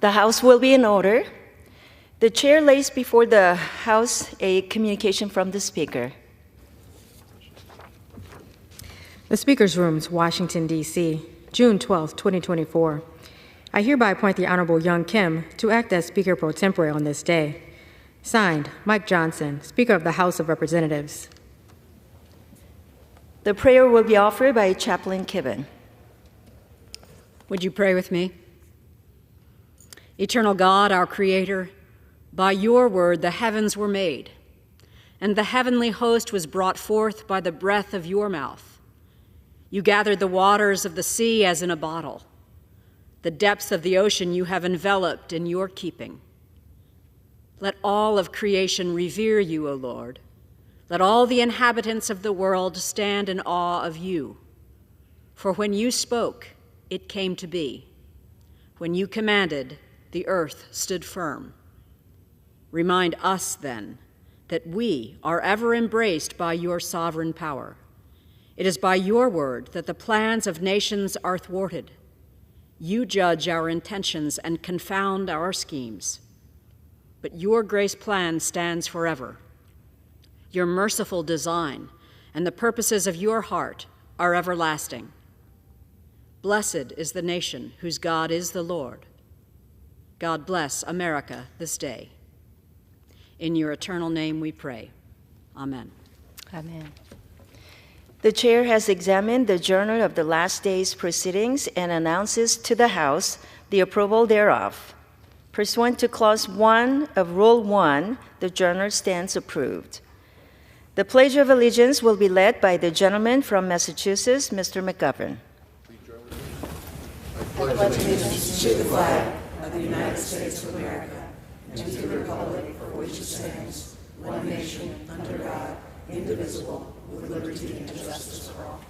The House will be in order. The chair lays before the House a communication from the Speaker. The Speaker's Rooms, Washington, D.C., June 12, 2024. I hereby appoint the Honorable Young Kim to act as Speaker pro tempore on this day. Signed, Mike Johnson, Speaker of the House of Representatives. The prayer will be offered by Chaplain Kibben. Would you pray with me? Eternal God, our Creator, by your word the heavens were made, and the heavenly host was brought forth by the breath of your mouth. You gathered the waters of the sea as in a bottle. The depths of the ocean you have enveloped in your keeping. Let all of creation revere you, O Lord. Let all the inhabitants of the world stand in awe of you. For when you spoke, it came to be. When you commanded, the earth stood firm. Remind us, then, that we are ever embraced by your sovereign power. It is by your word that the plans of nations are thwarted. You judge our intentions and confound our schemes. But your grace plan stands forever. Your merciful design and the purposes of your heart are everlasting. Blessed is the nation whose God is the Lord. God bless America this day. In your eternal name we pray. Amen. Amen. The chair has examined the journal of the last day's proceedings and announces to the House the approval thereof. Pursuant to Clause 1 of Rule 1, the journal stands approved. The Pledge of Allegiance will be led by the gentleman from Massachusetts, Mr. McGovern. I pledge allegiance to the flag of the United States of America and to the republic for which it stands, one nation, under God, indivisible, with liberty and justice for all.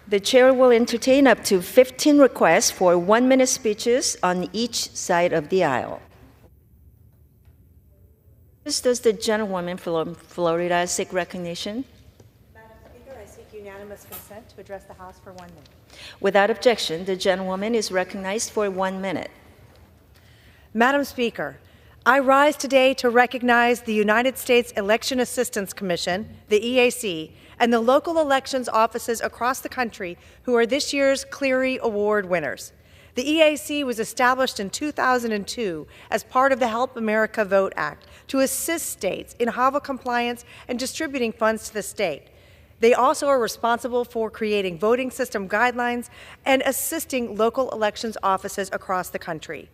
The chair will entertain up to 15 requests for 1-minute speeches on each side of the aisle. Does the gentlewoman from Florida seek recognition? Madam Speaker, I seek unanimous consent to address the House for 1 minute. Without objection, the gentlewoman is recognized for 1 minute. Madam Speaker, I rise today to recognize the United States Election Assistance Commission, the EAC, and the local elections offices across the country who are this year's Cleary Award winners. The EAC was established in 2002 as part of the Help America Vote Act to assist states in HAVA compliance and distributing funds to the state. They also are responsible for creating voting system guidelines and assisting local elections offices across the country.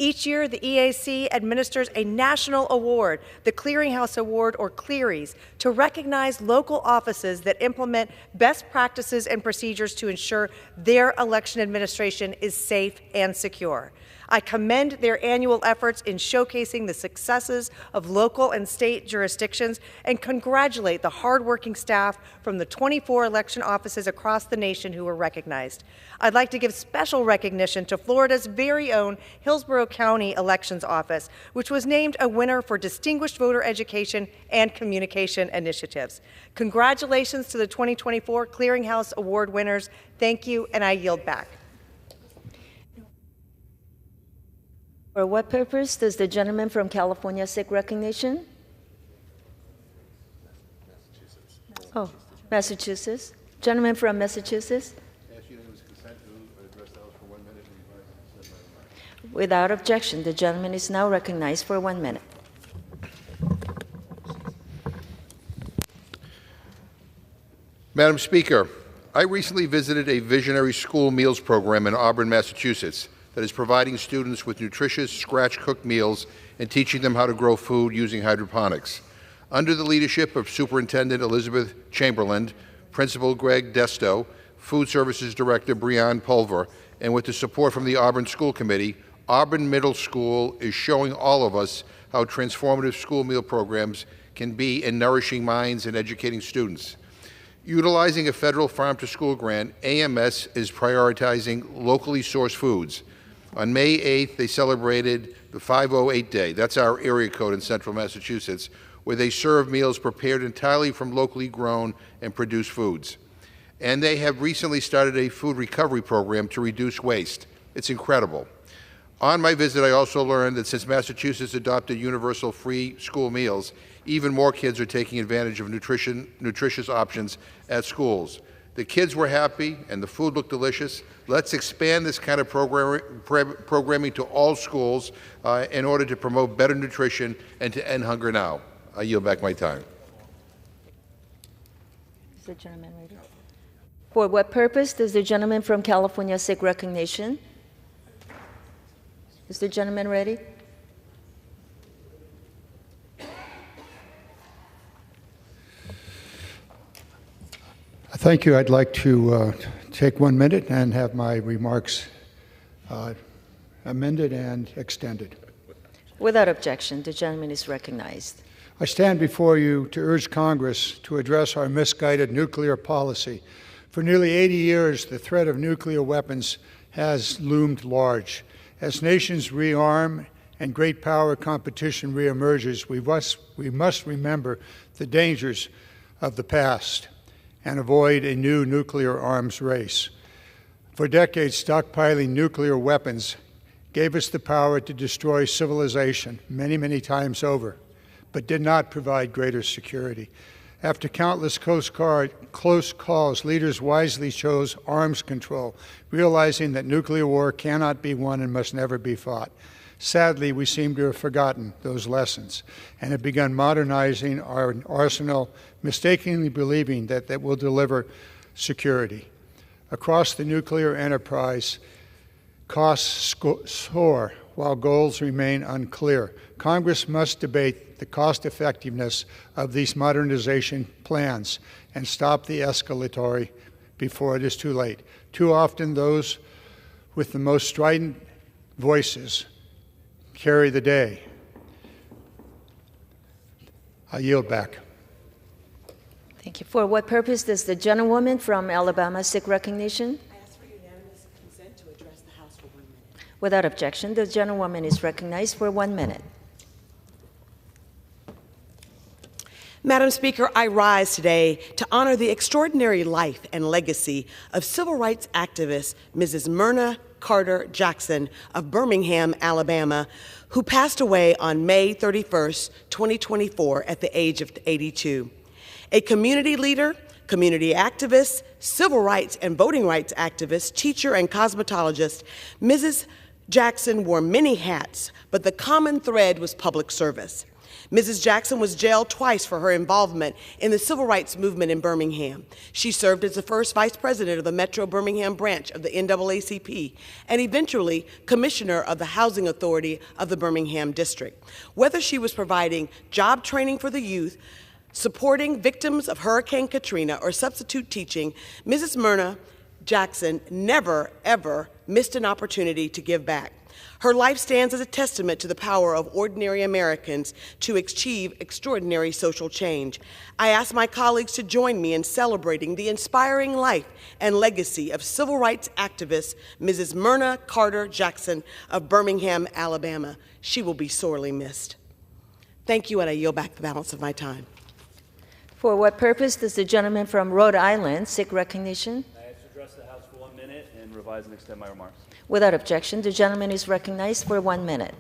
Each year, the EAC administers a national award, the Clearinghouse Award, or Clearies, to recognize local offices that implement best practices and procedures to ensure their election administration is safe and secure. I commend their annual efforts in showcasing the successes of local and state jurisdictions and congratulate the hardworking staff from the 24 election offices across the nation who were recognized. I'd like to give special recognition to Florida's very own Hillsborough County Elections Office, which was named a winner for Distinguished Voter Education and Communication Initiatives. Congratulations to the 2024 Clearinghouse Award winners. Thank you, and I yield back. For what purpose does the gentleman from California seek recognition? Oh, Massachusetts. Gentleman from Massachusetts. Without objection, the gentleman is now recognized for 1 minute. Madam Speaker, I recently visited a visionary school meals program in Auburn, Massachusetts, that is providing students with nutritious, scratch-cooked meals and teaching them how to grow food using hydroponics. Under the leadership of Superintendent Elizabeth Chamberlain, Principal Greg Desto, Food Services Director Breon Pulver, and with the support from the Auburn School Committee, Auburn Middle School is showing all of us how transformative school meal programs can be in nourishing minds and educating students. Utilizing a federal farm-to-school grant, AMS is prioritizing locally sourced foods. On May 8th, they celebrated the 508 Day, that's our area code in central Massachusetts, where they serve meals prepared entirely from locally grown and produced foods. And they have recently started a food recovery program to reduce waste. It's incredible. On my visit, I also learned that since Massachusetts adopted universal free school meals, even more kids are taking advantage of nutritious options at schools. The kids were happy and the food looked delicious. Let's expand this kind of programming to all schools in order to promote better nutrition and to end hunger now. I yield back my time. Is the gentleman ready? For what purpose does the gentleman from California seek recognition? Is the gentleman ready? Thank you. I'd like to take 1 minute and have my remarks amended and extended. Without objection, the gentleman is recognized. I stand before you to urge Congress to address our misguided nuclear policy. For nearly 80 years, the threat of nuclear weapons has loomed large. As nations rearm and great power competition reemerges, we must remember the dangers of the past and avoid a new nuclear arms race. For decades, stockpiling nuclear weapons gave us the power to destroy civilization many, many times over, but did not provide greater security. After countless close calls, leaders wisely chose arms control, realizing that nuclear war cannot be won and must never be fought. Sadly, we seem to have forgotten those lessons and have begun modernizing our arsenal, mistakenly believing that that will deliver security. Across the nuclear enterprise, costs soar while goals remain unclear. Congress must debate the cost effectiveness of these modernization plans and stop the escalatory before it is too late. Too often, those with the most strident voices carry the day. I yield back. Thank you. For what purpose does the gentlewoman from Alabama seek recognition? I ask for unanimous consent to address the House for 1 minute. Without objection, the gentlewoman is recognized for 1 minute. Madam Speaker, I rise today to honor the extraordinary life and legacy of civil rights activist Mrs. Myrna Carter Jackson of Birmingham, Alabama, who passed away on May 31st, 2024 at the age of 82. A community leader, community activist, civil rights and voting rights activist, teacher, and cosmetologist, Mrs. Jackson wore many hats, but the common thread was public service. Mrs. Jackson was jailed twice for her involvement in the civil rights movement in Birmingham. She served as the first vice president of the Metro Birmingham branch of the NAACP and eventually commissioner of the Housing Authority of the Birmingham District. Whether she was providing job training for the youth, supporting victims of Hurricane Katrina, or substitute teaching, Mrs. Myrna Jackson never, ever missed an opportunity to give back. Her life stands as a testament to the power of ordinary Americans to achieve extraordinary social change. I ask my colleagues to join me in celebrating the inspiring life and legacy of civil rights activist Mrs. Myrna Carter Jackson of Birmingham, Alabama. She will be sorely missed. Thank you, and I yield back the balance of my time. For what purpose does the gentleman from Rhode Island seek recognition? I ask to address the House for 1 minute and revise and extend my remarks. Without objection, the gentleman is recognized for 1 minute.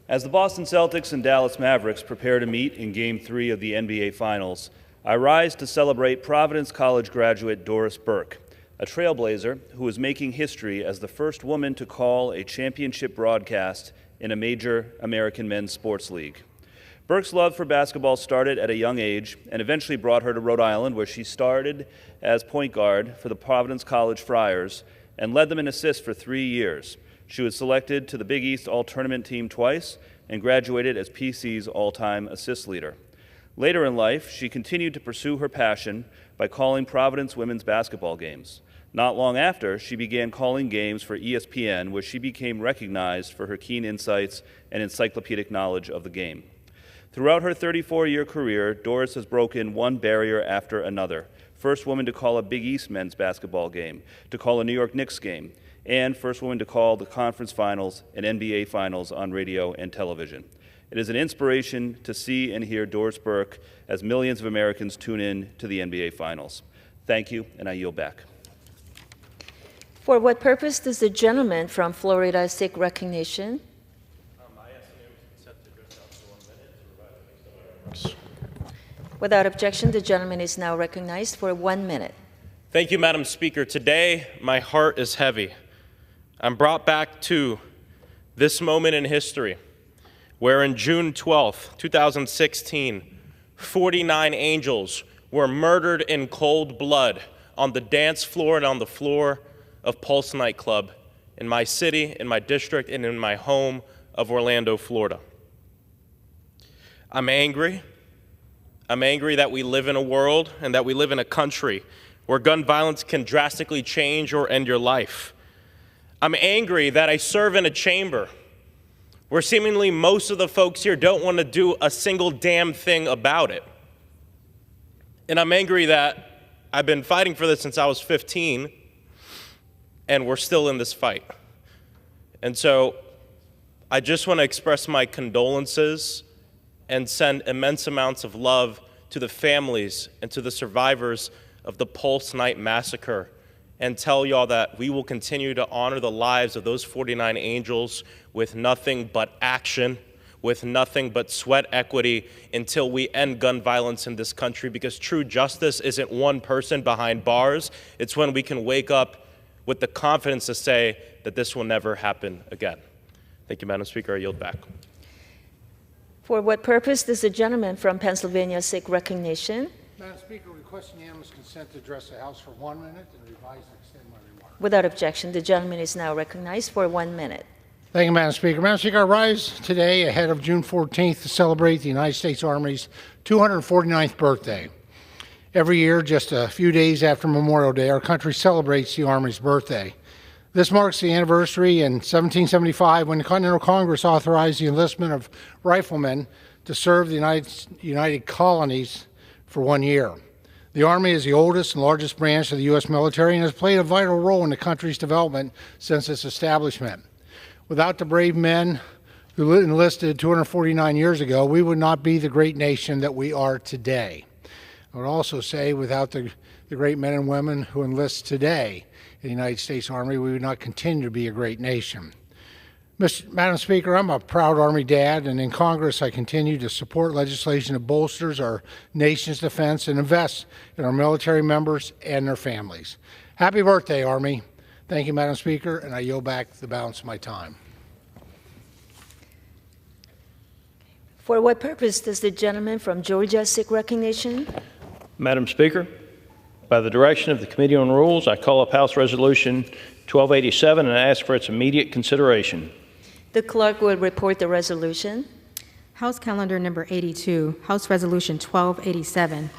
As the Boston Celtics and Dallas Mavericks prepare to meet in Game 3 of the NBA Finals, I rise to celebrate Providence College graduate Doris Burke, a trailblazer who is making history as the first woman to call a championship broadcast in a major American men's sports league. Burke's love for basketball started at a young age and eventually brought her to Rhode Island, where she started as point guard for the Providence College Friars and led them in assists for 3 years. She was selected to the Big East All-Tournament team twice and graduated as PC's all-time assist leader. Later in life, she continued to pursue her passion by calling Providence women's basketball games. Not long after, she began calling games for ESPN, where she became recognized for her keen insights and encyclopedic knowledge of the game. Throughout her 34-year career, Doris has broken one barrier after another. First woman to call a Big East men's basketball game, to call a New York Knicks game, and first woman to call the conference finals and NBA finals on radio and television. It is an inspiration to see and hear Doris Burke as millions of Americans tune in to the NBA Finals. Thank you, and I yield back. For what purpose does the gentleman from Florida seek recognition? I ask the consent to address House for 1 minute to revise. Without objection, the gentleman is now recognized for 1 minute. Thank you, Madam Speaker. Today, my heart is heavy. I'm brought back to this moment in history where in June 12th, 2016, 49 angels were murdered in cold blood on the dance floor and on the floor of Pulse nightclub in my city, in my district, and in my home of Orlando, Florida. I'm angry. I'm angry that we live in a world and that we live in a country where gun violence can drastically change or end your life. I'm angry that I serve in a chamber where seemingly most of the folks here don't want to do a single damn thing about it. And I'm angry that I've been fighting for this since I was 15, and we're still in this fight. And so I just want to express my condolences and send immense amounts of love to the families and to the survivors of the Pulse Night Massacre, and tell y'all that we will continue to honor the lives of those 49 angels with nothing but action, with nothing but sweat equity until we end gun violence in this country, because true justice isn't one person behind bars. It's when we can wake up with the confidence to say that this will never happen again. Thank you, Madam Speaker. I yield back. For what purpose does the gentleman from Pennsylvania seek recognition? Madam Speaker, request unanimous consent to address the House for 1 minute and revise and extend my remarks. Without objection, the gentleman is now recognized for 1 minute. Thank you, Madam Speaker. Madam Speaker, I rise today ahead of June 14th to celebrate the United States Army's 249th birthday. Every year, just a few days after Memorial Day, our country celebrates the Army's birthday. This marks the anniversary in 1775 when the Continental Congress authorized the enlistment of riflemen to serve the United Colonies for 1 year. The Army is the oldest and largest branch of the U.S. military and has played a vital role in the country's development since its establishment. Without the brave men who enlisted 249 years ago, we would not be the great nation that we are today. I would also say without the great men and women who enlist today in the United States Army, we would not continue to be a great nation. Madam Speaker, I'm a proud Army dad, and in Congress I continue to support legislation that bolsters our nation's defense and invests in our military members and their families. Happy birthday, Army. Thank you, Madam Speaker, and I yield back the balance of my time. For what purpose does the gentleman from Georgia seek recognition? Madam Speaker, by the direction of the Committee on Rules, I call up House Resolution 1287 and ask for its immediate consideration. The clerk will report the resolution. House Calendar Number 82, House Resolution 1287.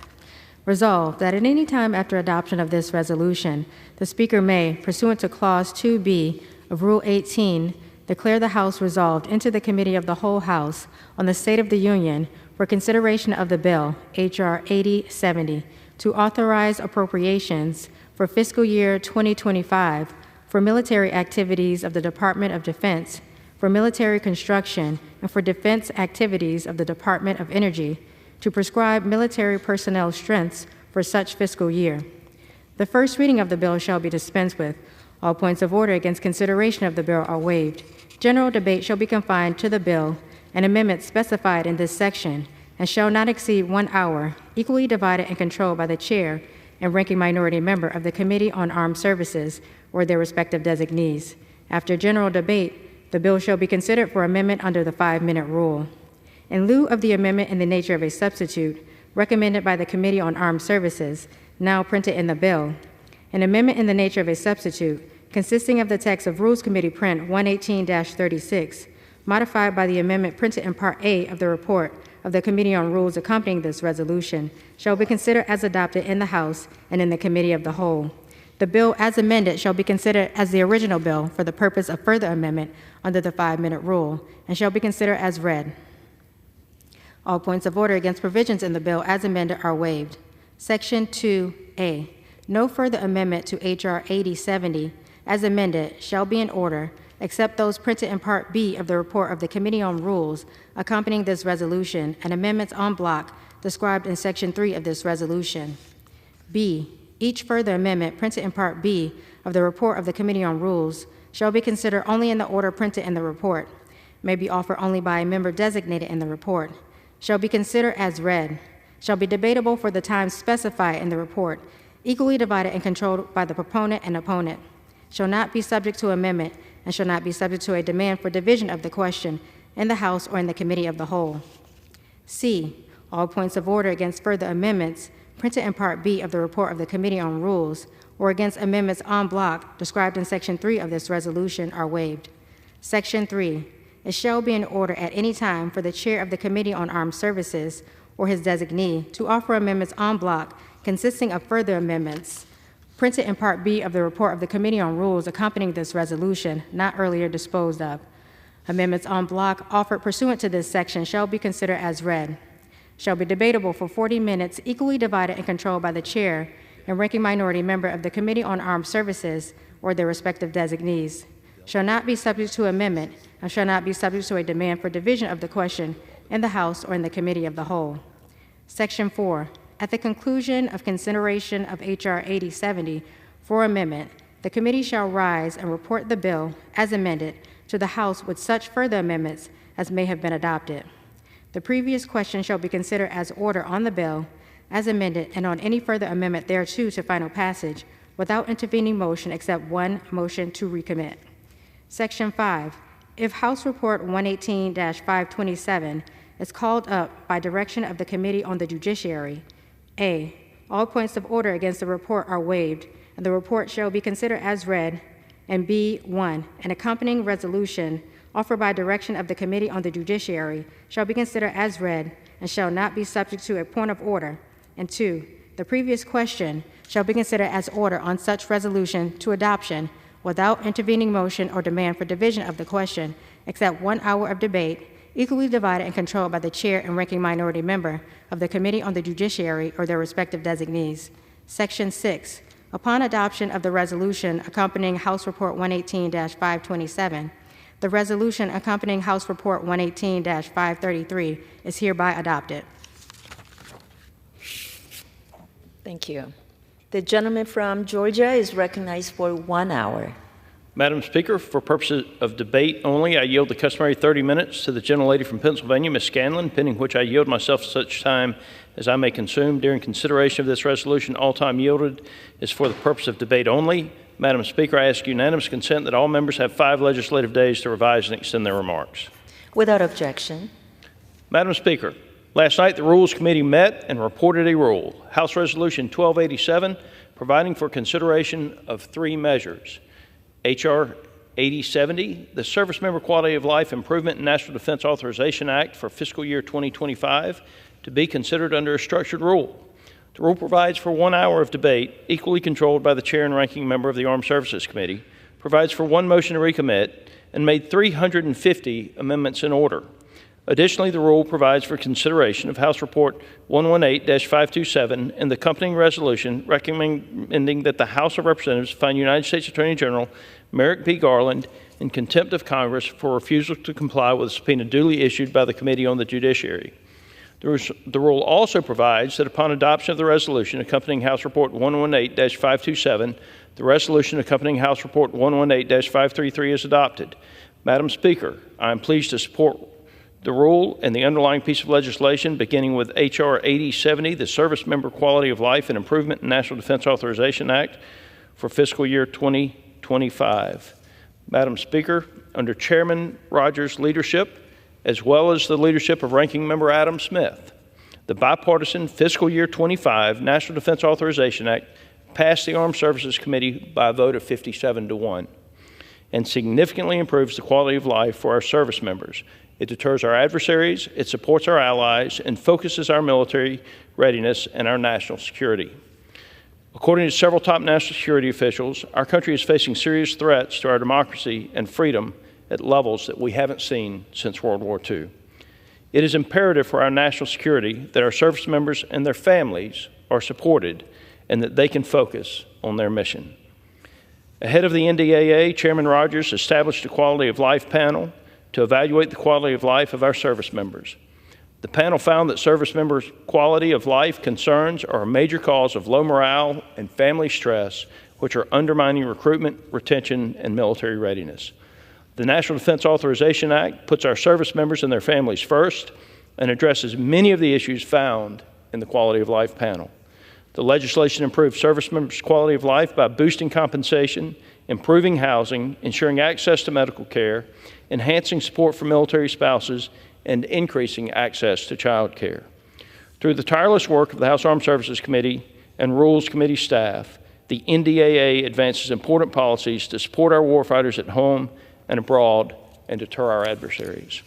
Resolved that at any time after adoption of this resolution, the Speaker may, pursuant to Clause 2B of Rule 18, declare the House resolved into the Committee of the Whole House on the State of the Union for consideration of the bill, H.R. 8070, to authorize appropriations for fiscal year 2025 for military activities of the Department of Defense, for military construction, and for defense activities of the Department of Energy, to prescribe military personnel strengths for such fiscal year. The first reading of the bill shall be dispensed with. All points of order against consideration of the bill are waived. General debate shall be confined to the bill and amendments specified in this section, and shall not exceed 1 hour, equally divided and controlled by the chair and ranking minority member of the Committee on Armed Services or their respective designees. After general debate, the bill shall be considered for amendment under the 5-minute rule. In lieu of the amendment in the nature of a substitute recommended by the Committee on Armed Services, now printed in the bill, an amendment in the nature of a substitute consisting of the text of Rules Committee Print 118-36, modified by the amendment printed in Part A of the report of the Committee on Rules accompanying this resolution, shall be considered as adopted in the House and in the Committee of the Whole. The bill as amended shall be considered as the original bill for the purpose of further amendment under the 5-minute rule, and shall be considered as read. All points of order against provisions in the bill as amended are waived. Section 2A. No further amendment to H.R. 8070 as amended shall be in order except those printed in Part B of the report of the Committee on Rules accompanying this resolution and amendments en bloc described in Section 3 of this resolution. B, each further amendment printed in Part B of the report of the Committee on Rules shall be considered only in the order printed in the report, may be offered only by a member designated in the report, shall be considered as read, shall be debatable for the time specified in the report, equally divided and controlled by the proponent and opponent, shall not be subject to amendment, and shall not be subject to a demand for division of the question in the House or in the Committee of the Whole. C, all points of order against further amendments printed in Part B of the report of the Committee on Rules or against amendments en bloc described in Section 3 of this resolution are waived. Section 3, it shall be in order at any time for the Chair of the Committee on Armed Services or his designee to offer amendments en bloc consisting of further amendments printed in Part B of the report of the Committee on Rules accompanying this resolution, not earlier disposed of. Amendments en bloc offered pursuant to this section shall be considered as read, shall be debatable for 40 minutes, equally divided and controlled by the Chair and ranking minority member of the Committee on Armed Services or their respective designees, shall not be subject to amendment, and shall not be subject to a demand for division of the question in the House or in the Committee of the Whole. Section 4, at the conclusion of consideration of H.R. 8070 for amendment, the committee shall rise and report the bill as amended to the House with such further amendments as may have been adopted. The previous question shall be considered as order on the bill as amended and on any further amendment thereto to final passage without intervening motion except one motion to recommit. Section 5, if House Report 118-527 is called up by direction of the Committee on the Judiciary, A, all points of order against the report are waived, and the report shall be considered as read, and B, 1, an accompanying resolution offered by direction of the Committee on the Judiciary shall be considered as read and shall not be subject to a point of order, and 2, the previous question shall be considered as order on such resolution to adoption without intervening motion or demand for division of the question, except 1 hour of debate, equally divided and controlled by the Chair and ranking minority member of the Committee on the Judiciary or their respective designees. Section 6, upon adoption of the resolution accompanying House Report 118-527, the resolution accompanying House Report 118-533 is hereby adopted. Thank you. The gentleman from Georgia is recognized for 1 hour. Madam Speaker, for purposes of debate only, I yield the customary 30 minutes to the gentlelady from Pennsylvania, Ms. Scanlon, pending which I yield myself such time as I may consume. During consideration of this resolution, all time yielded is for the purpose of debate only. Madam Speaker, I ask unanimous consent that all members have 5 legislative days to revise and extend their remarks. Without objection. Madam Speaker, last night the Rules Committee met and reported a rule, House Resolution 1287, providing for consideration of 3 measures. H.R. 8070, the Service Member Quality of Life Improvement and National Defense Authorization Act for fiscal year 2025, to be considered under a structured rule. The rule provides for 1 hour of debate, equally controlled by the Chair and Ranking Member of the Armed Services Committee, provides for 1 motion to recommit, and made 350 amendments in order. Additionally, the rule provides for consideration of House Report 118-527 and the accompanying resolution recommending that the House of Representatives find United States Attorney General Merrick B. Garland in contempt of Congress for refusal to comply with a subpoena duly issued by the Committee on the Judiciary. The rule also provides that upon adoption of the resolution accompanying House Report 118-527, the resolution accompanying House Report 118-533 is adopted. Madam Speaker, I am pleased to support the rule and the underlying piece of legislation, beginning with H.R. 8070, the Service Member Quality of Life and Improvement and National Defense Authorization Act for fiscal year 2025. Madam Speaker, under Chairman Rogers' leadership, as well as the leadership of Ranking Member Adam Smith, the bipartisan fiscal year 25 National Defense Authorization Act passed the Armed Services Committee by a vote of 57-1 and significantly improves the quality of life for our service members. It deters our adversaries, it supports our allies, and focuses our military readiness and our national security. According to several top national security officials, our country is facing serious threats to our democracy and freedom at levels that we haven't seen since World War II. It is imperative for our national security that our service members and their families are supported and that they can focus on their mission. Ahead of the NDAA, Chairman Rogers established a quality of life panel to evaluate the quality of life of our service members. The panel found that service members' quality of life concerns are a major cause of low morale and family stress, which are undermining recruitment, retention, and military readiness. The National Defense Authorization Act puts our service members and their families first and addresses many of the issues found in the Quality of Life panel. The legislation improves service members' quality of life by boosting compensation, improving housing, ensuring access to medical care, enhancing support for military spouses, and increasing access to child care. Through the tireless work of the House Armed Services Committee and Rules Committee staff, the NDAA advances important policies to support our warfighters at home and abroad and deter our adversaries.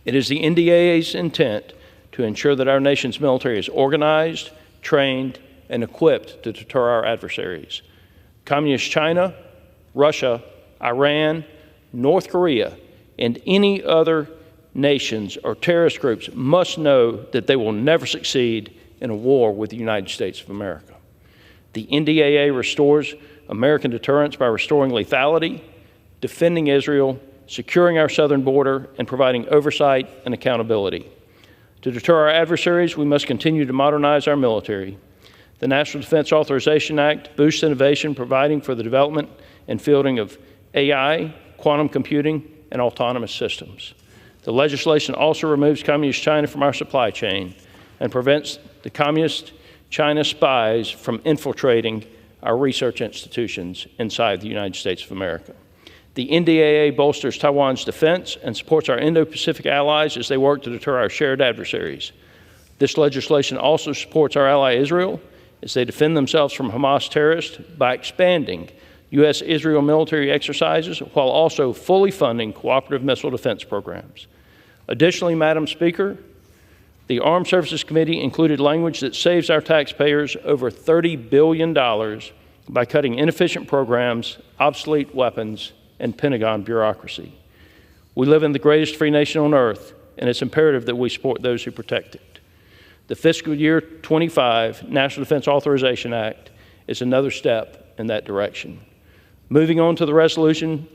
It is the NDAA's intent to ensure that our nation's military is organized, trained, and equipped to deter our adversaries. Communist China, Russia, Iran, North Korea, and any other nations or terrorist groups must know that they will never succeed in a war with the United States of America. The NDAA restores American deterrence by restoring lethality, defending Israel, securing our southern border, and providing oversight and accountability. To deter our adversaries, we must continue to modernize our military. The National Defense Authorization Act boosts innovation, providing for the development and fielding of AI, quantum computing, and autonomous systems. The legislation also removes Communist China from our supply chain and prevents the Communist China spies from infiltrating our research institutions inside the United States of America. The NDAA bolsters Taiwan's defense and supports our Indo-Pacific allies as they work to deter our shared adversaries. This legislation also supports our ally Israel as they defend themselves from Hamas terrorists by expanding U.S.-Israel military exercises while also fully funding cooperative missile defense programs. Additionally, Madam Speaker, the Armed Services Committee included language that saves our taxpayers over $30 billion by cutting inefficient programs, obsolete weapons, and Pentagon bureaucracy. We live in the greatest free nation on earth, and it's imperative that we support those who protect it. The fiscal year 25 National Defense Authorization Act is another step in that direction. Moving on to the resolution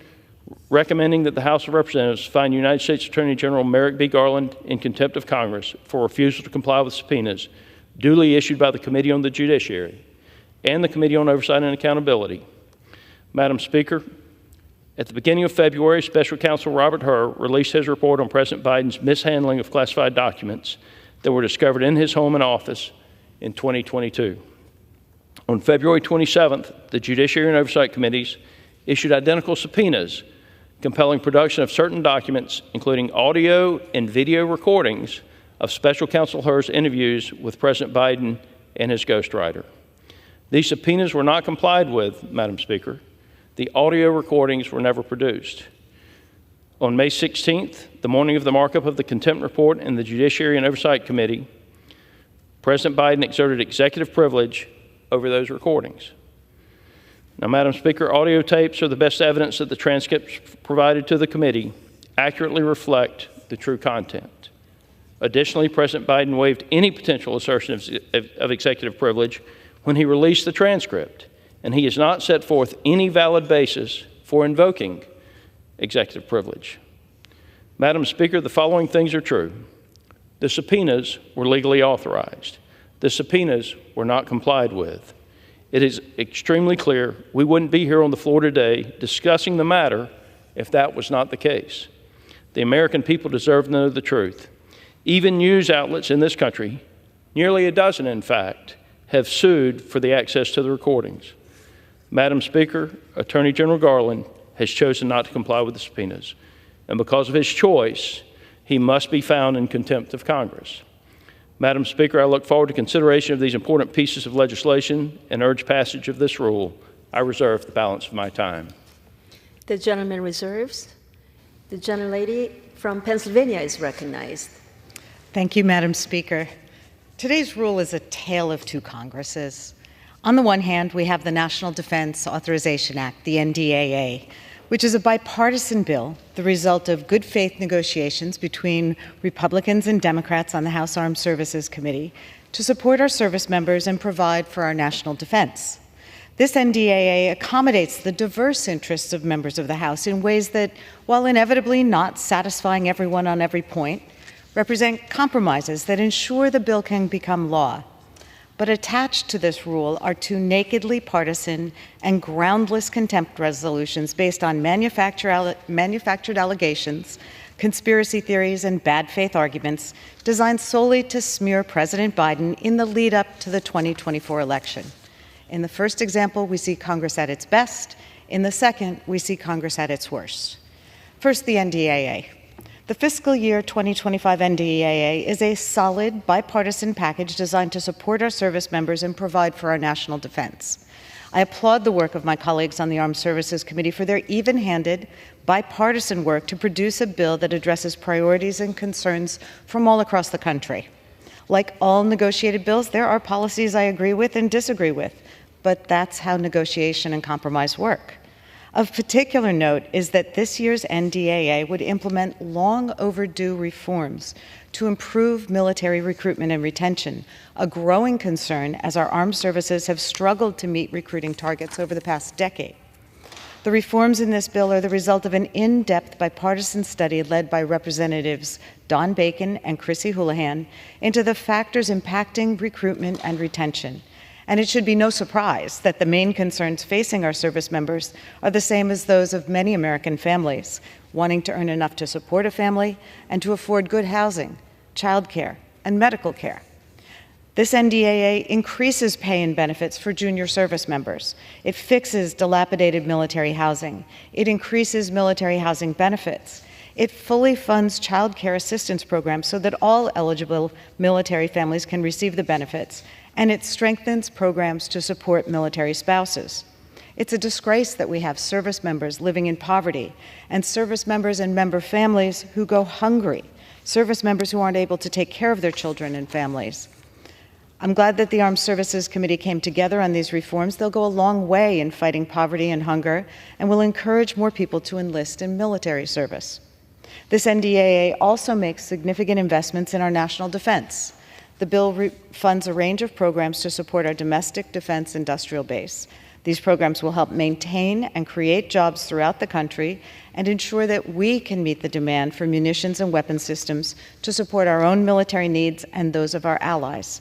recommending that the House of Representatives find United States Attorney General Merrick B. Garland in contempt of Congress for refusal to comply with subpoenas duly issued by the Committee on the Judiciary and the Committee on Oversight and Accountability. Madam Speaker, at the beginning of February, Special Counsel Robert Hur released his report on President Biden's mishandling of classified documents that were discovered in his home and office in 2022. On February 27th, the Judiciary and Oversight Committees issued identical subpoenas compelling production of certain documents, including audio and video recordings of Special Counsel Hur's interviews with President Biden and his ghostwriter. These subpoenas were not complied with, Madam Speaker. The audio recordings were never produced. On May 16th, the morning of the markup of the contempt report in the Judiciary and Oversight Committee, President Biden exerted executive privilege over those recordings. Now, Madam Speaker, audio tapes are the best evidence that the transcripts provided to the committee accurately reflect the true content. Additionally, President Biden waived any potential assertion of executive privilege when he released the transcript, and he has not set forth any valid basis for invoking executive privilege. Madam Speaker, the following things are true. The subpoenas were legally authorized. The subpoenas were not complied with. It is extremely clear we wouldn't be here on the floor today discussing the matter if that was not the case. The American people deserve to know the truth. Even news outlets in this country, nearly a dozen in fact, have sued for the access to the recordings. Madam Speaker, Attorney General Garland has chosen not to comply with the subpoenas, and because of his choice, he must be found in contempt of Congress. Madam Speaker, I look forward to consideration of these important pieces of legislation and urge passage of this rule. I reserve the balance of my time. The gentleman reserves. The gentlelady from Pennsylvania is recognized. Thank you, Madam Speaker. Today's rule is a tale of two Congresses. On the one hand, we have the National Defense Authorization Act, the NDAA, which is a bipartisan bill, the result of good faith negotiations between Republicans and Democrats on the House Armed Services Committee to support our service members and provide for our national defense. This NDAA accommodates the diverse interests of members of the House in ways that, while inevitably not satisfying everyone on every point, represent compromises that ensure the bill can become law. But attached to this rule are two nakedly partisan and groundless contempt resolutions based on manufactured allegations, conspiracy theories, and bad faith arguments designed solely to smear President Biden in the lead up to the 2024 election. In the first example, we see Congress at its best. In the second, we see Congress at its worst. First, the NDAA. The fiscal year 2025 NDAA is a solid, bipartisan package designed to support our service members and provide for our national defense. I applaud the work of my colleagues on the Armed Services Committee for their even-handed, bipartisan work to produce a bill that addresses priorities and concerns from all across the country. Like all negotiated bills, there are policies I agree with and disagree with, but that's how negotiation and compromise work. Of particular note is that this year's NDAA would implement long overdue reforms to improve military recruitment and retention, a growing concern as our armed services have struggled to meet recruiting targets over the past decade. The reforms in this bill are the result of an in-depth bipartisan study led by Representatives Don Bacon and Chrissy Houlihan into the factors impacting recruitment and retention. And it should be no surprise that the main concerns facing our service members are the same as those of many American families, wanting to earn enough to support a family and to afford good housing, childcare, and medical care. This NDAA increases pay and benefits for junior service members. It fixes dilapidated military housing. It increases military housing benefits. It fully funds child care assistance programs so that all eligible military families can receive the benefits, and it strengthens programs to support military spouses. It's a disgrace that we have service members living in poverty and service members and member families who go hungry, service members who aren't able to take care of their children and families. I'm glad that the Armed Services Committee came together on these reforms. They'll go a long way in fighting poverty and hunger and will encourage more people to enlist in military service. This NDAA also makes significant investments in our national defense. The bill funds a range of programs to support our domestic defense industrial base. These programs will help maintain and create jobs throughout the country and ensure that we can meet the demand for munitions and weapon systems to support our own military needs and those of our allies.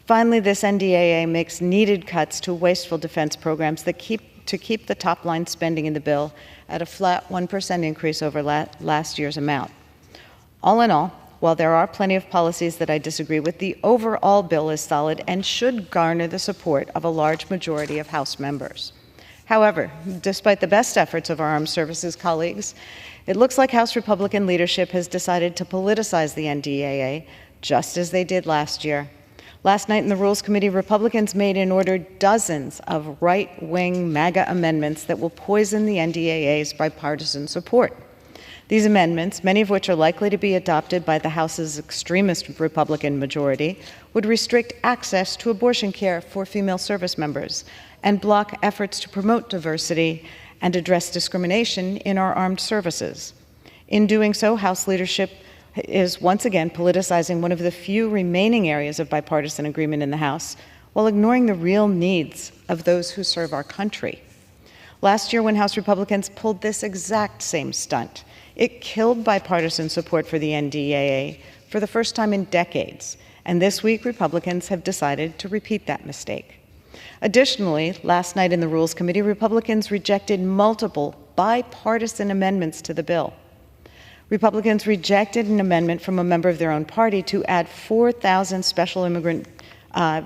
Finally, this NDAA makes needed cuts to wasteful defense programs that keep the top-line spending in the bill at a flat 1% increase over last year's amount. All in all, while there are plenty of policies that I disagree with, the overall bill is solid and should garner the support of a large majority of House members. However, despite the best efforts of our armed services colleagues, it looks like House Republican leadership has decided to politicize the NDAA, just as they did last year. Last night in the Rules Committee, Republicans made and ordered dozens of right-wing MAGA amendments that will poison the NDAA's bipartisan support. These amendments, many of which are likely to be adopted by the House's extremist Republican majority, would restrict access to abortion care for female service members and block efforts to promote diversity and address discrimination in our armed services. In doing so, House leadership is once again politicizing one of the few remaining areas of bipartisan agreement in the House, while ignoring the real needs of those who serve our country. Last year, when House Republicans pulled this exact same stunt, it killed bipartisan support for the NDAA for the first time in decades, and this week Republicans have decided to repeat that mistake. Additionally, last night in the Rules Committee, Republicans rejected multiple bipartisan amendments to the bill. Republicans rejected an amendment from a member of their own party to add 4,000 special immigrant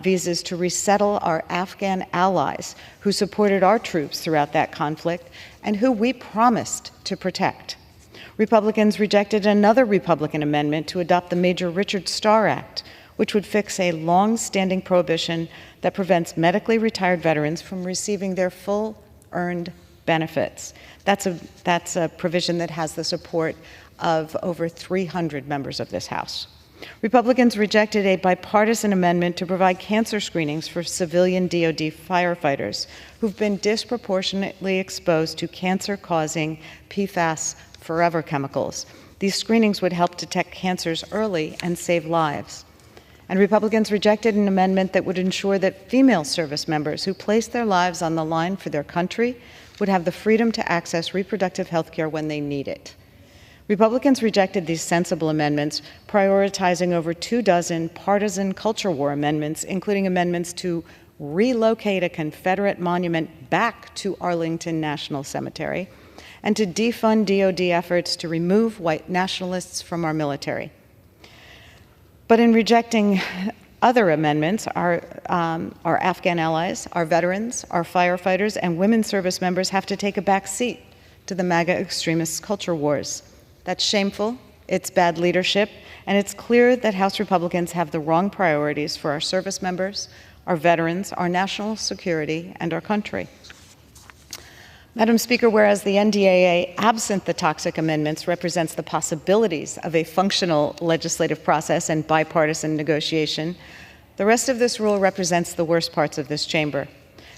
visas to resettle our Afghan allies who supported our troops throughout that conflict and who we promised to protect. Republicans rejected another Republican amendment to adopt the Major Richard Starr Act, which would fix a long-standing prohibition that prevents medically retired veterans from receiving their full earned benefits. That's a provision that has the support of over 300 members of this House. Republicans rejected a bipartisan amendment to provide cancer screenings for civilian DoD firefighters who've been disproportionately exposed to cancer-causing PFAS forever chemicals. These screenings would help detect cancers early and save lives. And Republicans rejected an amendment that would ensure that female service members who place their lives on the line for their country would have the freedom to access reproductive health care when they need it. Republicans rejected these sensible amendments, prioritizing over 24 partisan culture war amendments, including amendments to relocate a Confederate monument back to Arlington National Cemetery, and to defund DoD efforts to remove white nationalists from our military. But in rejecting other amendments, our Afghan allies, our veterans, our firefighters, and women service members have to take a back seat to the MAGA extremist culture wars. That's shameful, it's bad leadership, and it's clear that House Republicans have the wrong priorities for our service members, our veterans, our national security, and our country. Madam Speaker, whereas the NDAA, absent the toxic amendments, represents the possibilities of a functional legislative process and bipartisan negotiation, the rest of this rule represents the worst parts of this chamber.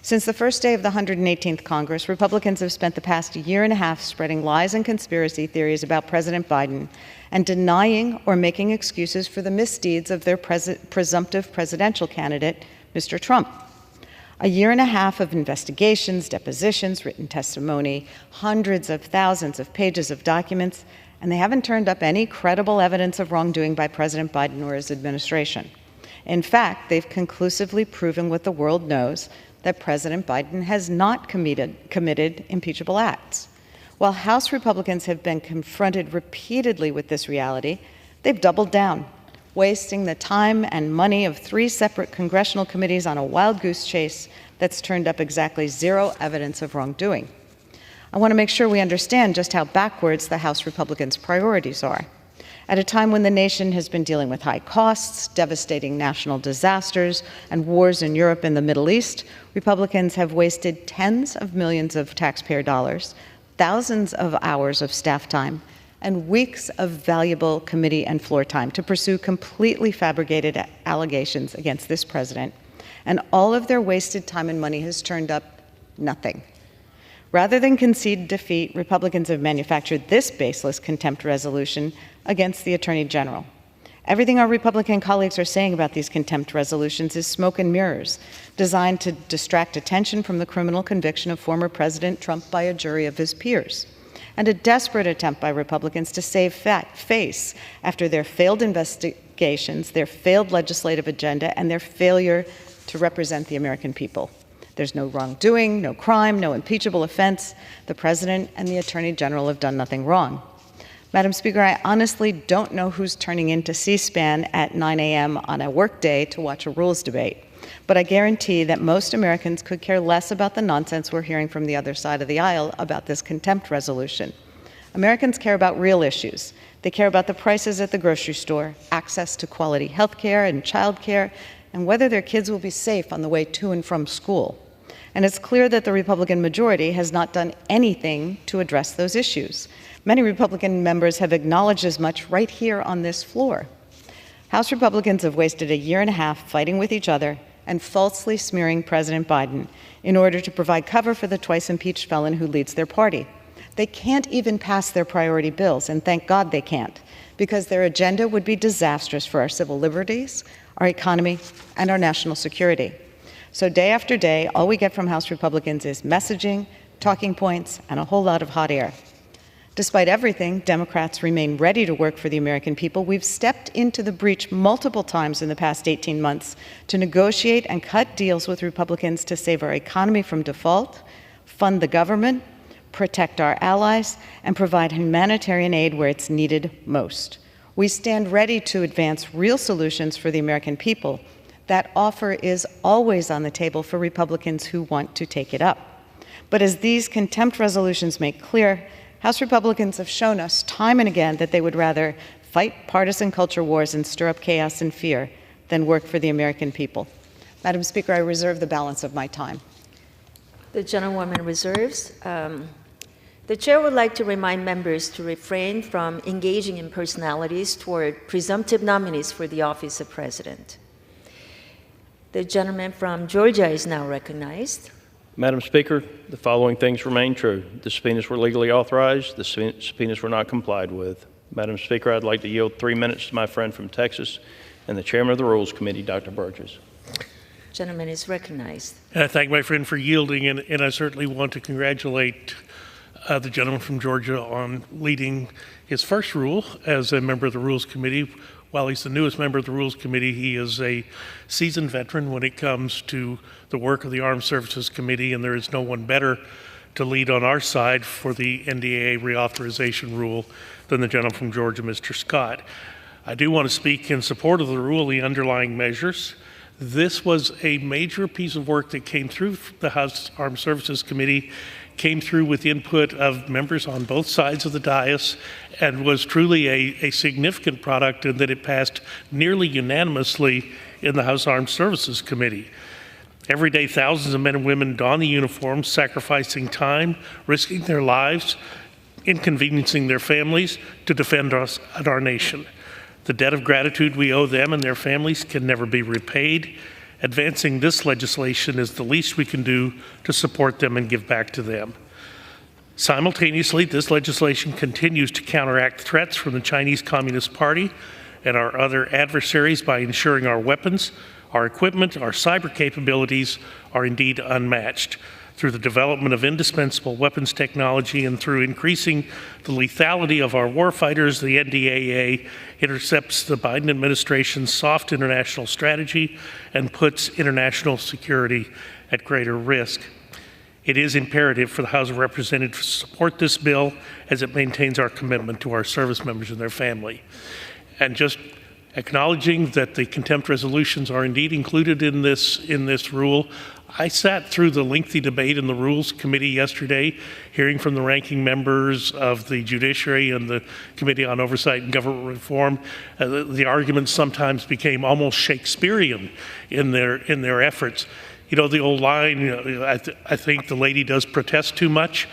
Since the first day of the 118th Congress, Republicans have spent the past year and a half spreading lies and conspiracy theories about President Biden and denying or making excuses for the misdeeds of their presumptive presidential candidate, Mr. Trump. A year and a half of investigations, depositions, written testimony, hundreds of thousands of pages of documents, and they haven't turned up any credible evidence of wrongdoing by President Biden or his administration. In fact, they've conclusively proven what the world knows, that President Biden has not committed impeachable acts. While House Republicans have been confronted repeatedly with this reality, they've doubled down, wasting the time and money of 3 separate congressional committees on a wild goose chase that's turned up exactly 0 evidence of wrongdoing. I want to make sure we understand just how backwards the House Republicans' priorities are. At a time when the nation has been dealing with high costs, devastating national disasters, and wars in Europe and the Middle East, Republicans have wasted tens of millions of taxpayer dollars, thousands of hours of staff time, and weeks of valuable committee and floor time to pursue completely fabricated allegations against this president. And all of their wasted time and money has turned up nothing. Rather than concede defeat, Republicans have manufactured this baseless contempt resolution against the Attorney General. Everything our Republican colleagues are saying about these contempt resolutions is smoke and mirrors, designed to distract attention from the criminal conviction of former President Trump by a jury of his peers, and a desperate attempt by Republicans to save face after their failed investigations, their failed legislative agenda, and their failure to represent the American people. There's no wrongdoing, no crime, no impeachable offense. The President and the Attorney General have done nothing wrong. Madam Speaker, I honestly don't know who's turning into C-SPAN at 9 a.m. on a workday to watch a rules debate, but I guarantee that most Americans could care less about the nonsense we're hearing from the other side of the aisle about this contempt resolution. Americans care about real issues. They care about the prices at the grocery store, access to quality health care and child care, and whether their kids will be safe on the way to and from school. And it's clear that the Republican majority has not done anything to address those issues. Many Republican members have acknowledged as much right here on this floor. House Republicans have wasted a year and a half fighting with each other and falsely smearing President Biden in order to provide cover for the twice impeached felon who leads their party. They can't even pass their priority bills, and thank God they can't, because their agenda would be disastrous for our civil liberties, our economy, and our national security. So day after day, all we get from House Republicans is messaging, talking points, and a whole lot of hot air. Despite everything, Democrats remain ready to work for the American people. We've stepped into the breach multiple times in the past 18 months to negotiate and cut deals with Republicans to save our economy from default, fund the government, protect our allies, and provide humanitarian aid where it's needed most. We stand ready to advance real solutions for the American people. That offer is always on the table for Republicans who want to take it up. But as these contempt resolutions make clear, House Republicans have shown us time and again that they would rather fight partisan culture wars and stir up chaos and fear than work for the American people. Madam Speaker, I reserve the balance of my time. The gentlewoman reserves. The chair would like to remind members to refrain from engaging in personalities toward presumptive nominees for the office of president. The gentleman from Georgia is now recognized. Madam Speaker, the following things remain true. The subpoenas were legally authorized. The subpoenas were not complied with. Madam Speaker, I'd like to yield 3 minutes to my friend from Texas, and the Chairman of the Rules Committee, Dr. Burgess. Gentleman is recognized. And I thank my friend for yielding, and I certainly want to congratulate the gentleman from Georgia on leading his first rule as a member of the Rules Committee. While he's the newest member of the Rules Committee, he is a seasoned veteran when it comes to the work of the Armed Services Committee, and there is no one better to lead on our side for the NDAA reauthorization rule than the gentleman from Georgia, Mr. Scott. I do want to speak in support of the rule, the underlying measures. This was a major piece of work that came through the House Armed Services Committee, came through with input of members on both sides of the dais, and was truly a significant product in that it passed nearly unanimously in the House Armed Services Committee. Every day, thousands of men and women don the uniform, sacrificing time, risking their lives, inconveniencing their families to defend us and our nation. The debt of gratitude we owe them and their families can never be repaid. Advancing this legislation is the least we can do to support them and give back to them. Simultaneously, this legislation continues to counteract threats from the Chinese Communist Party and our other adversaries by ensuring our weapons, our equipment, our cyber capabilities are indeed unmatched. Through the development of indispensable weapons technology and through increasing the lethality of our warfighters, the NDAA intercepts the Biden administration's soft international strategy and puts international security at greater risk. It is imperative for the House of Representatives to support this bill as it maintains our commitment to our service members and their family. And just acknowledging that the contempt resolutions are indeed included in this rule, I sat through the lengthy debate in the Rules Committee yesterday, hearing from the ranking members of the Judiciary and the Committee on Oversight and Government Reform. The arguments sometimes became almost Shakespearean in their efforts. You know, the old line, I think the lady does protest too much.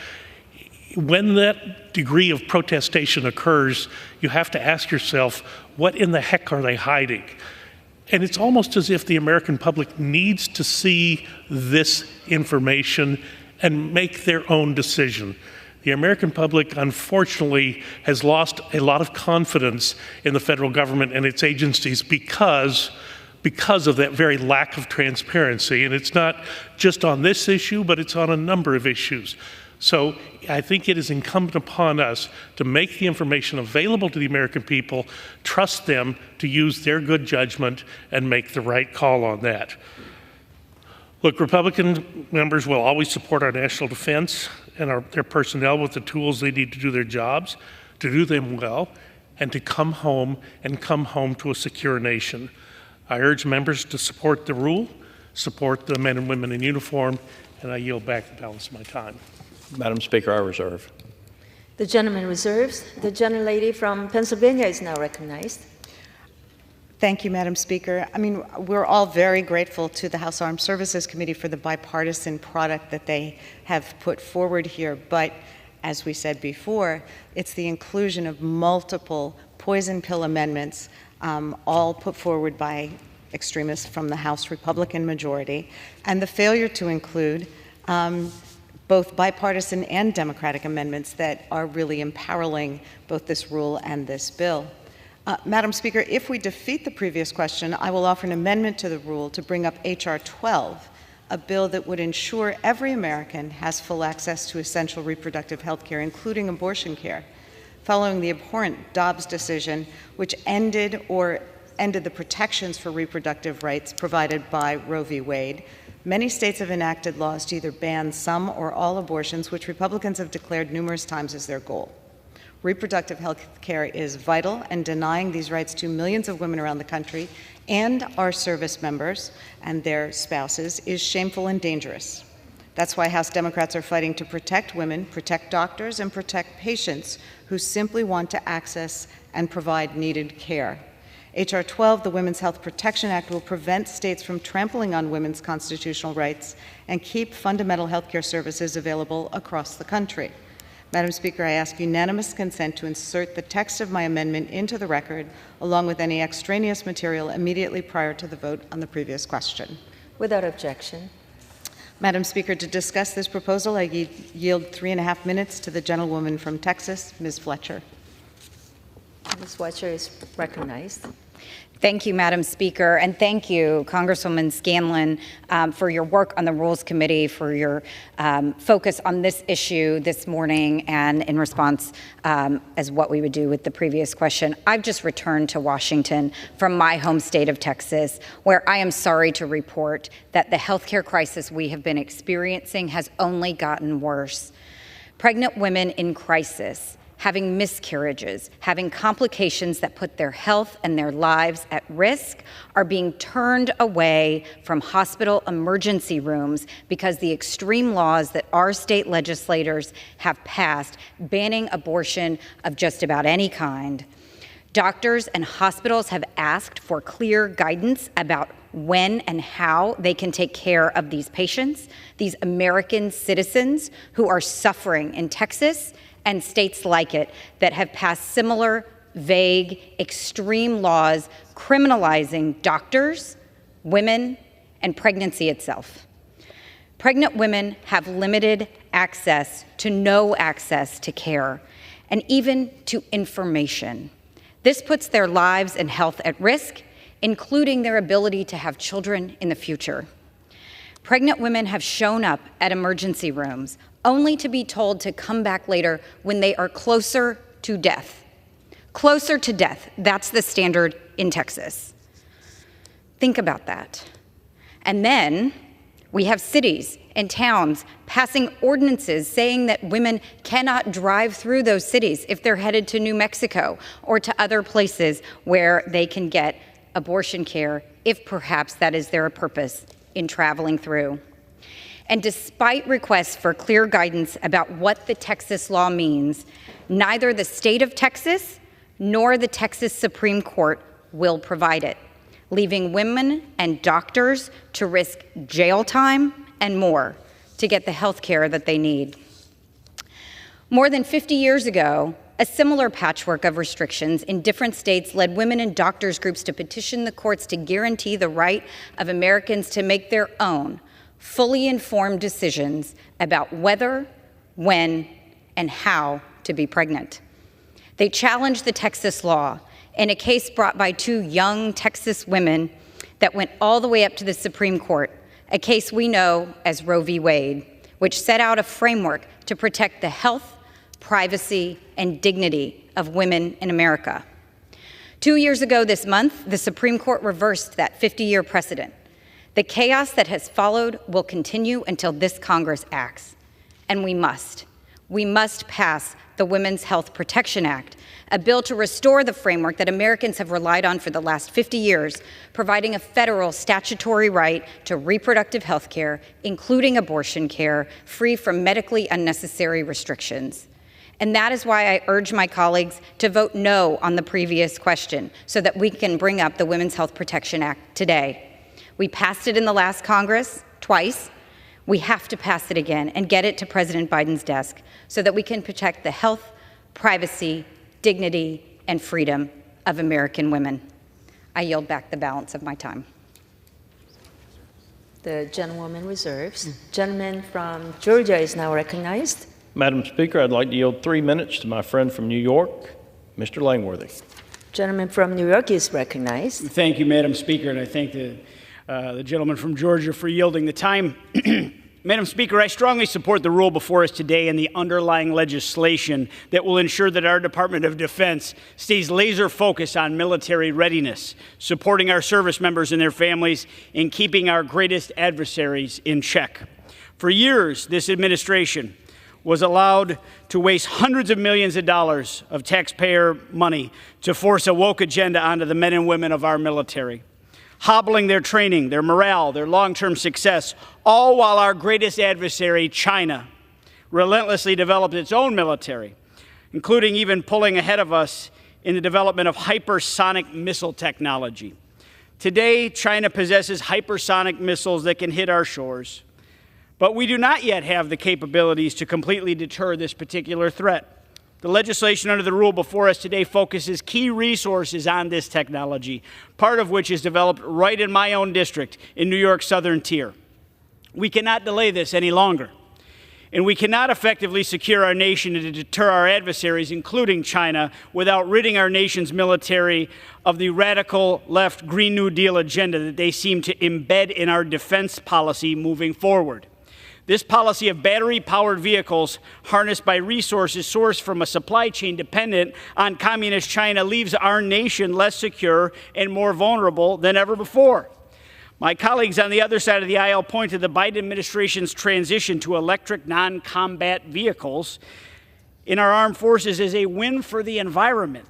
When that degree of protestation occurs, you have to ask yourself, what in the heck are they hiding? And it's almost as if the American public needs to see this information and make their own decision. The American public, unfortunately, has lost a lot of confidence in the federal government and its agencies because of that very lack of transparency. And it's not just on this issue, but it's on a number of issues. So I think it is incumbent upon us to make the information available to the American people, trust them to use their good judgment, and make the right call on that. Look, Republican members will always support our national defense and their personnel with the tools they need to do their jobs, to do them well, and to come home to a secure nation. I urge members to support the rule, support the men and women in uniform, and I yield back the balance of my time. Madam Speaker, I reserve. The gentleman reserves. The gentlelady from Pennsylvania is now recognized. Thank you, Madam Speaker. I mean, we're all very grateful to the House Armed Services Committee for the bipartisan product that they have put forward here. But as we said before, it's the inclusion of multiple poison pill amendments, all put forward by extremists from the House Republican majority, and the failure to include both bipartisan and Democratic amendments that are really imperiling both this rule and this bill. Madam Speaker, if we defeat the previous question, I will offer an amendment to the rule to bring up H.R. 12, a bill that would ensure every American has full access to essential reproductive health care, including abortion care, following the abhorrent Dobbs decision, which ended the protections for reproductive rights provided by Roe v. Wade. Many states have enacted laws to either ban some or all abortions, which Republicans have declared numerous times as their goal. Reproductive health care is vital, and denying these rights to millions of women around the country and our service members and their spouses is shameful and dangerous. That's why House Democrats are fighting to protect women, protect doctors, and protect patients who simply want to access and provide needed care. H.R. 12, the Women's Health Protection Act, will prevent states from trampling on women's constitutional rights and keep fundamental health care services available across the country. Madam Speaker, I ask unanimous consent to insert the text of my amendment into the record, along with any extraneous material immediately prior to the vote on the previous question. Without objection. Madam Speaker, to discuss this proposal, I yield 3.5 minutes to the gentlewoman from Texas, Ms. Fletcher. Ms. Fletcher is recognized. Thank you, Madam Speaker, and thank you, Congresswoman Scanlon, for your work on the Rules Committee, for your focus on this issue this morning, and in response as what we would do with the previous question. I've just returned to Washington from my home state of Texas, where I am sorry to report that the healthcare crisis we have been experiencing has only gotten worse. Pregnant women in crisis, having miscarriages, having complications that put their health and their lives at risk, are being turned away from hospital emergency rooms because the extreme laws that our state legislators have passed banning abortion of just about any kind. Doctors and hospitals have asked for clear guidance about when and how they can take care of these patients, these American citizens who are suffering in Texas and states like it that have passed similar, vague, extreme laws criminalizing doctors, women, and pregnancy itself. Pregnant women have limited access to no access to care, and even to information. This puts their lives and health at risk, including their ability to have children in the future. Pregnant women have shown up at emergency rooms only to be told to come back later when they are closer to death. Closer to death, that's the standard in Texas. Think about that. And then we have cities and towns passing ordinances saying that women cannot drive through those cities if they're headed to New Mexico or to other places where they can get abortion care, if perhaps that is their purpose in traveling through. And despite requests for clear guidance about what the Texas law means, neither the state of Texas nor the Texas Supreme Court will provide it, leaving women and doctors to risk jail time and more to get the health care that they need. More than 50 years ago, a similar patchwork of restrictions in different states led women and doctors groups to petition the courts to guarantee the right of Americans to make their own fully informed decisions about whether, when, and how to be pregnant. They challenged the Texas law in a case brought by two young Texas women that went all the way up to the Supreme Court, a case we know as Roe v. Wade, which set out a framework to protect the health, privacy, and dignity of women in America. 2 years ago this month, the Supreme Court reversed that 50-year precedent. The chaos that has followed will continue until this Congress acts. And we must. We must pass the Women's Health Protection Act, a bill to restore the framework that Americans have relied on for the last 50 years, providing a federal statutory right to reproductive health care, including abortion care, free from medically unnecessary restrictions. And that is why I urge my colleagues to vote no on the previous question so that we can bring up the Women's Health Protection Act today. We passed it in the last Congress twice. We have to pass it again and get it to President Biden's desk so that we can protect the health, privacy, dignity, and freedom of American women. I yield back the balance of my time. The gentlewoman reserves. Gentleman from Georgia is now recognized. Madam Speaker, I'd like to yield 3 minutes to my friend from New York, Mr. Langworthy. Gentleman from New York is recognized. Thank you, Madam Speaker, and I thank the gentleman from Georgia for yielding the time. Madam Speaker, I strongly support the rule before us today and the underlying legislation that will ensure that our Department of Defense stays laser focused on military readiness, supporting our service members and their families, and keeping our greatest adversaries in check. For years, this administration was allowed to waste hundreds of millions of dollars of taxpayer money to force a woke agenda onto the men and women of our military, hobbling their training, their morale, their long-term success, all while our greatest adversary, China, relentlessly developed its own military, including even pulling ahead of us in the development of hypersonic missile technology. Today, China possesses hypersonic missiles that can hit our shores, but we do not yet have the capabilities to completely deter this particular threat. The legislation under the rule before us today focuses key resources on this technology, part of which is developed right in my own district in New York's Southern Tier. We cannot delay this any longer. And we cannot effectively secure our nation and to deter our adversaries, including China, without ridding our nation's military of the radical left Green New Deal agenda that they seem to embed in our defense policy moving forward. This policy of battery-powered vehicles harnessed by resources sourced from a supply chain dependent on communist China leaves our nation less secure and more vulnerable than ever before. My colleagues on the other side of the aisle point to the Biden administration's transition to electric non-combat vehicles in our armed forces as a win for the environment.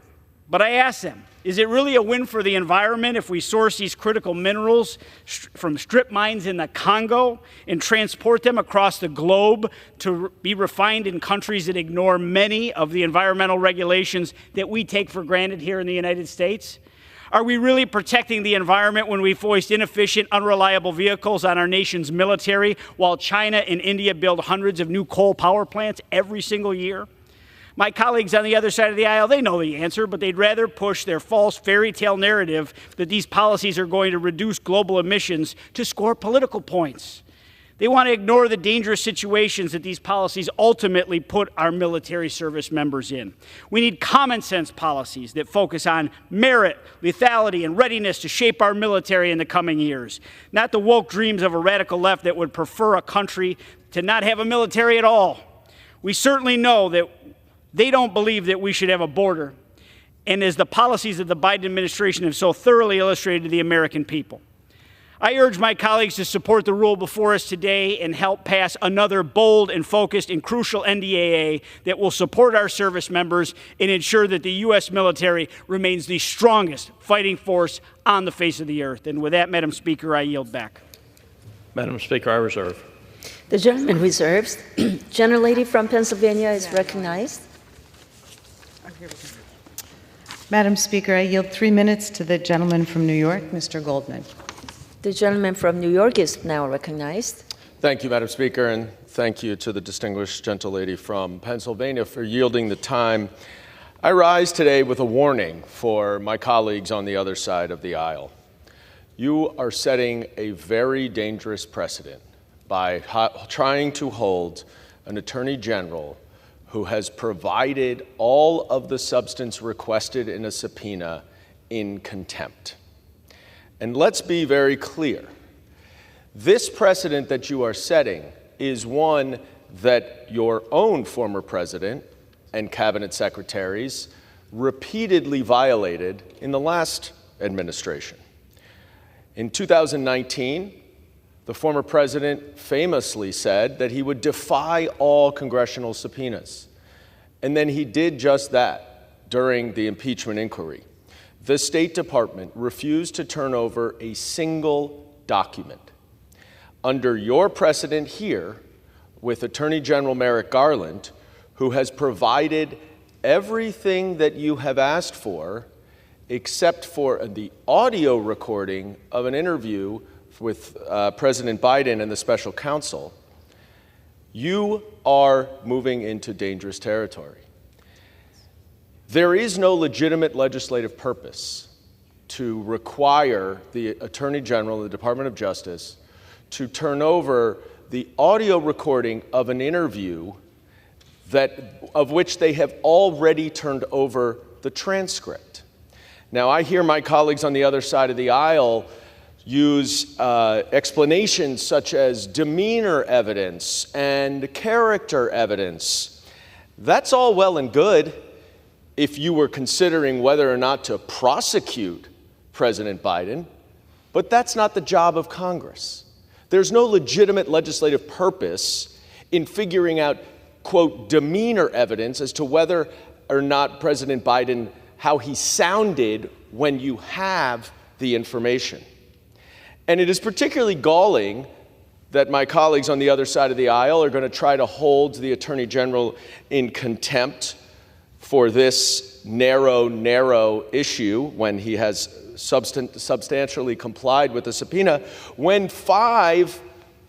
But I ask them, is it really a win for the environment if we source these critical minerals from strip mines in the Congo and transport them across the globe to be refined in countries that ignore many of the environmental regulations that we take for granted here in the United States? Are we really protecting the environment when we foist inefficient, unreliable vehicles on our nation's military while China and India build hundreds of new coal power plants every single year? My colleagues on the other side of the aisle, they know the answer, but they'd rather push their false fairy tale narrative that these policies are going to reduce global emissions to score political points. They want to ignore the dangerous situations that these policies ultimately put our military service members in. We need common sense policies that focus on merit, lethality, and readiness to shape our military in the coming years, not the woke dreams of a radical left that would prefer a country to not have a military at all. We certainly know that they don't believe that we should have a border, and as the policies of the Biden administration have so thoroughly illustrated to the American people. I urge my colleagues to support the rule before us today and help pass another bold and focused and crucial NDAA that will support our service members and ensure that the U.S. military remains the strongest fighting force on the face of the earth. And with that, Madam Speaker, I yield back. Madam Speaker, I reserve. The gentleman reserves. Gentlelady from Pennsylvania is recognized. Madam Speaker, I yield 3 minutes to the gentleman from New York, Mr. Goldman. The gentleman from New York is now recognized. Thank you, Madam Speaker, and thank you to the distinguished gentlelady from Pennsylvania for yielding the time. I rise today with a warning for my colleagues on the other side of the aisle. You are setting a very dangerous precedent by trying to hold an Attorney General who has provided all of the substance requested in a subpoena in contempt. And let's be very clear. This precedent that you are setting is one that your own former president and cabinet secretaries repeatedly violated in the last administration. In 2019, the former president famously said that he would defy all congressional subpoenas. And then he did just that during the impeachment inquiry. The State Department refused to turn over a single document. Under your precedent here, with Attorney General Merrick Garland, who has provided everything that you have asked for, except for the audio recording of an interview with President Biden and the special counsel, you are moving into dangerous territory. There is no legitimate legislative purpose to require the Attorney General of the Department of Justice to turn over the audio recording of an interview of which they have already turned over the transcript. Now, I hear my colleagues on the other side of the aisle use explanations such as demeanor evidence and character evidence. That's all well and good if you were considering whether or not to prosecute President Biden, but that's not the job of Congress. There's no legitimate legislative purpose in figuring out, quote, demeanor evidence as to whether or not President Biden, how he sounded when you have the information. And it is particularly galling that my colleagues on the other side of the aisle are going to try to hold the Attorney General in contempt for this narrow issue when he has substantially complied with the subpoena, when 5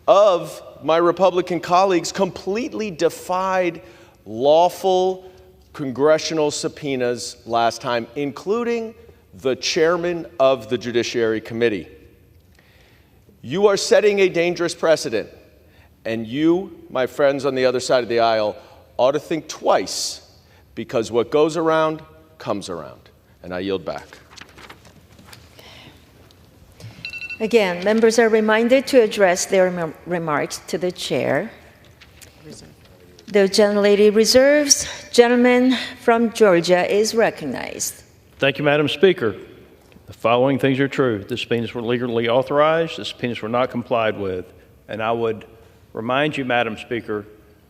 of my Republican colleagues completely defied lawful congressional subpoenas last time, including the chairman of the Judiciary Committee. You are setting a dangerous precedent, And you, my friends on the other side of the aisle, ought to think twice, because what goes around comes around. And I yield back. Again, members are reminded to address their remarks to the chair. The gentlelady reserves. Gentleman from Georgia is recognized. Thank you, Madam Speaker. The following things are true. The subpoenas were legally authorized. The subpoenas were not complied with. And I would remind you, Madam Speaker,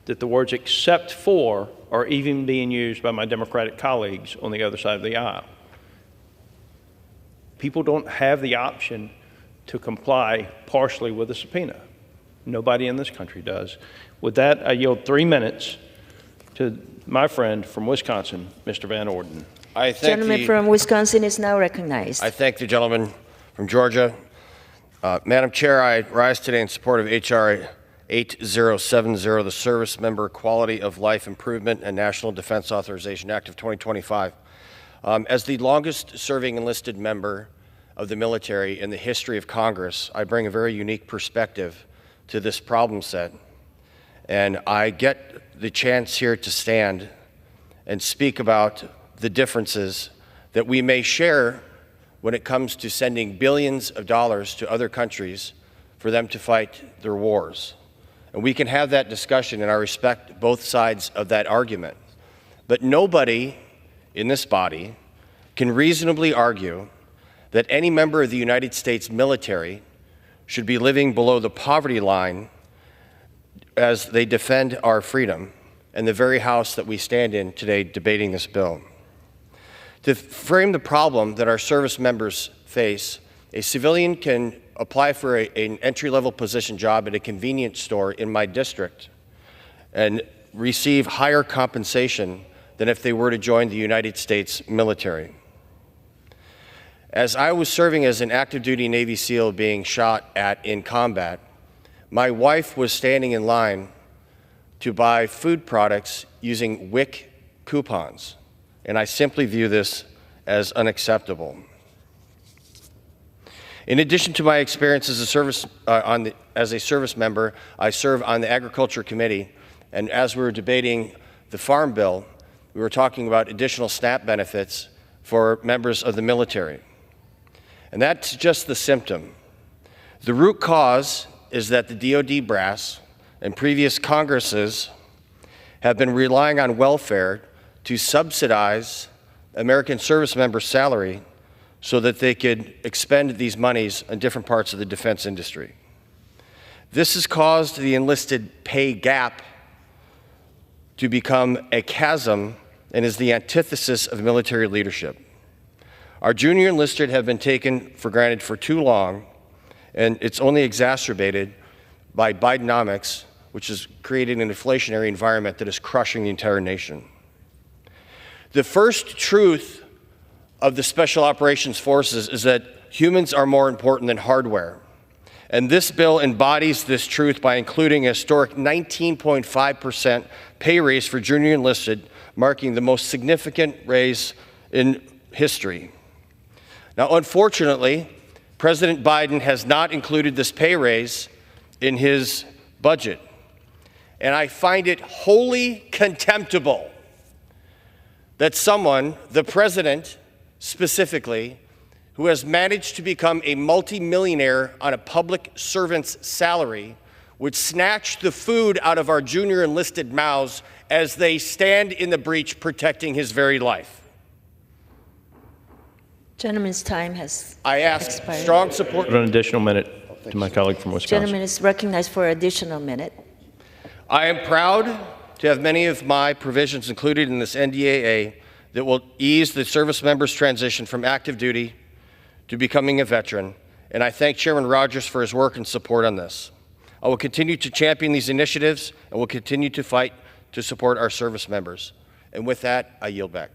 that the words "except for" are even being used by my Democratic colleagues on the other side of the aisle. People don't have the option to comply partially with a subpoena. Nobody in this country does. With that, I yield 3 minutes to my friend from Wisconsin, Mr. Van Orden. Gentleman from Wisconsin is now recognized. I thank the gentleman from Georgia. Madam Chair, I rise today in support of H.R. 8070, the Service Member Quality of Life Improvement and National Defense Authorization Act of 2025. As the longest-serving enlisted member of the military in the history of Congress, I bring a very unique perspective to this problem set. And I get the chance here to stand and speak about the differences that we may share when it comes to sending billions of dollars to other countries for them to fight their wars. And we can have that discussion, and I respect both sides of that argument. But nobody in this body can reasonably argue that any member of the United States military should be living below the poverty line as they defend our freedom and the very House that we stand in today debating this bill. To frame the problem that our service members face, a civilian can apply for an entry-level position job at a convenience store in my district and receive higher compensation than if they were to join the United States military. As I was serving as an active duty Navy SEAL being shot at in combat, my wife was standing in line to buy food products using WIC coupons, and I simply view this as unacceptable. In addition to my experience as a service member, I serve on the Agriculture Committee, and as we were debating the Farm Bill, we were talking about additional SNAP benefits for members of the military. And that's just the symptom. The root cause is that the DoD brass and previous Congresses have been relying on welfare to subsidize American service members' salary so that they could expend these monies on different parts of the defense industry. This has caused the enlisted pay gap to become a chasm and is the antithesis of military leadership. Our junior enlisted have been taken for granted for too long, and it's only exacerbated by Bidenomics, which has created an inflationary environment that is crushing the entire nation. The first truth of the Special Operations Forces is that humans are more important than hardware. And this bill embodies this truth by including a historic 19.5% pay raise for junior enlisted, marking the most significant raise in history. Now, unfortunately, President Biden has not included this pay raise in his budget. And I find it wholly contemptible that someone, the president specifically, who has managed to become a multimillionaire on a public servant's salary, would snatch the food out of our junior enlisted mouths as they stand in the breach protecting his very life. Gentleman's time has I ask expired. Strong support. An additional minute to my colleague from Wisconsin. Gentleman is recognized for an additional minute. I am proud to have many of my provisions included in this NDAA that will ease the service members' transition from active duty to becoming a veteran, and I thank Chairman Rogers for his work and support on this. I will continue to champion these initiatives and will continue to fight to support our service members. And with that, I yield back.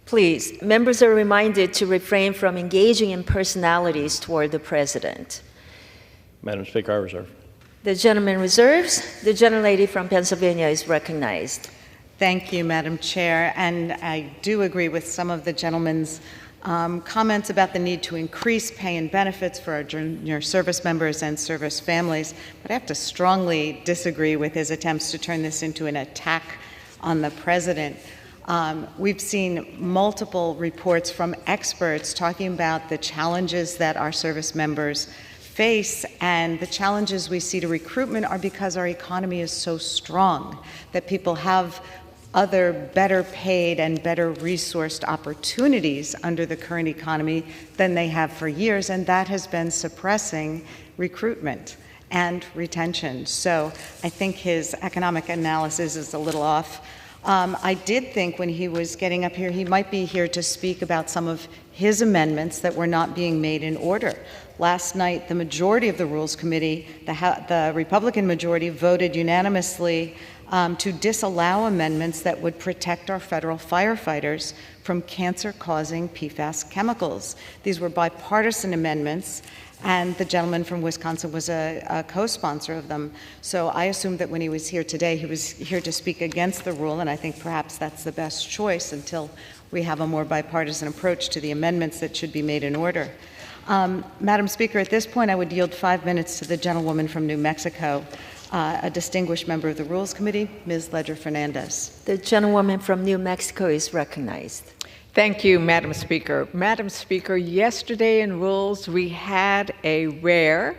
Please, members are reminded to refrain from engaging in personalities toward the president. Madam Speaker, I reserve. The gentleman reserves. The gentlelady from Pennsylvania is recognized. Thank you, Madam Chair. And I do agree with some of the gentleman's comments about the need to increase pay and benefits for our junior service members and service families, but I have to strongly disagree with his attempts to turn this into an attack on the president. We've seen multiple reports from experts talking about the challenges that our service members face, and the challenges we see to recruitment are because our economy is so strong that people have other better paid and better resourced opportunities under the current economy than they have for years, and that has been suppressing recruitment and retention. So I think his economic analysis is a little off. I did think when he was getting up here, he might be here to speak about some of his amendments that were not being made in order. Last night, the majority of the Rules Committee, the Republican majority, voted unanimously to disallow amendments that would protect our federal firefighters from cancer-causing PFAS chemicals. These were bipartisan amendments, and the gentleman from Wisconsin was a co-sponsor of them. So I assumed that when he was here today, he was here to speak against the rule, and I think perhaps that's the best choice until we have a more bipartisan approach to the amendments that should be made in order. Madam Speaker, at this point, I would yield 5 minutes to the gentlewoman from New Mexico, a distinguished member of the Rules Committee, Ms. Ledger-Fernandez. The gentlewoman from New Mexico is recognized. Thank you, Madam Speaker. Madam Speaker, yesterday in Rules, we had a rare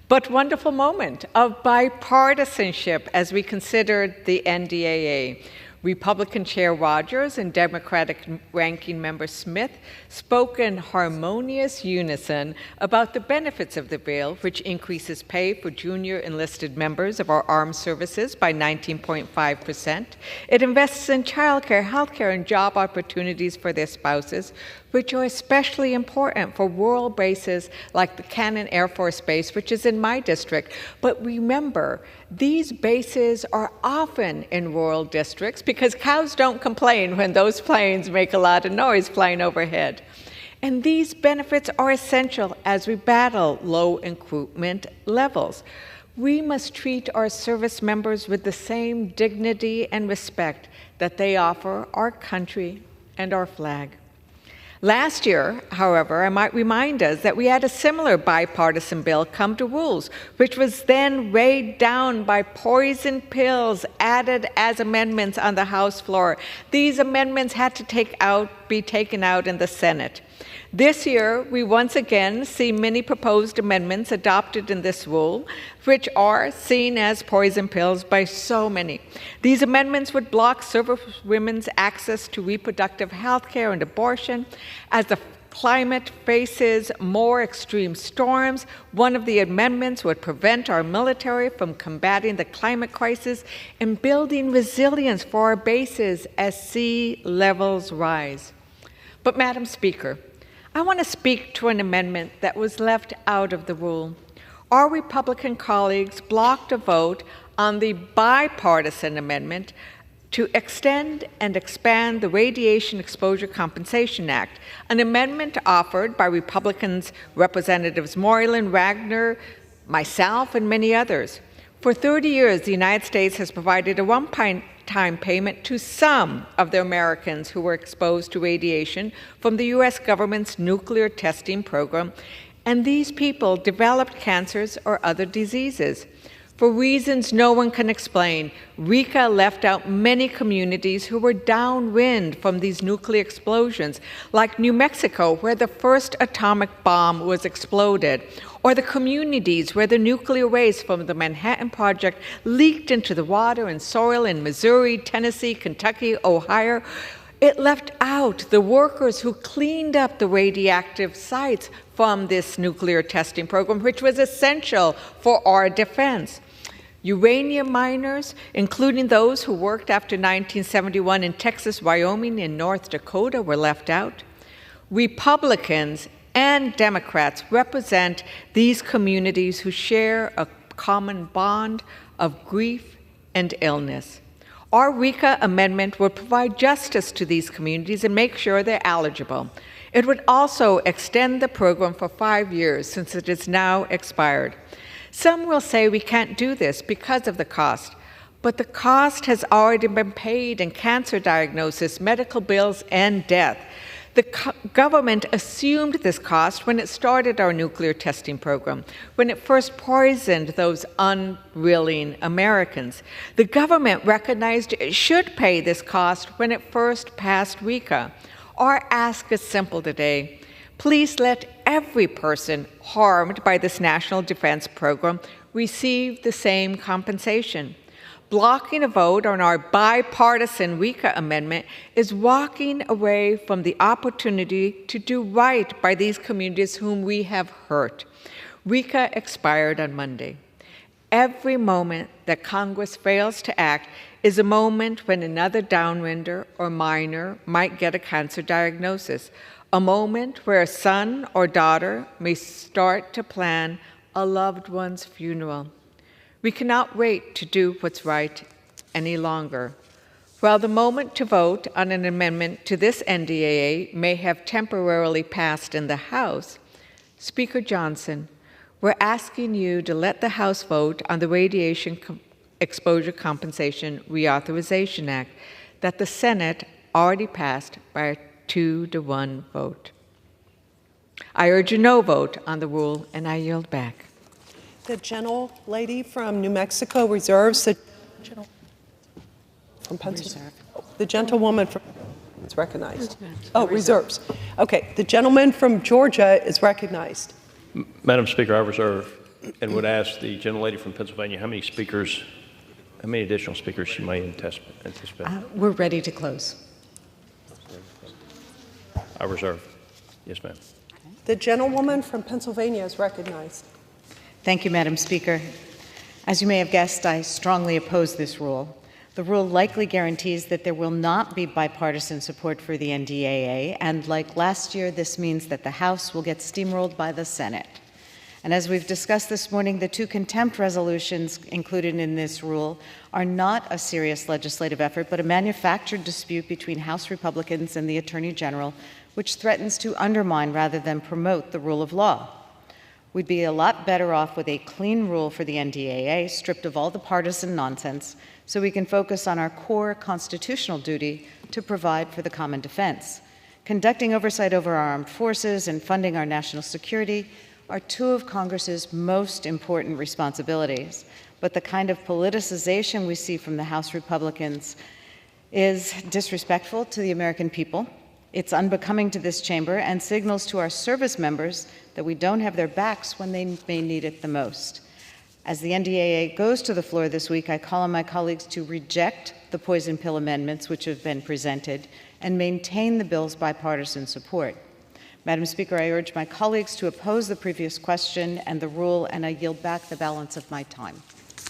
but wonderful moment of bipartisanship as we considered the NDAA. Republican Chair Rogers and Democratic Ranking Member Smith spoke in harmonious unison about the benefits of the bill, which increases pay for junior enlisted members of our armed services by 19.5%. It invests in childcare, healthcare, and job opportunities for their spouses, which are especially important for rural bases like the Cannon Air Force Base, which is in my district. But remember, these bases are often in rural districts because cows don't complain when those planes make a lot of noise flying overhead. And these benefits are essential as we battle low recruitment levels. We must treat our service members with the same dignity and respect that they offer our country and our flag. Last year, however, I might remind us that we had a similar bipartisan bill come to Rules, which was then weighed down by poison pills added as amendments on the House floor. These amendments had to be taken out in the Senate. This year, we once again see many proposed amendments adopted in this rule, which are seen as poison pills by so many. These amendments would block service women's access to reproductive health care and abortion. As the climate faces more extreme storms, one of the amendments would prevent our military from combating the climate crisis and building resilience for our bases as sea levels rise. But, Madam Speaker, I want to speak to an amendment that was left out of the rule. Our Republican colleagues blocked a vote on the bipartisan amendment to extend and expand the Radiation Exposure Compensation Act, an amendment offered by Republicans Representatives Moylan, Wagner, myself, and many others. For 30 years, the United States has provided a one-time payment to some of the Americans who were exposed to radiation from the U.S. government's nuclear testing program, and these people developed cancers or other diseases. For reasons no one can explain, RECA left out many communities who were downwind from these nuclear explosions, like New Mexico, where the first atomic bomb was exploded, or the communities where the nuclear waste from the Manhattan Project leaked into the water and soil in Missouri, Tennessee, Kentucky, Ohio. It left out the workers who cleaned up the radioactive sites from this nuclear testing program, which was essential for our defense. Uranium miners, including those who worked after 1971 in Texas, Wyoming, and North Dakota, were left out. Republicans and Democrats represent these communities who share a common bond of grief and illness. Our RECA amendment would provide justice to these communities and make sure they're eligible. It would also extend the program for 5 years since it is now expired. Some will say we can't do this because of the cost, but the cost has already been paid in cancer diagnosis, medical bills, and death. The government assumed this cost when it started our nuclear testing program, when it first poisoned those unwilling Americans. The government recognized it should pay this cost when it first passed WICA. Our ask is simple today. Please let every person harmed by this national defense program receive the same compensation. Blocking a vote on our bipartisan WICA amendment is walking away from the opportunity to do right by these communities whom we have hurt. WICA expired on Monday. Every moment that Congress fails to act is a moment when another downwinder or miner might get a cancer diagnosis, a moment where a son or daughter may start to plan a loved one's funeral. We cannot wait to do what's right any longer. While the moment to vote on an amendment to this NDAA may have temporarily passed in the House, Speaker Johnson, we're asking you to let the House vote on the Radiation Exposure Compensation Reauthorization Act that the Senate already passed by a 2-to-1 vote. I urge a no vote on the rule, and I yield back. The gentlelady from New Mexico reserves. From Pennsylvania. The gentlewoman from is recognized. Oh, reserves. Okay. The gentleman from Georgia is recognized. Madam Speaker, I reserve and would ask the gentlelady from Pennsylvania how many additional speakers she may anticipate. We're ready to close. I reserve. Yes, ma'am. The gentlewoman from Pennsylvania is recognized. Thank you, Madam Speaker. As you may have guessed, I strongly oppose this rule. The rule likely guarantees that there will not be bipartisan support for the NDAA, and like last year, this means that the House will get steamrolled by the Senate. And as we've discussed this morning, the 2 contempt resolutions included in this rule are not a serious legislative effort, but a manufactured dispute between House Republicans and the Attorney General, which threatens to undermine rather than promote the rule of law. We'd be a lot better off with a clean rule for the NDAA, stripped of all the partisan nonsense, so we can focus on our core constitutional duty to provide for the common defense. Conducting oversight over our armed forces and funding our national security are 2 of Congress's most important responsibilities. But the kind of politicization we see from the House Republicans is disrespectful to the American people. It's unbecoming to this chamber and signals to our service members that we don't have their backs when they may need it the most. As the NDAA goes to the floor this week, I call on my colleagues to reject the poison pill amendments which have been presented and maintain the bill's bipartisan support. Madam Speaker, I urge my colleagues to oppose the previous question and the rule, and I yield back the balance of my time.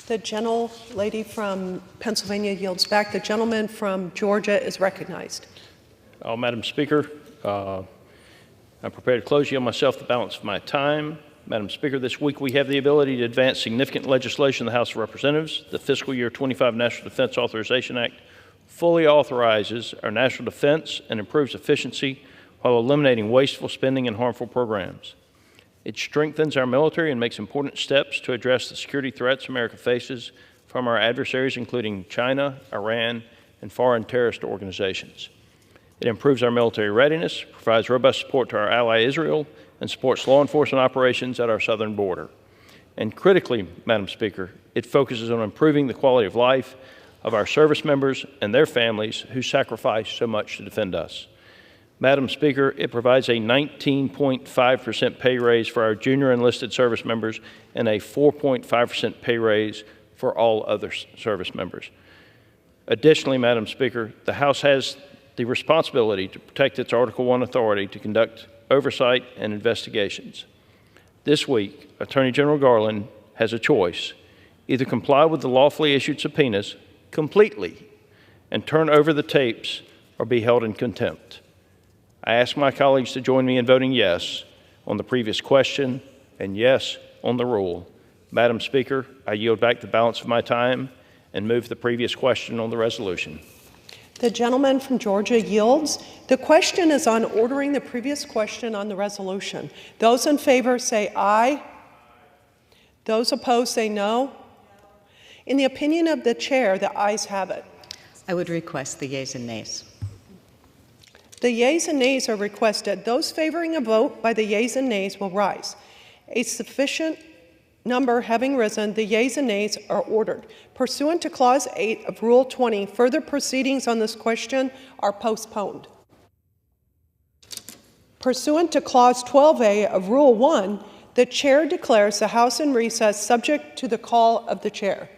The gentlelady from Pennsylvania yields back. The gentleman from Georgia is recognized. Madam Speaker, I'm prepared to close. Yield myself the balance of my time. Madam Speaker, this week we have the ability to advance significant legislation in the House of Representatives. The fiscal year 25 National Defense Authorization Act fully authorizes our national defense and improves efficiency while eliminating wasteful spending and harmful programs. It strengthens our military and makes important steps to address the security threats America faces from our adversaries, including China, Iran, and foreign terrorist organizations. It improves our military readiness, provides robust support to our ally Israel, and supports law enforcement operations at our southern border. And critically, Madam Speaker, it focuses on improving the quality of life of our service members and their families who sacrifice so much to defend us. Madam Speaker, it provides a 19.5% pay raise for our junior enlisted service members and a 4.5% pay raise for all other service members. Additionally, Madam Speaker, the House has the responsibility to protect its Article I authority to conduct oversight and investigations. This week, Attorney General Garland has a choice: either comply with the lawfully issued subpoenas completely and turn over the tapes, or be held in contempt. I ask my colleagues to join me in voting yes on the previous question and yes on the rule. Madam Speaker, I yield back the balance of my time and move the previous question on the resolution. The gentleman from Georgia yields. The question is on ordering the previous question on the resolution. Those in favor say aye. Those opposed say no. In the opinion of the chair, the ayes have it. I would request the yeas and nays. The yeas and nays are requested. Those favoring a vote by the yeas and nays will rise. A sufficient number having risen, the yeas and nays are ordered. Pursuant to Clause 8 of Rule 20, further proceedings on this question are postponed. Pursuant to Clause 12A of Rule 1, the Chair declares the House in recess subject to the call of the Chair.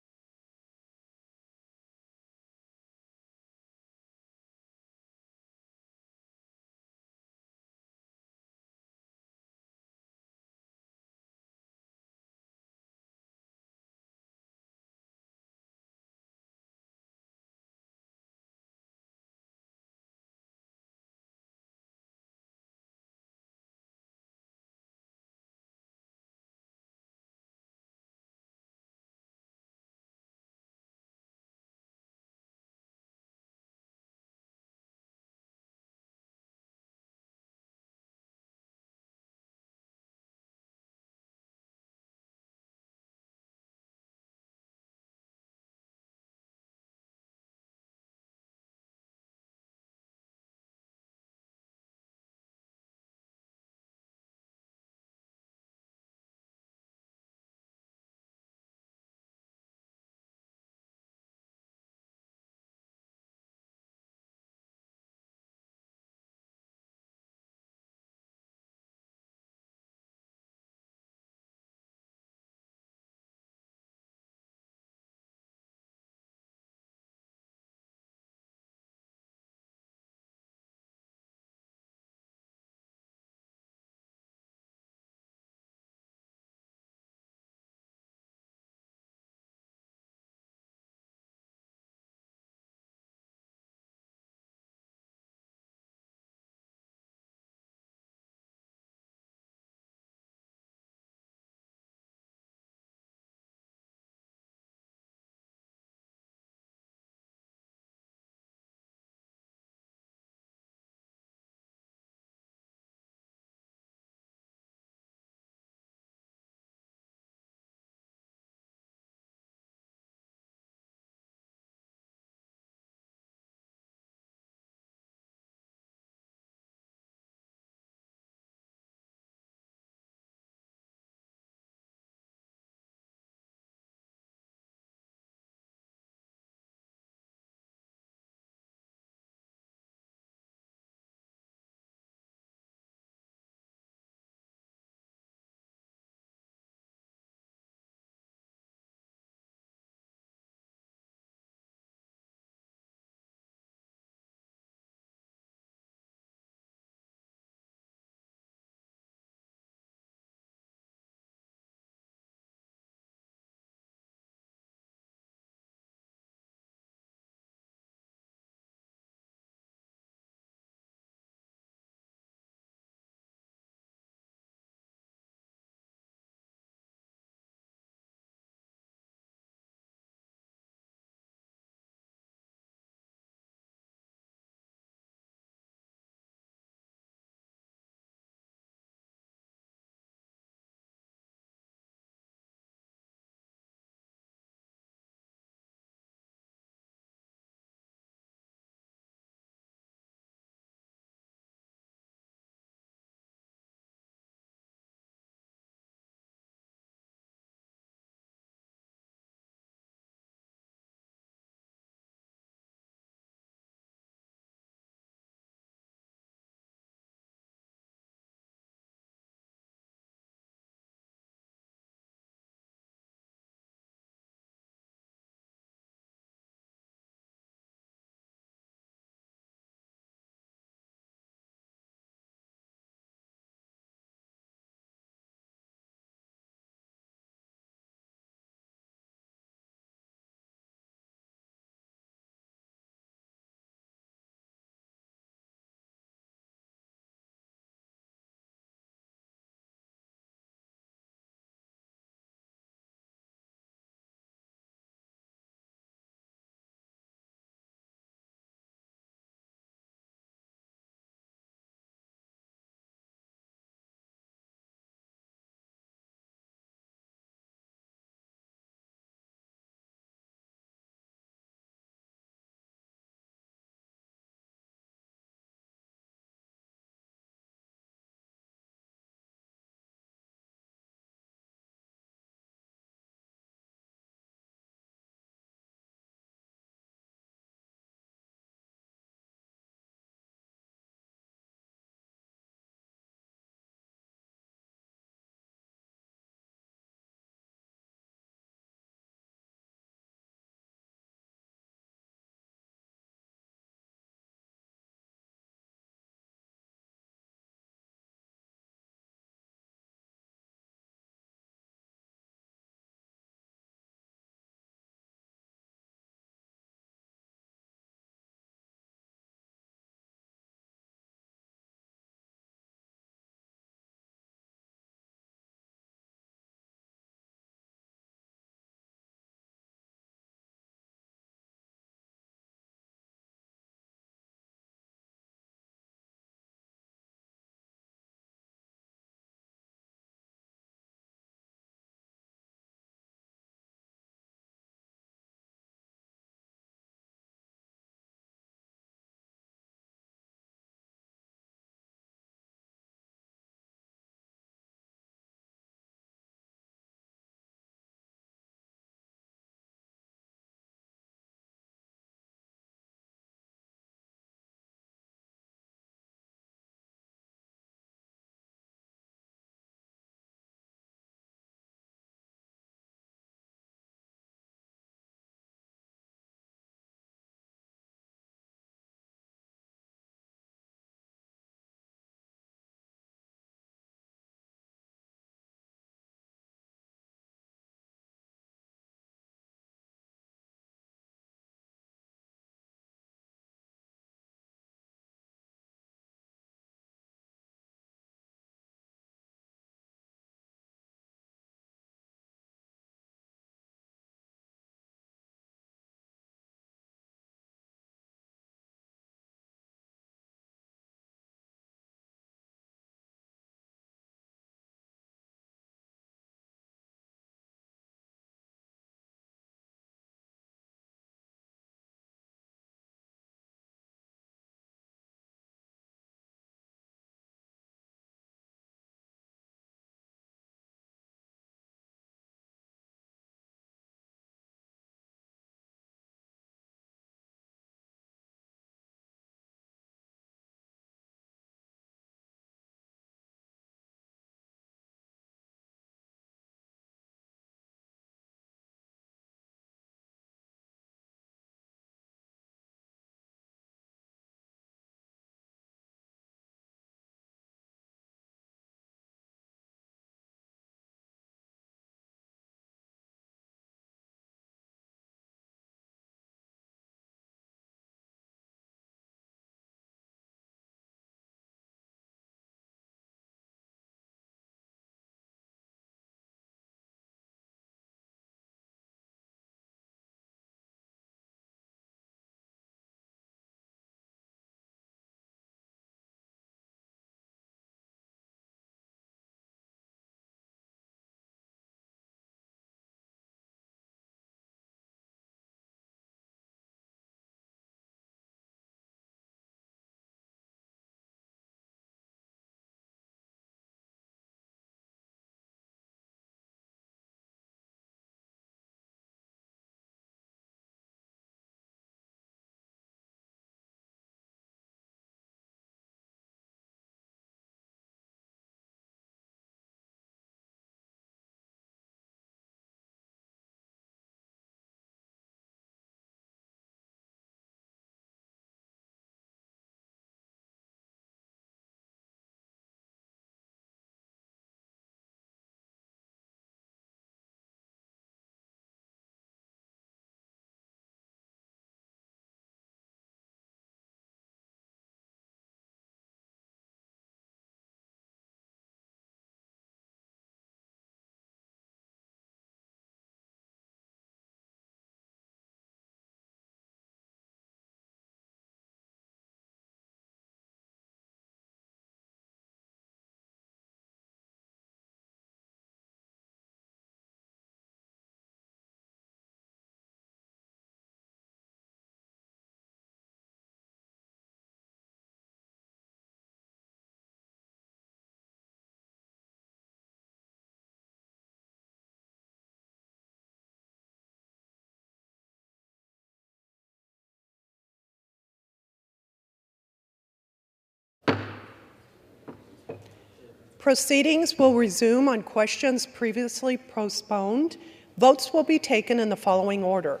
Proceedings will resume on questions previously postponed. Votes will be taken in the following order.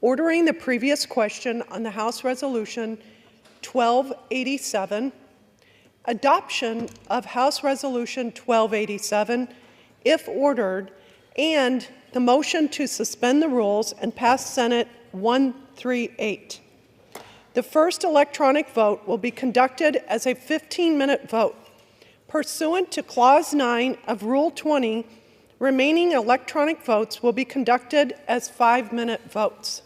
Ordering the previous question on the House Resolution 1287, adoption of House Resolution 1287, if ordered, and the motion to suspend the rules and pass Senate 138. The first electronic vote will be conducted as a 15-minute vote. Pursuant to Clause 9 of Rule 20, remaining electronic votes will be conducted as 5-minute votes.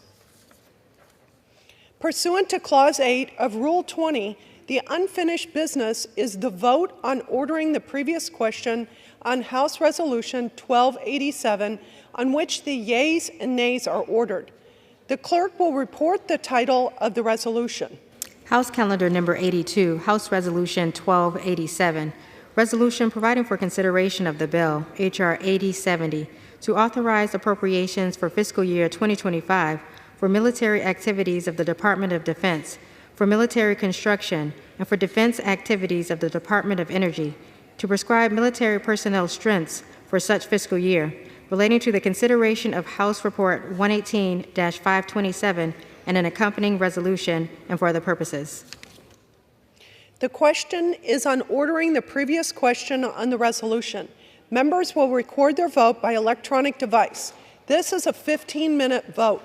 Pursuant to Clause 8 of Rule 20, the unfinished business is the vote on ordering the previous question on House Resolution 1287, on which the yeas and nays are ordered. The clerk will report the title of the resolution. House Calendar Number 82, House Resolution 1287, Resolution providing for consideration of the bill, H.R. 8070, to authorize appropriations for fiscal year 2025 for military activities of the Department of Defense, for military construction, and for defense activities of the Department of Energy, to prescribe military personnel strengths for such fiscal year, relating to the consideration of House Report 118-527 and an accompanying resolution, and for other purposes. The question is on ordering the previous question on the resolution. Members will record their vote by electronic device. This is a 15-minute vote.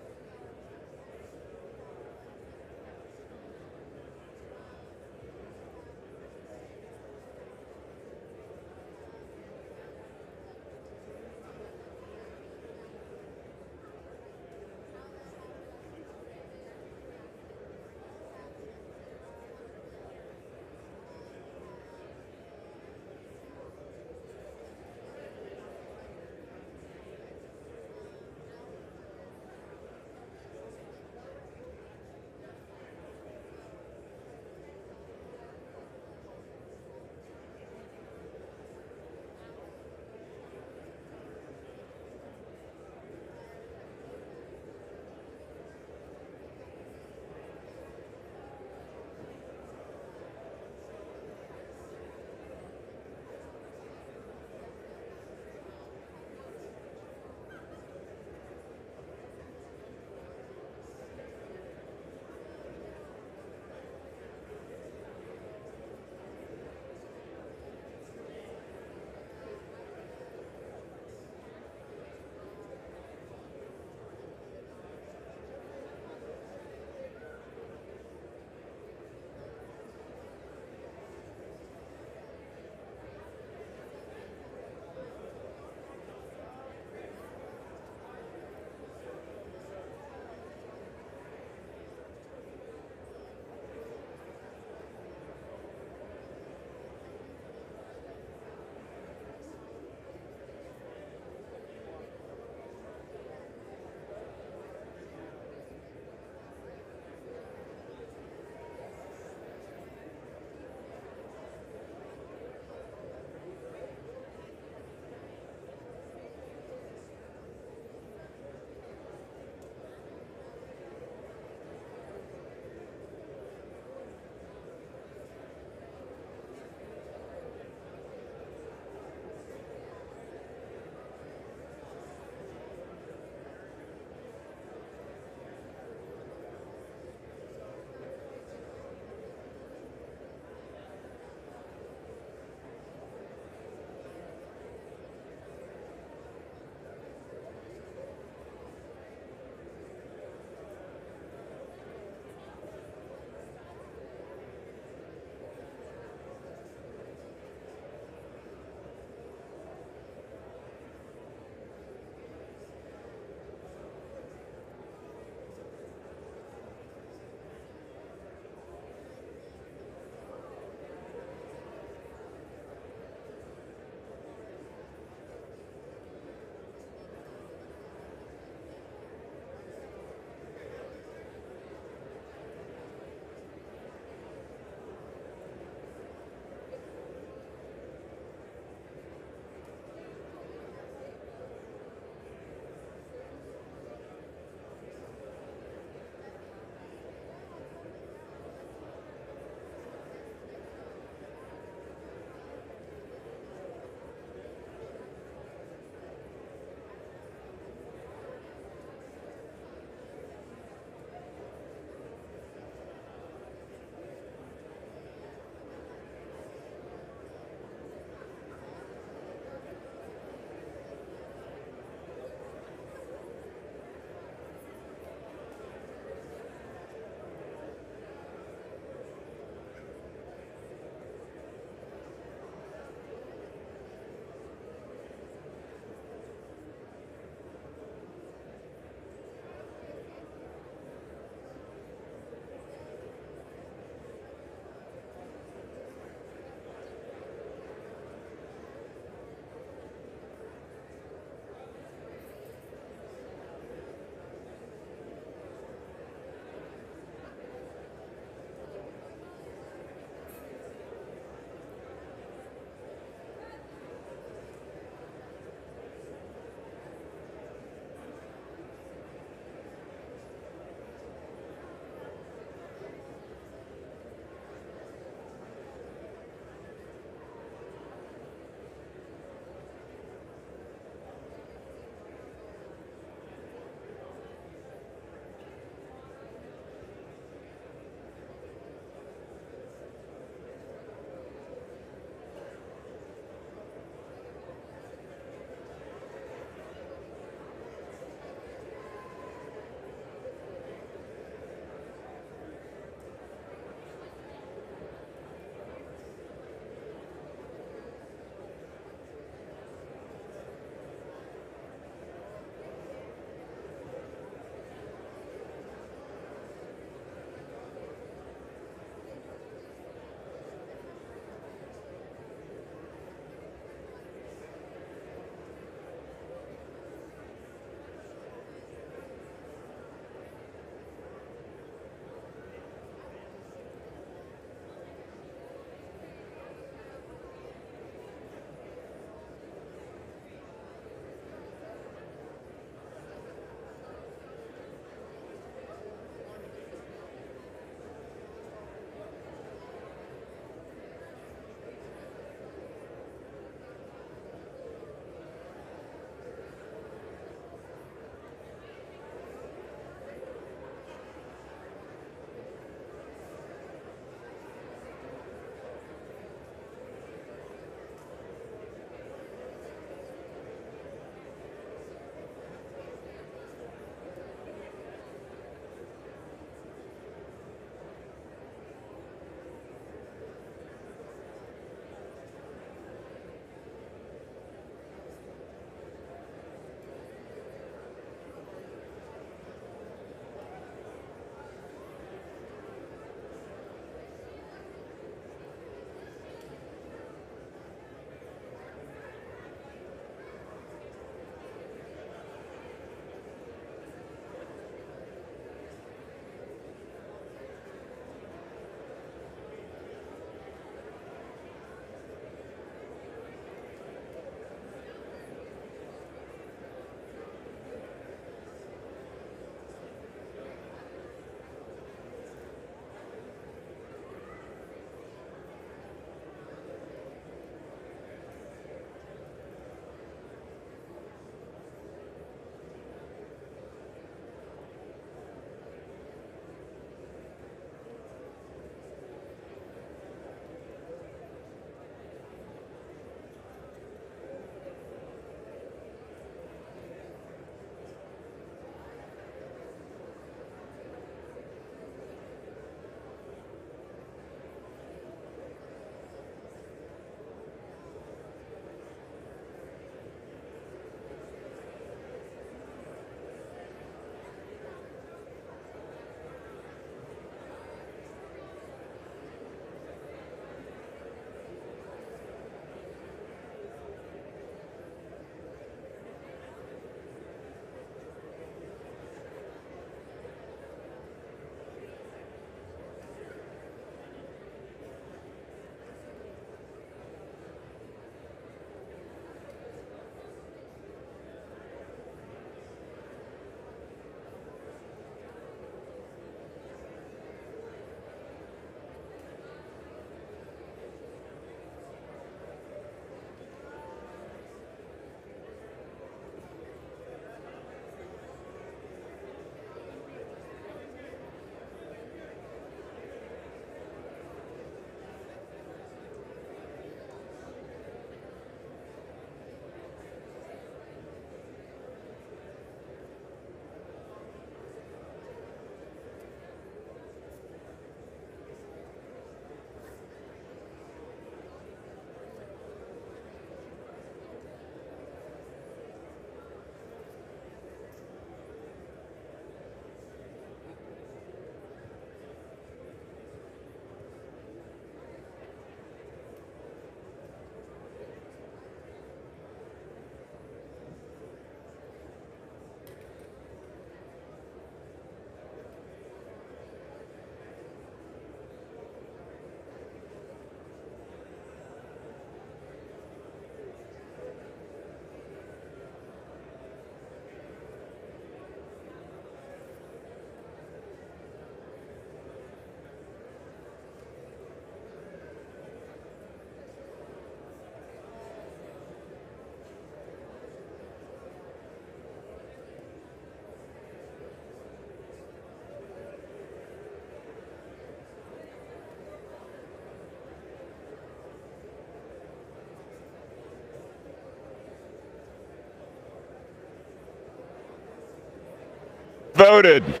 voted?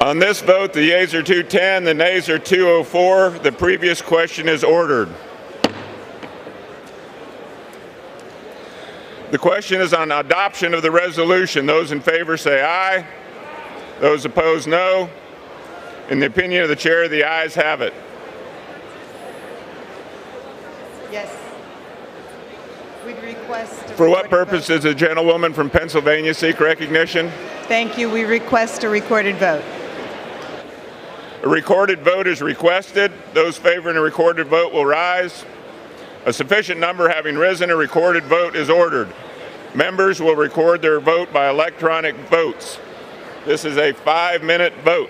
On this vote, the yeas are 210, the nays are 204. The previous question is ordered. The question is on adoption of the resolution. Those in favor say aye. Those opposed, no. In the opinion of the chair, the ayes have it. Yes. We'd request. For what purpose does the gentlewoman from Pennsylvania seek recognition? Thank you. We request a recorded vote. A recorded vote is requested. Those favoring a recorded vote will rise. A sufficient number having risen, a recorded vote is ordered. Members will record their vote by electronic votes. This is a 5-minute vote.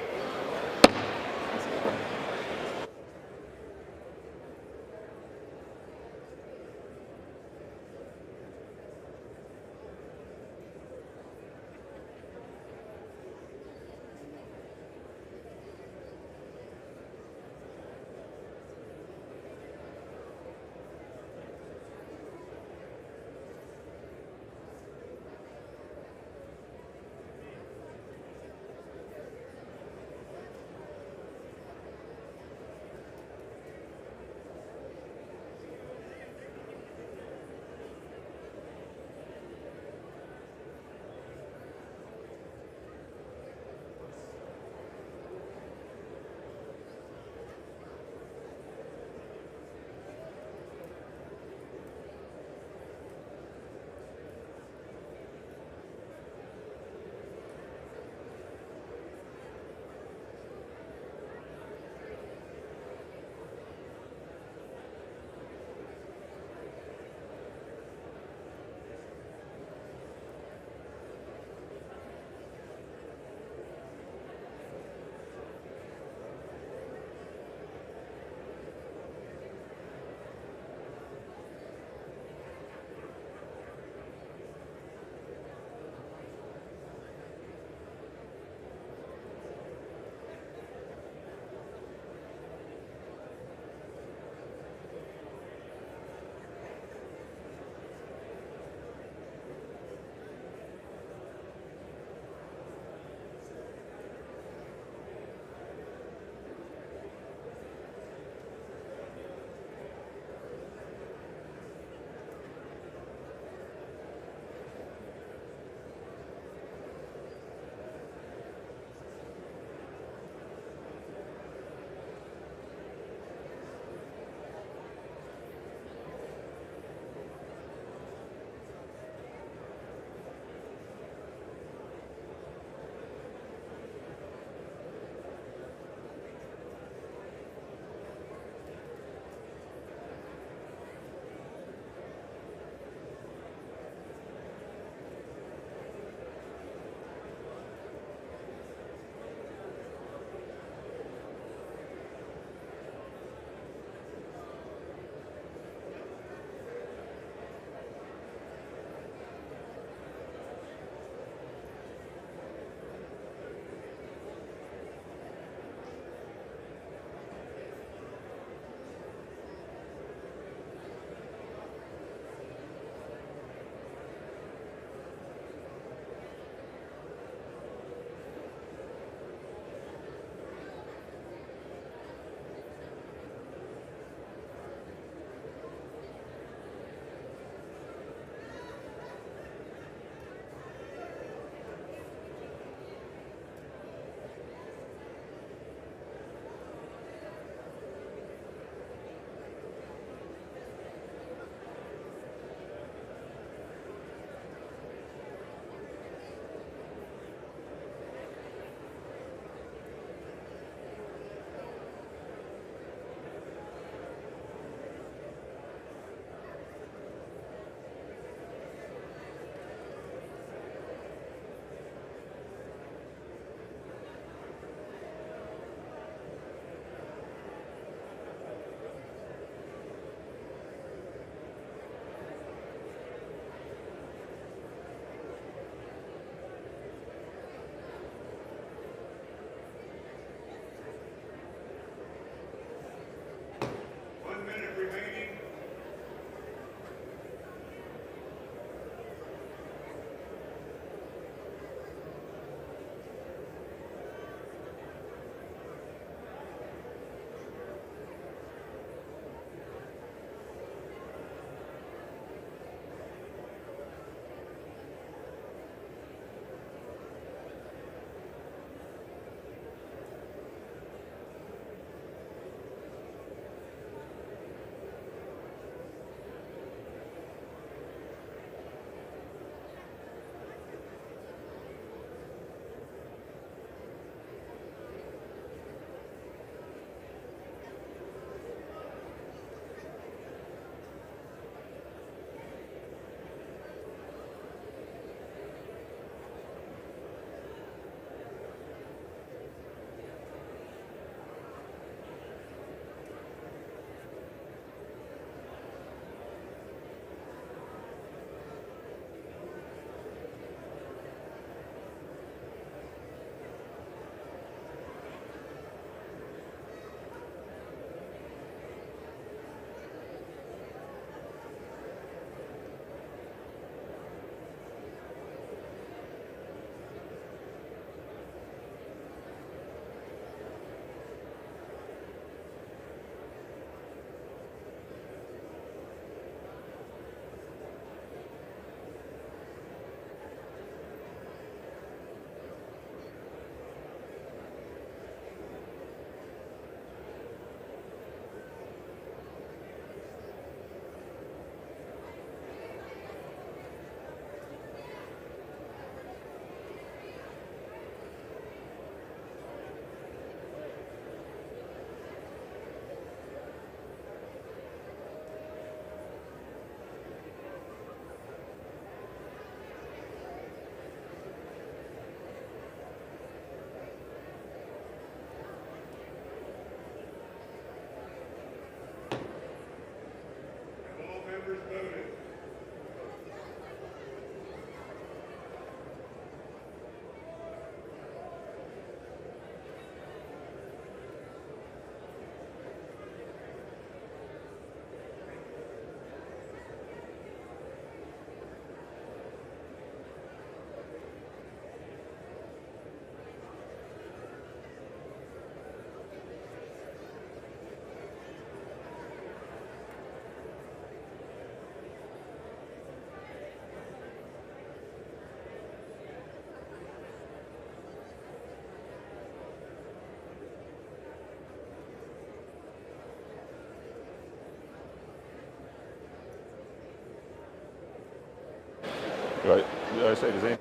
Did I say the same?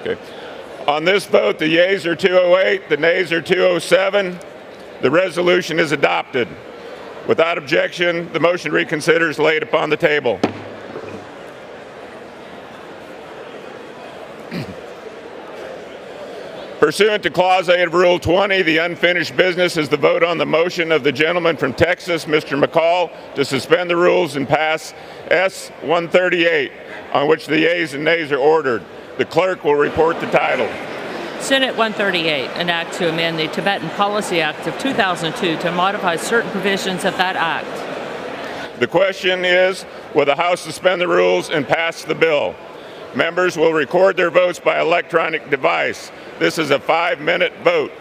Okay. On this vote, the yeas are 208, the nays are 207. The resolution is adopted. Without objection, the motion to reconsider is laid upon the table. Pursuant to Clause 8 of Rule 20, the unfinished business is the vote on the motion of the gentleman from Texas, Mr. McCall, to suspend the rules and pass S-138, on which the yeas and nays are ordered. The clerk will report the title. Senate 138, an act to amend the Tibetan Policy Act of 2002 to modify certain provisions of that act. The question is, will the House suspend the rules and pass the bill? Members will record their votes by electronic device. This is a 5-minute vote.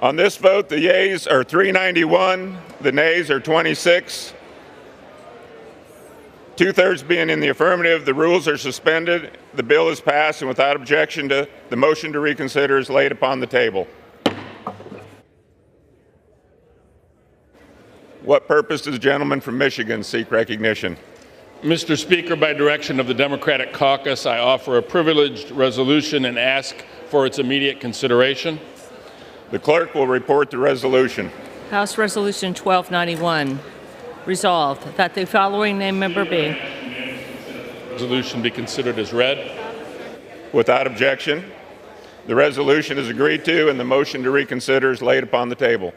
On this vote, the yeas are 391, the nays are 26. Two-thirds being in the affirmative, the rules are suspended, the bill is passed, and without objection, the motion to reconsider is laid upon the table. What purpose does the gentleman from Michigan seek recognition? Mr. Speaker, by direction of the Democratic Caucus, I offer a privileged resolution and ask for its immediate consideration. The clerk will report the resolution. House Resolution 1291. Resolved that the following name member be. Resolution be considered as read. Without objection, the resolution is agreed to and the motion to reconsider is laid upon the table.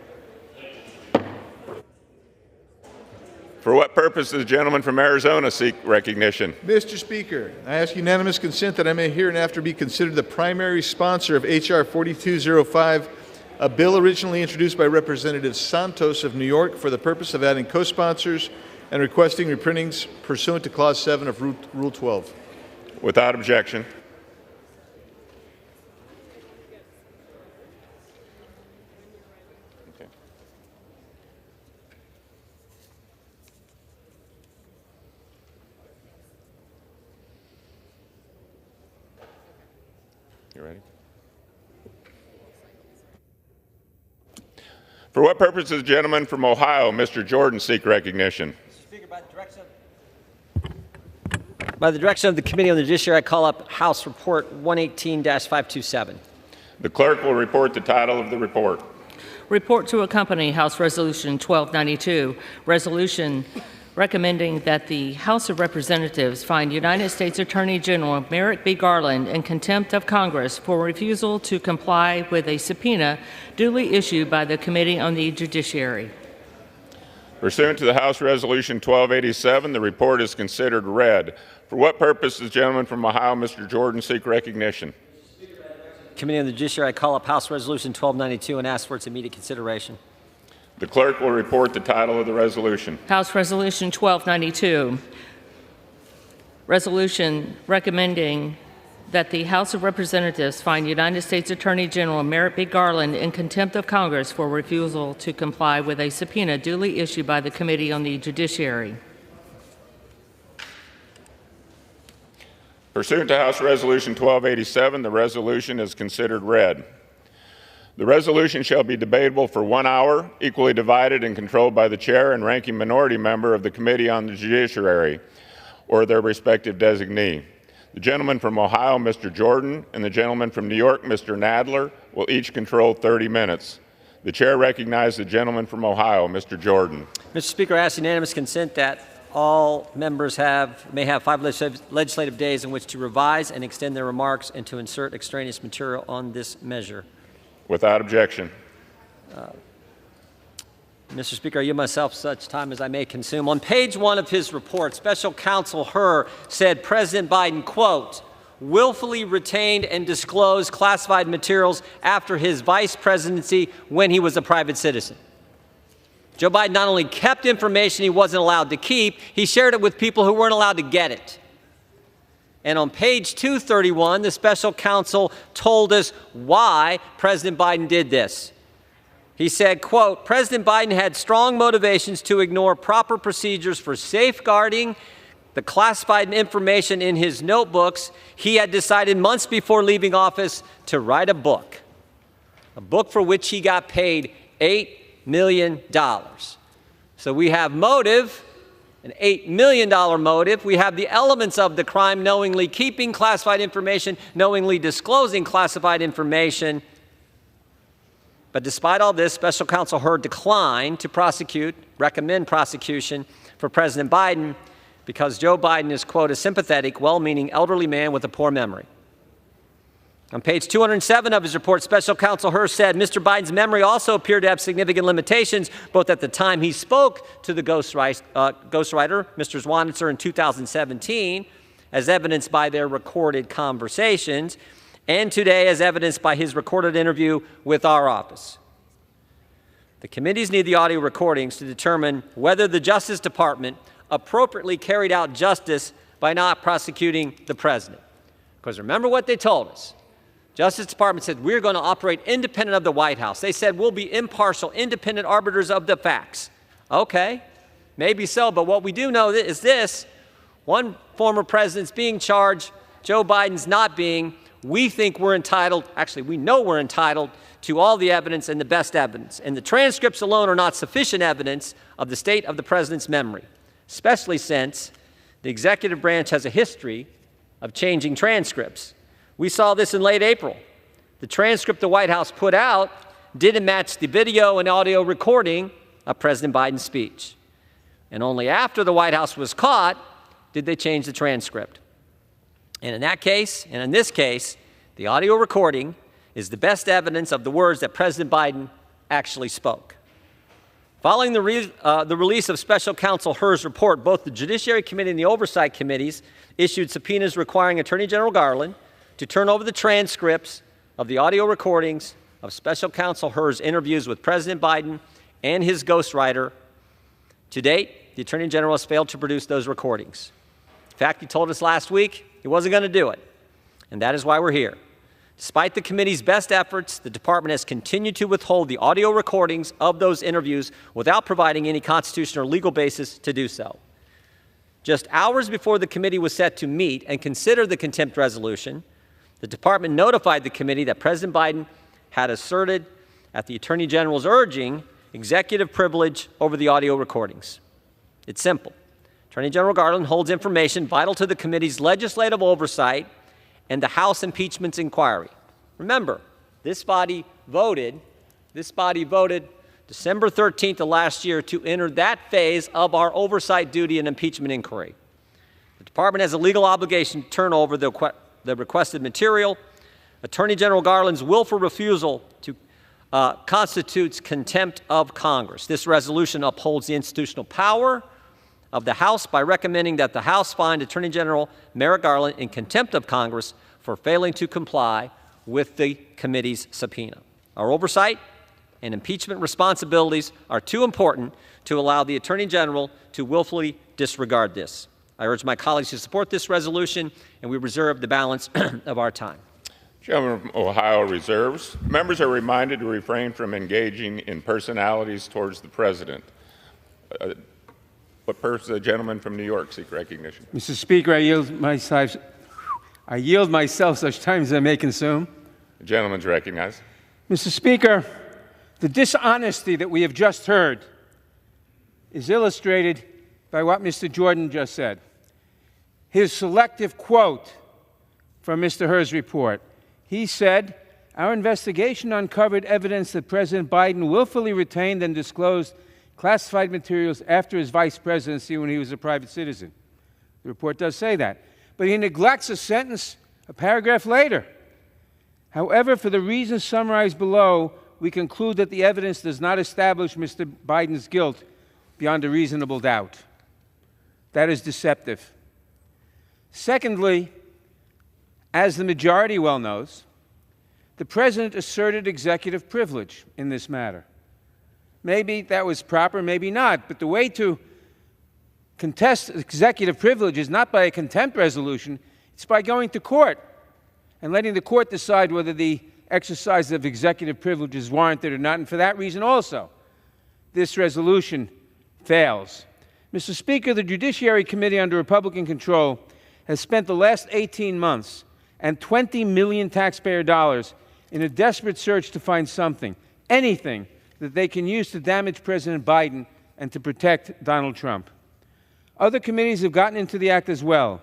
For what purpose does the gentleman from Arizona seek recognition? Mr. Speaker, I ask unanimous consent that I may hereinafter be considered the primary sponsor of H.R. 4205, a bill originally introduced by Representative Santos of New York for the purpose of adding co-sponsors and requesting reprintings pursuant to Clause 7 of Rule 12. Without objection. Okay. You ready? For what purpose does the gentleman from Ohio, Mr. Jordan, seek recognition? Mr. Speaker, by the direction of the Committee on the Judiciary, I call up House Report 118-527. The clerk will report the title of the report. Report to accompany House Resolution 1292. Resolution recommending that the House of Representatives find United States Attorney General Merrick B. Garland in contempt of Congress for refusal to comply with a subpoena duly issued by the Committee on the Judiciary. Pursuant to the House Resolution 1287, the report is considered read. For what purpose does the gentleman from Ohio, Mr. Jordan, seek recognition? Committee on the Judiciary, I call up House Resolution 1292 and ask for its immediate consideration. The clerk will report the title of the resolution. House Resolution 1292. Resolution recommending that the House of Representatives find United States Attorney General Merrick B. Garland in contempt of Congress for refusal to comply with a subpoena duly issued by the Committee on the Judiciary. Pursuant to House Resolution 1287, the resolution is considered read. The resolution shall be debatable for 1 hour, equally divided and controlled by the chair and ranking minority member of the Committee on the Judiciary or their respective designee. The gentleman from Ohio, Mr. Jordan, and the gentleman from New York, Mr. Nadler, will each control 30 minutes. The chair recognizes the gentleman from Ohio, Mr. Jordan. Mr. Speaker, I ask unanimous consent that all members may have 5 legislative days in which to revise and extend their remarks and to insert extraneous material on this measure. Without objection. Mr. Speaker, I yield myself such time as I may consume. On page 1 of his report, Special Counsel Hur said President Biden, quote, willfully retained and disclosed classified materials after his vice presidency when he was a private citizen. Joe Biden not only kept information he wasn't allowed to keep, he shared it with people who weren't allowed to get it. And on page 231, the special counsel told us why President Biden did this. He said, quote, President Biden had strong motivations to ignore proper procedures for safeguarding the classified information in his notebooks. He had decided months before leaving office to write a book for which he got paid $8 million. So we have motive, an $8 million motive. We have the elements of the crime: knowingly keeping classified information, knowingly disclosing classified information. But despite all this, Special Counsel Hur declined to recommend prosecution for President Biden because Joe Biden is, quote, a sympathetic, well-meaning elderly man with a poor memory. On page 207 of his report, Special Counsel Hur said Mr. Biden's memory also appeared to have significant limitations, both at the time he spoke to the ghostwriter, Mr. Zwanitzer, in 2017, as evidenced by their recorded conversations, and today as evidenced by his recorded interview with our office. The committees need the audio recordings to determine whether the Justice Department appropriately carried out justice by not prosecuting the president. Because remember what they told us. Justice Department said, we're going to operate independent of the White House. They said, we'll be impartial, independent arbiters of the facts. Okay, maybe so, but what we do know is this. One former president's being charged, Joe Biden's not being. We think we're entitled, actually, we know we're entitled to all the evidence and the best evidence. And the transcripts alone are not sufficient evidence of the state of the president's memory, especially since the executive branch has a history of changing transcripts. We saw this in late April. The transcript the White House put out didn't match the video and audio recording of President Biden's speech. And only after the White House was caught did they change the transcript. And in that case, and in this case, the audio recording is the best evidence of the words that President Biden actually spoke. Following the release of Special Counsel Hur's report, both the Judiciary Committee and the Oversight Committees issued subpoenas requiring Attorney General Garland to turn over the transcripts of the audio recordings of Special Counsel Hur's interviews with President Biden and his ghostwriter. To date, the Attorney General has failed to produce those recordings. In fact, he told us last week he wasn't going to do it, and that is why we're here. Despite the committee's best efforts, the department has continued to withhold the audio recordings of those interviews without providing any constitutional or legal basis to do so. Just hours before the committee was set to meet and consider the contempt resolution, the department notified the committee that President Biden had asserted, at the Attorney General's urging, executive privilege over the audio recordings. It's simple. Attorney General Garland holds information vital to the committee's legislative oversight and the House impeachment inquiry. Remember, this body voted December 13th of last year to enter that phase of our oversight duty and impeachment inquiry. The department has a legal obligation to turn over the requested material. Attorney General Garland's willful refusal to constitutes contempt of Congress. This resolution upholds the institutional power of the House by recommending that the House find Attorney General Merrick Garland in contempt of Congress for failing to comply with the committee's subpoena. Our oversight and impeachment responsibilities are too important to allow the Attorney General to willfully disregard this. I urge my colleagues to support this resolution, and we reserve the balance of our time. Gentleman from Ohio reserves. Members are reminded to refrain from engaging in personalities towards the President. The gentleman from New York seek recognition. Mr. Speaker, I yield myself such time as I may consume. The gentleman's recognized. Mr. Speaker, the dishonesty that we have just heard is illustrated by what Mr. Jordan just said. His selective quote from Mr. Hur's report. He said, "Our investigation uncovered evidence that President Biden willfully retained and disclosed classified materials after his vice presidency when he was a private citizen." The report does say that. But he neglects a sentence, a paragraph later. However, for the reasons summarized below, we conclude that the evidence does not establish Mr. Biden's guilt beyond a reasonable doubt. That is deceptive. Secondly, as the majority well knows, the President asserted executive privilege in this matter. Maybe that was proper, maybe not, but the way to contest executive privilege is not by a contempt resolution, it's by going to court and letting the court decide whether the exercise of executive privilege is warranted or not, and for that reason also, this resolution fails. Mr. Speaker, the Judiciary Committee under Republican control has spent the last 18 months and 20 million taxpayer dollars in a desperate search to find something, anything, that they can use to damage President Biden and to protect Donald Trump. Other committees have gotten into the act as well,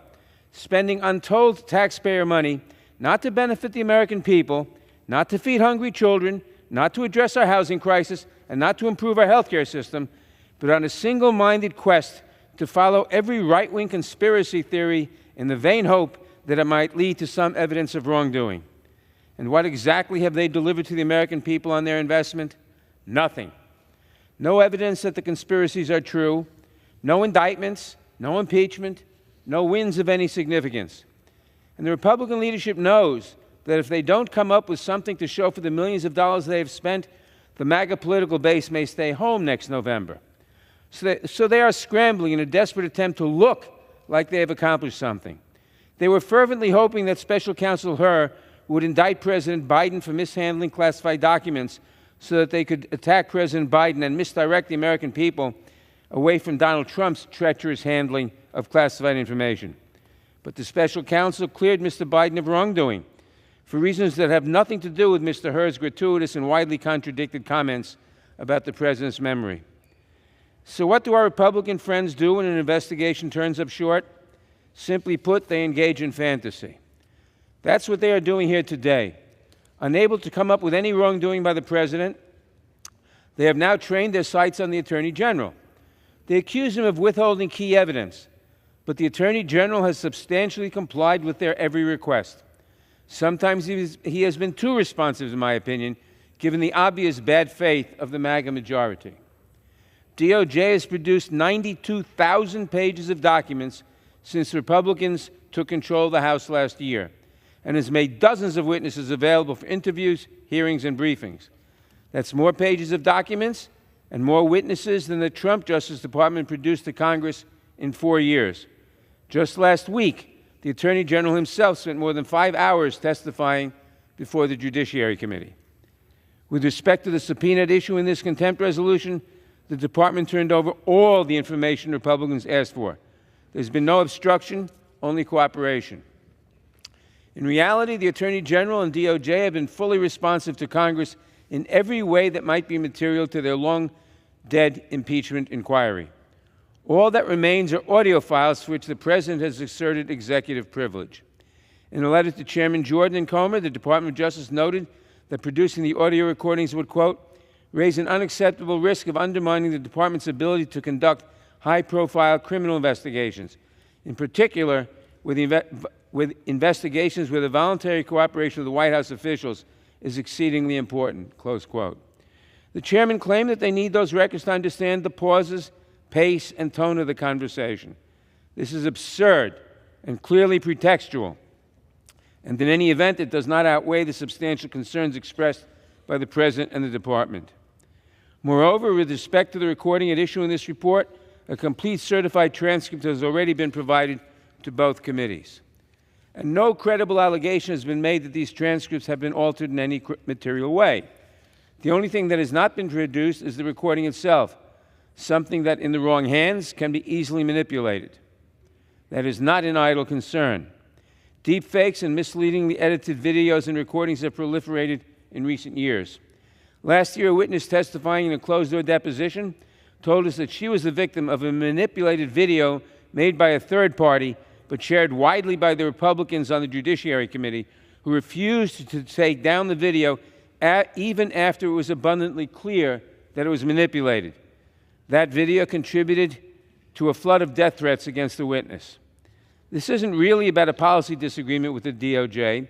spending untold taxpayer money not to benefit the American people, not to feed hungry children, not to address our housing crisis, and not to improve our health care system, but on a single-minded quest to follow every right-wing conspiracy theory in the vain hope that it might lead to some evidence of wrongdoing. And what exactly have they delivered to the American people on their investment? Nothing. No evidence that the conspiracies are true, no indictments, no impeachment, no wins of any significance. And the Republican leadership knows that if they don't come up with something to show for the millions of dollars they have spent, the MAGA political base may stay home next November. So they are scrambling in a desperate attempt to look like they have accomplished something. They were fervently hoping that Special Counsel Hur would indict President Biden for mishandling classified documents so that they could attack President Biden and misdirect the American people away from Donald Trump's treacherous handling of classified information. But the special counsel cleared Mr. Biden of wrongdoing for reasons that have nothing to do with Mr. Hur's gratuitous and widely contradicted comments about the president's memory. So what do our Republican friends do when an investigation turns up short? Simply put, they engage in fantasy. That's what they are doing here today. Unable to come up with any wrongdoing by the president, they have now trained their sights on the Attorney General. They accuse him of withholding key evidence, but the Attorney General has substantially complied with their every request. Sometimes he has been too responsive, in my opinion, given the obvious bad faith of the MAGA majority. DOJ has produced 92,000 pages of documents since Republicans took control of the House last year, and has made dozens of witnesses available for interviews, hearings, and briefings. That's more pages of documents and more witnesses than the Trump Justice Department produced to Congress in 4 years. Just last week, the Attorney General himself spent more than 5 hours testifying before the Judiciary Committee. With respect to the subpoena at issue in this contempt resolution, the Department turned over all the information Republicans asked for. There's been no obstruction, only cooperation. In reality, the Attorney General and DOJ have been fully responsive to Congress in every way that might be material to their long-dead impeachment inquiry. All that remains are audio files for which the President has asserted executive privilege. In a letter to Chairman Jordan and Comer, the Department of Justice noted that producing the audio recordings would, quote, raise an unacceptable risk of undermining the Department's ability to conduct high-profile criminal investigations, in particular with investigations where the voluntary cooperation of the White House officials is exceedingly important, close quote. The chairman claimed that they need those records to understand the pauses, pace, and tone of the conversation. This is absurd and clearly pretextual, and in any event, it does not outweigh the substantial concerns expressed by the President and the Department. Moreover, with respect to the recording at issue in this report, a complete certified transcript has already been provided to both committees. And no credible allegation has been made that these transcripts have been altered in any material way. The only thing that has not been produced is the recording itself, something that in the wrong hands can be easily manipulated. That is not an idle concern. Deep fakes and misleadingly edited videos and recordings have proliferated in recent years. Last year, a witness testifying in a closed-door deposition told us that she was the victim of a manipulated video made by a third party but shared widely by the Republicans on the Judiciary Committee, who refused to take down the video even after it was abundantly clear that it was manipulated. That video contributed to a flood of death threats against the witness. This isn't really about a policy disagreement with the DOJ.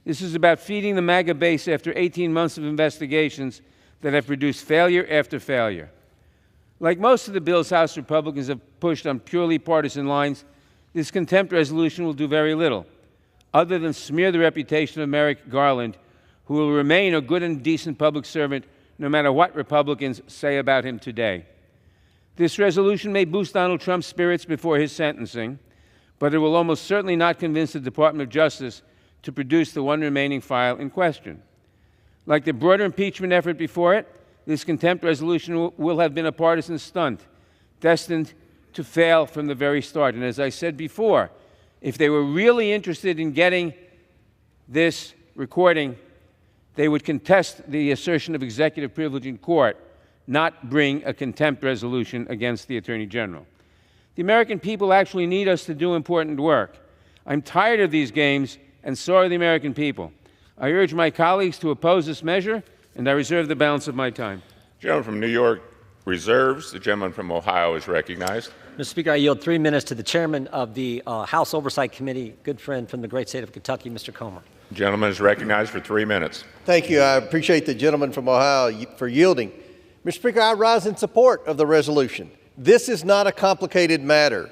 This is about feeding the MAGA base after 18 months of investigations that have produced failure after failure. Like most of the bills House Republicans have pushed on purely partisan lines, this contempt resolution will do very little, other than smear the reputation of Merrick Garland, who will remain a good and decent public servant no matter what Republicans say about him today. This resolution may boost Donald Trump's spirits before his sentencing, but it will almost certainly not convince the Department of Justice to produce the one remaining file in question. Like the broader impeachment effort before it, this contempt resolution will have been a partisan stunt, destined to fail from the very start. And as I said before, if they were really interested in getting this recording, they would contest the assertion of executive privilege in court, not bring a contempt resolution against the Attorney General. The American people actually need us to do important work. I'm tired of these games, and so are the American people. I urge my colleagues to oppose this measure, and I reserve the balance of my time. The gentleman from New York reserves. The gentleman from Ohio is recognized. Mr. Speaker, I yield 3 minutes to the chairman of the House Oversight Committee, good friend from the great state of Kentucky, Mr. Comer. The gentleman is recognized for 3 minutes. Thank you. I appreciate the gentleman from Ohio for yielding. Mr. Speaker, I rise in support of the resolution. This is not a complicated matter.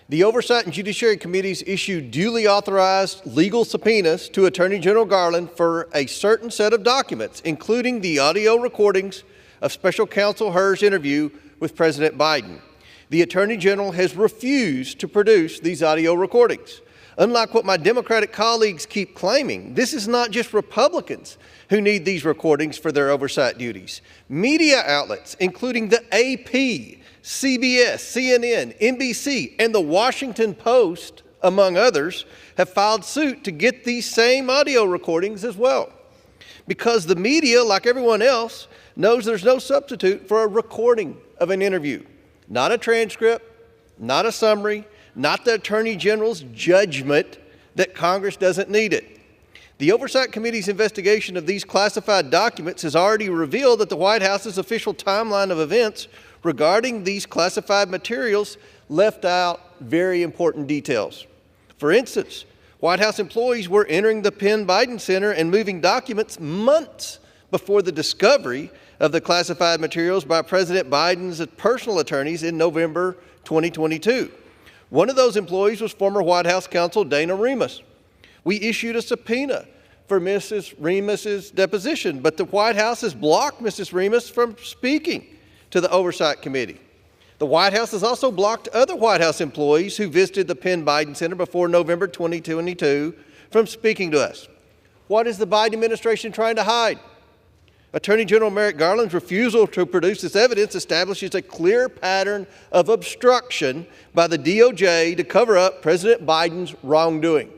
The Oversight and Judiciary Committees issued duly authorized legal subpoenas to Attorney General Garland for a certain set of documents, including the audio recordings of Special Counsel Hur's interview with President Biden. The Attorney General has refused to produce these audio recordings. Unlike what my Democratic colleagues keep claiming, this is not just Republicans who need these recordings for their oversight duties. Media outlets, including the AP, CBS, CNN, NBC, and the Washington Post, among others, have filed suit to get these same audio recordings as well. Because the media, like everyone else, knows there's no substitute for a recording of an interview. Not a transcript, not a summary, not the Attorney General's judgment that Congress doesn't need it. The Oversight Committee's investigation of these classified documents has already revealed that the White House's official timeline of events regarding these classified materials left out very important details. For instance, White House employees were entering the Penn Biden Center and moving documents months before the discovery of the classified materials by President Biden's personal attorneys in November 2022. One of those employees was former White House counsel Dana Remus. We issued a subpoena for Mrs. Remus's deposition, but the White House has blocked Mrs. Remus from speaking to the Oversight Committee. The White House has also blocked other White House employees who visited the Penn Biden Center before November 2022 from speaking to us. What is the Biden administration trying to hide? Attorney General Merrick Garland's refusal to produce this evidence establishes a clear pattern of obstruction by the DOJ to cover up President Biden's wrongdoing.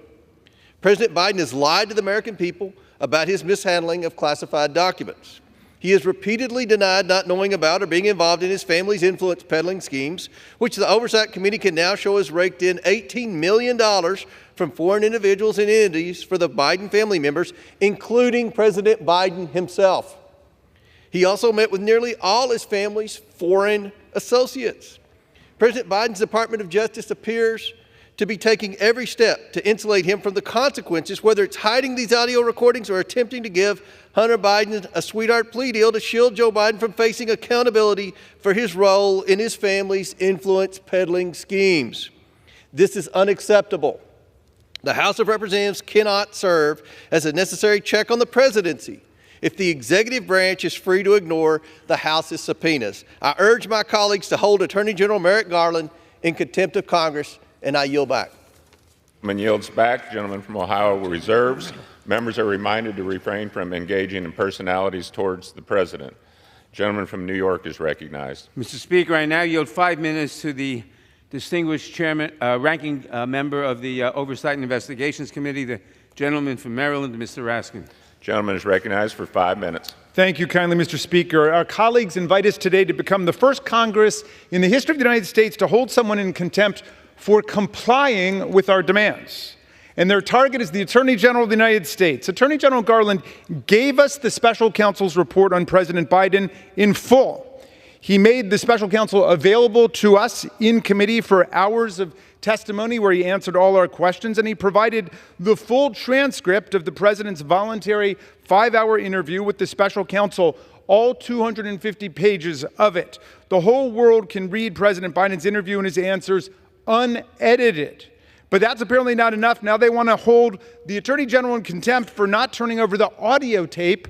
President Biden has lied to the American people about his mishandling of classified documents. He has repeatedly denied not knowing about or being involved in his family's influence peddling schemes, which the Oversight Committee can now show has raked in $18 million from foreign individuals and entities for the Biden family members, including President Biden himself. He also met with nearly all his family's foreign associates. President Biden's Department of Justice appears to be taking every step to insulate him from the consequences, whether it's hiding these audio recordings or attempting to give Hunter Biden a sweetheart plea deal to shield Joe Biden from facing accountability for his role in his family's influence peddling schemes. This is unacceptable. The House of Representatives cannot serve as a necessary check on the presidency if the executive branch is free to ignore the House's subpoenas. I urge my colleagues to hold Attorney General Merrick Garland in contempt of Congress, and I yield back. Gentleman yields back. Gentleman from Ohio reserves. Members are reminded to refrain from engaging in personalities towards the President. Gentleman from New York is recognized. Mr. Speaker, I now yield 5 minutes to the distinguished chairman, ranking member of the Oversight and Investigations Committee, the gentleman from Maryland, Mr. Raskin. Gentleman is recognized for 5 minutes. Thank you kindly, Mr. Speaker. Our colleagues invite us today to become the first Congress in the history of the United States to hold someone in contempt for complying with our demands. And their target is the Attorney General of the United States. Attorney General Garland gave us the special counsel's report on President Biden in full. He made the special counsel available to us in committee for hours of testimony where he answered all our questions, and he provided the full transcript of the president's voluntary 5-hour interview with the special counsel, all 250 pages of it. The whole world can read President Biden's interview and his answers unedited. But that's apparently not enough. Now they want to hold the Attorney General in contempt for not turning over the audio tape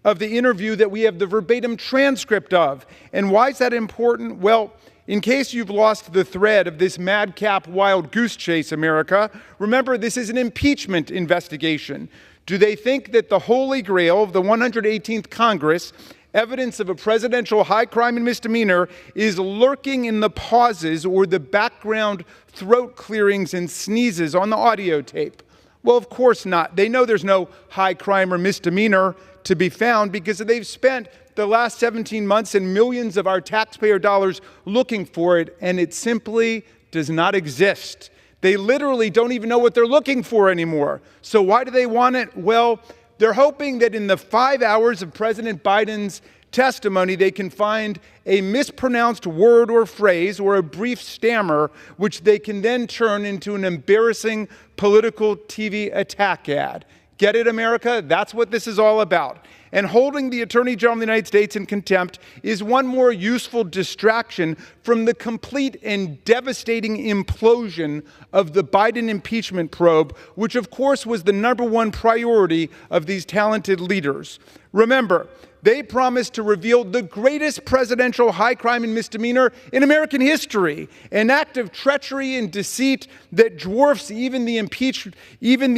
of the interview that we have the verbatim transcript of. And why is that important? Well, in case you've lost the thread of this madcap wild goose chase, America, remember this is an impeachment investigation. Do they think that the holy grail of the 118th Congress, evidence of a presidential high crime and misdemeanor, is lurking in the pauses or the background throat clearings and sneezes on the audio tape? Well, of course not. They know there's no high crime or misdemeanor to be found because they've spent the last 17 months and millions of our taxpayer dollars looking for it, and it simply does not exist. They literally don't even know what they're looking for anymore. So why do they want it? Well, they're hoping that in the 5 hours of President Biden's testimony, they can find a mispronounced word or phrase or a brief stammer, which they can then turn into an embarrassing political TV attack ad. Get it, America? That's what this is all about. And holding the Attorney General of the United States in contempt is one more useful distraction from the complete and devastating implosion of the Biden impeachment probe, which of course was the #1 priority of these talented leaders. Remember, they promised to reveal the greatest presidential high crime and misdemeanor in American history, an act of treachery and deceit that dwarfs even the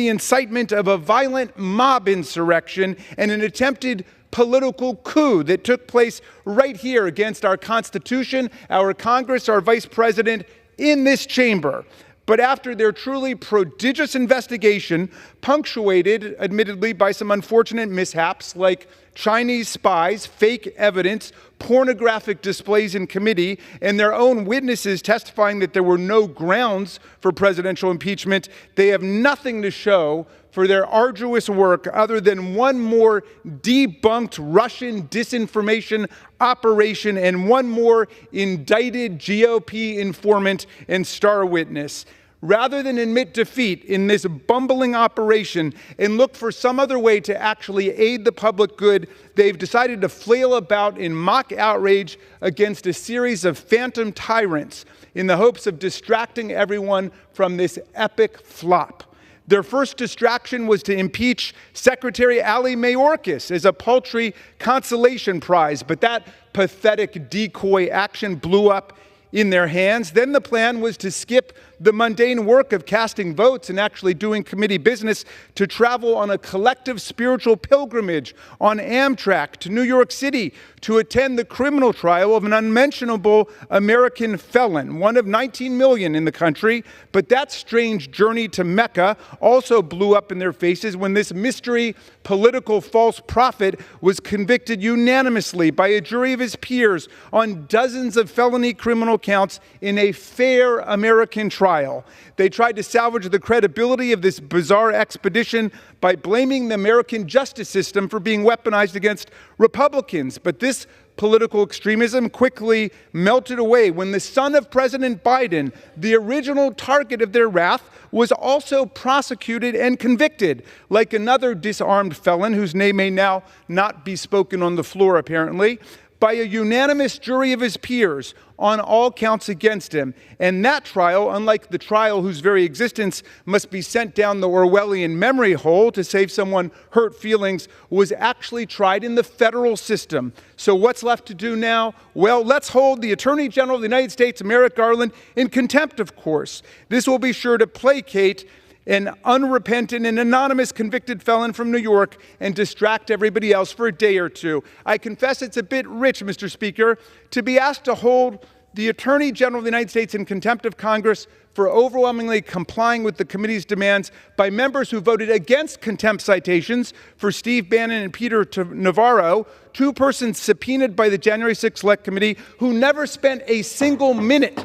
incitement of a violent mob insurrection and an attempted political coup that took place right here against our Constitution, our Congress, our Vice President, in this chamber. But after their truly prodigious investigation, punctuated, admittedly, by some unfortunate mishaps like Chinese spies, fake evidence, pornographic displays in committee, and their own witnesses testifying that there were no grounds for presidential impeachment, they have nothing to show for their arduous work other than one more debunked Russian disinformation operation and one more indicted GOP informant and star witness. Rather than admit defeat in this bumbling operation and look for some other way to actually aid the public good, they've decided to flail about in mock outrage against a series of phantom tyrants in the hopes of distracting everyone from this epic flop. Their first distraction was to impeach Secretary Ali Mayorkas as a paltry consolation prize, but that pathetic decoy action blew up in their hands. Then the plan was to skip the mundane work of casting votes and actually doing committee business to travel on a collective spiritual pilgrimage on Amtrak to New York City to attend the criminal trial of an unmentionable American felon, one of 19 million in the country. But that strange journey to Mecca also blew up in their faces when this mystery political false prophet was convicted unanimously by a jury of his peers on dozens of felony criminal counts in a fair American trial. They tried to salvage the credibility of this bizarre expedition by blaming the American justice system for being weaponized against Republicans. But this political extremism quickly melted away when the son of President Biden, the original target of their wrath, was also prosecuted and convicted, like another disarmed felon whose name may now not be spoken on the floor, apparently, by a unanimous jury of his peers on all counts against him. And that trial, unlike the trial whose very existence must be sent down the Orwellian memory hole to save someone hurt feelings, was actually tried in the federal system. So what's left to do now? Well, let's hold the Attorney General of the United States, Merrick Garland, in contempt, of course. This will be sure to placate an unrepentant and anonymous convicted felon from New York and distract everybody else for a day or two. I confess it's a bit rich, Mr. Speaker, to be asked to hold the Attorney General of the United States in contempt of Congress for overwhelmingly complying with the committee's demands by members who voted against contempt citations for Steve Bannon and Peter Navarro, two persons subpoenaed by the January 6th Select Committee who never spent a single minute.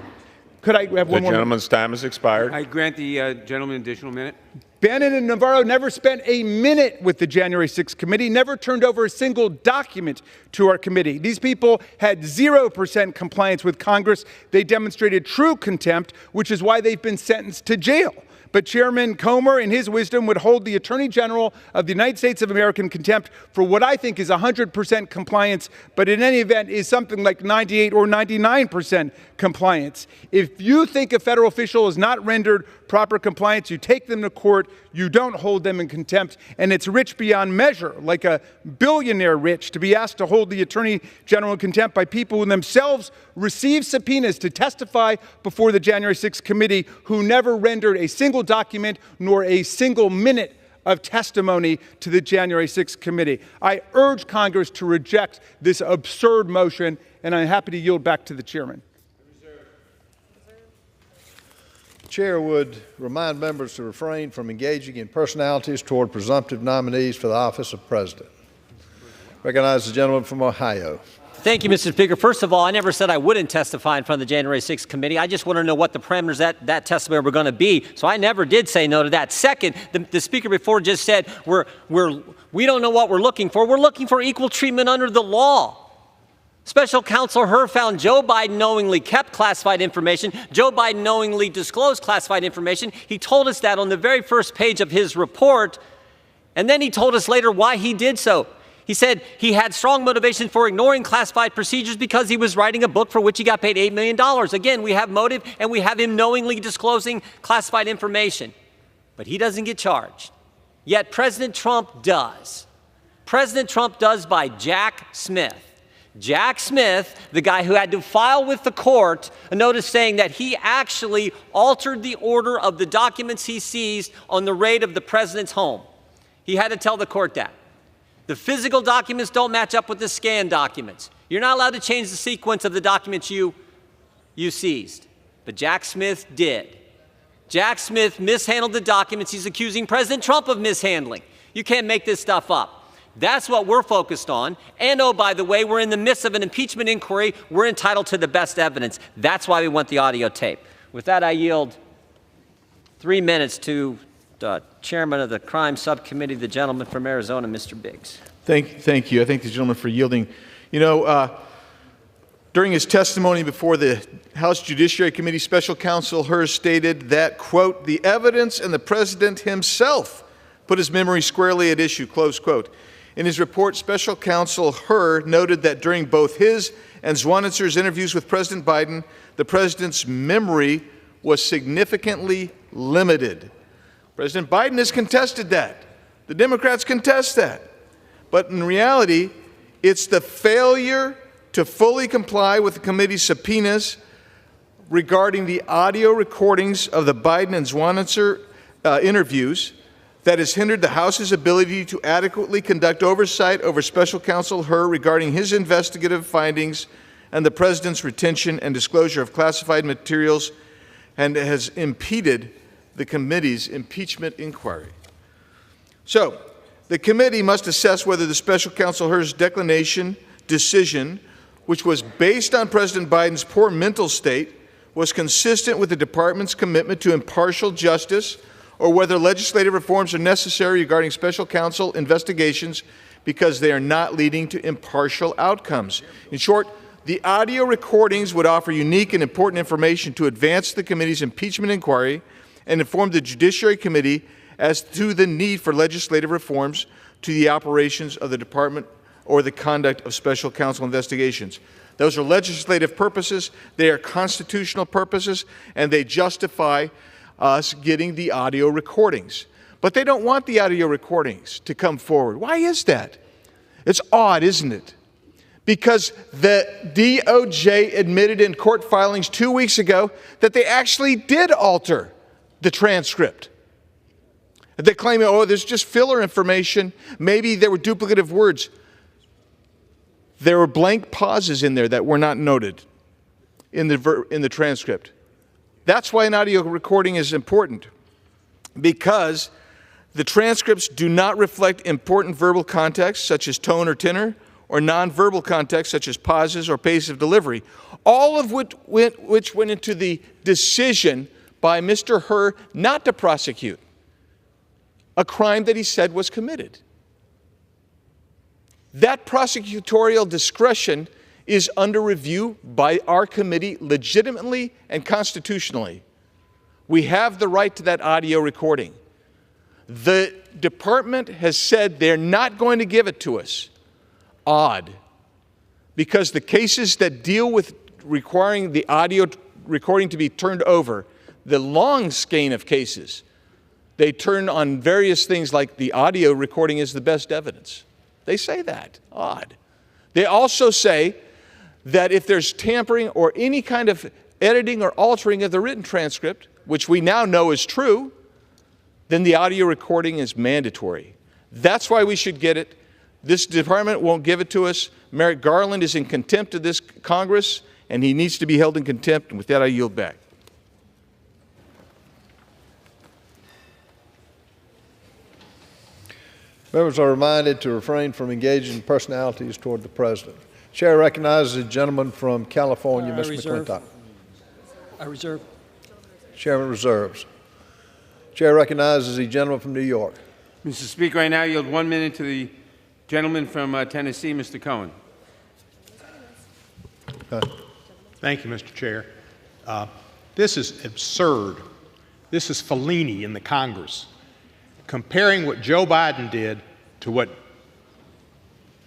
Could I have one more? The gentleman's time has expired. I grant the gentleman an additional minute. Bannon and Navarro never spent a minute with the January 6th committee, never turned over a single document to our committee. These people had 0% compliance with Congress. They demonstrated true contempt, which is why they've been sentenced to jail. But Chairman Comer, in his wisdom, would hold the Attorney General of the United States of America in contempt for what I think is 100% compliance, but in any event is something like 98 or 99% compliance. If you think a federal official is not rendered proper compliance, you take them to court, you don't hold them in contempt, and it's rich beyond measure, like a billionaire rich, to be asked to hold the Attorney General in contempt by people who themselves received subpoenas to testify before the January 6th committee, who never rendered a single document nor a single minute of testimony to the January 6th committee. I urge Congress to reject this absurd motion, and I'm happy to yield back to the chairman. The chair would remind members to refrain from engaging in personalities toward presumptive nominees for the office of president. Recognize the gentleman from Ohio. Thank you, Mr. Speaker. First of all, I never said I wouldn't testify in front of the January 6th committee. I just want to know what the parameters of that testimony were going to be. So I never did say no to that. Second, the speaker before just said we don't know what we're looking for. We're looking for equal treatment under the law. Special Counsel Hur found Joe Biden knowingly kept classified information. Joe Biden knowingly disclosed classified information. He told us that on the very first page of his report, and then he told us later why he did so. He said he had strong motivation for ignoring classified procedures because he was writing a book for which he got paid $8 million. Again, we have motive, and we have him knowingly disclosing classified information. But he doesn't get charged. Yet President Trump does. President Trump does by Jack Smith. Jack Smith, the guy who had to file with the court a notice saying that he actually altered the order of the documents he seized on the raid of the president's home. He had to tell the court that. The physical documents don't match up with the scanned documents. You're not allowed to change the sequence of the documents you seized. But Jack Smith did. Jack Smith mishandled the documents he's accusing President Trump of mishandling. You can't make this stuff up. That's what we're focused on. And oh, by the way, we're in the midst of an impeachment inquiry. We're entitled to the best evidence. That's why we want the audio tape. With that, I yield 3 minutes to the chairman of the crime subcommittee, the gentleman from Arizona, Mr. Biggs. Thank you. I thank the gentleman for yielding. You know, during his testimony before the House Judiciary Committee, Special Counsel Hur stated that, quote, the evidence and the president himself put his memory squarely at issue, close quote. In his report, Special Counsel Hur noted that during both his and Zwanitzer's interviews with President Biden, the president's memory was significantly limited. President Biden has contested that. The Democrats contest that. But in reality, it's the failure to fully comply with the committee's subpoenas regarding the audio recordings of the Biden and Zwanitzer interviews that has hindered the House's ability to adequately conduct oversight over Special Counsel Hur regarding his investigative findings and the president's retention and disclosure of classified materials, and has impeded the committee's impeachment inquiry. So, the committee must assess whether the Special Counsel Hur's declination decision, which was based on President Biden's poor mental state, was consistent with the department's commitment to impartial justice, or whether legislative reforms are necessary regarding special counsel investigations because they are not leading to impartial outcomes. In short, the audio recordings would offer unique and important information to advance the committee's impeachment inquiry and inform the Judiciary Committee as to the need for legislative reforms to the operations of the department or the conduct of special counsel investigations. Those are legislative purposes, they are constitutional purposes, and they justify us getting the audio recordings. But they don't want the audio recordings to come forward. Why is that? It's odd, isn't it? Because the DOJ admitted in court filings 2 weeks ago that they actually did alter the transcript. They claim, oh, there's just filler information. Maybe there were duplicative words. There were blank pauses in there that were not noted in the transcript. That's why an audio recording is important, because the transcripts do not reflect important verbal context, such as tone or tenor, or nonverbal context, such as pauses or pace of delivery, all of which went into the decision by Mr. Hur not to prosecute a crime that he said was committed. That prosecutorial discretion is under review by our committee legitimately and constitutionally. We have the right to that audio recording. The department has said they're not going to give it to us. Odd. Because the cases that deal with requiring the audio recording to be turned over, the long skein of cases, they turn on various things like the audio recording is the best evidence. They say that. Odd. They also say that if there's tampering or any kind of editing or altering of the written transcript, which we now know is true, then the audio recording is mandatory. That's why we should get it. This department won't give it to us. Merrick Garland is in contempt of this Congress, and he needs to be held in contempt. And with that, I yield back. Members are reminded to refrain from engaging personalities toward the President. Chair recognizes the gentleman from California, Mr. McClintock. I reserve. Chairman reserves. Chair recognizes the gentleman from New York. Mr. Speaker, I now yield 1 minute to the gentleman from Tennessee, Mr. Cohen. Thank you, Mr. Chair. This is absurd. This is Fellini in the Congress, comparing what Joe Biden did to what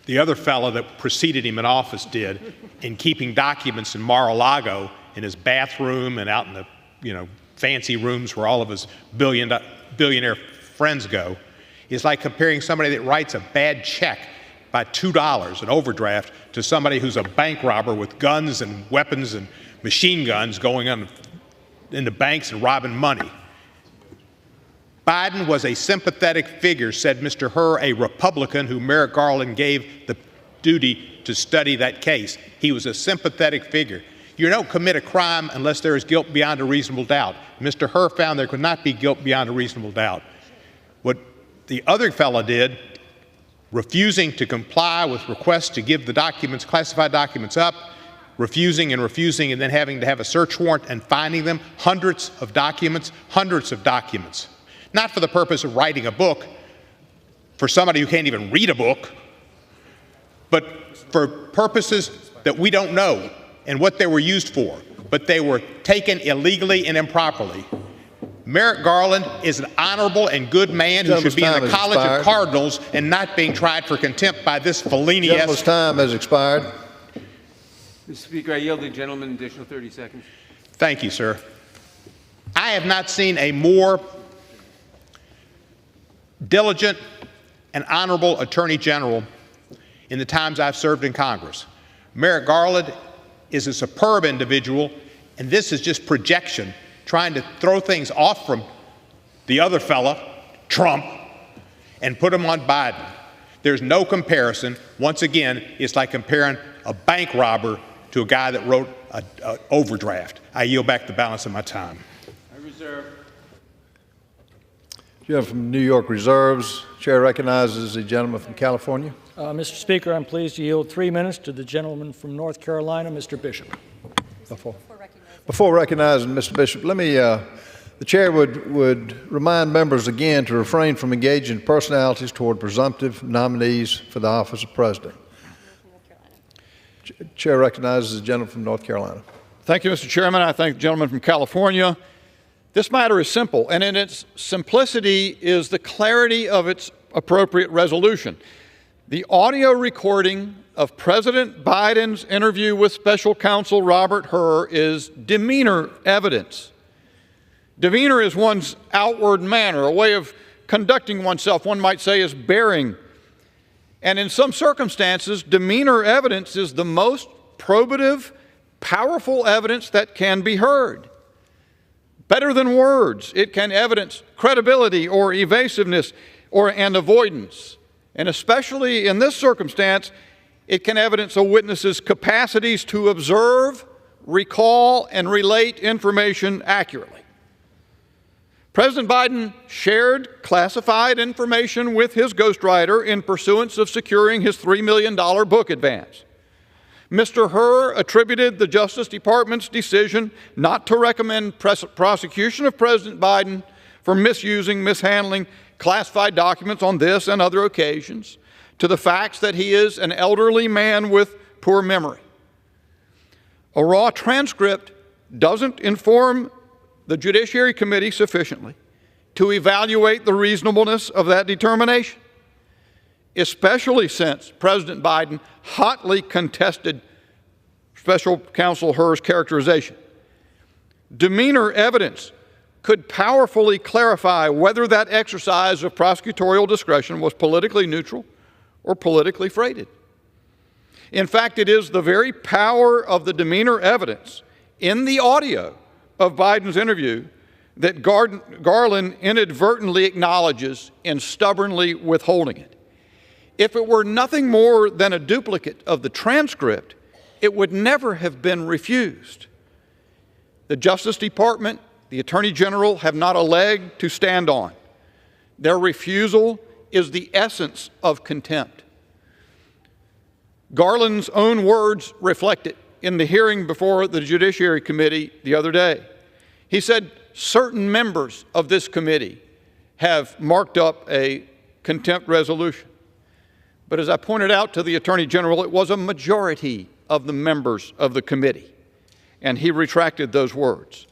the other fellow that preceded him in office did in keeping documents in Mar-a-Lago in his bathroom and out in the fancy rooms where all of his billionaire friends go, is like comparing somebody that writes a bad check by $2, an overdraft, to somebody who's a bank robber with guns and weapons and machine guns going into banks and robbing money. Biden was a sympathetic figure, said Mr. Hur, a Republican who Merrick Garland gave the duty to study that case. He was a sympathetic figure. You don't commit a crime unless there is guilt beyond a reasonable doubt. Mr. Hur found there could not be guilt beyond a reasonable doubt. What the other fellow did, refusing to comply with requests to give the documents, classified documents up, refusing, and then having to have a search warrant and finding them, hundreds of documents. Not for the purpose of writing a book, for somebody who can't even read a book, but for purposes that we don't know and what they were used for, but they were taken illegally and improperly. Merrick Garland is an honorable and good man who should be in the College of Cardinals and not being tried for contempt by this Fellini-esque. Gentleman's time has expired. Mr. Speaker, I yield the gentleman an additional 30 seconds. Thank you, sir. I have not seen a more diligent and honorable Attorney General in the times I've served in Congress. Merrick Garland is a superb individual, and this is just projection, trying to throw things off from the other fella, Trump, and put him on Biden. There's no comparison. Once again, it's like comparing a bank robber to a guy that wrote an overdraft. I yield back the balance of my time. I reserve. Gentleman from New York reserves. Chair recognizes the gentleman from California. Mr. Speaker, I'm pleased to yield 3 minutes to the gentleman from North Carolina, Mr. Bishop. Before recognizing Mr. Bishop, let me, the chair would remind members again to refrain from engaging personalities toward presumptive nominees for the office of president. Chair recognizes the gentleman from North Carolina. Thank you, Mr. Chairman. I thank the gentleman from California. This matter is simple, and in its simplicity is the clarity of its appropriate resolution. The audio recording of President Biden's interview with Special Counsel Robert Hur is demeanor evidence. Demeanor is one's outward manner, a way of conducting oneself, one might say, is bearing. And in some circumstances, demeanor evidence is the most probative, powerful evidence that can be heard. Better than words, it can evidence credibility or evasiveness and avoidance. And especially in this circumstance, it can evidence a witness's capacities to observe, recall, and relate information accurately. President Biden shared classified information with his ghostwriter in pursuance of securing his $3 million book advance. Mr. Hur attributed the Justice Department's decision not to recommend prosecution of President Biden for mishandling classified documents on this and other occasions to the facts that he is an elderly man with poor memory. A raw transcript doesn't inform the Judiciary Committee sufficiently to evaluate the reasonableness of that determination, especially since President Biden hotly contested Special Counsel Hur's characterization. Demeanor evidence could powerfully clarify whether that exercise of prosecutorial discretion was politically neutral or politically freighted. In fact, it is the very power of the demeanor evidence in the audio of Biden's interview that Garland inadvertently acknowledges in stubbornly withholding it. If it were nothing more than a duplicate of the transcript, it would never have been refused. The Justice Department, the Attorney General have not a leg to stand on. Their refusal is the essence of contempt. Garland's own words reflect it in the hearing before the Judiciary Committee the other day. He said certain members of this committee have marked up a contempt resolution. But as I pointed out to the Attorney General, it was a majority of the members of the committee, and he retracted those words.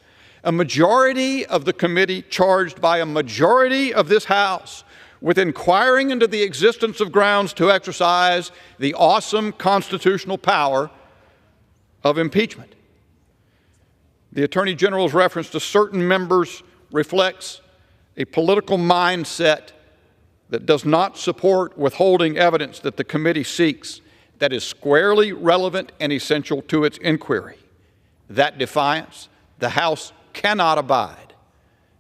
A majority of the committee charged by a majority of this House with inquiring into the existence of grounds to exercise the awesome constitutional power of impeachment. The Attorney General's reference to certain members reflects a political mindset that does not support withholding evidence that the committee seeks that is squarely relevant and essential to its inquiry. That defiance the House cannot abide.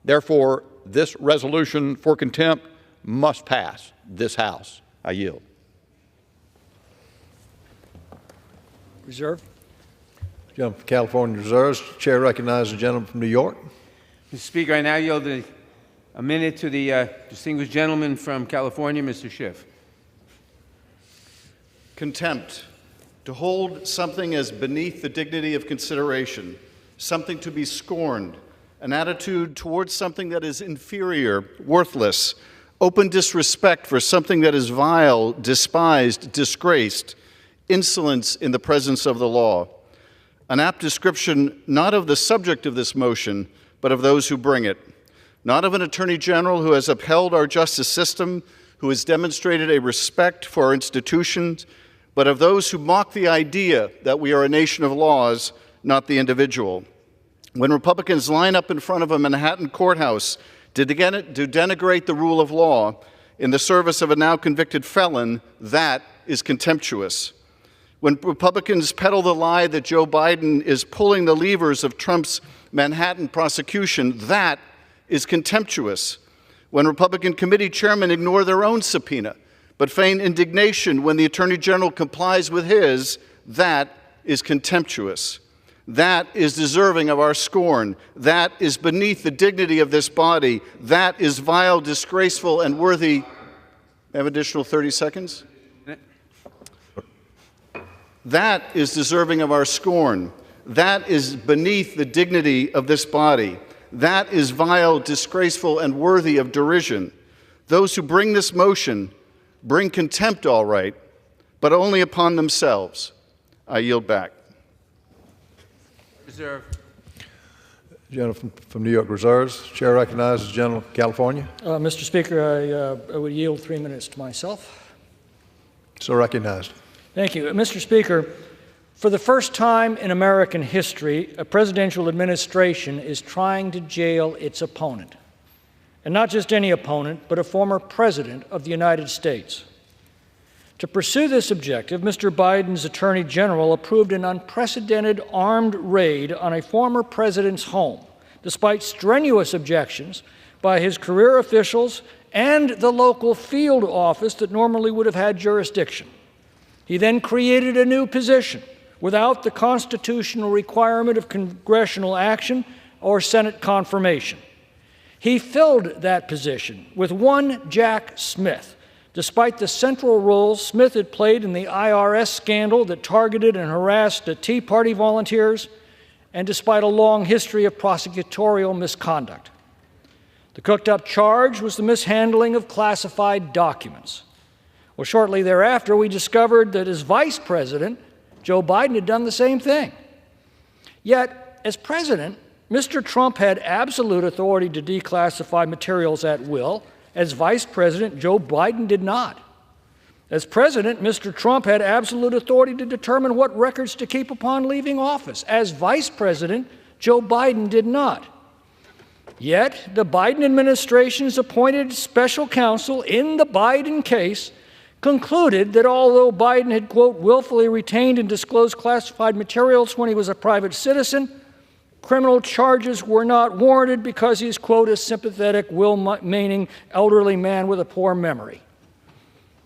Therefore, this resolution for contempt must pass this House. I yield. Reserve. Gentleman from California reserves. Chair recognizes the gentleman from New York. Mr. Speaker, I now yield a minute to the distinguished gentleman from California, Mr. Schiff. Contempt. To hold something as beneath the dignity of consideration, something to be scorned, an attitude towards something that is inferior, worthless, open disrespect for something that is vile, despised, disgraced, insolence in the presence of the law. An apt description not of the subject of this motion, but of those who bring it. Not of an Attorney General who has upheld our justice system, who has demonstrated a respect for our institutions, but of those who mock the idea that we are a nation of laws, not the individual. When Republicans line up in front of a Manhattan courthouse to denigrate the rule of law in the service of a now convicted felon, that is contemptuous. When Republicans peddle the lie that Joe Biden is pulling the levers of Trump's Manhattan prosecution, that is contemptuous. When Republican committee chairmen ignore their own subpoena but feign indignation when the Attorney General complies with his, that is contemptuous. That is deserving of our scorn. That is beneath the dignity of this body. That is vile, disgraceful, and worthy. I have additional 30 seconds. That is deserving of our scorn. That is beneath the dignity of this body. That is vile, disgraceful, and worthy of derision. Those who bring this motion bring contempt, all right, but only upon themselves. I yield back. Reserve. Gentleman from New York reserves. Chair recognizes the gentleman from California. Mr. Speaker, I would yield 3 minutes to myself. So recognized. Thank you. Mr. Speaker, for the first time in American history, a presidential administration is trying to jail its opponent. And not just any opponent, but a former president of the United States. To pursue this objective, Mr. Biden's Attorney General approved an unprecedented armed raid on a former president's home, despite strenuous objections by his career officials and the local field office that normally would have had jurisdiction. He then created a new position without the constitutional requirement of congressional action or Senate confirmation. He filled that position with one Jack Smith, despite the central role Smith had played in the IRS scandal that targeted and harassed the Tea Party volunteers, and despite a long history of prosecutorial misconduct. The cooked-up charge was the mishandling of classified documents. Well, shortly thereafter, we discovered that as vice president, Joe Biden had done the same thing. Yet, as president, Mr. Trump had absolute authority to declassify materials at will. As vice president, Joe Biden did not. As president, Mr. Trump had absolute authority to determine what records to keep upon leaving office. As vice president, Joe Biden did not. Yet, the Biden administration's appointed special counsel in the Biden case concluded that although Biden had, quote, willfully retained and disclosed classified materials when he was a private citizen, criminal charges were not warranted because he's, quote, a sympathetic, well-meaning elderly man with a poor memory.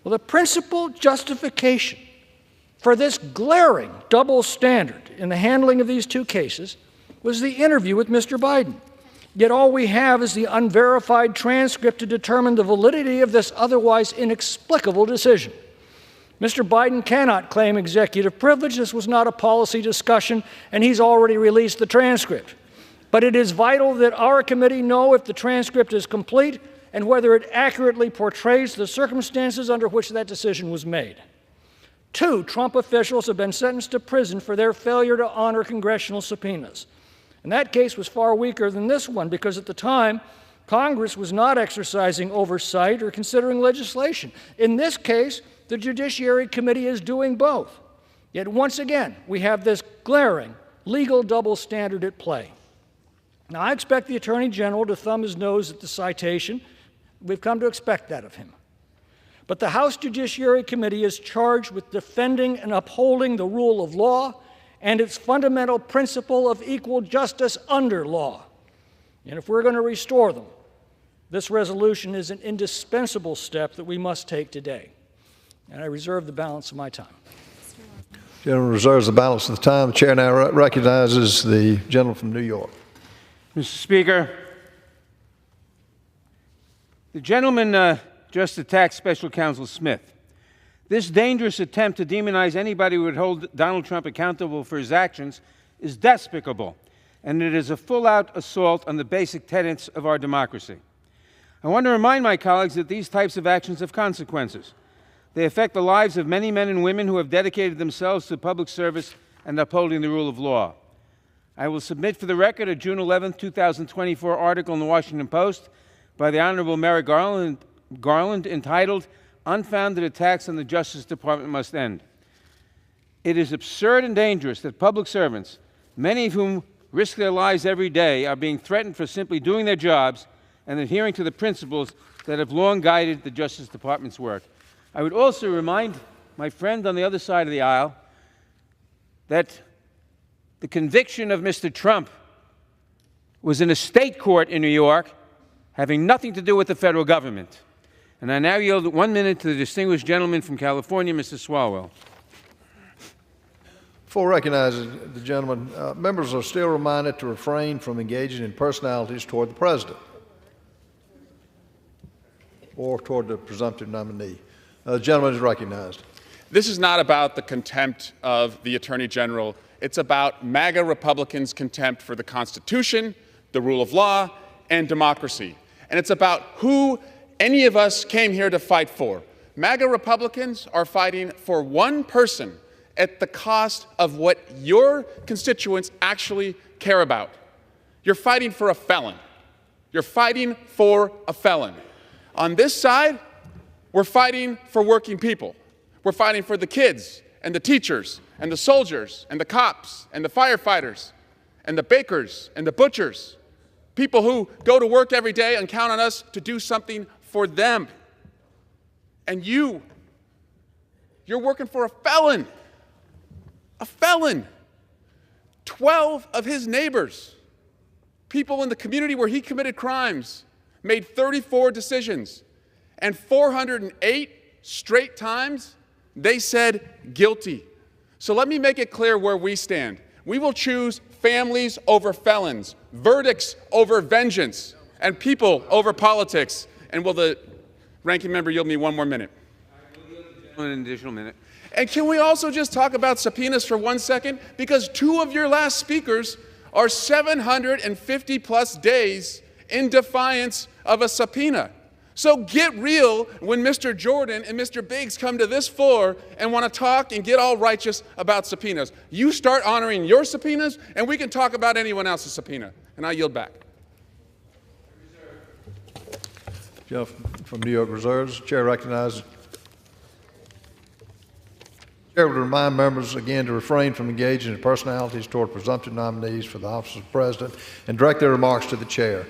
Well, the principal justification for this glaring double standard in the handling of these two cases was the interview with Mr. Biden. Yet all we have is the unverified transcript to determine the validity of this otherwise inexplicable decision. Mr. Biden cannot claim executive privilege. This was not a policy discussion, and he's already released the transcript. But it is vital that our committee know if the transcript is complete and whether it accurately portrays the circumstances under which that decision was made. 2 Trump officials have been sentenced to prison for their failure to honor congressional subpoenas. And that case was far weaker than this one because at the time, Congress was not exercising oversight or considering legislation. In this case, the Judiciary Committee is doing both. Yet once again, we have this glaring legal double standard at play. Now, I expect the Attorney General to thumb his nose at the citation. We've come to expect that of him. But the House Judiciary Committee is charged with defending and upholding the rule of law and its fundamental principle of equal justice under law. And if we're going to restore them, this resolution is an indispensable step that we must take today. And I reserve the balance of my time. The gentleman reserves the balance of the time. The chair now recognizes the gentleman from New York. Mr. Speaker, the gentleman just attacked Special Counsel Smith. This dangerous attempt to demonize anybody who would hold Donald Trump accountable for his actions is despicable, and it is a full-out assault on the basic tenets of our democracy. I want to remind my colleagues that these types of actions have consequences. They affect the lives of many men and women who have dedicated themselves to public service and upholding the rule of law. I will submit for the record a June 11, 2024 article in the Washington Post by the Honorable Merrick Garland entitled, "Unfounded Attacks on the Justice Department Must End." It is absurd and dangerous that public servants, many of whom risk their lives every day, are being threatened for simply doing their jobs and adhering to the principles that have long guided the Justice Department's work. I would also remind my friend on the other side of the aisle that the conviction of Mr. Trump was in a state court in New York, having nothing to do with the federal government. And I now yield 1 minute to the distinguished gentleman from California, Mr. Swalwell. Before recognizing the gentleman, members are still reminded to refrain from engaging in personalities toward the president or toward the presumptive nominee. The gentleman is recognized. This is not about the contempt of the Attorney General. It's about MAGA Republicans' contempt for the Constitution, the rule of law, and democracy. And it's about who any of us came here to fight for. MAGA Republicans are fighting for one person at the cost of what your constituents actually care about. You're fighting for a felon. You're fighting for a felon. On this side, we're fighting for working people. We're fighting for the kids and the teachers and the soldiers and the cops and the firefighters and the bakers and the butchers, people who go to work every day and count on us to do something for them. And you're working for a felon. A felon. 12 of his neighbors, people in the community where he committed crimes, made 34 decisions, and 408 straight times they said guilty. So let me make it clear where we stand. We will choose families over felons, verdicts over vengeance, and people over politics. And will the ranking member yield me 1 more minute? An additional minute. And can we also just talk about subpoenas for 1 second? Because 2 of your last speakers are 750 plus days in defiance of a subpoena. So get real when Mr. Jordan and Mr. Biggs come to this floor and want to talk and get all righteous about subpoenas. You start honoring your subpoenas, and we can talk about anyone else's subpoena. And I yield back. Jeff from New York reserves. Chair recognizes. Chair would remind members again to refrain from engaging in personalities toward presumptive nominees for the office of president and direct their remarks to the chair.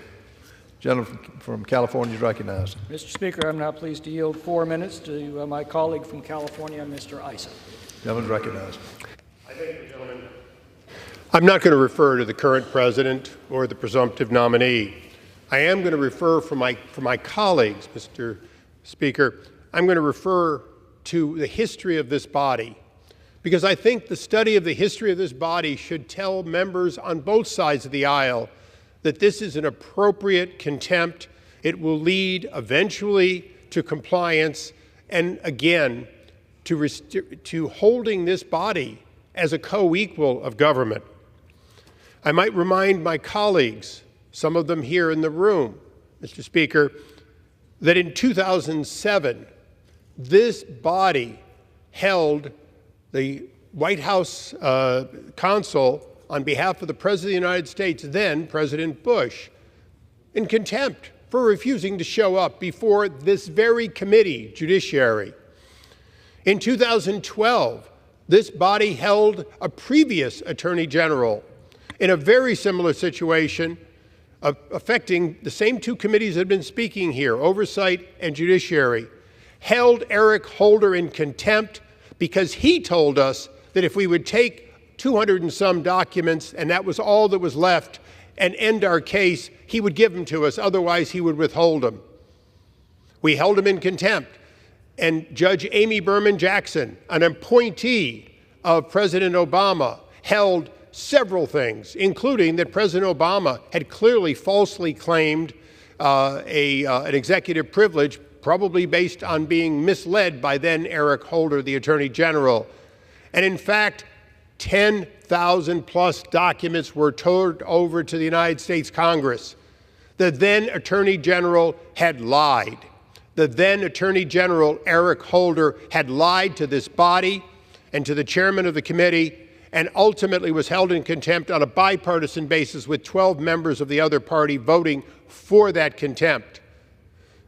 Gentleman from California is recognized. Mr. Speaker, I'm now pleased to yield 4 minutes to my colleague from California, Mr. Issa. Gentleman is recognized. I thank the gentleman. I'm not going to refer to the current president or the presumptive nominee. I am going to refer for my colleagues, Mr. Speaker, I'm going to refer to the history of this body, because I think the study of the history of this body should tell members on both sides of the aisle that this is an appropriate contempt. It will lead eventually to compliance and, again, to holding this body as a co-equal of government. I might remind my colleagues, some of them here in the room, Mr. Speaker, that in 2007, this body held the White House counsel on behalf of the President of the United States, then President Bush, in contempt for refusing to show up before this very committee, Judiciary. In 2012, this body held a previous Attorney General in a very similar situation affecting the same two committees that have been speaking here, Oversight and Judiciary, held Eric Holder in contempt because he told us that if we would take 200 and some documents and that was all that was left and end our case, he would give them to us, otherwise he would withhold them. We held him in contempt. And Judge Amy Berman Jackson, an appointee of President Obama, held several things, including that President Obama had clearly falsely claimed an executive privilege, probably based on being misled by then Eric Holder, the Attorney General. And in fact, 10,000 plus documents were turned over to the United States Congress. The then Attorney General had lied. The then Attorney General, Eric Holder, had lied to this body and to the chairman of the committee, and ultimately was held in contempt on a bipartisan basis with 12 members of the other party voting for that contempt.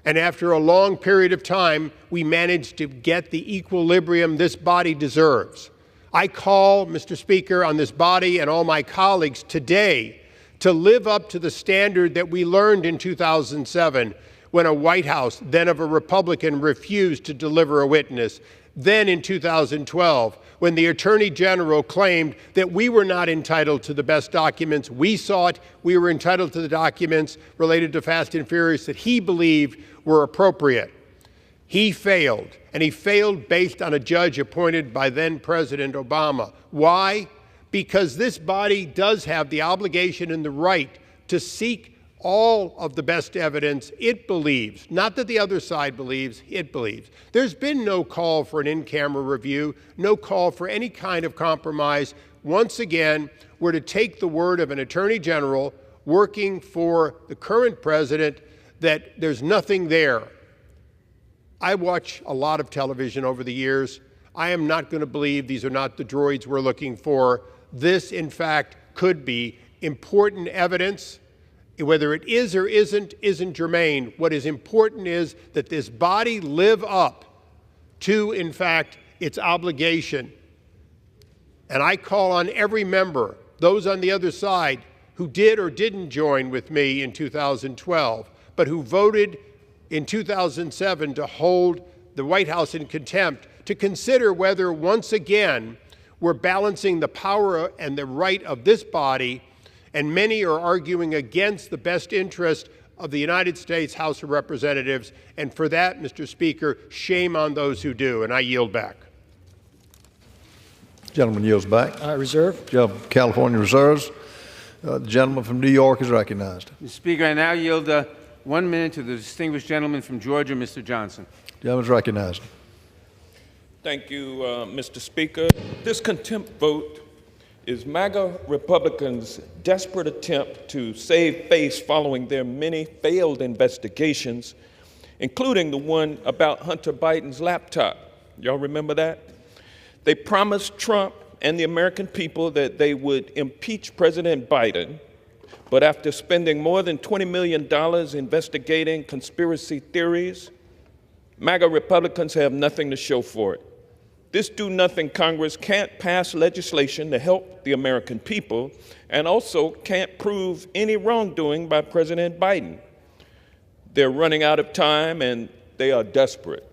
And after a long period of time, we managed to get the equilibrium this body deserves. I call, Mr. Speaker, on this body and all my colleagues today to live up to the standard that we learned in 2007 when a White House, then of a Republican, refused to deliver a witness. Then in 2012, when the Attorney General claimed that we were not entitled to the best documents we sought, we were entitled to the documents related to Fast and Furious that he believed were appropriate. He failed, and he failed based on a judge appointed by then President Obama. Why? Because this body does have the obligation and the right to seek all of the best evidence it believes, not that the other side believes, it believes. There's been no call for an in-camera review, no call for any kind of compromise. Once again, we're to take the word of an Attorney General working for the current president that there's nothing there. I watch a lot of television over the years. I am not going to believe these are not the droids we're looking for. This, in fact, could be important evidence. Whether it is or isn't germane. What is important is that this body live up to, in fact, its obligation. And I call on every member, those on the other side who did or didn't join with me in 2012, but who voted in 2007 to hold the White House in contempt, to consider whether once again we're balancing the power and the right of this body. And many are arguing against the best interest of the United States House of Representatives. And for that, Mr. Speaker, shame on those who do. And I yield back. Gentleman yields back. Reserve. Gentleman from California reserves. The gentleman from New York is recognized. Mr. Speaker, I now yield 1 minute to the distinguished gentleman from Georgia, Mr. Johnson. Gentleman is recognized. Thank you, Mr. Speaker. This contempt vote is MAGA Republicans' desperate attempt to save face following their many failed investigations, including the one about Hunter Biden's laptop. Y'all remember that? They promised Trump and the American people that they would impeach President Biden, but after spending more than $20 million investigating conspiracy theories, MAGA Republicans have nothing to show for it. This do-nothing Congress can't pass legislation to help the American people and also can't prove any wrongdoing by President Biden. They're running out of time and they are desperate.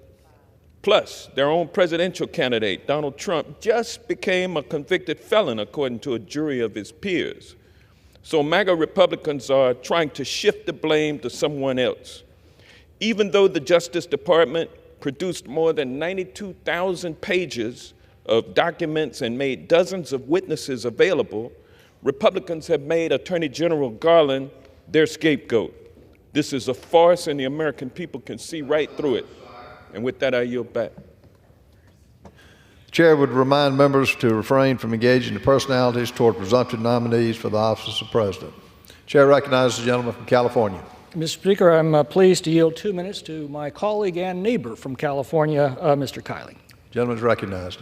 Plus, their own presidential candidate, Donald Trump, just became a convicted felon according to a jury of his peers. So MAGA Republicans are trying to shift the blame to someone else. Even though the Justice Department produced more than 92,000 pages of documents and made dozens of witnesses available, Republicans have made Attorney General Garland their scapegoat. This is a farce, and the American people can see right through it. And with that, I yield back. The chair would remind members to refrain from engaging in personalities toward presumptive nominees for the office of president. Chair recognizes the gentleman from California. Mr. Speaker, I'm pleased to yield 2 minutes to my colleague and neighbor from California, Mr. Kiley. Gentleman is recognized.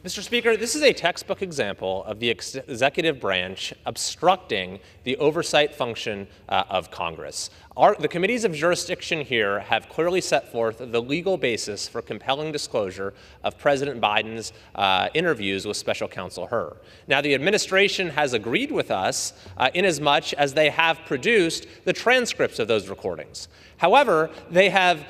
Mr. Speaker, this is a textbook example of the executive branch obstructing the oversight function of Congress. The committees of jurisdiction here have clearly set forth the legal basis for compelling disclosure of President Biden's interviews with Special Counsel Hur. Now, the administration has agreed with us inasmuch as they have produced the transcripts of those recordings. However, they have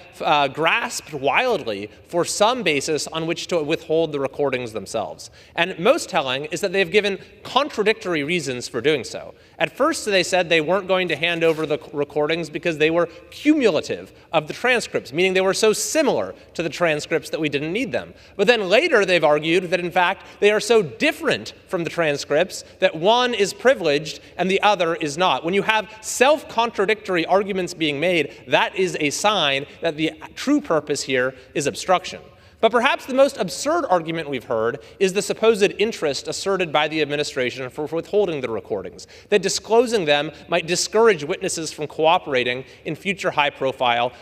grasped wildly for some basis on which to withhold the recordings themselves. And most telling is that they've given contradictory reasons for doing so. At first, they said they weren't going to hand over the recordings because they were cumulative of the transcripts, meaning they were so similar to the transcripts that we didn't need them. But then later, they've argued that, in fact, they are so different from the transcripts that one is privileged and the other is not. When you have self-contradictory arguments being made, that is a sign that the true purpose here is obstruction. But perhaps the most absurd argument we've heard is the supposed interest asserted by the administration for withholding the recordings, that disclosing them might discourage witnesses from cooperating in future high-profile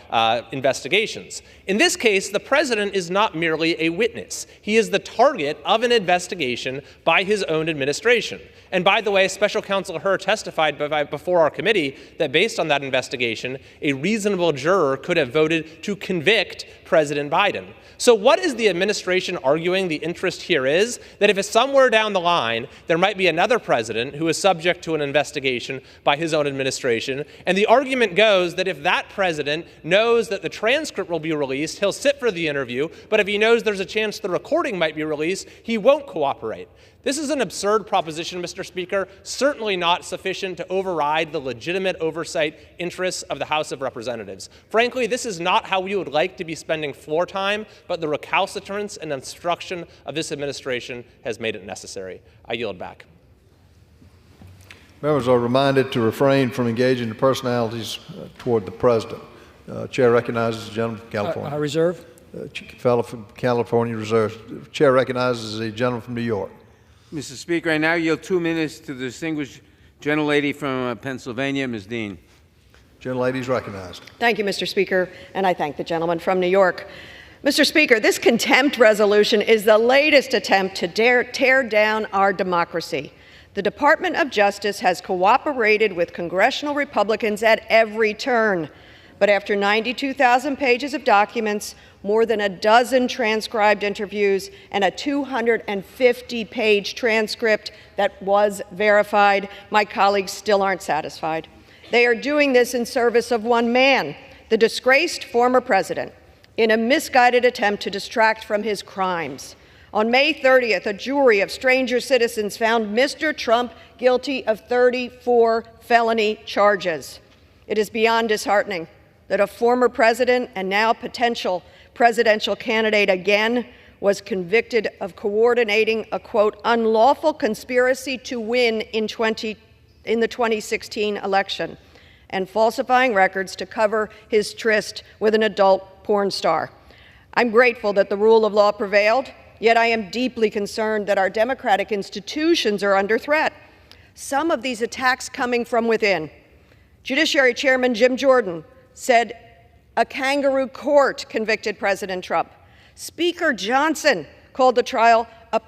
investigations. In this case, the president is not merely a witness. He is the target of an investigation by his own administration. And by the way, Special Counsel Hur testified before our committee that based on that investigation, a reasonable juror could have voted to convict President Biden. So what is the administration arguing the interest here is? That if somewhere down the line there might be another president who is subject to an investigation by his own administration, and the argument goes that if that president knows that the transcript will be released, he'll sit for the interview, but if he knows there's a chance the recording might be released, he won't cooperate. This is an absurd proposition, Mr. Speaker, certainly not sufficient to override the legitimate oversight interests of the House of Representatives. Frankly, this is not how we would like to be spending floor time, but the recalcitrance and obstruction of this administration has made it necessary. I yield back. Members are reminded to refrain from engaging in personalities toward the president. Chair recognizes the gentleman from California. I reserve. Fellow from California reserves. Chair recognizes the gentleman from New York. Mr. Speaker, I now yield 2 minutes to the distinguished gentlelady from Pennsylvania, Ms. Dean. Gentlelady is recognized. Thank you, Mr. Speaker, and I thank the gentleman from New York. Mr. Speaker, this contempt resolution is the latest attempt to tear down our democracy. The Department of Justice has cooperated with congressional Republicans at every turn. But after 92,000 pages of documents, more than a dozen transcribed interviews, and a 250-page transcript that was verified, my colleagues still aren't satisfied. They are doing this in service of one man, the disgraced former president, in a misguided attempt to distract from his crimes. On May 30th, a jury of stranger citizens found Mr. Trump guilty of 34 felony charges. It is beyond disheartening that a former president and now potential presidential candidate again was convicted of coordinating a, quote, unlawful conspiracy to win in the 2016 election and falsifying records to cover his tryst with an adult porn star. I'm grateful that the rule of law prevailed, yet I am deeply concerned that our democratic institutions are under threat. Some of these attacks coming from within. Judiciary Chairman Jim Jordan said a kangaroo court convicted President Trump. Speaker Johnson called the trial a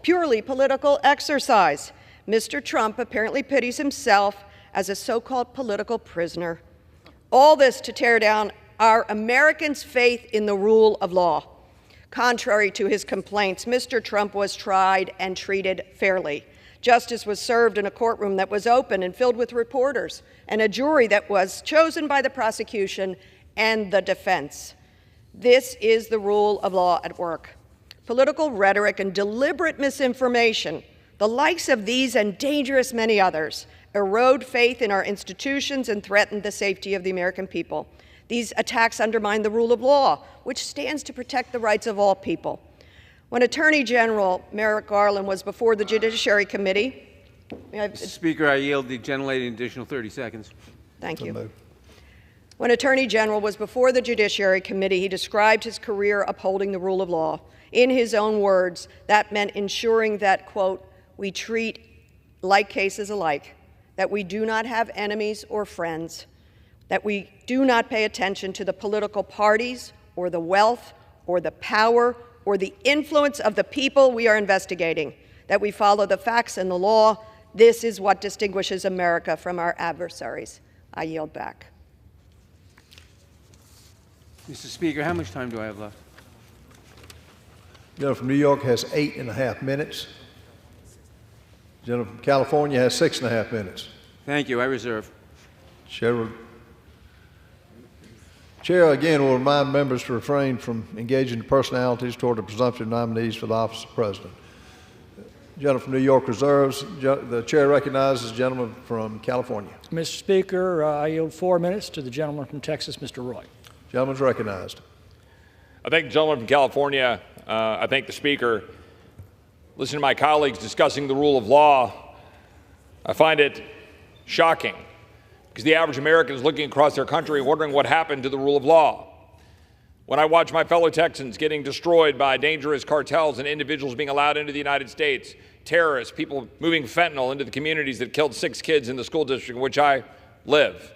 purely political exercise. Mr. Trump apparently pities himself as a so-called political prisoner. All this to tear down our Americans' faith in the rule of law. Contrary to his complaints, Mr. Trump was tried and treated fairly. Justice was served in a courtroom that was open and filled with reporters, and a jury that was chosen by the prosecution and the defense. This is the rule of law at work. Political rhetoric and deliberate misinformation, the likes of these and dangerous many others, erode faith in our institutions and threaten the safety of the American people. These attacks undermine the rule of law, which stands to protect the rights of all people. When Attorney General Merrick Garland was before the Judiciary Committee, Speaker, I yield the gentlelady an additional 30 seconds. Thank you. When Attorney General was before the Judiciary Committee, he described his career upholding the rule of law. In his own words, that meant ensuring that, quote, we treat like cases alike, that we do not have enemies or friends, that we do not pay attention to the political parties or the wealth or the power or the influence of the people we are investigating, that we follow the facts and the law. This is what distinguishes America from our adversaries. I yield back. Mr. Speaker, how much time do I have left? The gentleman from New York has 8.5 minutes. The gentleman from California has 6.5 minutes. Thank you. I reserve. Chair again will remind members to refrain from engaging in personalities toward the presumptive nominees for the office of president. The gentleman from New York reserves. The chair recognizes the gentleman from California. Mr. Speaker, I yield 4 minutes to the gentleman from Texas, Mr. Roy. Gentleman's recognized. I thank the gentleman from California. I thank the Speaker. Listening to my colleagues discussing the rule of law, I find it shocking because the average American is looking across their country wondering what happened to the rule of law. When I watch my fellow Texans getting destroyed by dangerous cartels and individuals being allowed into the United States, terrorists, people moving fentanyl into the communities that killed 6 kids in the school district in which I live.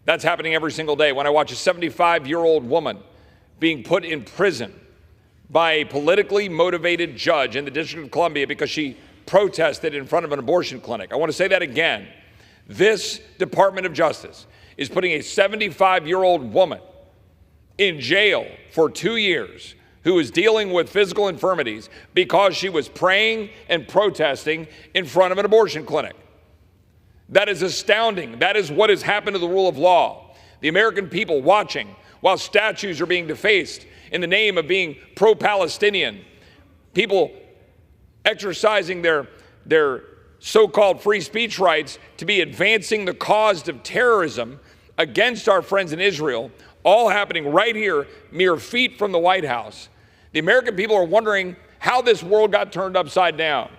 That's happening every single day. When I watch a 75-year-old woman being put in prison by a politically motivated judge in the District of Columbia because she protested in front of an abortion clinic. I want to say that again. This Department of Justice is putting a 75-year-old woman in jail for 2 years who is dealing with physical infirmities because she was praying and protesting in front of an abortion clinic. That is astounding. That is what has happened to the rule of law. The American people watching while statues are being defaced in the name of being pro-Palestinian, people exercising their so-called free speech rights to be advancing the cause of terrorism against our friends in Israel, all happening right here, mere feet from the White House. The American people are wondering how this world got turned upside down.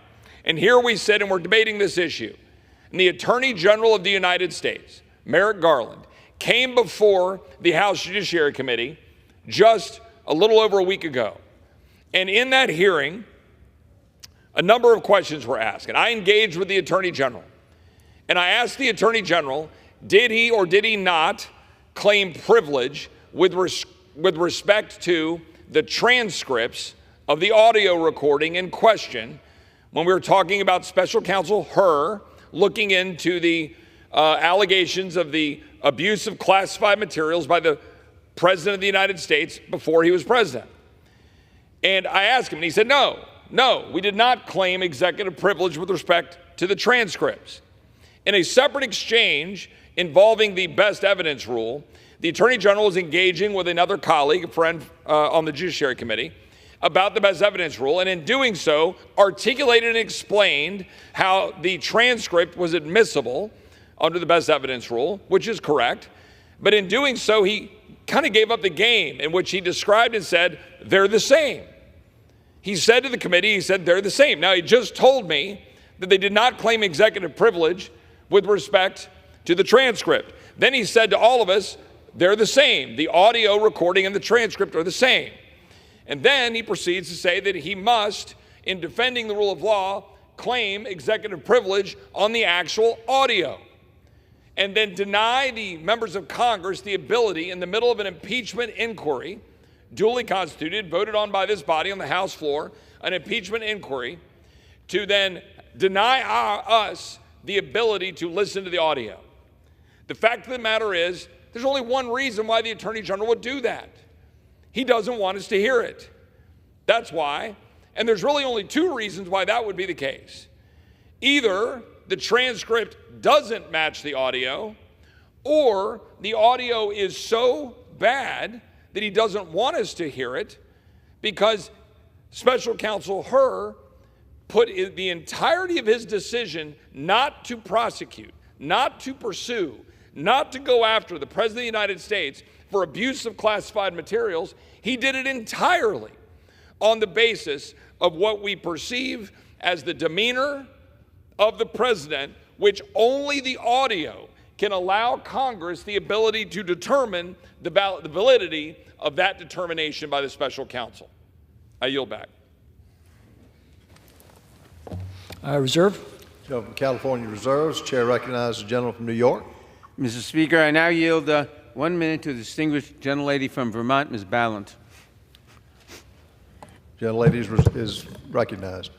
And here we sit and we're debating this issue. And the Attorney General of the United States, Merrick Garland, came before the House Judiciary Committee just a little over a week ago. And in that hearing, a number of questions were asked. And I engaged with the Attorney General. And I asked the Attorney General, did he or did he not claim privilege with respect to the transcripts of the audio recording in question when we were talking about Special Counsel Hur looking into the allegations of the abuse of classified materials by the President of the United States before he was president. And I asked him, and he said, no, we did not claim executive privilege with respect to the transcripts. In a separate exchange involving the best evidence rule, the Attorney General is engaging with another colleague, a friend on the Judiciary Committee, about the best evidence rule, and in doing so, articulated and explained how the transcript was admissible under the best evidence rule, which is correct. But in doing so, he kind of gave up the game in which he described and said, they're the same. He said to the committee, he said, they're the same. Now, he just told me that they did not claim executive privilege with respect to the transcript. Then he said to all of us, they're the same. The audio recording and the transcript are the same. And then he proceeds to say that he must, in defending the rule of law, claim executive privilege on the actual audio, and then deny the members of Congress the ability in the middle of an impeachment inquiry, duly constituted, voted on by this body on the House floor, an impeachment inquiry, to then deny us the ability to listen to the audio. The fact of the matter is, there's only one reason why the Attorney General would do that. He doesn't want us to hear it. That's why. And there's really only 2 reasons why that would be the case. Either the transcript doesn't match the audio, or the audio is so bad that he doesn't want us to hear it because Special Counsel Hur put the entirety of his decision not to prosecute, not to pursue, not to go after the President of the United States for abuse of classified materials. He did it entirely on the basis of what we perceive as the demeanor of the President, which only the audio can allow Congress the ability to determine the validity of that determination by the Special Counsel. I yield back. Reserve. Gentleman from California reserves. Chair recognizes the gentleman from New York. Mr. Speaker, I now yield 1 minute to the distinguished gentlelady from Vermont, Ms. Ballant. Gentlelady is recognized.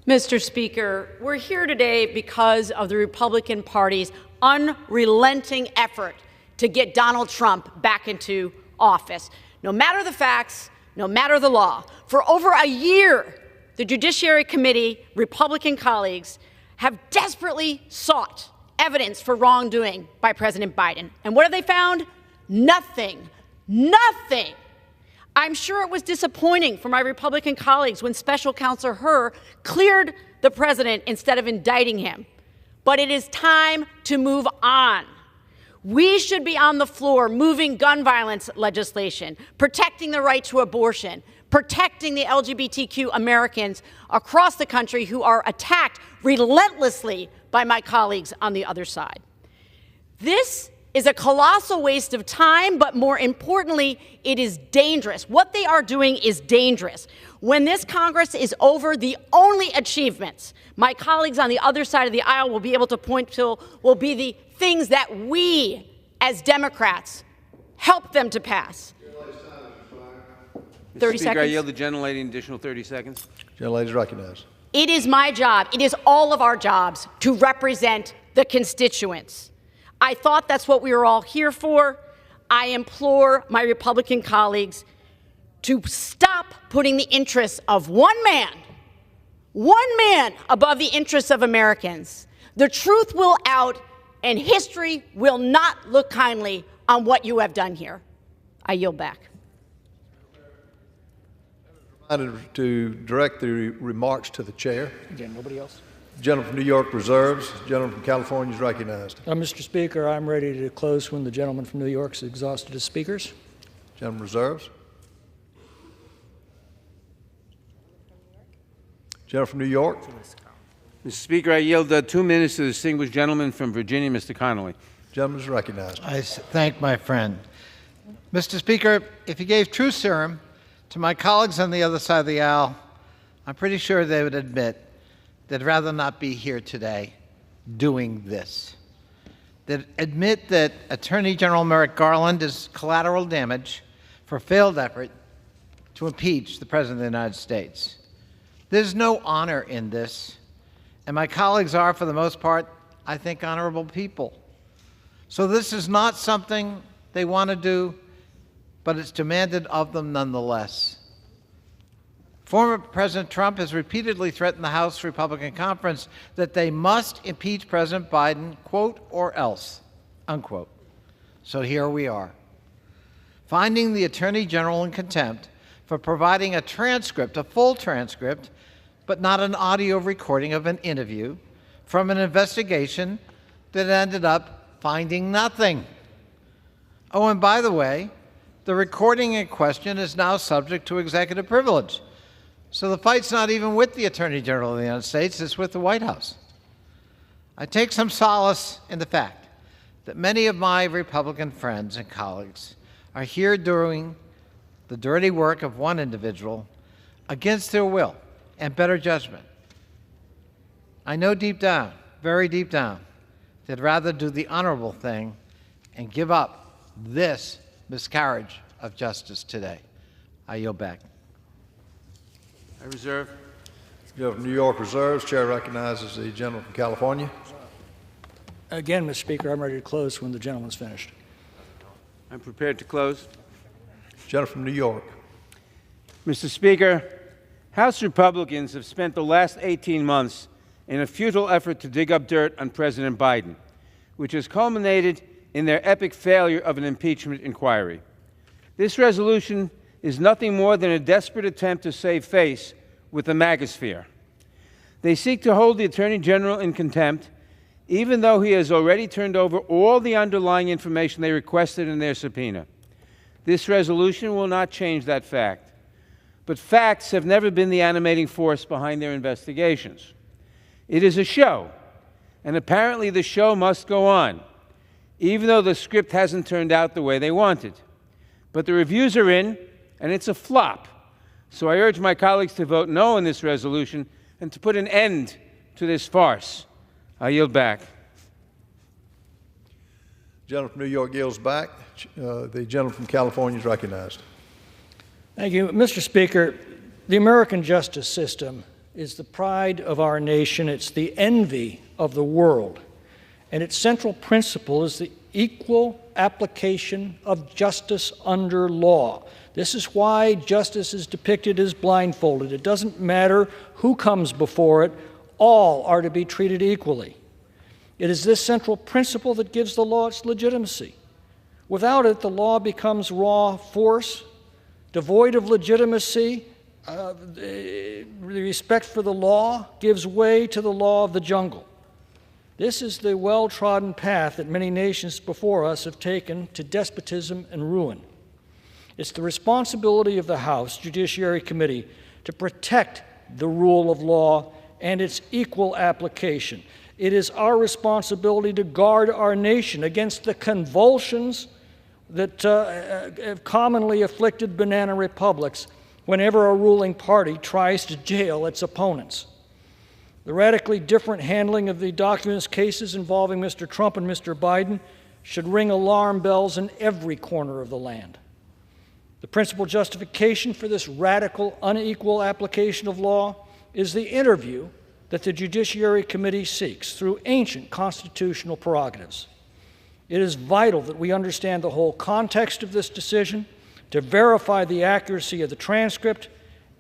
Mr. Speaker, we're here today because of the Republican Party's unrelenting effort to get Donald Trump back into office. No matter the facts, no matter the law. For over a year, the Judiciary Committee Republican colleagues have desperately sought evidence for wrongdoing by President Biden. And what have they found? Nothing. Nothing. I'm sure it was disappointing for my Republican colleagues when Special Counsel Hur cleared the president instead of indicting him. But it is time to move on. We should be on the floor moving gun violence legislation, protecting the right to abortion, protecting the LGBTQ Americans across the country who are attacked relentlessly by my colleagues on the other side. This is a colossal waste of time, but more importantly, it is dangerous. What they are doing is dangerous. When this Congress is over, the only achievements my colleagues on the other side of the aisle will be able to point to will be the things that we, as Democrats, helped them to pass. 30 Speaker, seconds. I yield the gentlelady an additional 30 seconds. Gentlelady is recognized. It is my job, it is all of our jobs to represent the constituents. I thought that's what we were all here for. I implore my Republican colleagues to stop putting the interests of one man above the interests of Americans. The truth will out, and history will not look kindly on what you have done here. I yield back. To direct the remarks to the chair. Again, nobody else? Gentleman from New York reserves. Gentleman from California is recognized. Mr. Speaker, I'm ready to close when the gentleman from New York is exhausted as speakers. Gentleman reserves. Gentleman from New York. Mr. Speaker, I yield 2 minutes to the distinguished gentleman from Virginia, Mr. Connolly. Gentleman is recognized. I thank my friend. Mr. Speaker, if he gave true serum to my colleagues on the other side of the aisle, I'm pretty sure they would admit they'd rather not be here today doing this. They'd admit that Attorney General Merrick Garland is collateral damage for a failed effort to impeach the President of the United States. There's no honor in this, and my colleagues are, for the most part, I think, honorable people. So this is not something they want to do, but it's demanded of them nonetheless. Former President Trump has repeatedly threatened the House Republican Conference that they must impeach President Biden, quote, or else, unquote. So here we are, finding the Attorney General in contempt for providing a transcript, a full transcript, but not an audio recording of an interview from an investigation that ended up finding nothing. Oh, and by the way, the recording in question is now subject to executive privilege. So the fight's not even with the Attorney General of the United States, it's with the White House. I take some solace in the fact that many of my Republican friends and colleagues are here doing the dirty work of one individual against their will and better judgment. I know deep down, very deep down, they'd rather do the honorable thing and give up this miscarriage of justice today. I yield back. I reserve. Gentleman from New York reserves. Chair recognizes the gentleman from California. Again, Mr. Speaker, I'm ready to close when the gentleman's finished. I'm prepared to close. Gentleman from New York. Mr. Speaker, House Republicans have spent the last 18 months in a futile effort to dig up dirt on President Biden, which has culminated in their epic failure of an impeachment inquiry. This resolution is nothing more than a desperate attempt to save face with the MAGAsphere. They seek to hold the Attorney General in contempt, even though he has already turned over all the underlying information they requested in their subpoena. This resolution will not change that fact. But facts have never been the animating force behind their investigations. It is a show, and apparently the show must go on, even though the script hasn't turned out the way they wanted. But the reviews are in, and it's a flop. So I urge my colleagues to vote no on this resolution and to put an end to this farce. I yield back. Gentleman from New York yields back. The gentleman from California is recognized. Thank you. Mr. Speaker, the American justice system is the pride of our nation. It's the envy of the world. And its central principle is the equal application of justice under law. This is why justice is depicted as blindfolded. It doesn't matter who comes before it, all are to be treated equally. It is this central principle that gives the law its legitimacy. Without it, the law becomes raw force, devoid of legitimacy. The respect for the law gives way to the law of the jungle. This is the well-trodden path that many nations before us have taken to despotism and ruin. It's the responsibility of the House Judiciary Committee to protect the rule of law and its equal application. It is our responsibility to guard our nation against the convulsions that have commonly afflicted banana republics whenever a ruling party tries to jail its opponents. The radically different handling of the documents cases involving Mr. Trump and Mr. Biden should ring alarm bells in every corner of the land. The principal justification for this radical, unequal application of law is the interview that the Judiciary Committee seeks through ancient constitutional prerogatives. It is vital that we understand the whole context of this decision, to verify the accuracy of the transcript,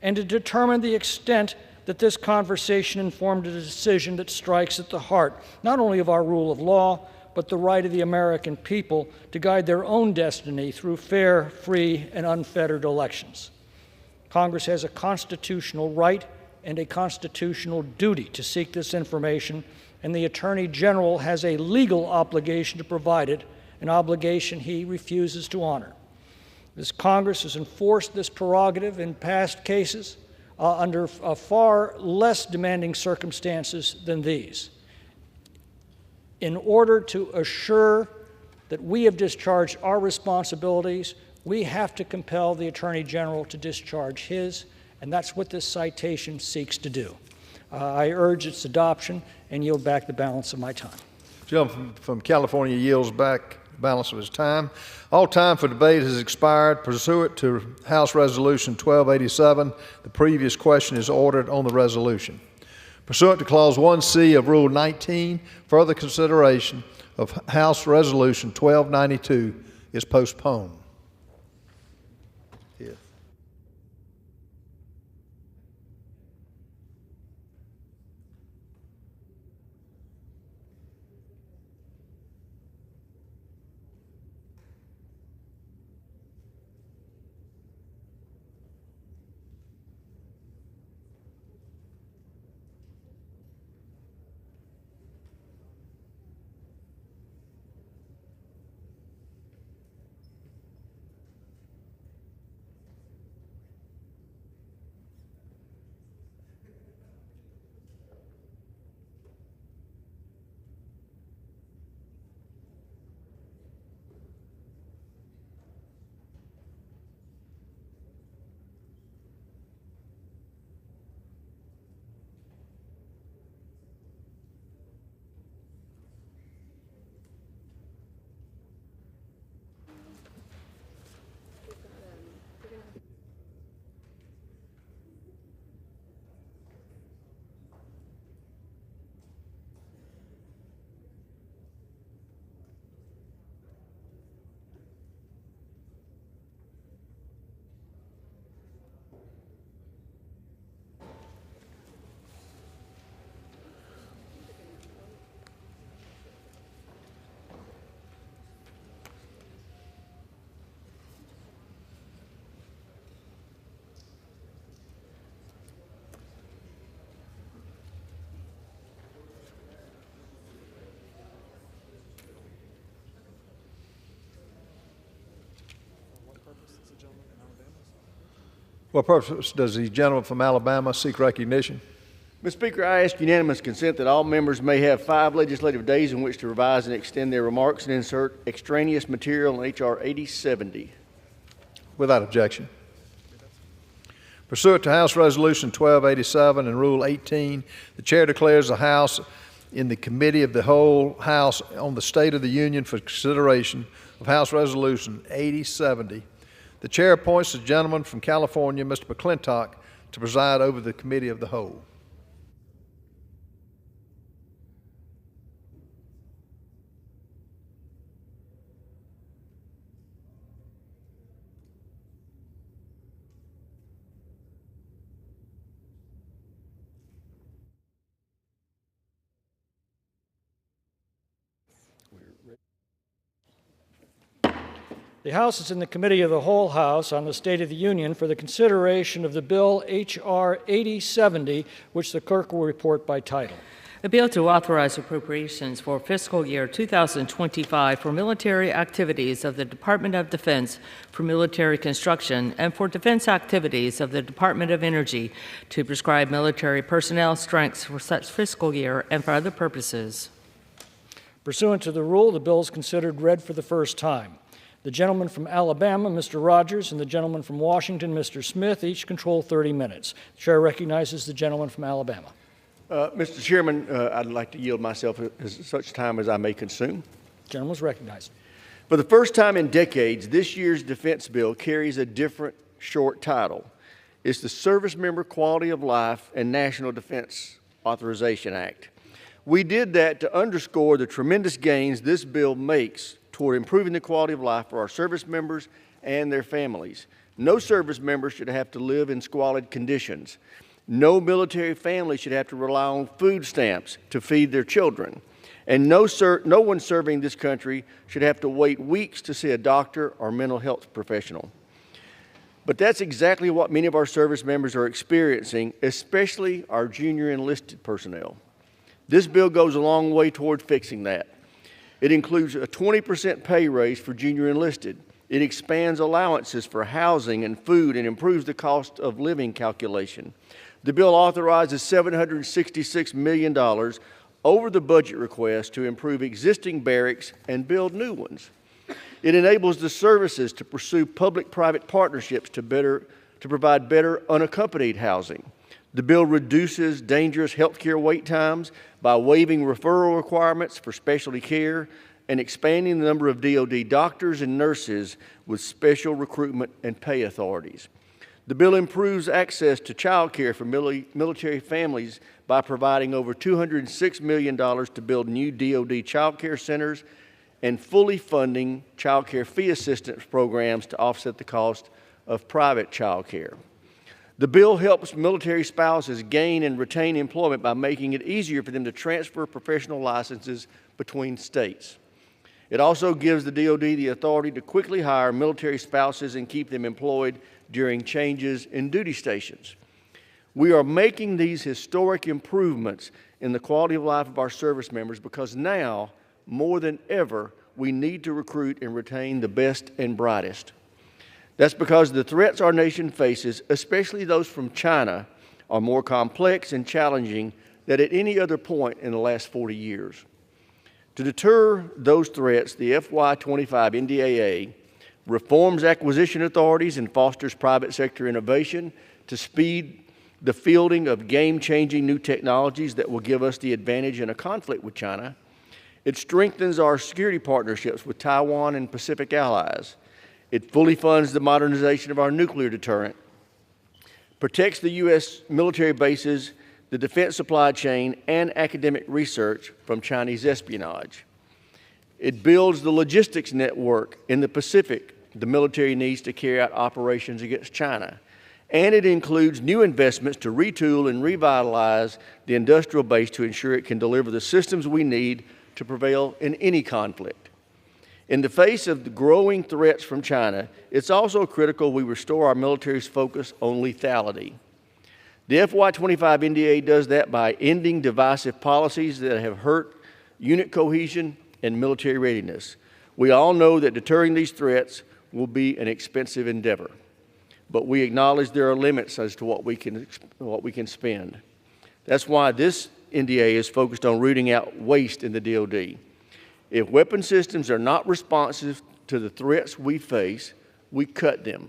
and to determine the extent that this conversation informed a decision that strikes at the heart not only of our rule of law, but the right of the American people to guide their own destiny through fair, free, and unfettered elections. Congress has a constitutional right and a constitutional duty to seek this information, and the Attorney General has a legal obligation to provide it, an obligation he refuses to honor. This Congress has enforced this prerogative in past cases under far less demanding circumstances than these. In order to assure that we have discharged our responsibilities, we have to compel the Attorney General to discharge his, and that's what this citation seeks to do. I urge its adoption and yield back the balance of my time. The gentleman from California yields back the balance of his time. All time for debate has expired. Pursuant to House Resolution 1287, the previous question is ordered on the resolution. Pursuant to Clause 1C of Rule 19, further consideration of House Resolution 1292 is postponed. What purpose does the gentleman from Alabama seek recognition? Mr. Speaker, I ask unanimous consent that all members may have 5 legislative days in which to revise and extend their remarks and insert extraneous material in H.R. 8070. Without objection. Pursuant to House Resolution 1287 and Rule 18, the Chair declares the House in the Committee of the Whole House on the State of the Union for consideration of House Resolution 8070. The Chair appoints the gentleman from California, Mr. McClintock, to preside over the Committee of the Whole. The House is in the Committee of the Whole House on the State of the Union for the consideration of the bill H.R. 8070, which the clerk will report by title. A bill to authorize appropriations for fiscal year 2025 for military activities of the Department of Defense for military construction and for defense activities of the Department of Energy to prescribe military personnel strengths for such fiscal year and for other purposes. Pursuant to the rule, the bill is considered read for the first time. The gentleman from Alabama, Mr. Rogers, and the gentleman from Washington, Mr. Smith, each control 30 minutes. The chair recognizes the gentleman from Alabama. Mr. Chairman, I'd like to yield myself as such time as I may consume. The gentleman is recognized. For the first time in decades, this year's defense bill carries a different short title. It's the Service Member Quality of Life and National Defense Authorization Act. We did that to underscore the tremendous gains this bill makes toward improving the quality of life for our service members and their families. No service member should have to live in squalid conditions. No military family should have to rely on food stamps to feed their children. And no one serving this country should have to wait weeks to see a doctor or mental health professional. But that's exactly what many of our service members are experiencing, especially our junior enlisted personnel. This bill goes a long way toward fixing that. It includes a 20% pay raise for junior enlisted. It expands allowances for housing and food and improves the cost of living calculation. The bill authorizes $766 million over the budget request to improve existing barracks and build new ones. It enables the services to pursue public-private partnerships to provide better unaccompanied housing. The bill reduces dangerous health care wait times by waiving referral requirements for specialty care and expanding the number of DoD doctors and nurses with special recruitment and pay authorities. The bill improves access to child care for military families by providing over $206 million to build new DoD child care centers and fully funding child care fee assistance programs to offset the cost of private child care. The bill helps military spouses gain and retain employment by making it easier for them to transfer professional licenses between states. It also gives the DoD the authority to quickly hire military spouses and keep them employed during changes in duty stations. We are making these historic improvements in the quality of life of our service members because now, more than ever, we need to recruit and retain the best and brightest. That's because the threats our nation faces, especially those from China, are more complex and challenging than at any other point in the last 40 years. To deter those threats, the FY25 NDAA reforms acquisition authorities and fosters private sector innovation to speed the fielding of game-changing new technologies that will give us the advantage in a conflict with China. It strengthens our security partnerships with Taiwan and Pacific allies. It fully funds the modernization of our nuclear deterrent, protects the U.S. military bases, the defense supply chain, and academic research from Chinese espionage. It builds the logistics network in the Pacific the military needs to carry out operations against China. And it includes new investments to retool and revitalize the industrial base to ensure it can deliver the systems we need to prevail in any conflict. In the face of the growing threats from China, it's also critical we restore our military's focus on lethality. The FY25 NDA does that by ending divisive policies that have hurt unit cohesion and military readiness. We all know that deterring these threats will be an expensive endeavor, but we acknowledge there are limits as to what we can spend. That's why this NDA is focused on rooting out waste in the DoD. If weapon systems are not responsive to the threats we face, we cut them.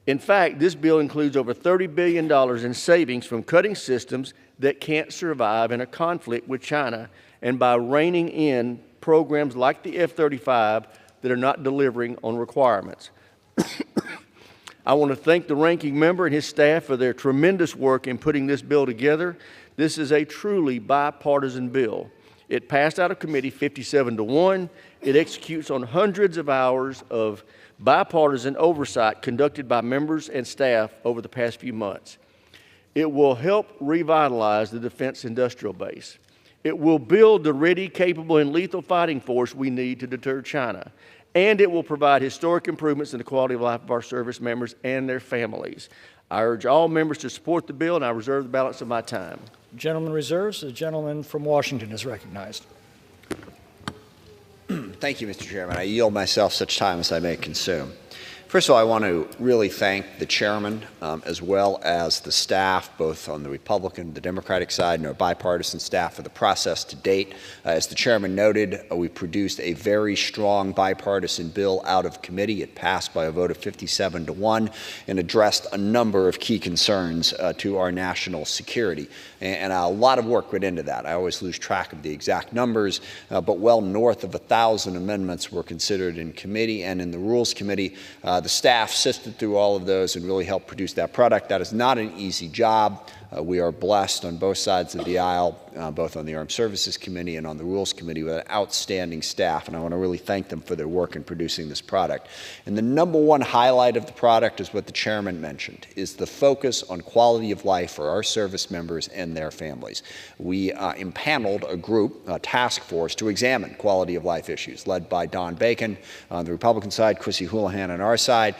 In fact, this bill includes over $30 billion in savings from cutting systems that can't survive in a conflict with China and by reining in programs like the F-35 that are not delivering on requirements. I want to thank the ranking member and his staff for their tremendous work in putting this bill together. This is a truly bipartisan bill. It passed out of committee 57-1. It executes on hundreds of hours of bipartisan oversight conducted by members and staff over the past few months. It will help revitalize the defense industrial base. It will build the ready, capable, and lethal fighting force we need to deter China. and it will provide historic improvements in the quality of life of our service members and their families. I urge all members to support the bill, and I reserve the balance of my time. The gentleman reserves. The gentleman from Washington is recognized. Thank you, Mr. Chairman. I yield myself such time as I may consume. First of all, I want to really thank the chairman as well as the staff, both on the Republican and the Democratic side, and our bipartisan staff for the process to date. As the chairman noted, we produced a very strong bipartisan bill out of committee. It passed by a vote of 57-1 and addressed a number of key concerns to our national security. And a lot of work went into that. I always lose track of the exact numbers, but well north of 1,000 amendments were considered in committee and in the Rules Committee. The staff sifted through all of those and really helped produce that product. That is not an easy job. We are blessed on both sides of the aisle, both on the Armed Services Committee and on the Rules Committee, with an outstanding staff, and I want to really thank them for their work in producing this product. And the number one highlight of the product is what the chairman mentioned, is the focus on quality of life for our service members and their families. We impaneled a group, a task force, to examine quality of life issues, led by Don Bacon on the Republican side, Chrissy Houlihan on our side.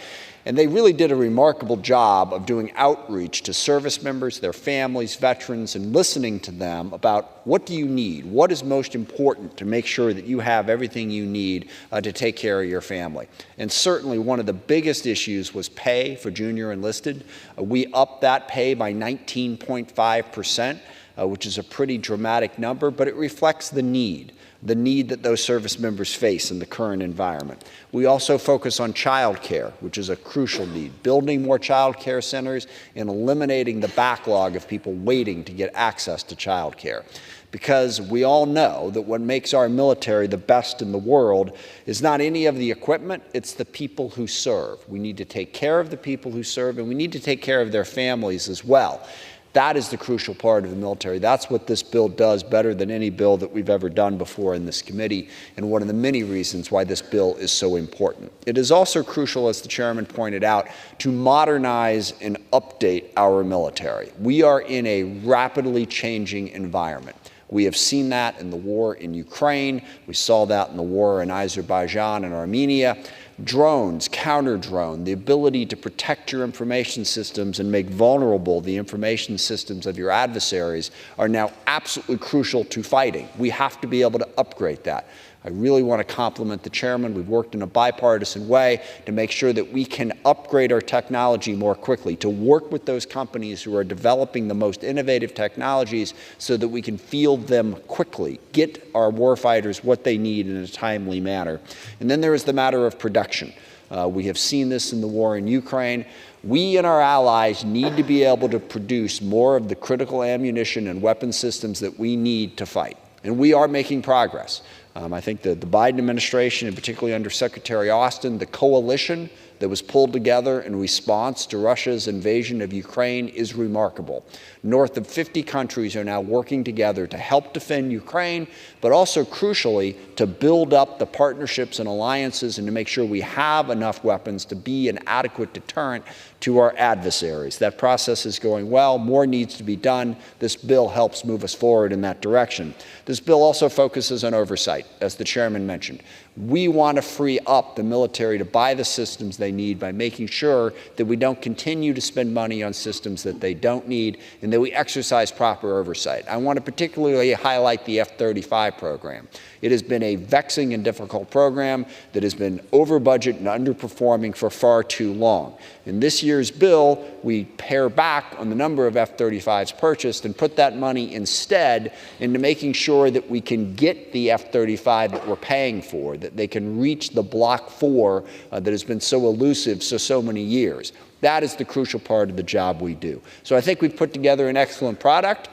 And they really did a remarkable job of doing outreach to service members, their families, veterans, and listening to them about what do you need, what is most important to make sure that you have everything you need to take care of your family. And certainly one of the biggest issues was pay for junior enlisted. We upped that pay by 19.5%, which is a pretty dramatic number, but it reflects the need that those service members face in the current environment. We also focus on child care, which is a crucial need, building more child care centers and eliminating the backlog of people waiting to get access to child care. Because we all know that what makes our military the best in the world is not any of the equipment, it's the people who serve. We need to take care of the people who serve, and we need to take care of their families as well. That is the crucial part of the military. That's what this bill does better than any bill that we've ever done before in this committee, and one of the many reasons why this bill is so important. It is also crucial, as the chairman pointed out, to modernize and update our military. We are in a rapidly changing environment. We have seen that in the war in Ukraine. We saw that in the war in Azerbaijan and Armenia. Drones, counter-drone, the ability to protect your information systems and make vulnerable the information systems of your adversaries are now absolutely crucial to fighting. We have to be able to upgrade that. I really want to compliment the chairman. We've worked in a bipartisan way to make sure that we can upgrade our technology more quickly, to work with those companies who are developing the most innovative technologies so that we can field them quickly, get our warfighters what they need in a timely manner. And then there is the matter of production. We have seen this in the war in Ukraine. We and our allies need to be able to produce more of the critical ammunition and weapon systems that we need to fight. And we are making progress. I think that the Biden administration, and particularly under Secretary Austin, the coalition that was pulled together in response to Russia's invasion of Ukraine is remarkable. North of 50 countries are now working together to help defend Ukraine, but also crucially to build up the partnerships and alliances and to make sure we have enough weapons to be an adequate deterrent to our adversaries. That process is going well. More needs to be done. This bill helps move us forward in that direction. This bill also focuses on oversight, as the chairman mentioned. We want to free up the military to buy the systems they need by making sure that we don't continue to spend money on systems that they don't need and that we exercise proper oversight. I want to particularly highlight the F-35 program. It has been a vexing and difficult program that has been over budget and underperforming for far too long. In this year's bill, we pare back on the number of F-35s purchased and put that money instead into making sure that we can get the F-35 that we're paying for, that they can reach the Block 4 that has been so elusive so many years. That is the crucial part of the job we do. So I think we've put together an excellent product.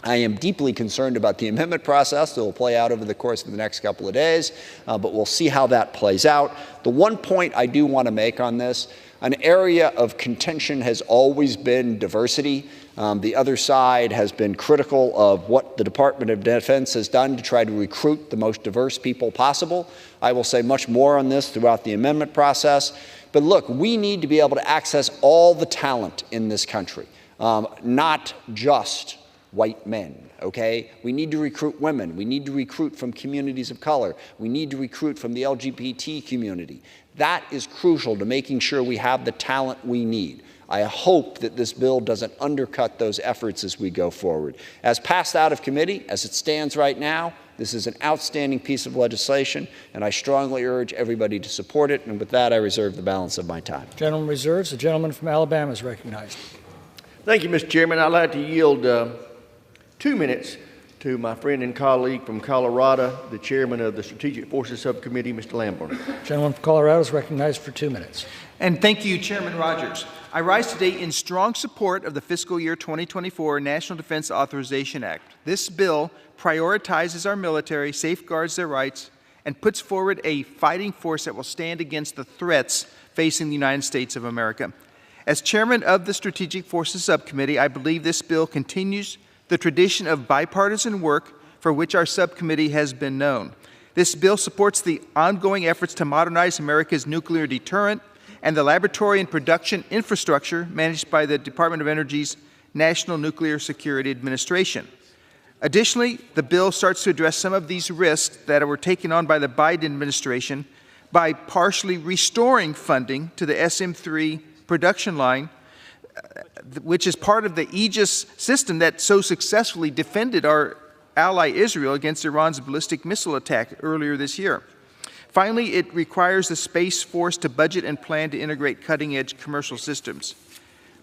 I am deeply concerned about the amendment process that will play out over the course of the next couple of days, but we'll see how that plays out. The one point I do want to make on this, an area of contention has always been diversity. The other side has been critical of what the Department of Defense has done to try to recruit the most diverse people possible. I will say much more on this throughout the amendment process. But look, we need to be able to access all the talent in this country, not just white men, okay? We need to recruit women. We need to recruit from communities of color. We need to recruit from the LGBT community. That is crucial to making sure we have the talent we need. I hope that this bill doesn't undercut those efforts as we go forward. As passed out of committee, as it stands right now, this is an outstanding piece of legislation, and I strongly urge everybody to support it. And with that, I reserve the balance of my time. Gentleman reserves. The gentleman from Alabama is recognized. Thank you, Mr. Chairman. I'd like to yield 2 minutes to my friend and colleague from Colorado, the chairman of the Strategic Forces Subcommittee, Mr. Lamborn. Gentleman from Colorado is recognized for 2 minutes. And thank you, Chairman Rogers. I rise today in strong support of the fiscal year 2024 National Defense Authorization Act. This bill prioritizes our military, safeguards their rights, and puts forward a fighting force that will stand against the threats facing the United States of America. As chairman of the Strategic Forces Subcommittee, I believe this bill continues the tradition of bipartisan work for which our subcommittee has been known. This bill supports the ongoing efforts to modernize America's nuclear deterrent and the laboratory and production infrastructure managed by the Department of Energy's National Nuclear Security Administration. Additionally, the bill starts to address some of these risks that were taken on by the Biden administration by partially restoring funding to the SM-3 production line, which is part of the Aegis system that so successfully defended our ally Israel against Iran's ballistic missile attack earlier this year. Finally, it requires the Space Force to budget and plan to integrate cutting-edge commercial systems.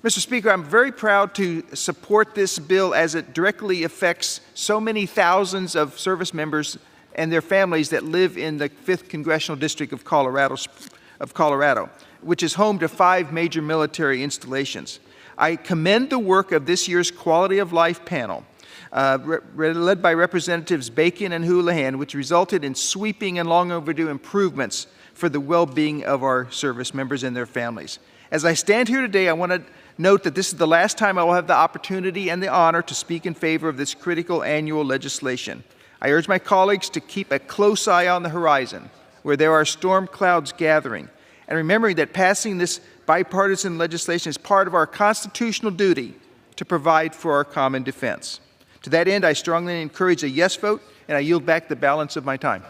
Mr. Speaker, I'm very proud to support this bill as it directly affects so many thousands of service members and their families that live in the 5th Congressional District of Colorado, which is home to 5 major military installations. I commend the work of this year's Quality of Life panel, led by Representatives Bacon and Houlihan, which resulted in sweeping and long overdue improvements for the well-being of our service members and their families. As I stand here today, I want to note that this is the last time I will have the opportunity and the honor to speak in favor of this critical annual legislation. I urge my colleagues to keep a close eye on the horizon, where there are storm clouds gathering, and remembering that passing this bipartisan legislation is part of our constitutional duty to provide for our common defense. To that end, I strongly encourage a yes vote, and I yield back the balance of my time.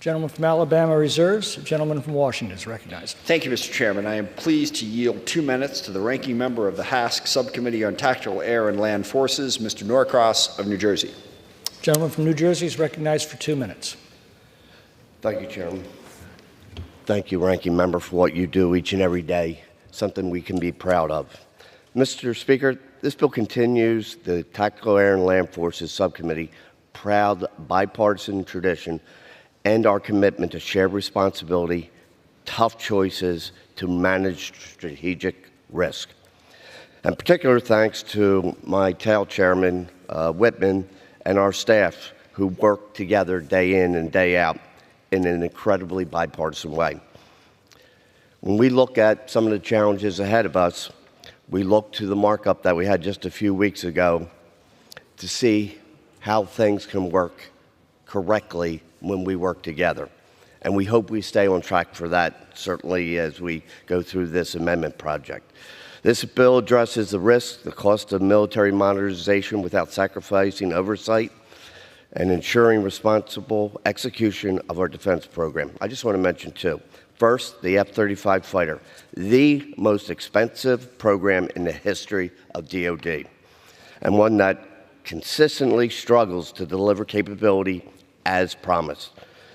Gentleman from Alabama reserves. The gentleman from Washington is recognized. Thank you, Mr. Chairman. I am pleased to yield 2 minutes to the ranking member of the HASC Subcommittee on Tactical Air and Land Forces, Mr. Norcross of New Jersey. Gentleman from New Jersey is recognized for 2 minutes. Thank you, Chairman. Thank you, Ranking Member, for what you do each and every day, something we can be proud of. Mr. Speaker, this bill continues the Tactical Air and Land Forces Subcommittee proud bipartisan tradition and our commitment to shared responsibility, tough choices to manage strategic risk. And particular thanks to my TAIL chairman, Whitman, and our staff who work together day in and day out in an incredibly bipartisan way. When we look at some of the challenges ahead of us, we look to the markup that we had just a few weeks ago to see how things can work correctly when we work together. And we hope we stay on track for that, certainly as we go through this amendment project. This bill addresses the risks, the cost of military modernization without sacrificing oversight and ensuring responsible execution of our defense program. I just want to mention 2. First, the F-35 fighter, the most expensive program in the history of DoD, and one that consistently struggles to deliver capability as promised.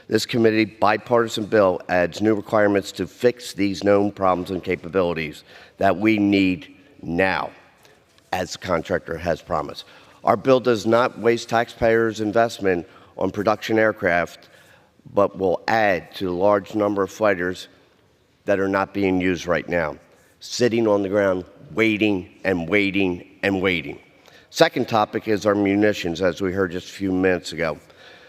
This committee bipartisan bill adds new requirements to fix these known problems and capabilities that we need now, as the contractor has promised. Our bill does not waste taxpayers' investment on production aircraft, but will add to the large number of fighters that are not being used right now, sitting on the ground, waiting and waiting and waiting. Second topic is our munitions, as we heard just a few minutes ago.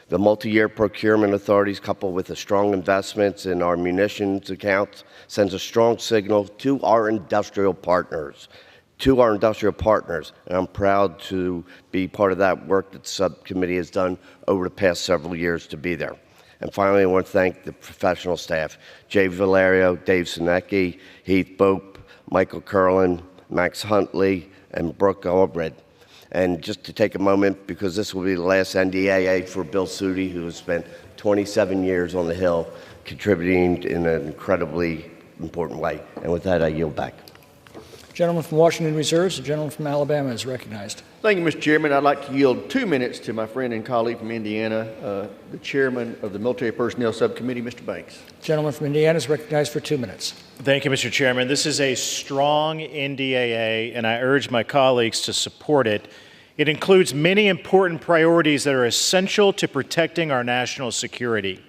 The multi-year procurement authorities, coupled with the strong investments in our munitions accounts, sends a strong signal to our industrial partners. And I'm proud to be part of that work that the subcommittee has done over the past several years to be there. And finally, I want to thank the professional staff, Jay Valerio, Dave Sinecki, Heath Bope, Michael Curlin, Max Huntley, and Brooke Albred. And just to take a moment, because this will be the last NDAA for Bill Sudi, who has spent 27 years on the Hill contributing in an incredibly important way. And with that, I yield back. Gentleman from Washington reserves. The gentleman from Alabama is recognized. Thank you, Mr. Chairman. I'd like to yield 2 minutes to my friend and colleague from Indiana, the chairman of the Military Personnel Subcommittee, Mr. Banks. Gentleman from Indiana is recognized for 2 minutes. Thank you, Mr. Chairman. This is a strong NDAA, and I urge my colleagues to support it. It includes many important priorities that are essential to protecting our national security.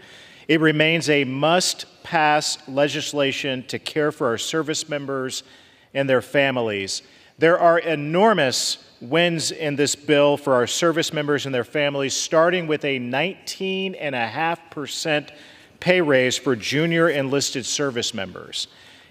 It remains a must-pass legislation to care for our service members and their families. There are enormous wins in this bill for our service members and their families, starting with a 19.5% pay raise for junior enlisted service members.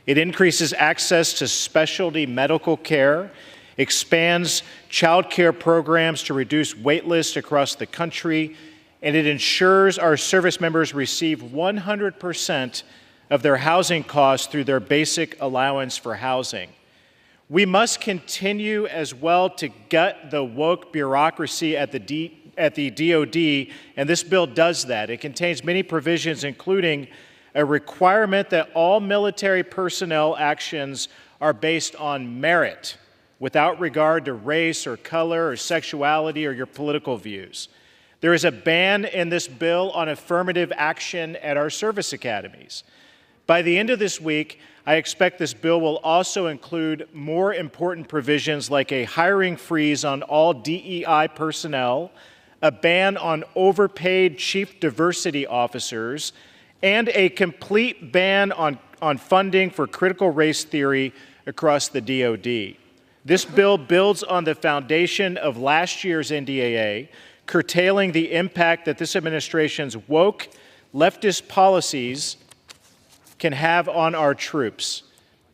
It increases access to specialty medical care, expands child care programs to reduce wait lists across the country, and it ensures our service members receive 100% of their housing costs through their basic allowance for housing. We must continue as well to gut the woke bureaucracy at the DoD, and this bill does that. It contains many provisions, including a requirement that all military personnel actions are based on merit, without regard to race or color or sexuality or your political views. There is a ban in this bill on affirmative action at our service academies. By the end of this week, I expect this bill will also include more important provisions like a hiring freeze on all DEI personnel, a ban on overpaid chief diversity officers, and a complete ban on funding for critical race theory across the DoD. This bill builds on the foundation of last year's NDAA, curtailing the impact that this administration's woke leftist policies can have on our troops.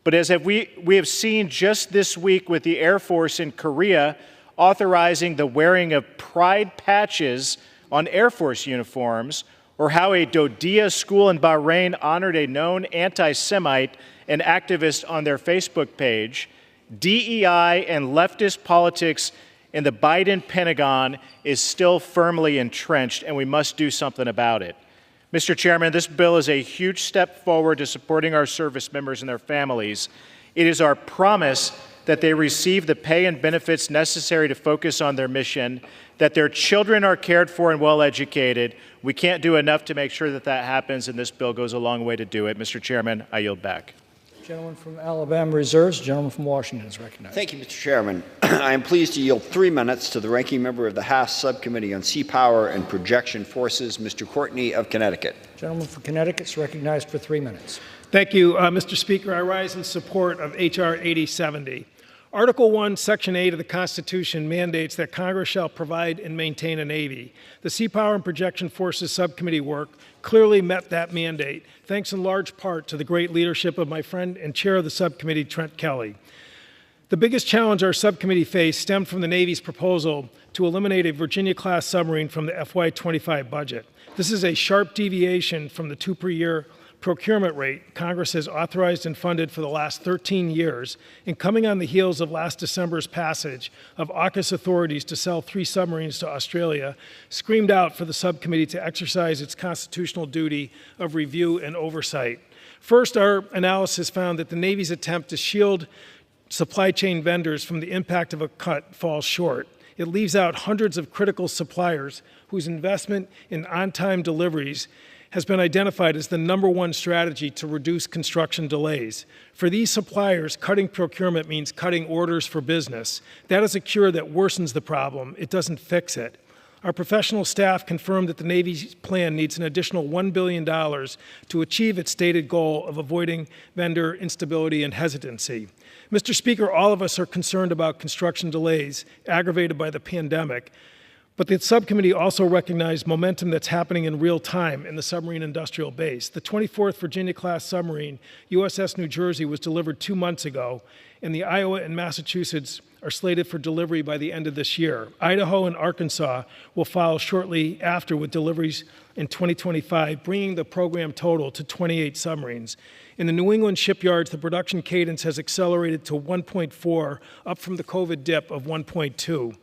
But as we have seen just this week with the Air Force in Korea authorizing the wearing of pride patches on Air Force uniforms, or how a Dodia school in Bahrain honored a known anti-Semite and activist on their Facebook page, DEI and leftist politics in the Biden Pentagon is still firmly entrenched, and we must do something about it. Mr. Chairman, this bill is a huge step forward to supporting our service members and their families. It is our promise that they receive the pay and benefits necessary to focus on their mission, that their children are cared for and well educated. We can't do enough to make sure that that happens, and this bill goes a long way to do it. Mr. Chairman, I yield back. Gentleman from Alabama reserves. The gentleman from Washington is recognized. Thank you, Mr. Chairman. I am pleased to yield 3 minutes to the ranking member of the House Subcommittee on Sea Power and Projection Forces, Mr. Courtney of Connecticut. Gentleman from Connecticut is recognized for 3 minutes. Thank you, Mr. Speaker. I rise in support of H.R. 8070. Article 1, Section 8 of the Constitution mandates that Congress shall provide and maintain a Navy. The Sea Power and Projection Forces Subcommittee work clearly met that mandate, thanks in large part to the great leadership of my friend and chair of the subcommittee, Trent Kelly. The biggest challenge our subcommittee faced stemmed from the Navy's proposal to eliminate a Virginia-class submarine from the FY25 budget. This is a sharp deviation from the 2 per year procurement rate Congress has authorized and funded for the last 13 years, and coming on the heels of last December's passage of AUKUS authorities to sell 3 submarines to Australia, screamed out for the subcommittee to exercise its constitutional duty of review and oversight. First, our analysis found that the Navy's attempt to shield supply chain vendors from the impact of a cut falls short. It leaves out hundreds of critical suppliers whose investment in on-time deliveries has been identified as the #1 strategy to reduce construction delays. For these suppliers, cutting procurement means cutting orders for business. That is a cure that worsens the problem. It doesn't fix it. Our professional staff confirmed that the Navy's plan needs an additional $1 billion to achieve its stated goal of avoiding vendor instability and hesitancy. Mr. Speaker, all of us are concerned about construction delays aggravated by the pandemic. But the subcommittee also recognized momentum that's happening in real time in the submarine industrial base. The 24th Virginia-class submarine, USS New Jersey, was delivered 2 months ago, and the Iowa and Massachusetts are slated for delivery by the end of this year. Idaho and Arkansas will follow shortly after with deliveries in 2025, bringing the program total to 28 submarines. In the New England shipyards, the production cadence has accelerated to 1.4, up from the COVID dip of 1.2.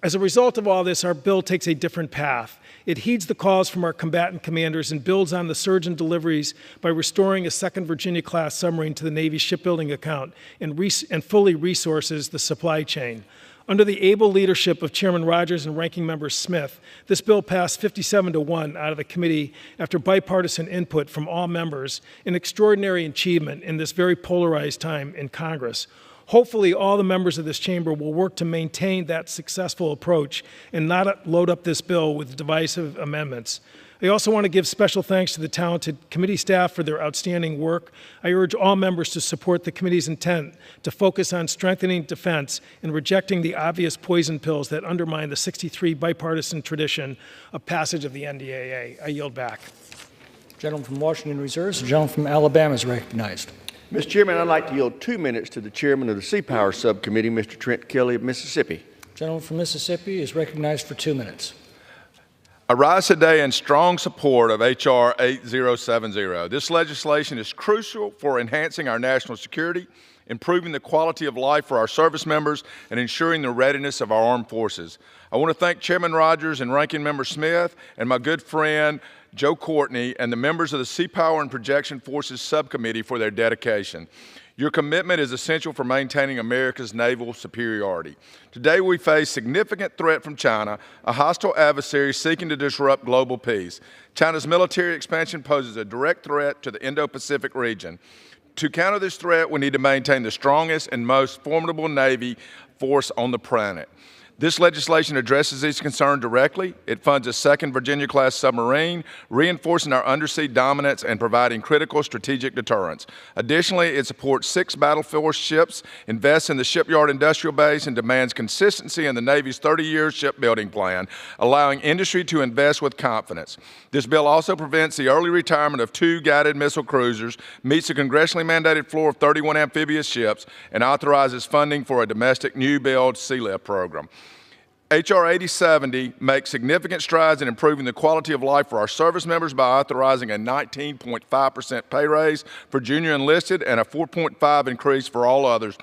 As a result of all this, our bill takes a different path. It heeds the calls from our combatant commanders and builds on the surge in deliveries by restoring a second Virginia-class submarine to the Navy's shipbuilding account and fully resources the supply chain. Under the able leadership of Chairman Rogers and Ranking Member Smith, this bill passed 57-1 out of the committee after bipartisan input from all members, an extraordinary achievement in this very polarized time in Congress. Hopefully, all the members of this chamber will work to maintain that successful approach and not load up this bill with divisive amendments. I also want to give special thanks to the talented committee staff for their outstanding work. I urge all members to support the committee's intent to focus on strengthening defense and rejecting the obvious poison pills that undermine the 63 bipartisan tradition of passage of the NDAA. I yield back. Gentleman from Washington reserves. The gentleman from Alabama is recognized. Mr. Chairman, I'd like to yield 2 minutes to the chairman of the Sea Power Subcommittee, Mr. Trent Kelly of Mississippi. Gentleman from Mississippi is recognized for 2 minutes. I rise today in strong support of H.R. 8070. This legislation is crucial for enhancing our national security, improving the quality of life for our service members, and ensuring the readiness of our armed forces. I want to thank Chairman Rogers and Ranking Member Smith and my good friend Joe Courtney and the members of the Sea Power and Projection Forces Subcommittee for their dedication. Your commitment is essential for maintaining America's naval superiority. Today we face significant threat from China, a hostile adversary seeking to disrupt global peace. China's military expansion poses a direct threat to the Indo-Pacific region. To counter this threat, we need to maintain the strongest and most formidable Navy force on the planet. This legislation addresses these concerns directly. It funds a second Virginia-class submarine, reinforcing our undersea dominance and providing critical strategic deterrence. Additionally, it supports 6 battle force ships, invests in the shipyard industrial base, and demands consistency in the Navy's 30-year shipbuilding plan, allowing industry to invest with confidence. This bill also prevents the early retirement of 2 guided missile cruisers, meets the congressionally mandated floor of 31 amphibious ships, and authorizes funding for a domestic new-build sea lift program. H.R. 8070 makes significant strides in improving the quality of life for our service members by authorizing a 19.5% pay raise for junior enlisted and a 4.5% increase for all others,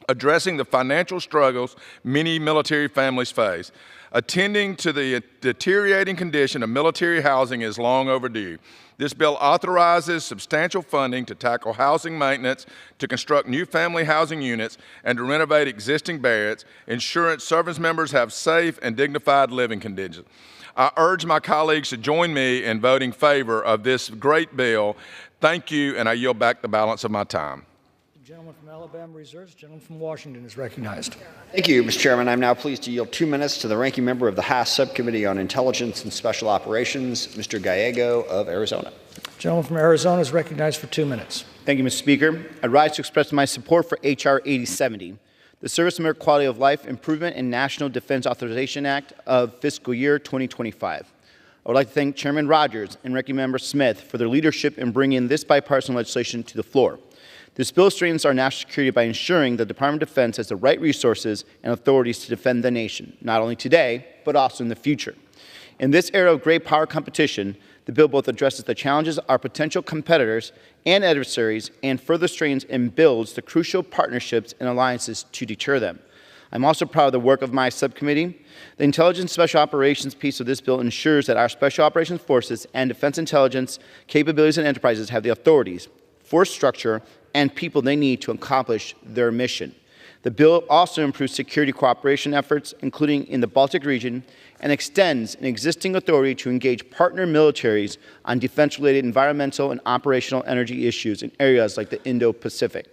addressing the financial struggles many military families face. Attending to the deteriorating condition of military housing is long overdue. This bill authorizes substantial funding to tackle housing maintenance, to construct new family housing units, and to renovate existing barracks, ensuring service members have safe and dignified living conditions. I urge my colleagues to join me in voting in favor of this great bill. Thank you, and I yield back the balance of my time. The gentleman from Alabama reserves. The gentleman from Washington is recognized. Thank you, Mr. Chairman. I'm now pleased to yield 2 minutes to the ranking member of the House Subcommittee on Intelligence and Special Operations, Mr. Gallego of Arizona. The gentleman from Arizona is recognized for 2 minutes. Thank you, Mr. Speaker. I rise to express my support for H.R. 8070, the Service Member Quality of Life Improvement and National Defense Authorization Act of fiscal year 2025. I would like to thank Chairman Rogers and Ranking Member Smith for their leadership in bringing this bipartisan legislation to the floor. This bill strengthens our national security by ensuring the Department of Defense has the right resources and authorities to defend the nation, not only today, but also in the future. In this era of great power competition, the bill both addresses the challenges our potential competitors and adversaries and further strengthens and builds the crucial partnerships and alliances to deter them. I'm also proud of the work of my subcommittee. The Intelligence Special Operations piece of this bill ensures that our Special Operations Forces and defense intelligence capabilities and enterprises have the authorities, force structure, and people they need to accomplish their mission. The bill also improves security cooperation efforts, including in the Baltic region, and extends an existing authority to engage partner militaries on defense-related environmental and operational energy issues in areas like the Indo-Pacific.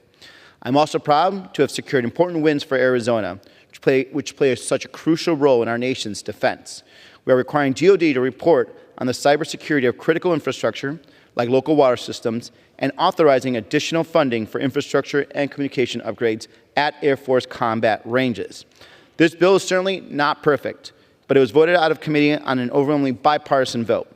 I'm also proud to have secured important wins for Arizona, which play such a crucial role in our nation's defense. We are requiring DoD to report on the cybersecurity of critical infrastructure, like local water systems, and authorizing additional funding for infrastructure and communication upgrades at Air Force combat ranges. This bill is certainly not perfect, but it was voted out of committee on an overwhelmingly bipartisan vote.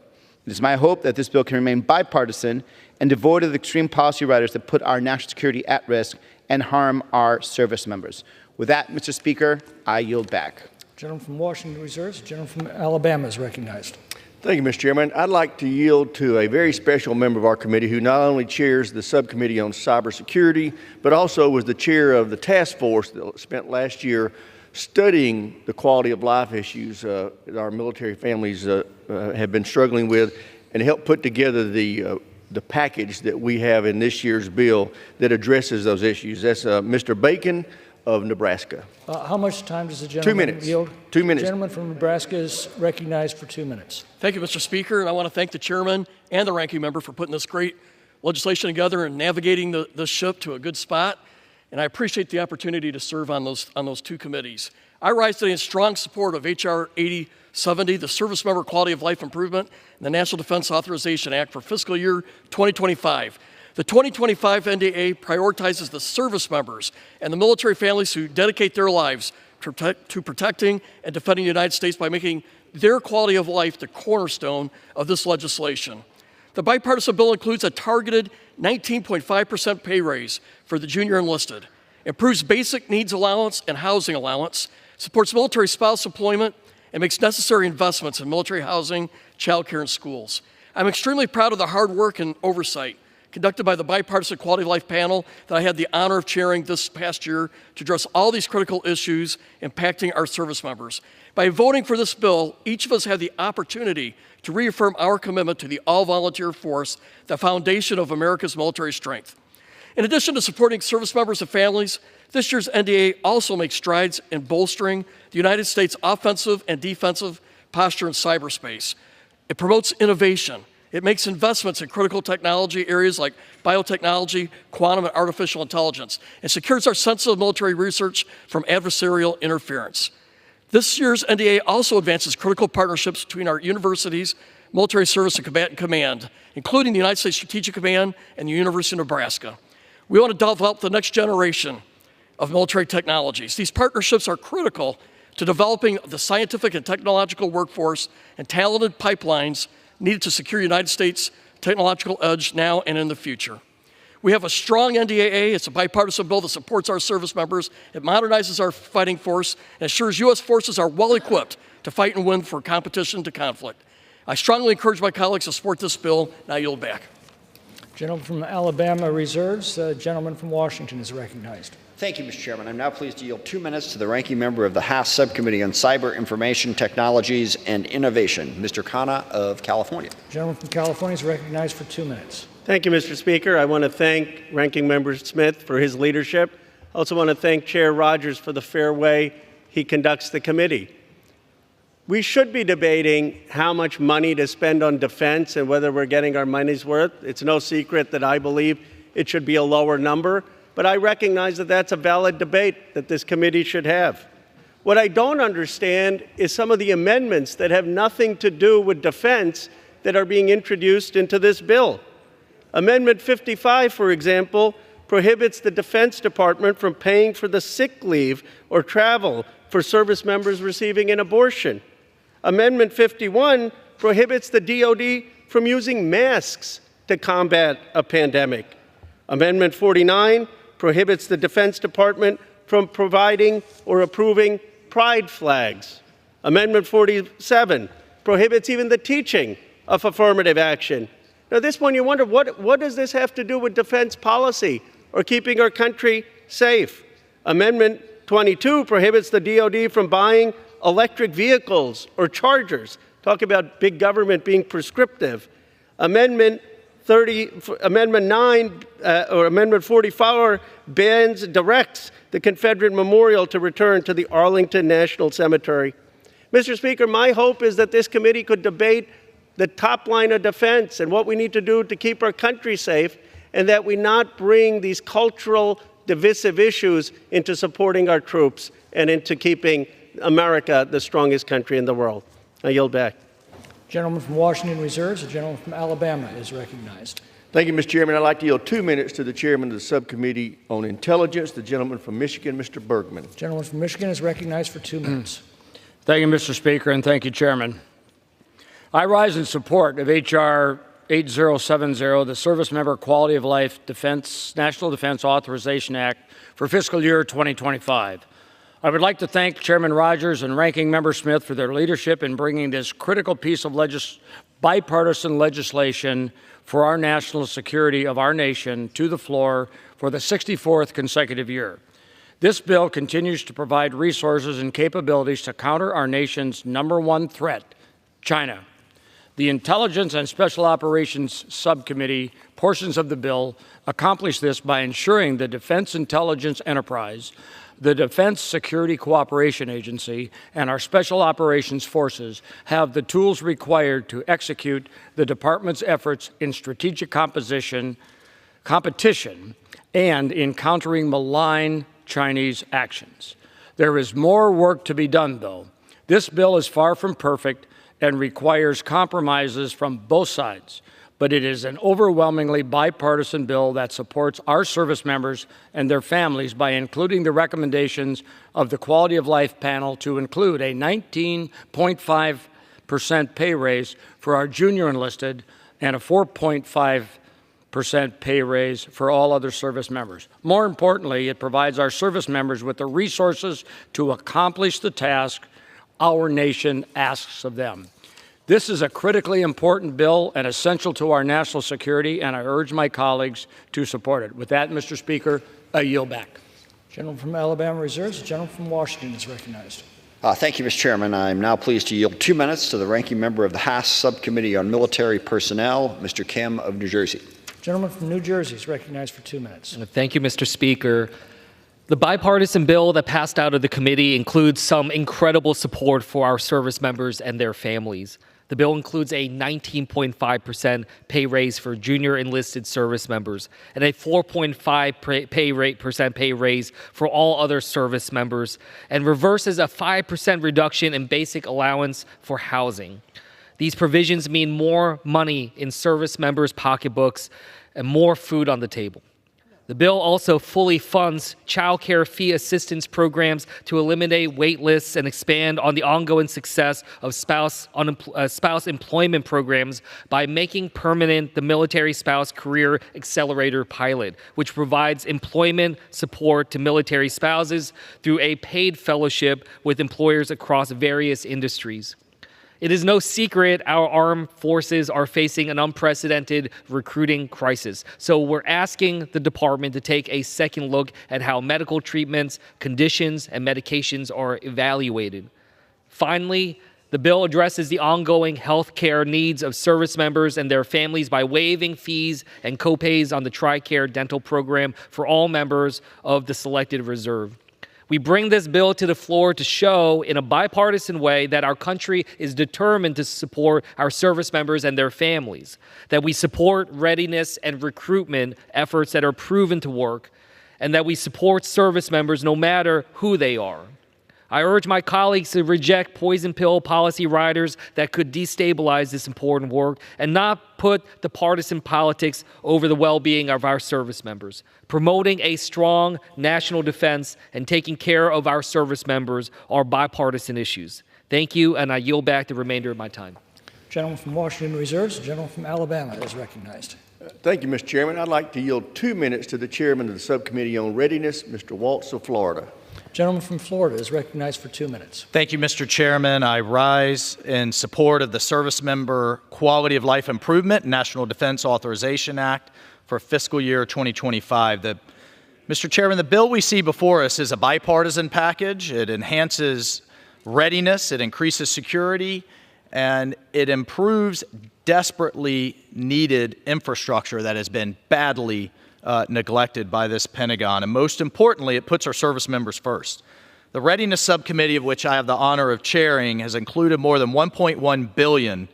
It is my hope that this bill can remain bipartisan and devoid of the extreme policy riders that put our national security at risk and harm our service members. With that, Mr. Speaker, I yield back. Gentleman from Washington reserves. Gentleman from Alabama is recognized. Thank you, Mr. Chairman. I'd like to yield to a very special member of our committee who not only chairs the subcommittee on cybersecurity, but also was the chair of the task force that spent last year studying the quality of life issues that our military families have been struggling with, and help put together the package that we have in this year's bill that addresses those issues. That's Mr. Bacon of Nebraska. How much time does the gentleman yield? 2 minutes. The gentleman from Nebraska is recognized for 2 minutes. Thank you, Mr. Speaker, and I want to thank the chairman and the ranking member for putting this great legislation together and navigating the ship to a good spot. And I appreciate the opportunity to serve on those two committees. I rise today in strong support of H.R. 8070, the Service Member Quality of Life Improvement and the National Defense Authorization Act for fiscal year 2025. The 2025 NDA prioritizes the service members and the military families who dedicate their lives to protecting and defending the United States by making their quality of life the cornerstone of this legislation. The bipartisan bill includes a targeted 19.5% pay raise for the junior enlisted, improves basic needs allowance and housing allowance, supports military spouse employment, and makes necessary investments in military housing, child care, and schools. I'm extremely proud of the hard work and oversight conducted by the Bipartisan Quality of Life panel that I had the honor of chairing this past year to address all these critical issues impacting our service members. By voting for this bill, each of us had the opportunity to reaffirm our commitment to the all-volunteer force, the foundation of America's military strength. In addition to supporting service members and families, this year's NDA also makes strides in bolstering the United States' offensive and defensive posture in cyberspace. It promotes innovation. It makes investments in critical technology areas like biotechnology, quantum, and artificial intelligence, and secures our sensitive military research from adversarial interference. This year's NDA also advances critical partnerships between our universities, military service, and combatant command, including the United States Strategic Command and the University of Nebraska. We want to develop the next generation of military technologies. These partnerships are critical to developing the scientific and technological workforce and talented pipelines needed to secure the United States' technological edge now and in the future. We have a strong NDAA. It's a bipartisan bill that supports our service members. It modernizes our fighting force and ensures U.S. forces are well equipped to fight and win for competition to conflict. I strongly encourage my colleagues to support this bill, and I yield back. Gentleman from Alabama reserves. The gentleman from Washington is recognized. Thank you, Mr. Chairman. I'm now pleased to yield 2 minutes to the ranking member of the House Subcommittee on Cyber Information Technologies and Innovation, Mr. Khanna of California. Gentleman from California is recognized for 2 minutes. Thank you, Mr. Speaker. I want to thank Ranking Member Smith for his leadership. I also want to thank Chair Rogers for the fair way he conducts the committee. We should be debating how much money to spend on defense and whether we're getting our money's worth. It's no secret that I believe it should be a lower number, but I recognize that that's a valid debate that this committee should have. What I don't understand is some of the amendments that have nothing to do with defense that are being introduced into this bill. Amendment 55, for example, prohibits the Defense Department from paying for the sick leave or travel for service members receiving an abortion. Amendment 51 prohibits the DoD from using masks to combat a pandemic. Amendment 49 prohibits the Defense Department from providing or approving pride flags. Amendment 47 prohibits even the teaching of affirmative action. Now, this one you wonder, what does this have to do with defense policy or keeping our country safe? Amendment 22 prohibits the DoD from buying electric vehicles or chargers. Talk about big government being prescriptive. Amendment 44 directs the Confederate Memorial to return to the Arlington National Cemetery. Mr. Speaker, my hope is that this committee could debate the top line of defense and what we need to do to keep our country safe, and that we not bring these cultural divisive issues into supporting our troops and into keeping America the strongest country in the world. I yield back. Gentleman from Washington reserves. The gentleman from Alabama is recognized. Thank you, Mr. Chairman. I'd like to yield 2 minutes to the chairman of the Subcommittee on Intelligence, the gentleman from Michigan, Mr. Bergman. Gentleman from Michigan is recognized for 2 minutes. Thank you, Mr. Speaker, and thank you, Chairman. I rise in support of H.R. 8070, the Service Member Quality of Life National Defense Authorization Act for fiscal year 2025. I would like to thank Chairman Rogers and Ranking Member Smith for their leadership in bringing this critical piece of bipartisan legislation for our national security of our nation to the floor for the 64th consecutive year. This bill continues to provide resources and capabilities to counter our nation's #1 threat, China. The Intelligence and Special Operations Subcommittee portions of the bill accomplish this by ensuring the Defense Intelligence Enterprise, the Defense Security Cooperation Agency, and our Special Operations Forces have the tools required to execute the Department's efforts in strategic competition, and in countering malign Chinese actions. There is more work to be done, though. This bill is far from perfect and requires compromises from both sides, but it is an overwhelmingly bipartisan bill that supports our service members and their families by including the recommendations of the Quality of Life panel to include a 19.5% pay raise for our junior enlisted and a 4.5% pay raise for all other service members. More importantly, it provides our service members with the resources to accomplish the task our nation asks of them. This is a critically important bill and essential to our national security, and I urge my colleagues to support it. With that, Mr. Speaker, I yield back. Gentleman from Alabama reserves. The gentleman from Washington is recognized. Thank you, Mr. Chairman. I'm now pleased to yield 2 minutes to the ranking member of the House Subcommittee on Military Personnel, Mr. Kim of New Jersey. Gentleman from New Jersey is recognized for 2 minutes. Thank you, Mr. Speaker. The bipartisan bill that passed out of the committee includes some incredible support for our service members and their families. The bill includes a 19.5% pay raise for junior enlisted service members and a 4.5% pay raise for all other service members, and reverses a 5% reduction in basic allowance for housing. These provisions mean more money in service members' pocketbooks and more food on the table. The bill also fully funds child care fee assistance programs to eliminate wait lists and expand on the ongoing success of spouse employment programs by making permanent the Military Spouse Career Accelerator pilot, which provides employment support to military spouses through a paid fellowship with employers across various industries. It is no secret our armed forces are facing an unprecedented recruiting crisis. So we're asking the department to take a second look at how medical treatments, conditions, and medications are evaluated. Finally, the bill addresses the ongoing health care needs of service members and their families by waiving fees and copays on the TRICARE dental program for all members of the selected reserve. We bring this bill to the floor to show in a bipartisan way that our country is determined to support our service members and their families, that we support readiness and recruitment efforts that are proven to work, and that we support service members no matter who they are. I urge my colleagues to reject poison pill policy riders that could destabilize this important work and not put the partisan politics over the well-being of our service members. Promoting a strong national defense and taking care of our service members are bipartisan issues. Thank you, and I yield back the remainder of my time. Gentleman from Washington reserves. The gentleman from Alabama is recognized. Thank you, Mr. Chairman. I'd like to yield 2 minutes to the chairman of the Subcommittee on Readiness, Mr. Waltz of Florida. Gentleman from Florida is recognized for 2 minutes. Thank you, Mr. Chairman. I rise in support of the Service Member Quality of Life Improvement National Defense Authorization Act for fiscal year 2025. Mr. Chairman, the bill we see before us is a bipartisan package. It enhances readiness, it increases security, and it improves desperately needed infrastructure that has been badly neglected by this Pentagon. And most importantly, it puts our service members first. The Readiness Subcommittee, of which I have the honor of chairing, has included more than $1.1 billion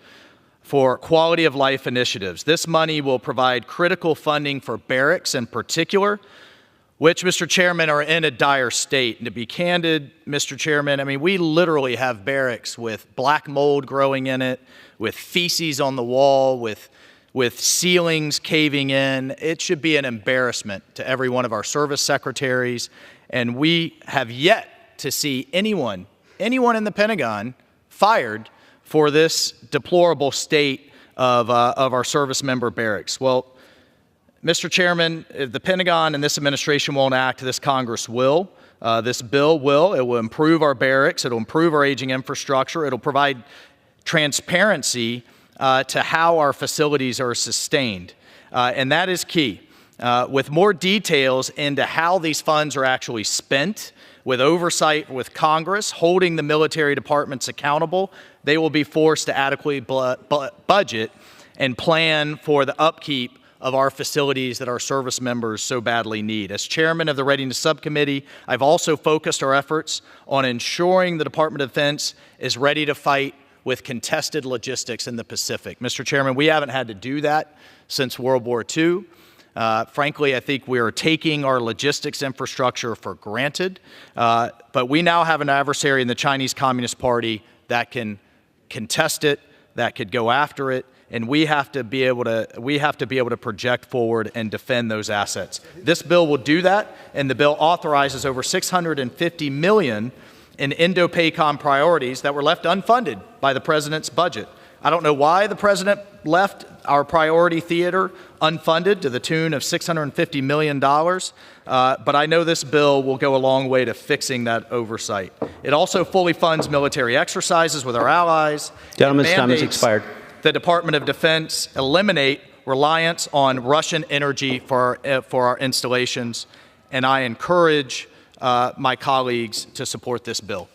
for quality of life initiatives. This money will provide critical funding for barracks in particular, which, Mr. Chairman, are in a dire state. And to be candid, Mr. Chairman, I mean, we literally have barracks with black mold growing in it, with feces on the wall, with ceilings caving in. It should be an embarrassment to every one of our service secretaries. And we have yet to see anyone in the Pentagon fired for this deplorable state of our service member barracks. Well, Mr. Chairman, if the Pentagon and this administration won't act, this Congress will. This bill will. It will improve our barracks. It will improve our aging infrastructure. It will provide transparency to how our facilities are sustained. And that is key. with more details into how these funds are actually spent, with oversight with Congress, holding the military departments accountable. They will be forced to adequately budget and plan for the upkeep of our facilities that our service members so badly need. As chairman of the Readiness Subcommittee, I've also focused our efforts on ensuring the Department of Defense is ready to fight with contested logistics in the Pacific. Mr. Chairman, we haven't had to do that since World War II. Frankly, I think we are taking our logistics infrastructure for granted, but we now have an adversary in the Chinese Communist Party that can contest it, that could go after it, and we have to be able to project forward and defend those assets. This bill will do that, and the bill authorizes over $650 million in Indo-PACOM priorities that were left unfunded by the president's budget. I don't know why the president left our priority theater unfunded to the tune of $650 million, but I know this bill will go a long way to fixing that oversight. It also fully funds military exercises with our allies. Gentleman's time has expired. The Department of Defense eliminate reliance on Russian energy for our installations, and I encourage my colleagues to support this bill.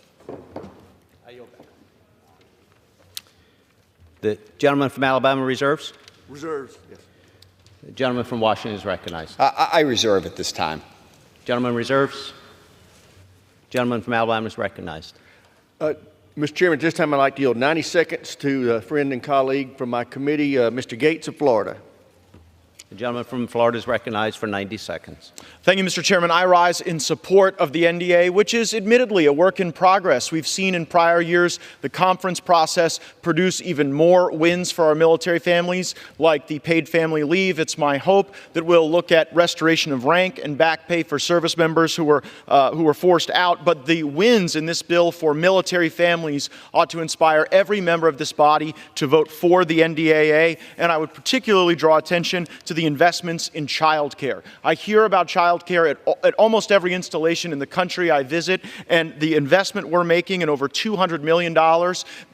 The gentleman from Alabama reserves. Reserves, yes. The gentleman from Washington is recognized. I reserve at this time. Gentleman reserves. Gentleman from Alabama is recognized. Mr. Chairman, at this time I'd like to yield 90 seconds to a friend and colleague from my committee, Mr. Gates of Florida. The gentleman from Florida is recognized for 90 seconds. Thank you, Mr. Chairman. I rise in support of the NDA, which is admittedly a work in progress. We've seen in prior years the conference process produce even more wins for our military families, like the paid family leave. It's my hope that we'll look at restoration of rank and back pay for service members who were forced out. But the wins in this bill for military families ought to inspire every member of this body to vote for the NDAA, and I would particularly draw attention to the investments in child care. I hear about child care at almost every installation in the country I visit, and the investment we're making in over $200 million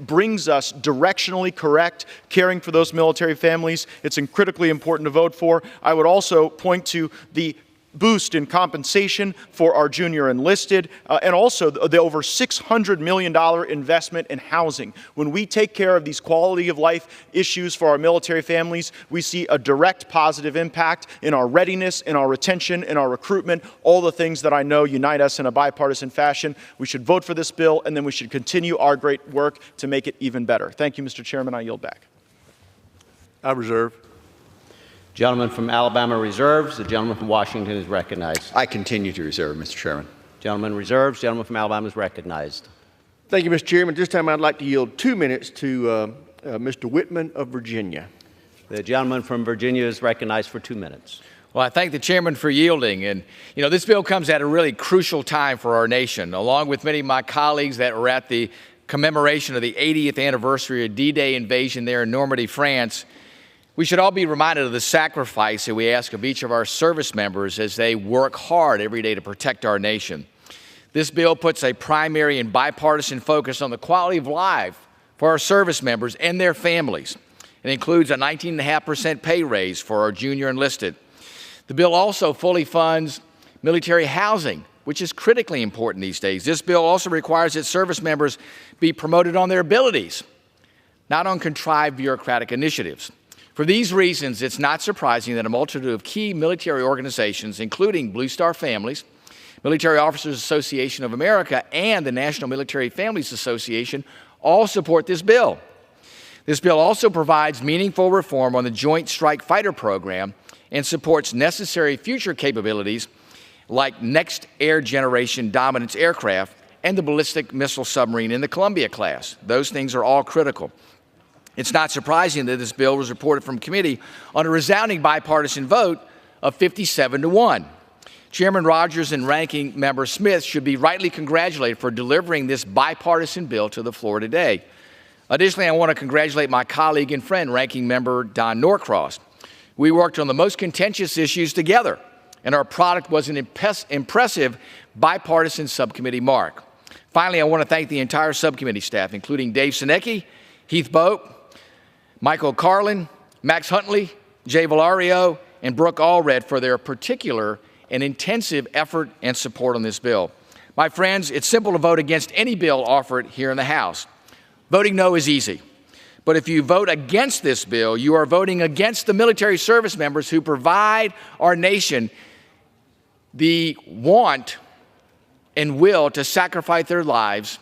brings us directionally correct caring for those military families. It's critically important to vote for. I would also point to the boost in compensation for our junior enlisted, and also the over $600 million investment in housing. When we take care of these quality of life issues for our military families, we see a direct positive impact in our readiness, in our retention, in our recruitment, all the things that I know unite us in a bipartisan fashion. We should vote for this bill, and then we should continue our great work to make it even better. Thank you, Mr. Chairman. I yield back. I reserve. Gentleman from Alabama reserves. The gentleman from Washington is recognized. I continue to reserve, Mr. Chairman. Gentleman reserves. Gentleman from Alabama is recognized. Thank you, Mr. Chairman. This time I'd like to yield 2 minutes to Mr. Whitman of Virginia. The gentleman from Virginia is recognized for 2 minutes. Well, I thank the chairman for yielding. And, you know, this bill comes at a really crucial time for our nation. Along with many of my colleagues that were at the commemoration of the 80th anniversary of D-Day invasion there in Normandy, France, we should all be reminded of the sacrifice that we ask of each of our service members as they work hard every day to protect our nation. This bill puts a primary and bipartisan focus on the quality of life for our service members and their families. It includes a 19.5% pay raise for our junior enlisted. The bill also fully funds military housing, which is critically important these days. This bill also requires that service members be promoted on their abilities, not on contrived bureaucratic initiatives. For these reasons, it's not surprising that a multitude of key military organizations, including Blue Star Families, Military Officers Association of America, and the National Military Families Association, all support this bill. This bill also provides meaningful reform on the Joint Strike Fighter program and supports necessary future capabilities like Next Air Generation Dominance aircraft and the ballistic missile submarine in the Columbia class. Those things are all critical. It's not surprising that this bill was reported from committee on a resounding bipartisan vote of 57-1. Chairman Rogers and Ranking Member Smith should be rightly congratulated for delivering this bipartisan bill to the floor today. Additionally, I want to congratulate my colleague and friend, Ranking Member Don Norcross. We worked on the most contentious issues together, and our product was an impressive bipartisan subcommittee mark. Finally, I want to thank the entire subcommittee staff, including Dave Sinecki, Heath Boat, Michael Carlin, Max Huntley, Jay Valario, and Brooke Allred for their particular and intensive effort and support on this bill. My friends, it's simple to vote against any bill offered here in the House. Voting no is easy. But if you vote against this bill, you are voting against the military service members who provide our nation the want and will to sacrifice their lives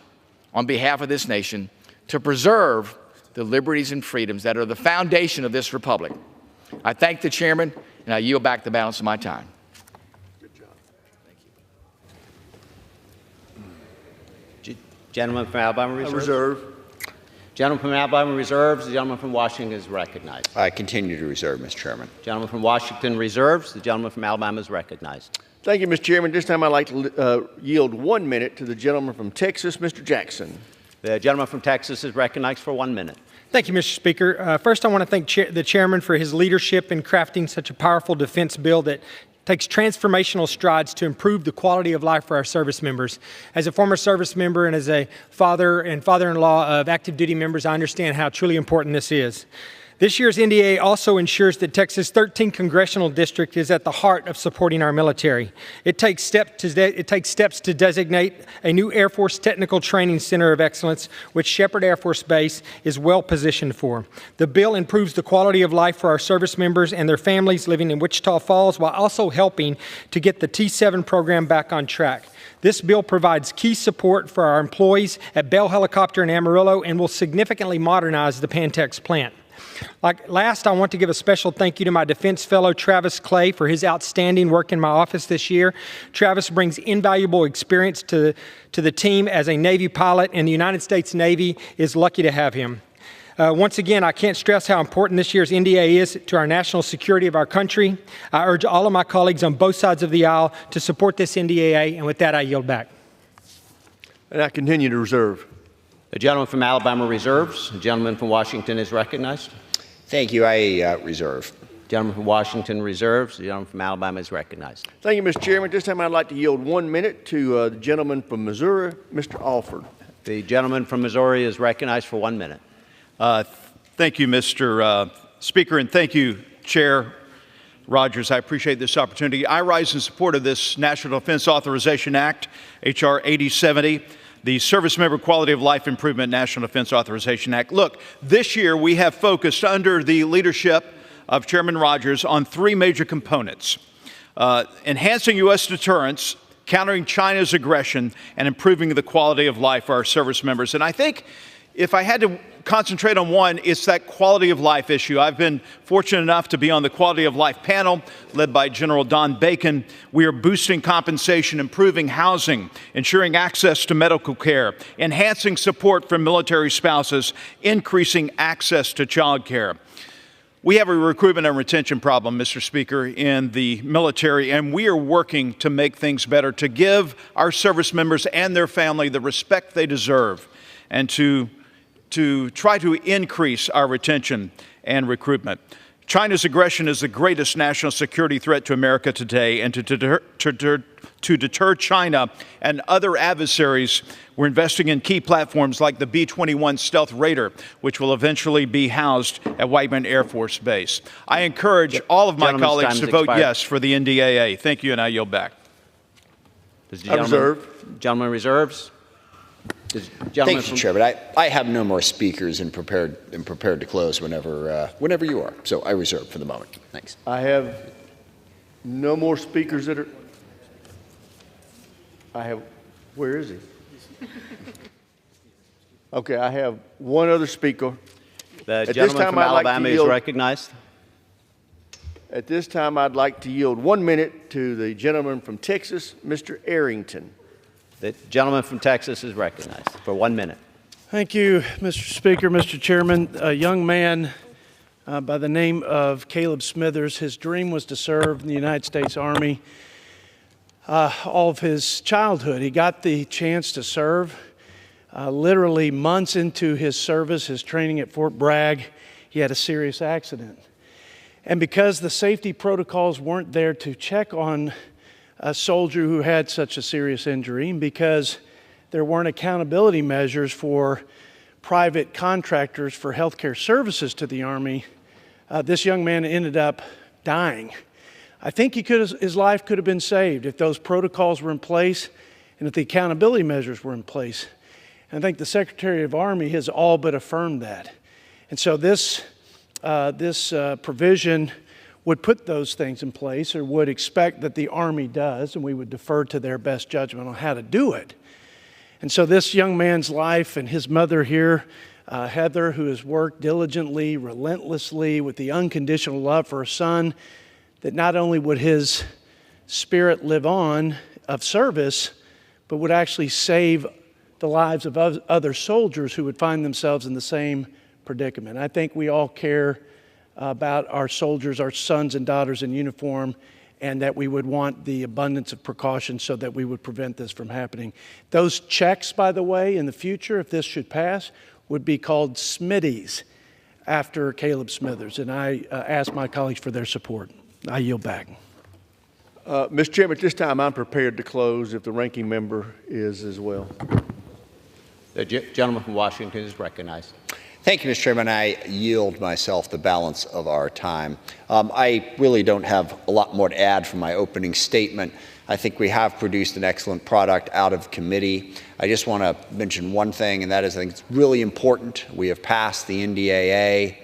on behalf of this nation to preserve the liberties and freedoms that are the foundation of this republic. I thank the chairman, and I yield back the balance of my time. Gentleman from Alabama reserves. Reserve. Gentleman from Alabama reserves. The gentleman from Washington is recognized. I continue to reserve, Mr. Chairman. Gentleman from Washington reserves. The gentleman from Alabama is recognized. Thank you, Mr. Chairman. This time I'd like to yield 1 minute to the gentleman from Texas, Mr. Jackson. The gentleman from Texas is recognized for 1 minute. Thank you, Mr. Speaker. First, I want to thank the chairman for his leadership in crafting such a powerful defense bill that takes transformational strides to improve the quality of life for our service members. As a former service member and as a father and father-in-law of active duty members, I understand how truly important this is. This year's NDAA also ensures that Texas' 13th congressional district is at the heart of supporting our military. It takes steps to designate a new Air Force Technical Training Center of Excellence, which Shepherd Air Force Base is well positioned for. The bill improves the quality of life for our service members and their families living in Wichita Falls, while also helping to get the T-7 program back on track. This bill provides key support for our employees at Bell Helicopter in Amarillo and will significantly modernize the Pantex plant. Last, I want to give a special thank you to my defense fellow, Travis Clay, for his outstanding work in my office this year. Travis brings invaluable experience to the team as a Navy pilot, and the United States Navy is lucky to have him. Once again, I can't stress how important this year's NDAA is to our national security of our country. I urge all of my colleagues on both sides of the aisle to support this NDAA, and with that, I yield back. And I continue to reserve. The gentleman from Alabama reserves. The gentleman from Washington is recognized. Thank you. I reserve. Gentleman from Washington reserves. The gentleman from Alabama is recognized. Thank you, Mr. Chairman. This time I'd like to yield 1 minute to the gentleman from Missouri, Mr. Alford. The gentleman from Missouri is recognized for 1 minute. Thank you, Mr. Speaker, and thank you, Chair Rogers. I appreciate this opportunity. I rise in support of this National Defense Authorization Act, H.R. 8070. The Service Member Quality of Life Improvement National Defense Authorization Act. Look, this year we have focused under the leadership of Chairman Rogers on three major components: enhancing U.S. deterrence, countering China's aggression, and improving the quality of life for our service members. And I think if I had to concentrate on one, it's that quality of life issue. I've been fortunate enough to be on the quality of life panel led by General Don Bacon. We are boosting compensation, improving housing, ensuring access to medical care, enhancing support for military spouses, increasing access to child care. We have a recruitment and retention problem, Mr. Speaker, in the military, and we are working to make things better, to give our service members and their family the respect they deserve, and to try to increase our retention and recruitment. China's aggression is the greatest national security threat to America today, and to deter China and other adversaries, we're investing in key platforms like the B-21 Stealth Raider, which will eventually be housed at Whiteman Air Force Base. I encourage all of my colleagues to vote yes for the NDAA. Thank you, and I yield back. I reserve. Gentleman reserves. Thank you, Chair, but I have no more speakers and prepared to close whenever you are. So I reserve for the moment. Thanks. I have no more speakers that are. Where is he? Okay, I have one other speaker. The gentleman from Alabama is recognized. At this time, I'd like to yield 1 minute to the gentleman from Texas, Mr. Arrington. The gentleman from Texas is recognized for 1 minute. Thank you, Mr. Speaker, Mr. Chairman. A young man by the name of Caleb Smithers, his dream was to serve in the United States Army. All of his childhood, he got the chance to serve. Literally months into his service, his training at Fort Bragg, he had a serious accident. And because the safety protocols weren't there to check on a soldier who had such a serious injury, because there weren't accountability measures for private contractors for healthcare services to the Army, this young man ended up dying. I think his life could have been saved if those protocols were in place and if the accountability measures were in place. And I think the Secretary of Army has all but affirmed that. And so this provision would put those things in place, or would expect that the Army does, and we would defer to their best judgment on how to do it. And so this young man's life, and his mother here, Heather, who has worked diligently, relentlessly, with the unconditional love for her son, that not only would his spirit live on of service, but would actually save the lives of other soldiers who would find themselves in the same predicament. I think we all care about our soldiers, our sons and daughters in uniform, and that we would want the abundance of precaution so that we would prevent this from happening. Those checks, by the way, in the future, if this should pass, would be called Smitties after Caleb Smithers. And I ask my colleagues for their support. I yield back. Mr. Chairman, at this time, I'm prepared to close if the ranking member is as well. The gentleman from Washington is recognized. Thank you, Mr. Chairman. I yield myself the balance of our time. I really don't have a lot more to add from my opening statement. I think we have produced an excellent product out of committee. I just want to mention one thing, and that is I think it's really important. We have passed the NDAA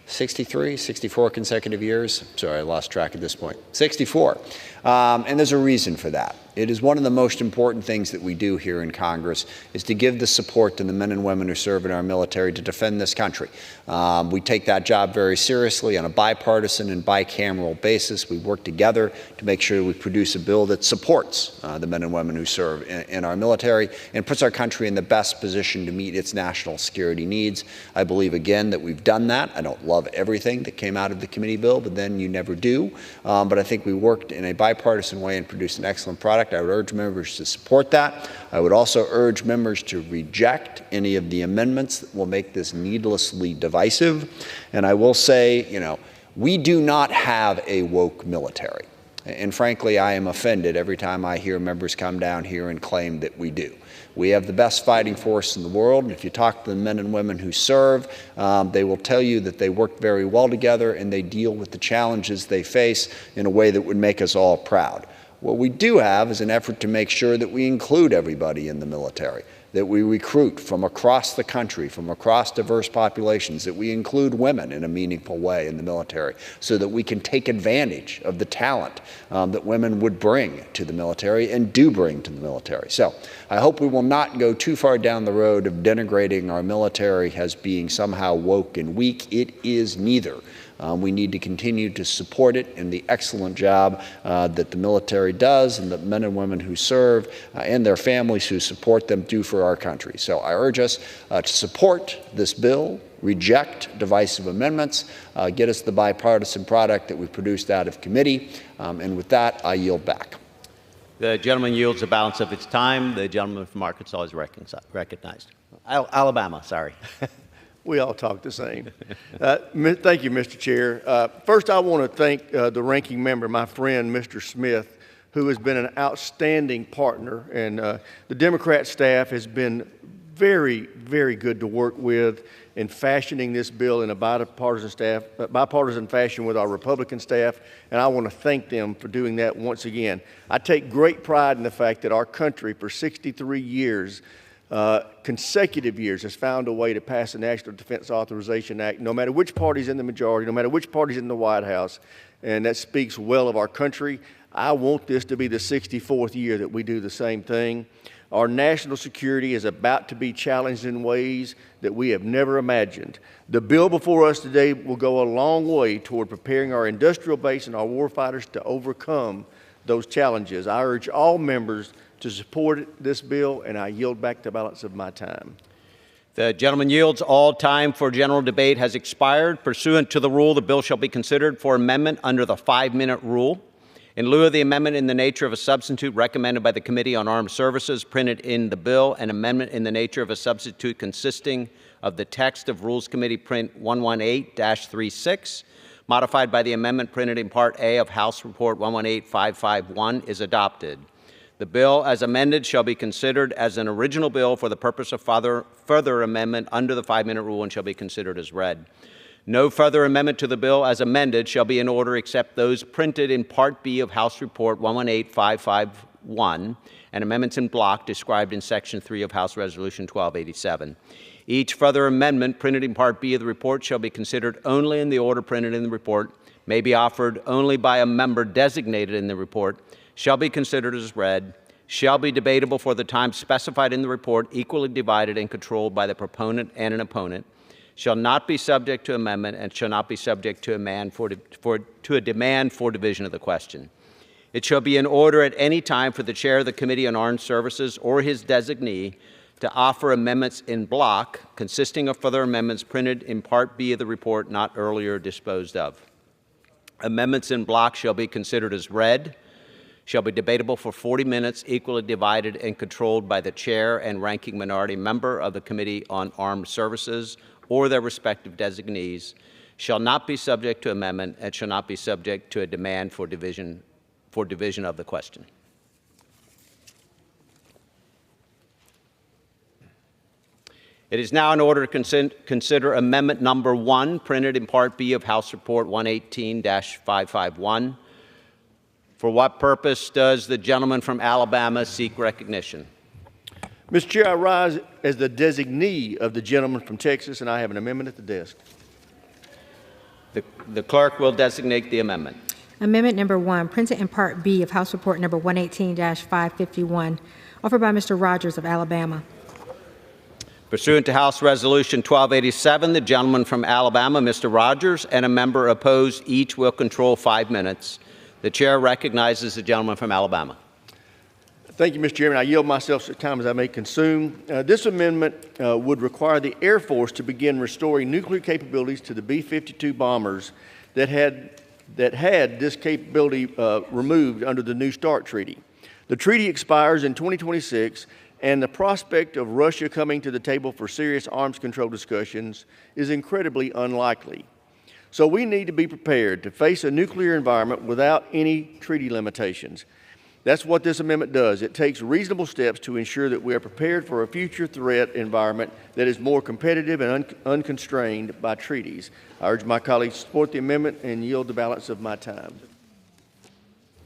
64 consecutive years. Sorry, I lost track at this point. 64. And there's a reason for that. It is one of the most important things that we do here in Congress is to give the support to the men and women who serve in our military to defend this country. We take that job very seriously on a bipartisan and bicameral basis. We work together to make sure we produce a bill that supports the men and women who serve in our military and puts our country in the best position to meet its national security needs. I believe, again, that we've done that. I don't love everything that came out of the committee bill, but then you never do. But I think we worked in a bipartisan way and produced an excellent product. I would urge members to support that. I would also urge members to reject any of the amendments that will make this needlessly divisive. And I will say, we do not have a woke military. And frankly, I am offended every time I hear members come down here and claim that we do. We have the best fighting force in the world, and if you talk to the men and women who serve, they will tell you that they work very well together and they deal with the challenges they face in a way that would make us all proud. What we do have is an effort to make sure that we include everybody in the military, that we recruit from across the country, from across diverse populations, that we include women in a meaningful way in the military so that we can take advantage of the talent that women would bring to the military and do bring to the military. So I hope we will not go too far down the road of denigrating our military as being somehow woke and weak. It is neither. We need to continue to support it in the excellent job that the military does and the men and women who serve and their families who support them do for our country. So I urge us to support this bill, reject divisive amendments, get us the bipartisan product that we produced out of committee. And with that, I yield back. The gentleman yields the balance of its time. The gentleman from Arkansas is recognized. Alabama, sorry. We all talk the same. Thank you, Mr. Chair. First, I want to thank the ranking member, my friend, Mr. Smith, who has been an outstanding partner. And the Democrat staff has been very, very good to work with in fashioning this bill in a bipartisan fashion with our Republican staff. And I want to thank them for doing that once again. I take great pride in the fact that our country, for 63 years, consecutive years, has found a way to pass the National Defense Authorization Act, no matter which party's in the majority, no matter which party's in the White House, and that speaks well of our country. I want this to be the 64th year that we do the same thing. Our national security is about to be challenged in ways that we have never imagined. The bill before us today will go a long way toward preparing our industrial base and our warfighters to overcome those challenges. I urge all members to support this bill, and I yield back the balance of my time. The gentleman yields. All time for general debate has expired. Pursuant to the rule, the bill shall be considered for amendment under the 5-minute rule. In lieu of the amendment in the nature of a substitute recommended by the Committee on Armed Services printed in the bill, an amendment in the nature of a substitute consisting of the text of Rules Committee Print 118-36, modified by the amendment printed in Part A of House Report 118551, is adopted. The bill as amended shall be considered as an original bill for the purpose of further amendment under the 5-minute rule and shall be considered as read. No further amendment to the bill as amended shall be in order except those printed in Part B of House Report 118551 and amendments in block described in Section 3 of House Resolution 1287. Each further amendment printed in Part B of the report shall be considered only in the order printed in the report, may be offered only by a member designated in the report, shall be considered as read, shall be debatable for the time specified in the report, equally divided and controlled by the proponent and an opponent, shall not be subject to amendment, and shall not be subject to a demand for division of the question. It shall be in order at any time for the chair of the Committee on Armed Services or his designee to offer amendments in block consisting of further amendments printed in Part B of the report not earlier disposed of. Amendments in block shall be considered as read, shall be debatable for 40 minutes, equally divided and controlled by the chair and ranking minority member of the Committee on Armed Services or their respective designees, shall not be subject to amendment, and shall not be subject to a demand for division of the question. It is now in order to consider amendment number 1, printed in Part B of House Report 118-551. For what purpose does the gentleman from Alabama seek recognition? Mr. Chair, I rise as the designee of the gentleman from Texas, and I have an amendment at the desk. The clerk will designate the amendment. Amendment number 1, printed in Part B of House Report number 118-551, offered by Mr. Rogers of Alabama. Pursuant to House Resolution 1287, the gentleman from Alabama, Mr. Rogers, and a member opposed each will control 5 minutes. The chair recognizes the gentleman from Alabama. Thank you, Mr. Chairman. I yield myself such time as I may consume. This amendment would require the Air Force to begin restoring nuclear capabilities to the B-52 bombers that had this capability removed under the New START Treaty. The treaty expires in 2026, and the prospect of Russia coming to the table for serious arms control discussions is incredibly unlikely. So we need to be prepared to face a nuclear environment without any treaty limitations. That's what this amendment does. It takes reasonable steps to ensure that we are prepared for a future threat environment that is more competitive and unconstrained by treaties. I urge my colleagues to support the amendment and yield the balance of my time.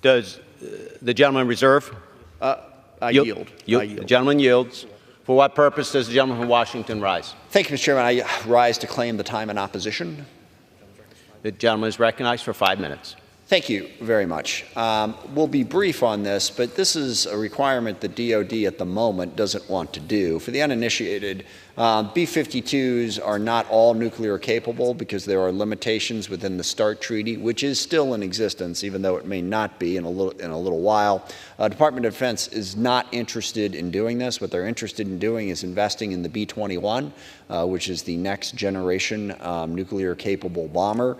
Does the gentleman reserve? I yield. The gentleman yields. For what purpose does the gentleman from Washington rise? Thank you, Mr. Chairman. I rise to claim the time in opposition. The gentleman is recognized for 5 minutes. Thank you very much. We'll be brief on this, but this is a requirement that DOD at the moment doesn't want to do. For the uninitiated, B-52s are not all nuclear capable because there are limitations within the START Treaty, which is still in existence, even though it may not be in a little while. Department of Defense is not interested in doing this. What they're interested in doing is investing in the B-21, which is the next generation nuclear capable bomber.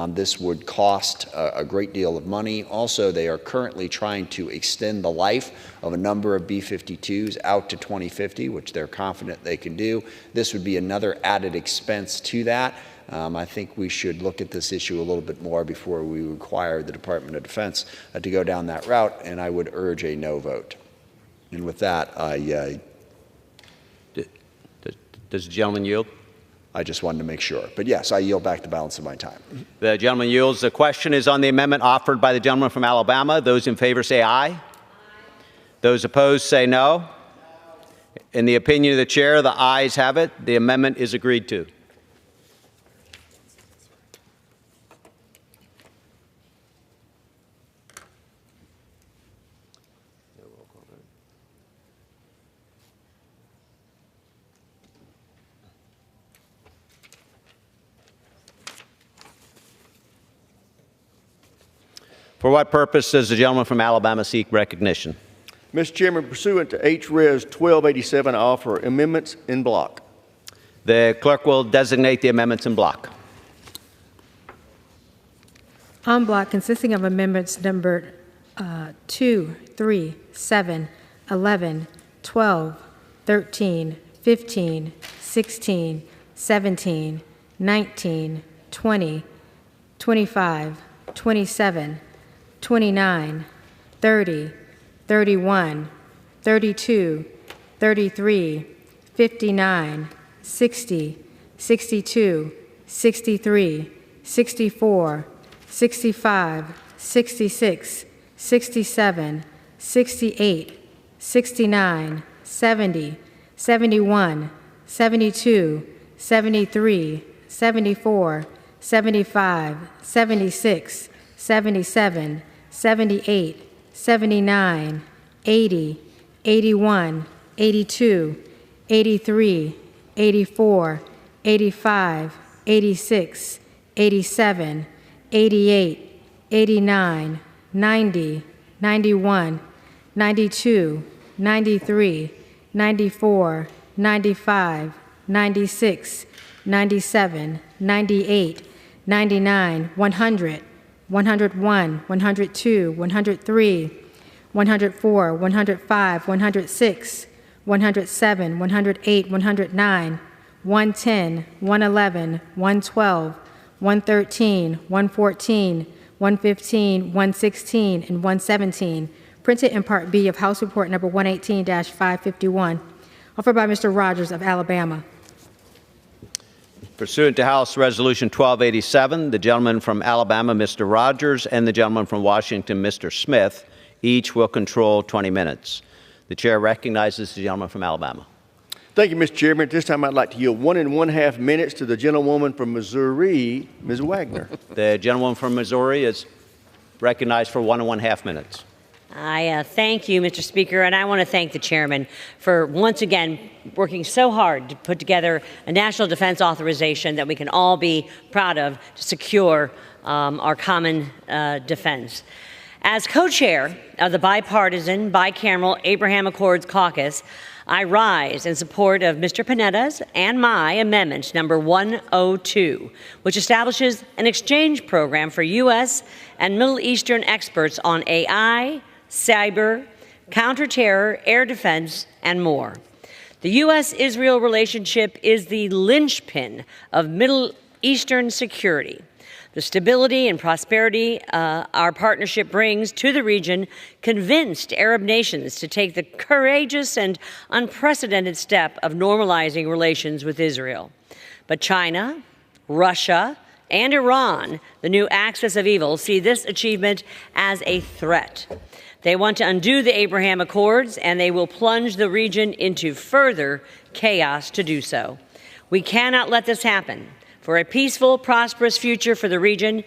This would cost a great deal of money. Also, they are currently trying to extend the life of a number of B-52s out to 2050, which they're confident they can do. This would be another added expense to that. I think we should look at this issue a little bit more before we require the Department of Defense to go down that route, and I would urge a no vote. And with that, does the gentleman yield? I just wanted to make sure. But yes, I yield back the balance of my time. The gentleman yields. The question is on the amendment offered by the gentleman from Alabama. Those in favor say aye. Aye. Those opposed say no. In the opinion of the chair, the ayes have it. The amendment is agreed to. For what purpose does the gentleman from Alabama seek recognition? Mr. Chairman, pursuant to H.Res. 1287, I offer amendments in block. The clerk will designate the amendments in block. En bloc, consisting of amendments numbered 2, 3, 7, 11, 12, 13, 15, 16, 17, 19, 20, 25, 27, 29, 30, 31, 32, 33, 59, 60, 62, 63, 64, 65, 66, 67, 68, 69, 70, 71, 72, 73, 74, 75, 76, 77, 78, 79, 80, 81, 82, 83, 84, 85, 86, 87, 88, 89, 90, 91, 92, 93, 94, 95, 96, 97, 98, 99, 100, 101, 102, 103, 104, 105, 106, 107, 108, 109, 110, 111, 112, 113, 114, 115, 116, and 117, printed in Part B of House Report Number 118-551, offered by Mr. Rogers of Alabama. Pursuant to House Resolution 1287, the gentleman from Alabama, Mr. Rogers, and the gentleman from Washington, Mr. Smith, each will control 20 minutes. The chair recognizes the gentleman from Alabama. Thank you, Mr. Chairman. At this time, I'd like to yield 1½ minutes to the gentlewoman from Missouri, Ms. Wagner. The gentleman from Missouri is recognized for 1½ minutes. I thank you, Mr. Speaker, and I want to thank the chairman for once again working so hard to put together a national defense authorization that we can all be proud of to secure our common defense. As co-chair of the bipartisan, bicameral Abraham Accords Caucus, I rise in support of Mr. Panetta's and my amendment number 102, which establishes an exchange program for U.S. and Middle Eastern experts on AI, cyber, counterterror, air defense, and more. The U.S.-Israel relationship is the linchpin of Middle Eastern security. The stability and prosperity our partnership brings to the region convinced Arab nations to take the courageous and unprecedented step of normalizing relations with Israel. But China, Russia, and Iran, the new axis of evil, see this achievement as a threat. They want to undo the Abraham Accords, and they will plunge the region into further chaos to do so. We cannot let this happen. For a peaceful, prosperous future for the region,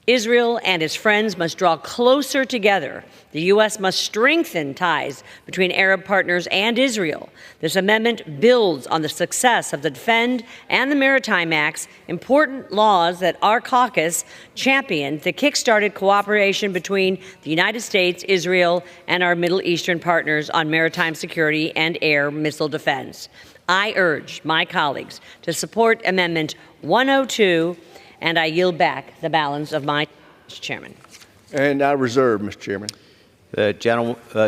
Israel and its friends must draw closer together. The U.S. must strengthen ties between Arab partners and Israel. This amendment builds on the success of the Defend and the Maritime Acts, important laws that our caucus championed that kickstarted cooperation between the United States, Israel, and our Middle Eastern partners on maritime security and air missile defense. I urge my colleagues to support Amendment 102, and I yield back the balance of my time, Mr. Chairman. And I reserve, Mr. Chairman. The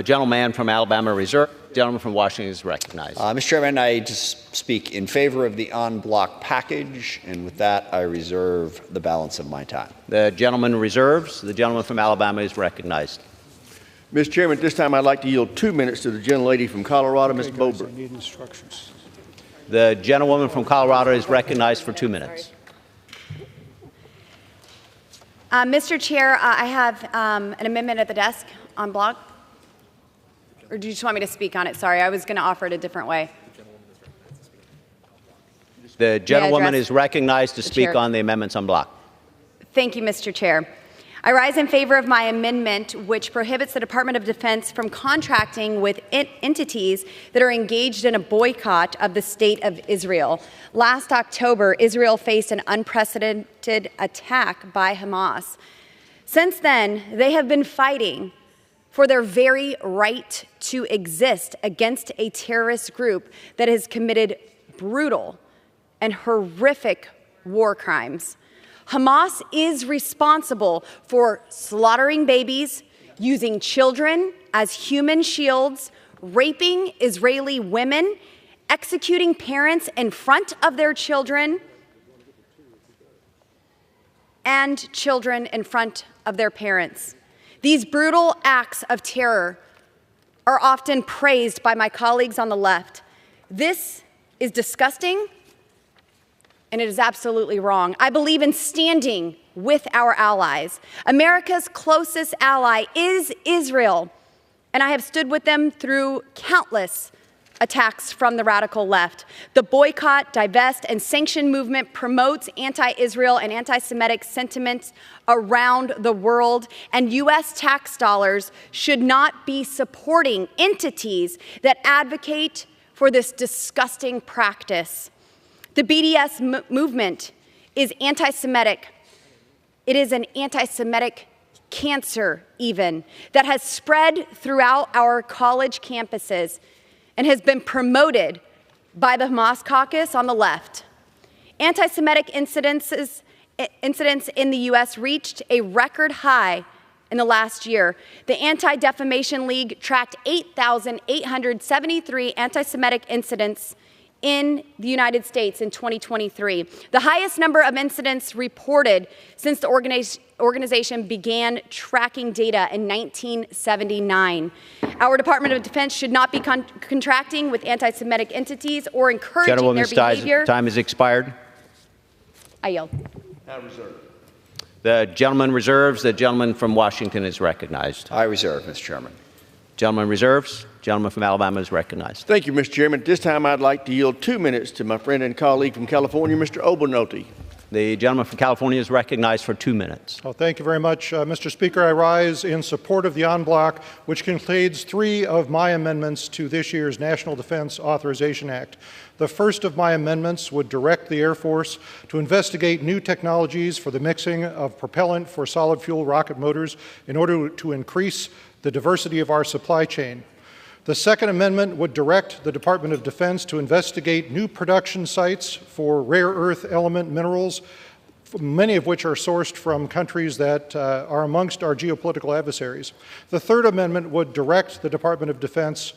gentleman from Alabama reserved. The gentleman from Washington is recognized. Mr. Chairman, I just speak in favor of the en bloc package, and with that, I reserve the balance of my time. The gentleman reserves. The gentleman from Alabama is recognized. Mr. Chairman, at this time, I'd like to yield 2 minutes to the gentlelady from Colorado, Ms. Boebert. I need instructions. The gentlewoman from Colorado is recognized for 2 minutes. Mr. Chair, I have an amendment at the desk on block. Or do you just want me to speak on it? Sorry, I was going to offer it a different way. The gentlewoman is recognized to speak on the amendments on block. Thank you, Mr. Chair. I rise in favor of my amendment, which prohibits the Department of Defense from contracting with entities that are engaged in a boycott of the State of Israel. Last October, Israel faced an unprecedented attack by Hamas. Since then, they have been fighting for their very right to exist against a terrorist group that has committed brutal and horrific war crimes. Hamas is responsible for slaughtering babies, using children as human shields, raping Israeli women, executing parents in front of their children, and children in front of their parents. These brutal acts of terror are often praised by my colleagues on the left. This is disgusting and it is absolutely wrong. I believe in standing with our allies. America's closest ally is Israel, and I have stood with them through countless attacks from the radical left. The boycott, divest, and sanction movement promotes anti-Israel and anti-Semitic sentiments around the world, and U.S. tax dollars should not be supporting entities that advocate for this disgusting practice. The BDS movement is anti-Semitic. It is an anti-Semitic cancer, even, that has spread throughout our college campuses and has been promoted by the Hamas caucus on the left. Anti-Semitic incidents in the U.S. reached a record high in the last year. The Anti-Defamation League tracked 8,873 anti-Semitic incidents in the United States in 2023, the highest number of incidents reported since the organization began tracking data in 1979. Our Department of Defense should not be contracting with anti-Semitic entities or encouraging their behavior. Time has expired. I yield. I reserve. The gentleman reserves. The gentleman from Washington is recognized. I reserve, Mr. Chairman. Gentleman reserves. Gentleman from Alabama is recognized. Thank you, Mr. Chairman. This time I'd like to yield 2 minutes to my friend and colleague from California, Mr. Obernolte. The gentleman from California is recognized for 2 minutes. Well, thank you very much, Mr. Speaker. I rise in support of the en bloc, which contains 3 of my amendments to this year's National Defense Authorization Act. The first of my amendments would direct the Air Force to investigate new technologies for the mixing of propellant for solid fuel rocket motors in order to increase the diversity of our supply chain. The second amendment would direct the Department of Defense to investigate new production sites for rare earth element minerals, many of which are sourced from countries that are amongst our geopolitical adversaries. The third amendment would direct the Department of Defense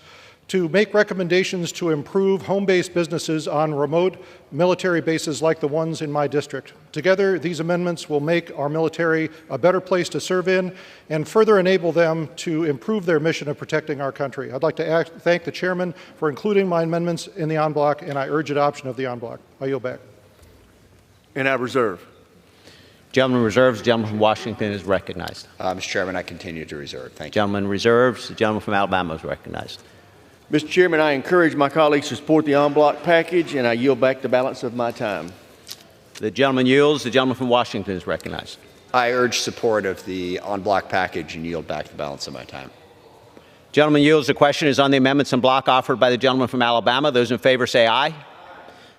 to make recommendations to improve home-based businesses on remote military bases like the ones in my district. Together, these amendments will make our military a better place to serve in and further enable them to improve their mission of protecting our country. I'd like to thank the chairman for including my amendments in the en bloc, and I urge adoption of the en bloc. I yield back. And I reserve. Gentleman reserves. The gentleman from Washington is recognized. Mr. Chairman, I continue to reserve. Thank you. Gentleman reserves. The gentleman from Alabama is recognized. Mr. Chairman, I encourage my colleagues to support the en bloc package, and I yield back the balance of my time. The gentleman yields. The gentleman from Washington is recognized. I urge support of the en bloc package and yield back the balance of my time. Gentleman yields. The question is on the amendments en bloc offered by the gentleman from Alabama. Those in favor say aye.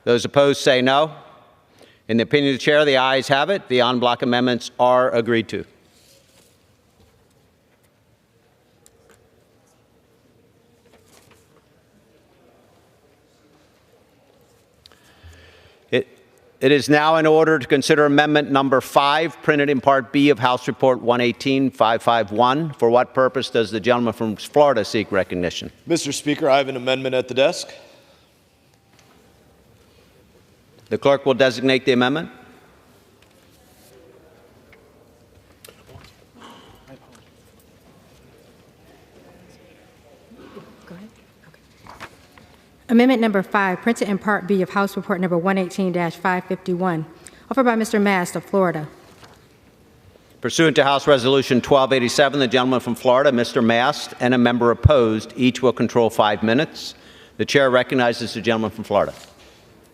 Those opposed say no. In the opinion of the chair, the ayes have it. The en bloc amendments are agreed to. It is now in order to consider amendment number 5, printed in Part B of House Report 118-551. For what purpose does the gentleman from Florida seek recognition? Mr. Speaker, I have an amendment at the desk. The clerk will designate the amendment. Amendment number 5, printed in Part B of House Report number 118-551, offered by Mr. Mast of Florida. Pursuant to House Resolution 1287, the gentleman from Florida, Mr. Mast, and a member opposed, each will control 5 minutes. The chair recognizes the gentleman from Florida.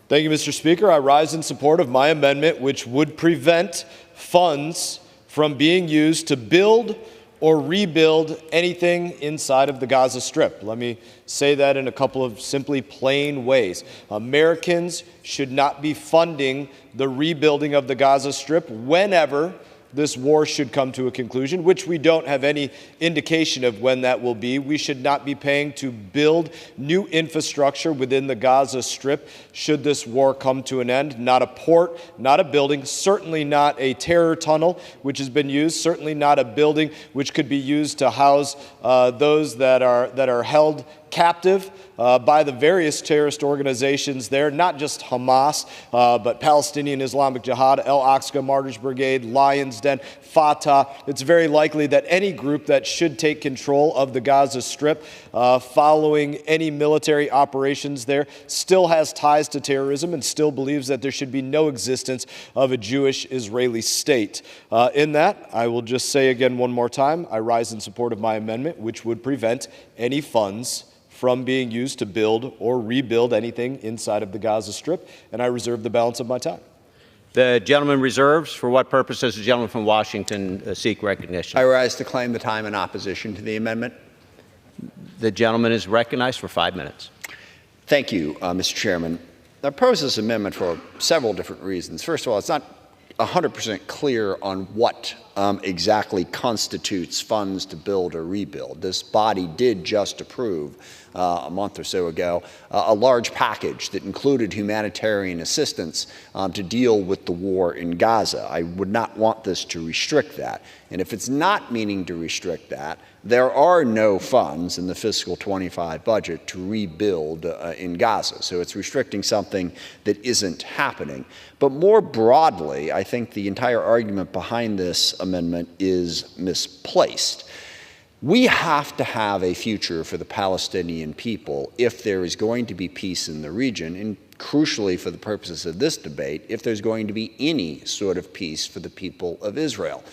Thank you, Mr. Speaker. I rise in support of my amendment, which would prevent funds from being used to build or rebuild anything inside of the Gaza Strip. Let me say that in a couple of simply plain ways. Americans should not be funding the rebuilding of the Gaza Strip whenever this war should come to a conclusion, which we don't have any indication of when that will be. We should not be paying to build new infrastructure within the Gaza Strip should this war come to an end. Not a port, not a building, certainly not a terror tunnel, which has been used, certainly not a building which could be used to house those that are held captive by the various terrorist organizations there, not just Hamas, but Palestinian Islamic Jihad, Al-Aqsa Martyrs Brigade, Lion's Den, Fatah. It's very likely that any group that should take control of the Gaza Strip following any military operations there still has ties to terrorism and still believes that there should be no existence of a Jewish Israeli state. In that, I will just say again one more time, I rise in support of my amendment, which would prevent any funds from being used to build or rebuild anything inside of the Gaza Strip, and I reserve the balance of my time. The gentleman reserves. For what purpose does the gentleman from Washington seek recognition? I rise to claim the time in opposition to the amendment. The gentleman is recognized for 5 minutes. Thank you, Mr. Chairman. I oppose this amendment for several different reasons. First of all, it's not 100% clear on what exactly constitutes funds to build or rebuild. This body did just approve a month or so ago a large package that included humanitarian assistance to deal with the war in Gaza. I would not want this to restrict that. And if it's not meaning to restrict that, there are no funds in the fiscal 25 budget to rebuild in Gaza. So it's restricting something that isn't happening. But more broadly, I think the entire argument behind this amendment is misplaced. We have to have a future for the Palestinian people if there is going to be peace in the region, and crucially for the purposes of this debate, if there's going to be any sort of peace for the people of Israel.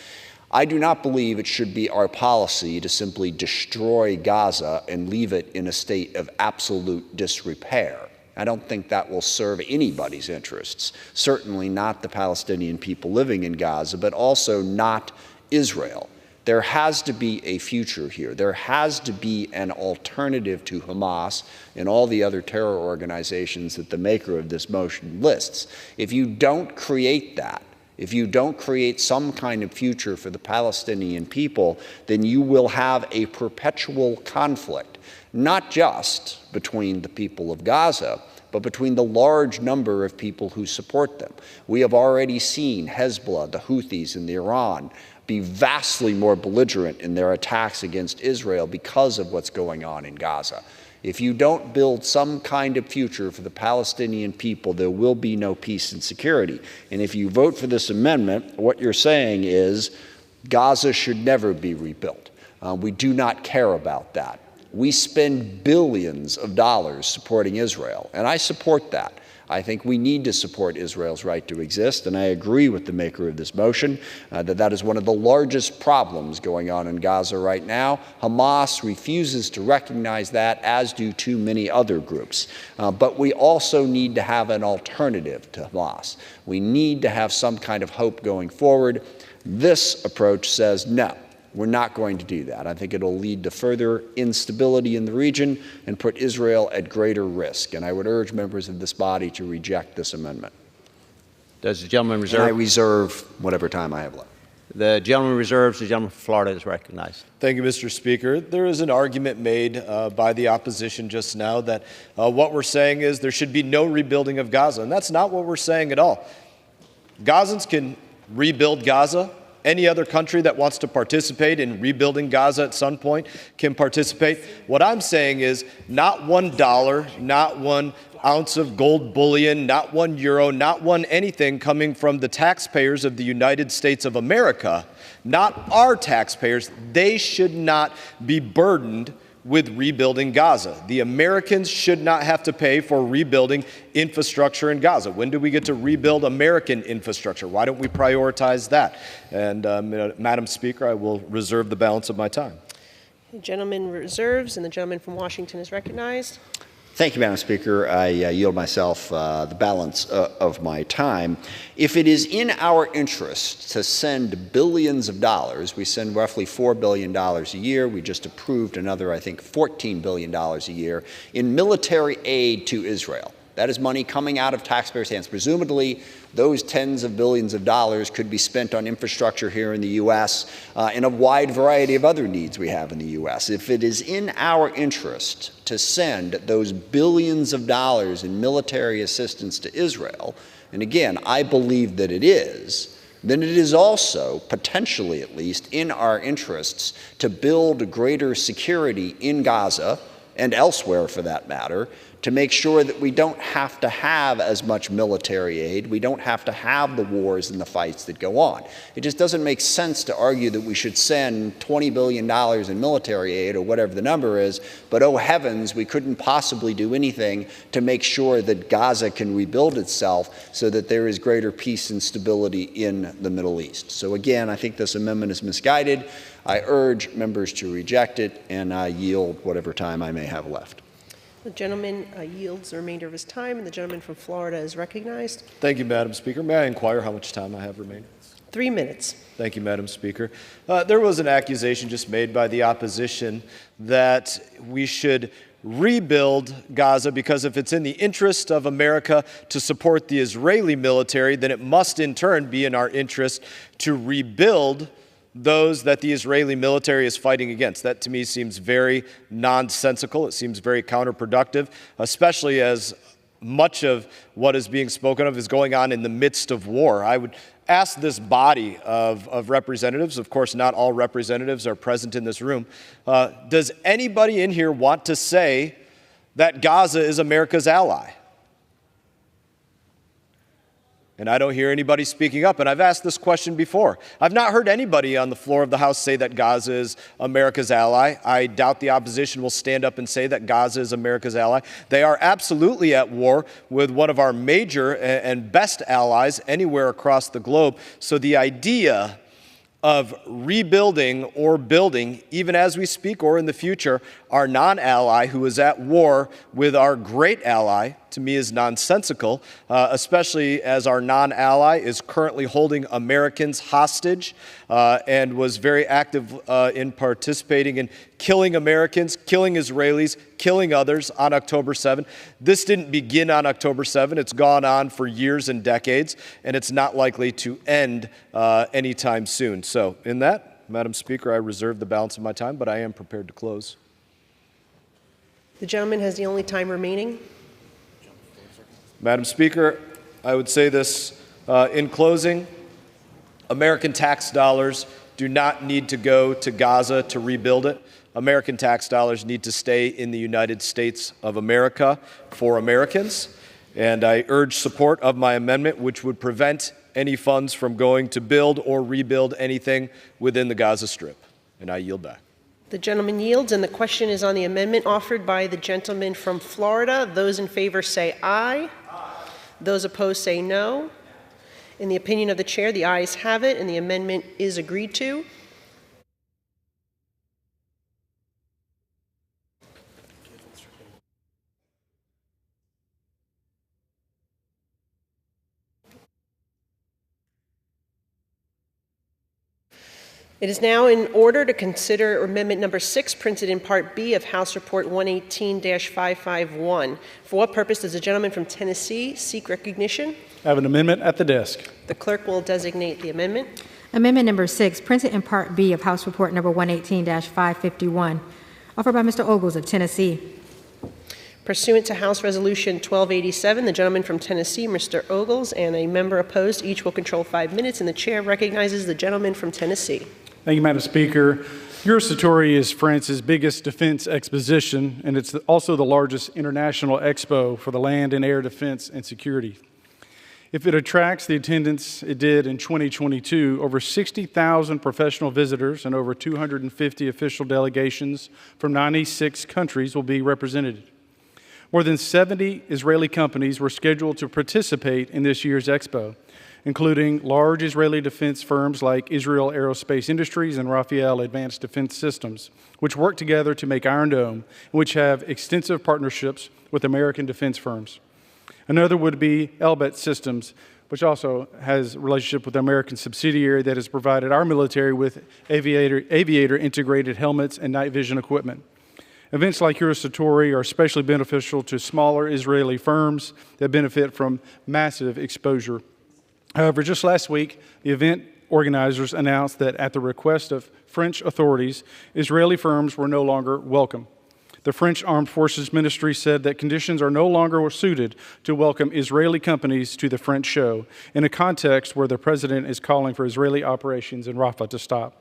I do not believe it should be our policy to simply destroy Gaza and leave it in a state of absolute disrepair. I don't think that will serve anybody's interests, certainly not the Palestinian people living in Gaza, but also not Israel. There has to be a future here. There has to be an alternative to Hamas and all the other terror organizations that the maker of this motion lists. If you don't create that, if you don't create some kind of future for the Palestinian people, then you will have a perpetual conflict, not just between the people of Gaza, but between the large number of people who support them. We have already seen Hezbollah, the Houthis, and the Iran be vastly more belligerent in their attacks against Israel because of what's going on in Gaza. If you don't build some kind of future for the Palestinian people, there will be no peace and security. And if you vote for this amendment, what you're saying is Gaza should never be rebuilt. We do not care about that. We spend billions of dollars supporting Israel, and I support that. I think we need to support Israel's right to exist, and I agree with the maker of this motion that is one of the largest problems going on in Gaza right now. Hamas refuses to recognize that, as do too many other groups. But we also need to have an alternative to Hamas. We need to have some kind of hope going forward. This approach says no. We're not going to do that. I think it'll lead to further instability in the region and put Israel at greater risk. And I would urge members of this body to reject this amendment. Does the gentleman reserve? And I reserve whatever time I have left. The gentleman reserves. The gentleman from Florida is recognized. Thank you, Mr. Speaker. There is an argument made by the opposition just now that what we're saying is there should be no rebuilding of Gaza. And that's not what we're saying at all. Gazans can rebuild Gaza. Any other country that wants to participate in rebuilding Gaza at some point can participate. What I'm saying is not $1, not 1 ounce of gold bullion, not €1, not one anything coming from the taxpayers of the United States of America, not our taxpayers. They should not be burdened with rebuilding Gaza. The Americans should not have to pay for rebuilding infrastructure in Gaza. When do we get to rebuild American infrastructure? Why don't we prioritize that? And Madam Speaker, I will reserve the balance of my time. The gentleman reserves, and the gentleman from Washington is recognized. Thank you, Madam Speaker. I yield myself the balance of my time. If it is in our interest to send billions of dollars, we send roughly $4 billion a year. We just approved another, I think, $14 billion a year in military aid to Israel. That is money coming out of taxpayers' hands. Presumably, those tens of billions of dollars could be spent on infrastructure here in the U.S. And a wide variety of other needs we have in the U.S. If it is in our interest to send those billions of dollars in military assistance to Israel, and again, I believe that it is, then it is also, potentially at least, in our interests to build greater security in Gaza and elsewhere for that matter, to make sure that we don't have to have as much military aid, we don't have to have the wars and the fights that go on. It just doesn't make sense to argue that we should send $20 billion in military aid or whatever the number is, but oh heavens, we couldn't possibly do anything to make sure that Gaza can rebuild itself so that there is greater peace and stability in the Middle East. So again, I think this amendment is misguided. I urge members to reject it, and I yield whatever time I may have left. The gentleman yields the remainder of his time, and the gentleman from Florida is recognized. Thank you, Madam Speaker. May I inquire how much time I have remaining? 3 minutes. Thank you, Madam Speaker. There was an accusation just made by the opposition that we should rebuild Gaza because if it's in the interest of America to support the Israeli military, then it must in turn be in our interest to rebuild those that the Israeli military is fighting against. That to me seems very nonsensical. It seems very counterproductive, especially as much of what is being spoken of is going on in the midst of war. I would ask this body of representatives, of course not all representatives are present in this room, does anybody in here want to say that Gaza is America's ally? And I don't hear anybody speaking up. And I've asked this question before. I've not heard anybody on the floor of the House say that Gaza is America's ally. I doubt the opposition will stand up and say that Gaza is America's ally. They are absolutely at war with one of our major and best allies anywhere across the globe. So the idea of rebuilding or building, even as we speak or in the future, our non-ally who is at war with our great ally, to me is nonsensical, especially as our non-ally is currently holding Americans hostage and was very active in participating in killing Americans, killing Israelis, killing others on October 7. This didn't begin on October 7. It's gone on for years and decades, and it's not likely to end anytime soon. So in that, Madam Speaker, I reserve the balance of my time, but I am prepared to close. The gentleman has the only time remaining. Madam Speaker, I would say this in closing. American tax dollars do not need to go to Gaza to rebuild it. American tax dollars need to stay in the United States of America for Americans. And I urge support of my amendment, which would prevent any funds from going to build or rebuild anything within the Gaza Strip. And I yield back. The gentleman yields, and the question is on the amendment offered by the gentleman from Florida. Those in favor say aye. Those opposed say no. In the opinion of the chair, the ayes have it, and the amendment is agreed to. It is now in order to consider Amendment Number 6, printed in Part B of House Report 118-551. For what purpose does the gentleman from Tennessee seek recognition? I have an amendment at the desk. The clerk will designate the amendment. Amendment Number 6, printed in Part B of House Report Number 118-551, offered by Mr. Ogles of Tennessee. Pursuant to House Resolution 1287, the gentleman from Tennessee, Mr. Ogles, and a member opposed, each will control 5 minutes, and the chair recognizes the gentleman from Tennessee. Thank you, Madam Speaker. Eurosatory is France's biggest defense exposition, and it's also the largest international expo for the land and air defense and security. If it attracts the attendance it did in 2022, over 60,000 professional visitors and over 250 official delegations from 96 countries will be represented. More than 70 Israeli companies were scheduled to participate in this year's expo, including large Israeli defense firms like Israel Aerospace Industries and Rafael Advanced Defense Systems, which work together to make Iron Dome, and which have extensive partnerships with American defense firms. Another would be Elbit Systems, which also has a relationship with the American subsidiary that has provided our military with aviator integrated helmets and night vision equipment. Events like Eurosatory are especially beneficial to smaller Israeli firms that benefit from massive exposure. However, just last week, the event organizers announced that at the request of French authorities, Israeli firms were no longer welcome. The French Armed Forces Ministry said that conditions are no longer suited to welcome Israeli companies to the French show, in a context where the president is calling for Israeli operations in Rafah to stop.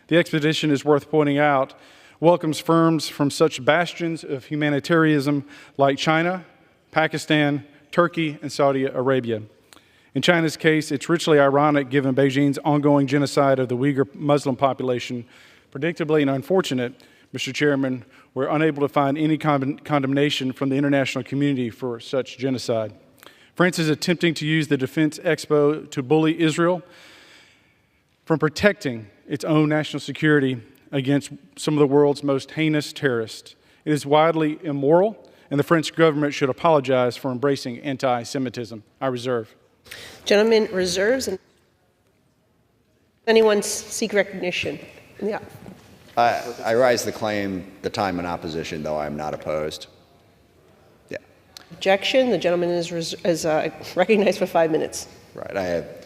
The expedition, is worth pointing out, welcomes firms from such bastions of humanitarianism like China, Pakistan, Turkey, and Saudi Arabia. In China's case, it's richly ironic given Beijing's ongoing genocide of the Uyghur Muslim population. Predictably and unfortunate, Mr. Chairman, we're unable to find any condemnation from the international community for such genocide. France is attempting to use the Defense Expo to bully Israel from protecting its own national security against some of the world's most heinous terrorists. It is widely immoral, and the French government should apologize for embracing anti-Semitism. I reserve. Gentleman reserves. And anyone seek recognition? Yeah. I rise the claim, the time in opposition, though I'm not opposed. Yeah. Objection. The gentleman is recognized for 5 minutes. Right. I have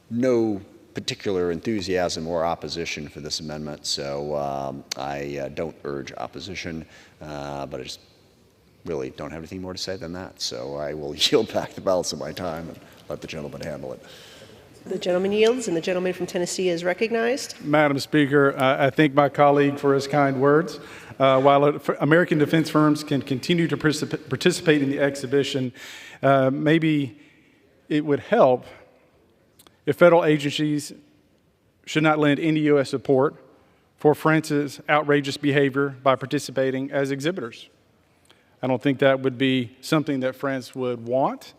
no particular enthusiasm or opposition for this amendment, so I don't urge opposition, but I just really don't have anything more to say than that. So I will yield back the balance of my time and let the gentleman handle it. The gentleman yields, and the gentleman from Tennessee is recognized. Madam Speaker, I thank my colleague for his kind words. While American defense firms can continue to participate in the exhibition, maybe it would help if federal agencies should not lend any U.S. support for France's outrageous behavior by participating as exhibitors. I don't think that would be something that France would want.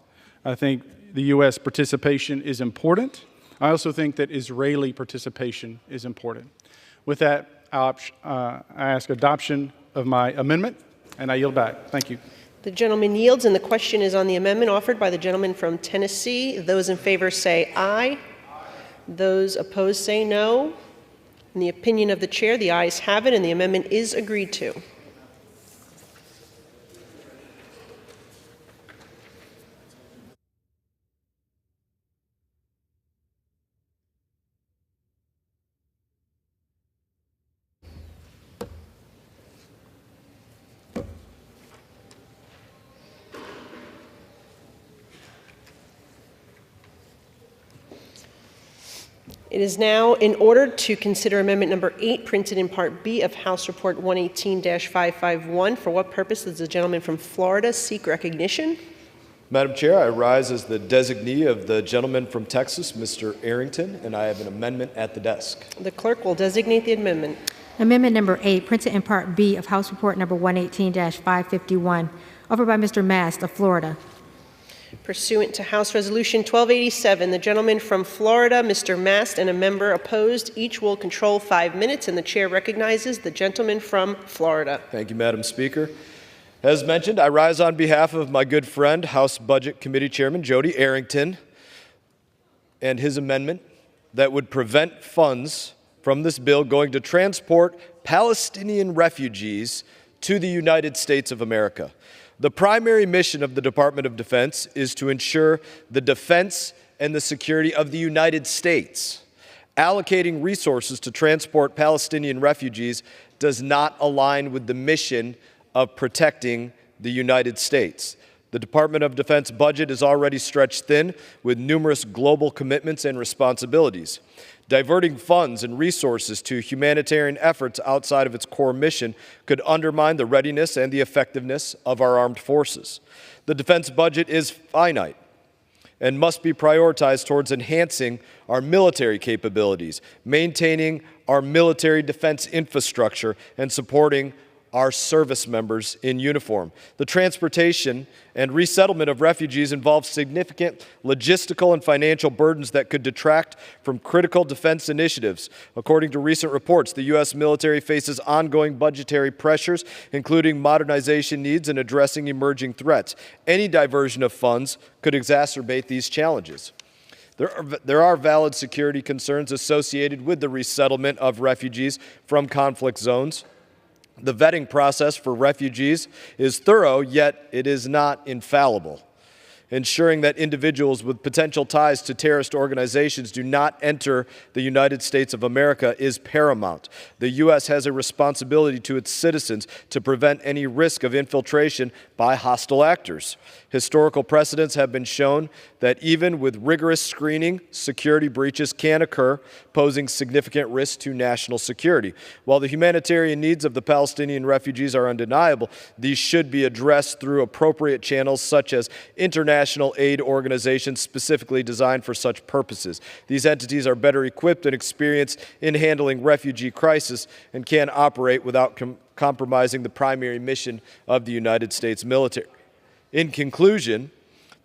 I think the U.S. participation is important. I also think that Israeli participation is important. With that, I ask adoption of my amendment, and I yield back. Thank you. The gentleman yields, and the question is on the amendment offered by the gentleman from Tennessee. Those in favor say aye. Those opposed say no. In the opinion of the chair, the ayes have it, and the amendment is agreed to. It is now in order to consider Amendment Number 8, printed in Part B of House Report 118-551. For what purpose does the gentleman from Florida seek recognition? Madam Chair, I rise as the designee of the gentleman from Texas, Mr. Arrington, and I have an amendment at the desk. The clerk will designate the amendment. Amendment Number 8, printed in Part B of House Report Number 118-551, offered by Mr. Mast of Florida. Pursuant to House Resolution 1287, the gentleman from Florida, Mr. Mast, and a member opposed, each will control 5 minutes, and the chair recognizes the gentleman from Florida. Thank you, Madam Speaker. As mentioned, I rise on behalf of my good friend, House Budget Committee Chairman Jody Arrington, and his amendment that would prevent funds from this bill going to transport Palestinian refugees to the United States of America. The primary mission of the Department of Defense is to ensure the defense and the security of the United States. Allocating resources to transport Palestinian refugees does not align with the mission of protecting the United States. The Department of Defense budget is already stretched thin with numerous global commitments and responsibilities. Diverting funds and resources to humanitarian efforts outside of its core mission could undermine the readiness and the effectiveness of our armed forces. The defense budget is finite and must be prioritized towards enhancing our military capabilities, maintaining our military defense infrastructure, and supporting our service members in uniform. The transportation and resettlement of refugees involves significant logistical and financial burdens that could detract from critical defense initiatives. According to recent reports, the U.S. military faces ongoing budgetary pressures, including modernization needs and addressing emerging threats. Any diversion of funds could exacerbate these challenges. There are valid security concerns associated with the resettlement of refugees from conflict zones. The vetting process for refugees is thorough, yet it is not infallible. Ensuring that individuals with potential ties to terrorist organizations do not enter the United States of America is paramount. The U.S. has a responsibility to its citizens to prevent any risk of infiltration by hostile actors. Historical precedents have been shown that even with rigorous screening, security breaches can occur, posing significant risk to national security. While the humanitarian needs of the Palestinian refugees are undeniable, these should be addressed through appropriate channels such as international aid organizations specifically designed for such purposes. These entities are better equipped and experienced in handling refugee crisis and can operate without compromising the primary mission of the United States military. In conclusion,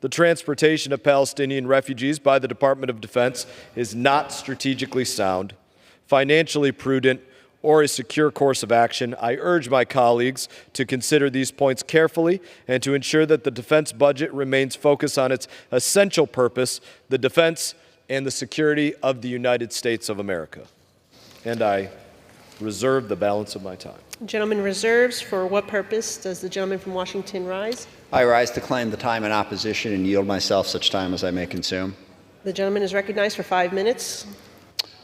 the transportation of Palestinian refugees by the Department of Defense is not strategically sound, financially prudent, or a secure course of action. I urge my colleagues to consider these points carefully and to ensure that the defense budget remains focused on its essential purpose, the defense and the security of the United States of America. And I reserve the balance of my time. Gentleman reserves. For what purpose does the gentleman from Washington rise? I rise to claim the time in opposition and yield myself such time as I may consume. The gentleman is recognized for 5 minutes.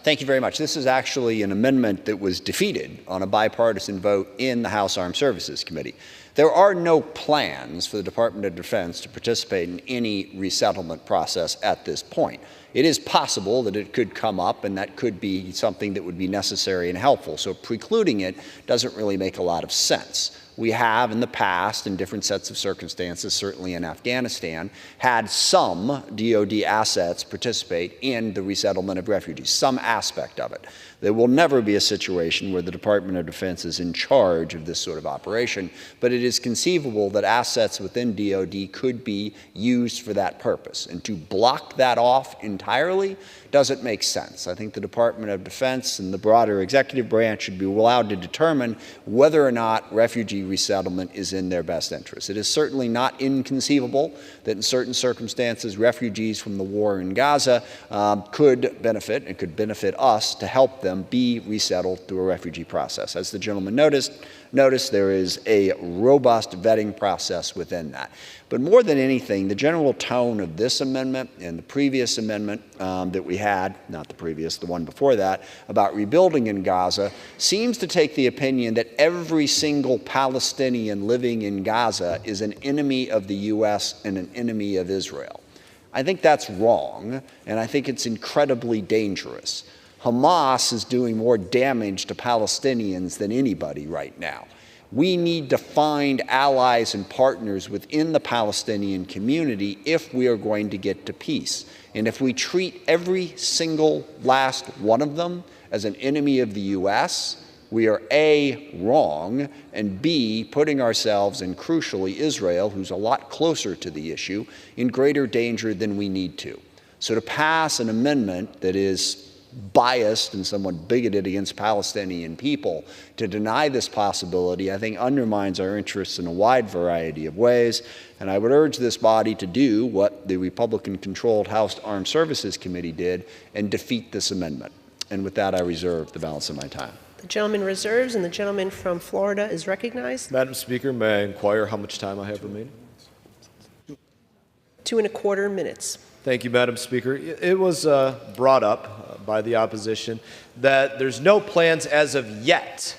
Thank you very much. This is actually an amendment that was defeated on a bipartisan vote in the House Armed Services Committee. There are no plans for the Department of Defense to participate in any resettlement process at this point. It is possible that it could come up, and that could be something that would be necessary and helpful. So precluding it doesn't really make a lot of sense. We have in the past, in different sets of circumstances, certainly in Afghanistan, had some DoD assets participate in the resettlement of refugees, some aspect of it. There will never be a situation where the Department of Defense is in charge of this sort of operation, but it is conceivable that assets within DoD could be used for that purpose. And to block that off entirely doesn't make sense. I think the Department of Defense and the broader executive branch should be allowed to determine whether or not refugee resettlement is in their best interest. It is certainly not inconceivable that in certain circumstances refugees from the war in Gaza could benefit and could benefit us to help them be resettled through a refugee process. As the gentleman noticed, there is a robust vetting process within that. But more than anything, the general tone of this amendment and the previous amendment that we had, not the previous, the one before that, about rebuilding in Gaza, seems to take the opinion that every single Palestinian living in Gaza is an enemy of the U.S. and an enemy of Israel. I think that's wrong, and I think it's incredibly dangerous. Hamas is doing more damage to Palestinians than anybody right now. We need to find allies and partners within the Palestinian community if we are going to get to peace. And if we treat every single last one of them as an enemy of the U.S., we are A, wrong, and B, putting ourselves, and crucially Israel, who's a lot closer to the issue, in greater danger than we need to. So to pass an amendment that is biased and somewhat bigoted against Palestinian people, to deny this possibility, I think undermines our interests in a wide variety of ways. And I would urge this body to do what the Republican-controlled House Armed Services Committee did and defeat this amendment. And with that, I reserve the balance of my time. The gentleman reserves, and the gentleman from Florida is recognized. Madam Speaker, may I inquire how much time I have remaining? 2¼ minutes. Thank you, Madam Speaker. It was brought up by the opposition that there's no plans as of yet,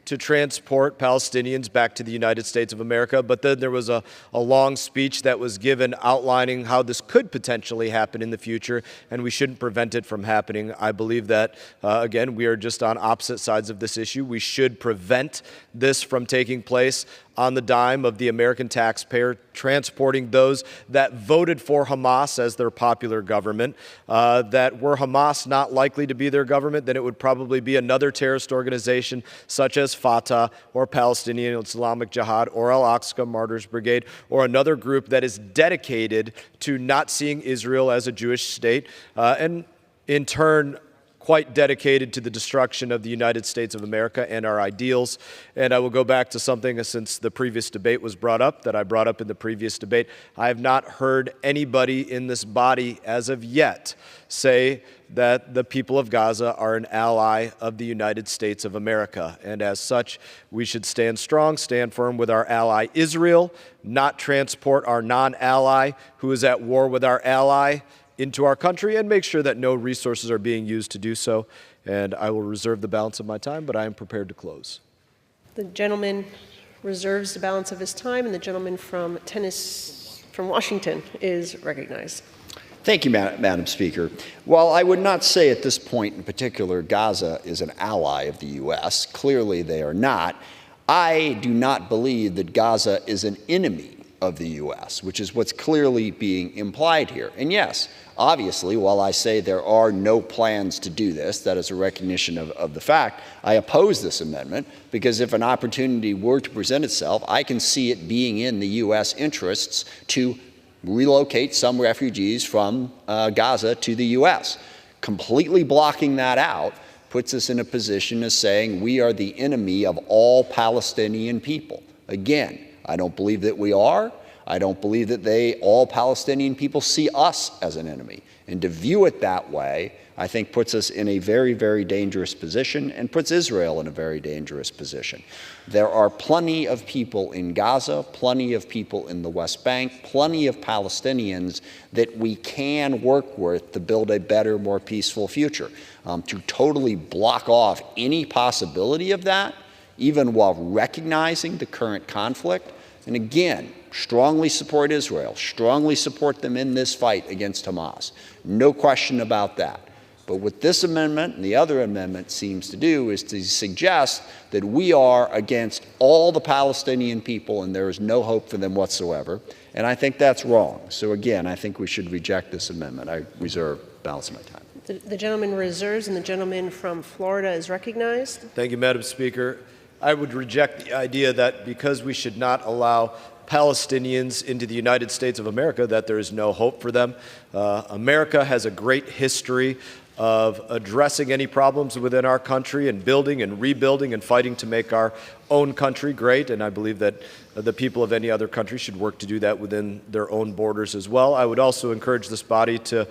to transport Palestinians back to the United States of America. But then there was a long speech that was given outlining how this could potentially happen in the future, and we shouldn't prevent it from happening. I believe that, again, we are just on opposite sides of this issue. We should prevent this from taking place on the dime of the American taxpayer, transporting those that voted for Hamas as their popular government, that were Hamas not likely to be their government, then it would probably be another terrorist organization such as Fatah or Palestinian Islamic Jihad or Al-Aqsa Martyrs Brigade or another group that is dedicated to not seeing Israel as a Jewish state and in turn quite dedicated to the destruction of the United States of America and our ideals. And I will go back to something, since the previous debate was brought up, that I brought up in the previous debate. I have not heard anybody in this body as of yet say that the people of Gaza are an ally of the United States of America. And as such, we should stand strong, stand firm with our ally Israel, not transport our non-ally who is at war with our ally into our country, and make sure that no resources are being used to do so. And I will reserve the balance of my time, but I am prepared to close. The gentleman reserves the balance of his time, and the gentleman from Washington is recognized. Thank you, Madam Speaker. While I would not say at this point in particular Gaza is an ally of the U.S., clearly they are not, I do not believe that Gaza is an enemy of the U.S., which is what's clearly being implied here. And yes, obviously, while I say there are no plans to do this, that is a recognition of the fact, I oppose this amendment because if an opportunity were to present itself, I can see it being in the U.S. interests to relocate some refugees from Gaza to the U.S. Completely blocking that out puts us in a position of saying we are the enemy of all Palestinian people. Again, I don't believe that we are. I don't believe that all Palestinian people see us as an enemy. And to view it that way, I think puts us in a very, very dangerous position and puts Israel in a very dangerous position. There are plenty of people in Gaza, plenty of people in the West Bank, plenty of Palestinians that we can work with to build a better, more peaceful future. To totally block off any possibility of that, even while recognizing the current conflict, and again, strongly support Israel, strongly support them in this fight against Hamas. No question about that. But what this amendment and the other amendment seems to do is to suggest that we are against all the Palestinian people and there is no hope for them whatsoever. And I think that's wrong. So again, I think we should reject this amendment. I reserve balance of my time. The gentleman reserves, and the gentleman from Florida is recognized. Thank you, Madam Speaker. I would reject the idea that because we should not allow Palestinians into the United States of America, that there is no hope for them. America has a great history of addressing any problems within our country and building and rebuilding and fighting to make our own country great. And I believe that the people of any other country should work to do that within their own borders as well. I would also encourage this body to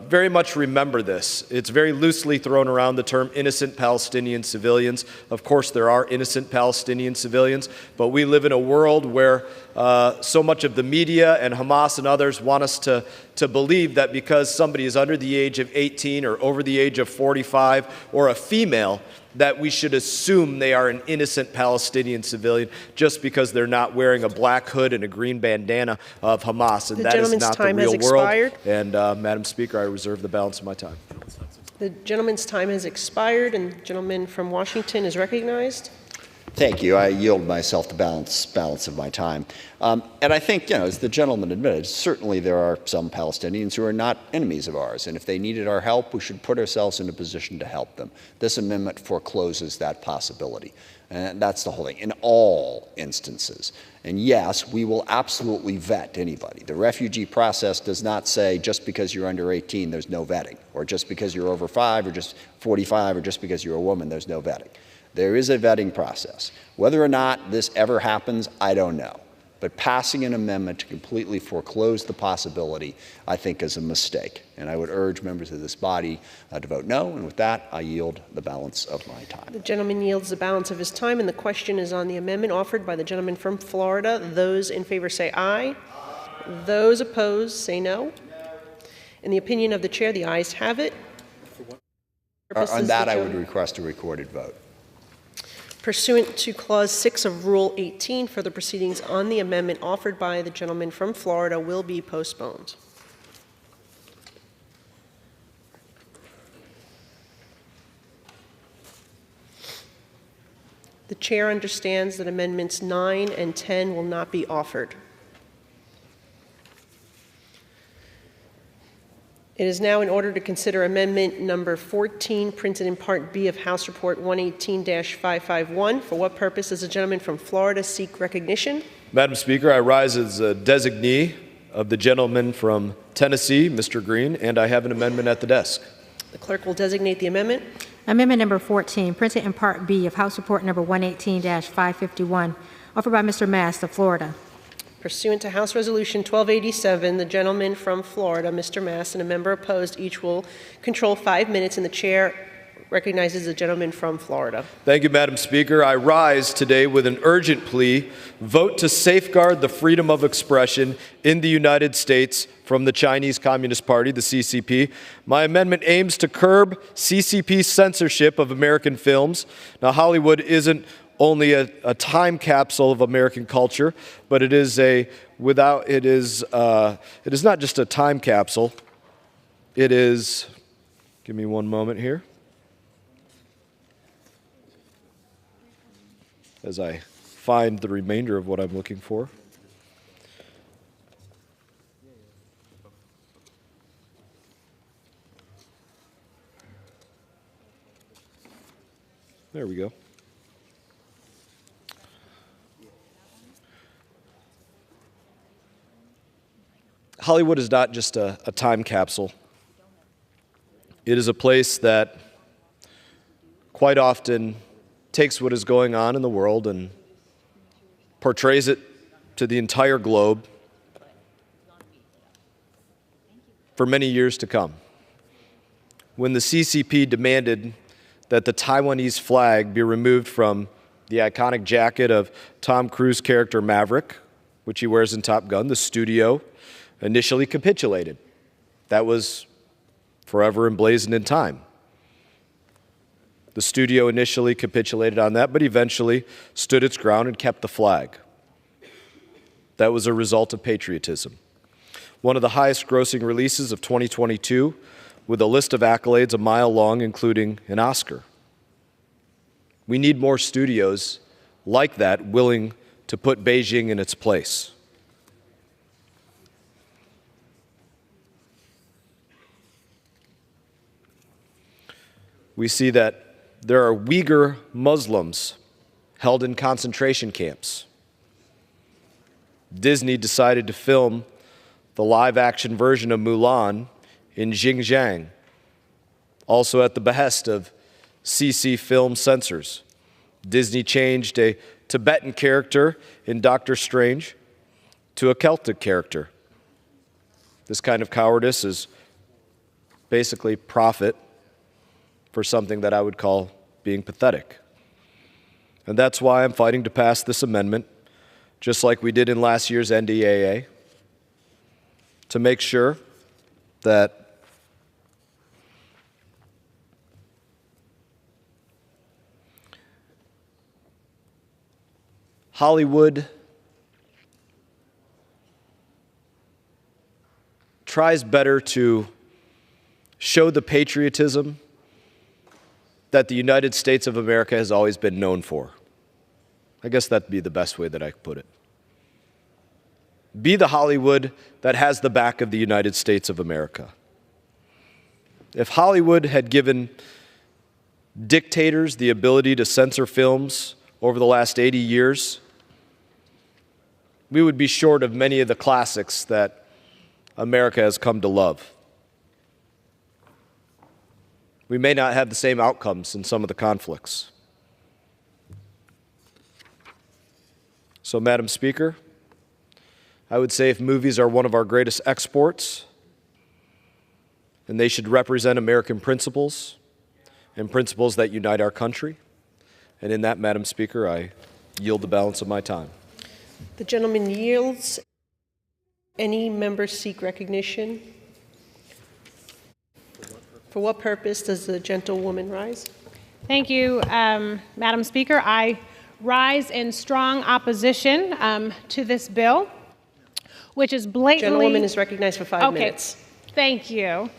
very much remember this. It's very loosely thrown around, the term innocent Palestinian civilians. Of course, there are innocent Palestinian civilians, but we live in a world where so much of the media and Hamas and others want us to believe that because somebody is under the age of 18 or over the age of 45 or a female, that we should assume they are an innocent Palestinian civilian just because they're not wearing a black hood and a green bandana of Hamas. And that is not the real world. And Madam Speaker, I reserve the balance of my time. The gentleman's time has expired, and the gentleman from Washington is recognized. Thank you. I yield myself the balance of my time. And I think, as the gentleman admitted, certainly there are some Palestinians who are not enemies of ours. And if they needed our help, we should put ourselves in a position to help them. This amendment forecloses that possibility. And that's the whole thing, in all instances. And yes, we will absolutely vet anybody. The refugee process does not say just because you're under 18, there's no vetting, or just because you're over 5 or just 45 or just because you're a woman, there's no vetting. There is a vetting process. Whether or not this ever happens, I don't know. But passing an amendment to completely foreclose the possibility, I think, is a mistake. And I would urge members of this body to vote no. And with that, I yield the balance of my time. The gentleman yields the balance of his time, and the question is on the amendment offered by the gentleman from Florida. Those in favor say aye. Those opposed say no. In the opinion of the chair, the ayes have it. On that, I would request a recorded vote. Pursuant to Clause 6 of Rule 18, further proceedings on the amendment offered by the gentleman from Florida will be postponed. The chair understands that Amendments 9 and 10 will not be offered. It is now in order to consider Amendment Number 14, printed in Part B of House Report 118-551. For what purpose does the gentleman from Florida seek recognition? Madam Speaker, I rise as a designee of the gentleman from Tennessee, Mr. Green, and I have an amendment at the desk. The clerk will designate the amendment. Amendment number 14, printed in Part B of House Report number 118-551, offered by Mr. Mast of Florida. Pursuant to House Resolution 1287, the gentleman from Florida, Mr. Mast, and a member opposed each will control 5 minutes, and the chair recognizes the gentleman from Florida. Thank you, Madam Speaker. I rise today with an urgent plea: vote to safeguard the freedom of expression in the United States from the Chinese Communist Party, the CCP. My amendment aims to curb CCP censorship of American films. Now, Hollywood isn't only a time capsule of American culture, but it is not just a time capsule. It is, give me one moment here, as I find the remainder of what I'm looking for. There we go. Hollywood is not just a time capsule. It is a place that quite often takes what is going on in the world and portrays it to the entire globe for many years to come. When the CCP demanded that the Taiwanese flag be removed from the iconic jacket of Tom Cruise's character Maverick, which he wears in Top Gun, the studio initially capitulated. That was forever emblazoned in time. The studio initially capitulated on that, but eventually stood its ground and kept the flag. That was a result of patriotism. One of the highest grossing releases of 2022, with a list of accolades a mile long, including an Oscar. We need more studios like that willing to put Beijing in its place. We see that there are Uyghur Muslims held in concentration camps. Disney decided to film the live-action version of Mulan in Xinjiang, also at the behest of CC film censors. Disney changed a Tibetan character in Doctor Strange to a Celtic character. This kind of cowardice is basically profit for something that I would call being pathetic. And that's why I'm fighting to pass this amendment, just like we did in last year's NDAA, to make sure that Hollywood tries better to show the patriotism that the United States of America has always been known for. I guess that'd be the best way that I could put it. Be the Hollywood that has the back of the United States of America. If Hollywood had given dictators the ability to censor films over the last 80 years, we would be short of many of the classics that America has come to love. We may not have the same outcomes in some of the conflicts. So, Madam Speaker, I would say if movies are one of our greatest exports, and they should represent American principles and principles that unite our country, and in that, Madam Speaker, I yield the balance of my time. The gentleman yields. Any member seek recognition? For what purpose does the gentlewoman rise? Thank you, Madam Speaker. I rise in strong opposition to this bill, which is blatantly... Gentlewoman is recognized for 5 minutes. Thank you.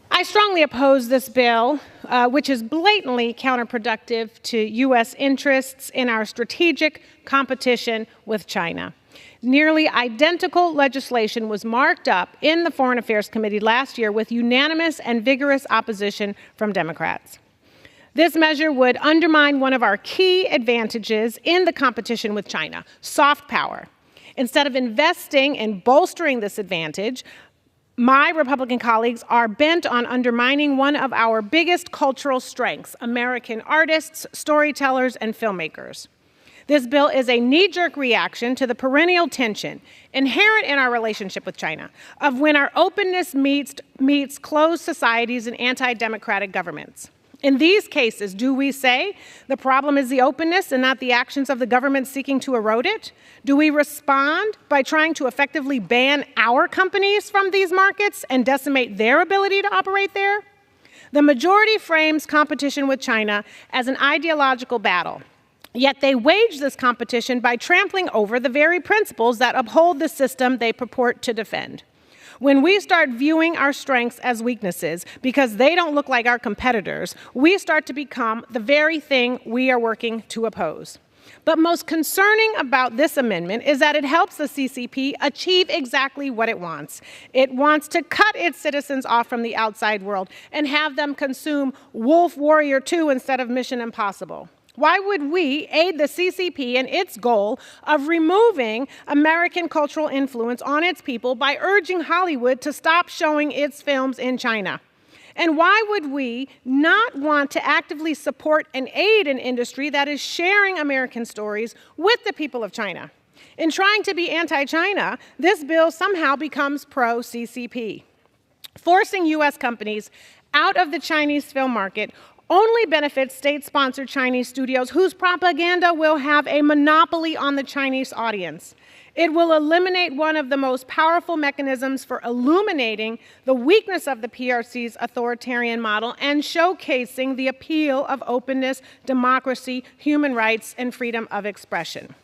I strongly oppose this bill, which is blatantly counterproductive to U.S. interests in our strategic competition with China. Nearly identical legislation was marked up in the Foreign Affairs Committee last year with unanimous and vigorous opposition from Democrats. This measure would undermine one of our key advantages in the competition with China, soft power. Instead of investing in bolstering this advantage, my Republican colleagues are bent on undermining one of our biggest cultural strengths, American artists, storytellers, and filmmakers. This bill is a knee-jerk reaction to the perennial tension inherent in our relationship with China of when our openness meets closed societies and anti-democratic governments. In these cases, do we say the problem is the openness and not the actions of the government seeking to erode it? Do we respond by trying to effectively ban our companies from these markets and decimate their ability to operate there? The majority frames competition with China as an ideological battle. Yet they wage this competition by trampling over the very principles that uphold the system they purport to defend. When we start viewing our strengths as weaknesses because they don't look like our competitors, we start to become the very thing we are working to oppose. But most concerning about this amendment is that it helps the CCP achieve exactly what it wants. It wants to cut its citizens off from the outside world and have them consume Wolf Warrior 2 instead of Mission Impossible. Why would we aid the CCP in its goal of removing American cultural influence on its people by urging Hollywood to stop showing its films in China? And why would we not want to actively support and aid an industry that is sharing American stories with the people of China? In trying to be anti-China, this bill somehow becomes pro-CCP. Forcing U.S. companies out of the Chinese film market only benefits state-sponsored Chinese studios whose propaganda will have a monopoly on the Chinese audience. It will eliminate one of the most powerful mechanisms for illuminating the weakness of the PRC's authoritarian model and showcasing the appeal of openness, democracy, human rights, and freedom of expression.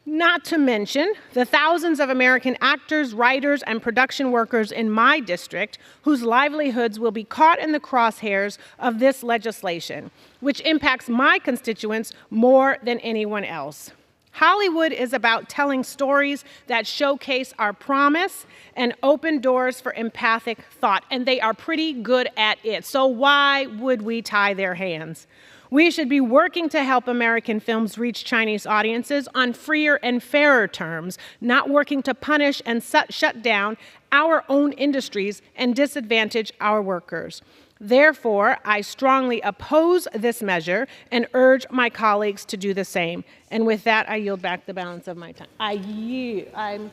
Not to mention the thousands of American actors, writers, and production workers in my district whose livelihoods will be caught in the crosshairs of this legislation, which impacts my constituents more than anyone else. Hollywood is about telling stories that showcase our promise and open doors for empathic thought, and they are pretty good at it. So why would we tie their hands? We should be working to help American films reach Chinese audiences on freer and fairer terms, not working to punish and shut down our own industries and disadvantage our workers. Therefore, I strongly oppose this measure and urge my colleagues to do the same. And with that, I yield back the balance of my time. I'm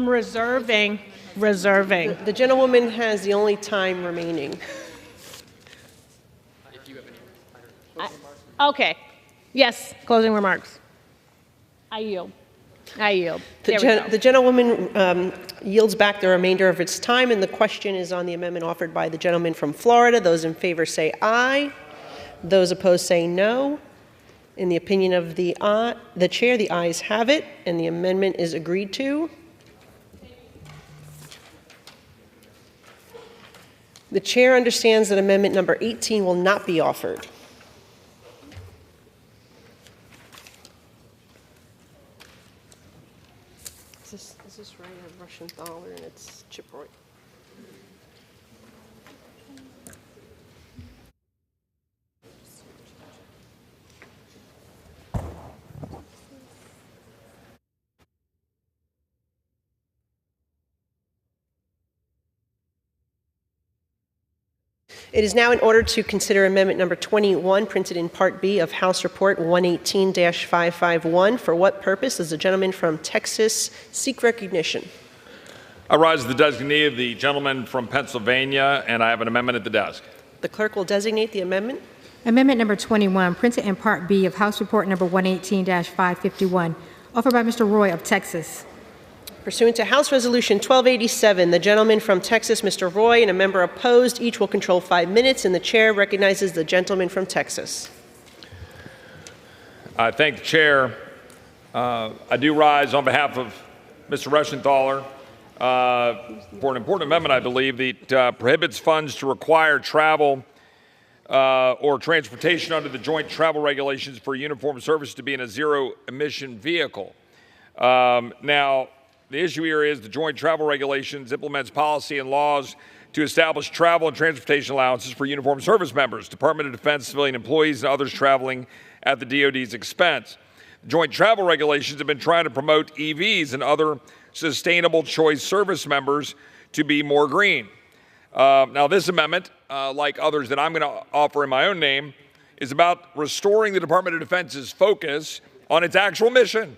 reserving. The gentlewoman has the only time remaining. Okay. Yes, closing remarks. I yield. The gentlewoman yields back the remainder of its time, and the question is on the amendment offered by the gentleman from Florida. Those in favor say aye. Those opposed say no. In the opinion of the chair, the ayes have it, and the amendment is agreed to. The chair understands that amendment number 18 will not be offered. Is this right? I have Russian Thaler and it's Chip Roy. It is now in order to consider amendment number 21, printed in Part B of House Report 118-551. For what purpose does the gentleman from Texas seek recognition? I rise as the designee of the gentleman from Pennsylvania, and I have an amendment at the desk. The clerk will designate the amendment. Amendment number 21, printed in Part B of House Report number 118-551, offered by Mr. Roy of Texas. Pursuant to House Resolution 1287, the gentleman from Texas, Mr. Roy, and a member opposed, each will control 5 minutes, and the chair recognizes the gentleman from Texas. I thank the chair. I do rise on behalf of Mr. Rushenthaler for an important amendment, I believe, that prohibits funds to require travel or transportation under the joint travel regulations for uniformed service to be in a zero-emission vehicle. Now, the issue here is the Joint Travel Regulations implements policy and laws to establish travel and transportation allowances for uniformed service members, Department of Defense civilian employees, and others traveling at the DoD's expense. The Joint Travel Regulations have been trying to promote EVs and other sustainable choice service members to be more green. Now, this amendment, like others that I'm going to offer in my own name, is about restoring the Department of Defense's focus on its actual mission,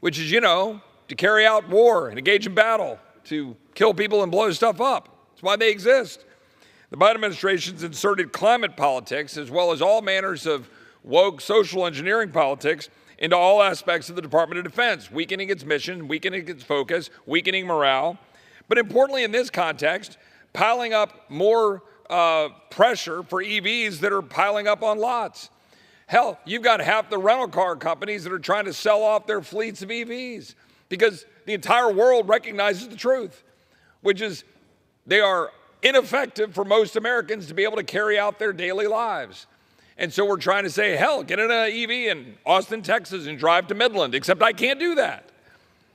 which is, to carry out war and engage in battle, to kill people and blow stuff up. That's why they exist. The Biden administration's inserted climate politics, as well as all manners of woke social engineering politics, into all aspects of the Department of Defense, weakening its mission, weakening its focus, weakening morale. But importantly in this context, piling up more pressure for EVs that are piling up on lots. Hell, you've got half the rental car companies that are trying to sell off their fleets of EVs because the entire world recognizes the truth, which is they are ineffective for most Americans to be able to carry out their daily lives. And so we're trying to say, hell, get in an EV in Austin, Texas and drive to Midland, except I can't do that.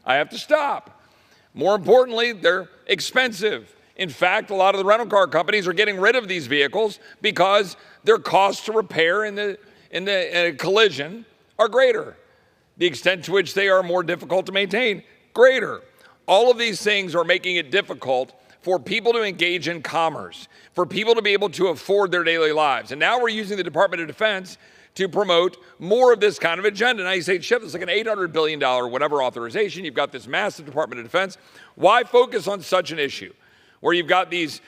I have to stop. More importantly, they're expensive. In fact, a lot of the rental car companies are getting rid of these vehicles because their costs to repair in a collision are greater. The extent to which they are more difficult to maintain, greater. All of these things are making it difficult for people to engage in commerce, for people to be able to afford their daily lives. And now we're using the Department of Defense to promote more of this kind of agenda. Now you say, Chip, it's like an $800 billion whatever authorization. You've got this massive Department of Defense. Why focus on such an issue where you've got these,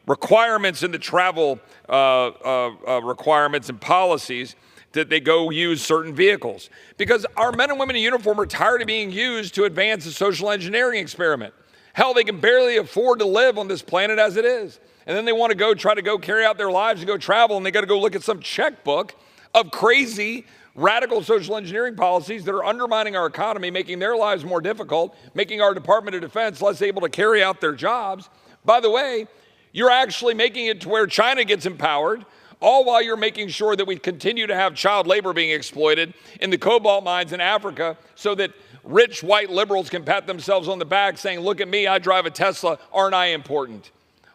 requirements in the travel requirements and policies that they go use certain vehicles? Because our men and women in uniform are tired of being used to advance a social engineering experiment. Hell, they can barely afford to live on this planet as it is. And then they want to try to carry out their lives and go travel, and they got to go look at some checkbook of crazy, radical social engineering policies that are undermining our economy, making their lives more difficult, making our Department of Defense less able to carry out their jobs. By the way, you're actually making it to where China gets empowered, all while you're making sure that we continue to have child labor being exploited in the cobalt mines in Africa so that rich white liberals can pat themselves on the back saying, look at me, I drive a Tesla, aren't I important?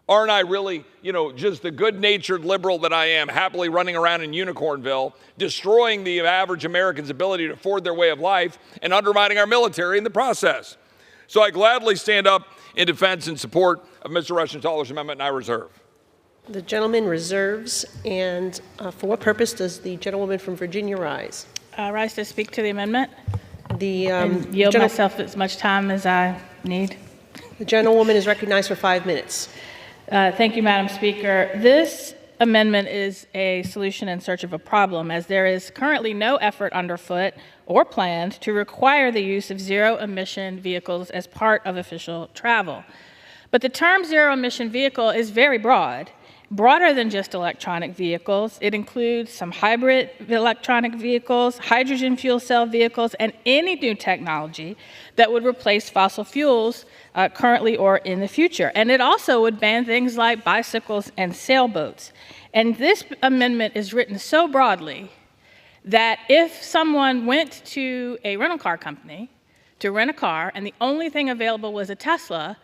Aren't I really, just the good-natured liberal that I am, happily running around in Unicornville, destroying the average American's ability to afford their way of life and undermining our military in the process? So I gladly stand up in defense and support of Mr. Rushenthaler's amendment, and I reserve. The gentleman reserves. And for what purpose does the gentlewoman from Virginia rise? Rise to speak to the amendment. And yield myself as much time as I need. The gentlewoman is recognized for 5 minutes. Thank you, Madam Speaker. This amendment is a solution in search of a problem, as there is currently no effort underfoot or planned to require the use of zero-emission vehicles as part of official travel. But the term zero-emission vehicle is very broad, broader than just electronic vehicles. It includes some hybrid electronic vehicles, hydrogen fuel cell vehicles, and any new technology that would replace fossil fuels currently or in the future. And it also would ban things like bicycles and sailboats. And this amendment is written so broadly that if someone went to a rental car company to rent a car and the only thing available was a Tesla,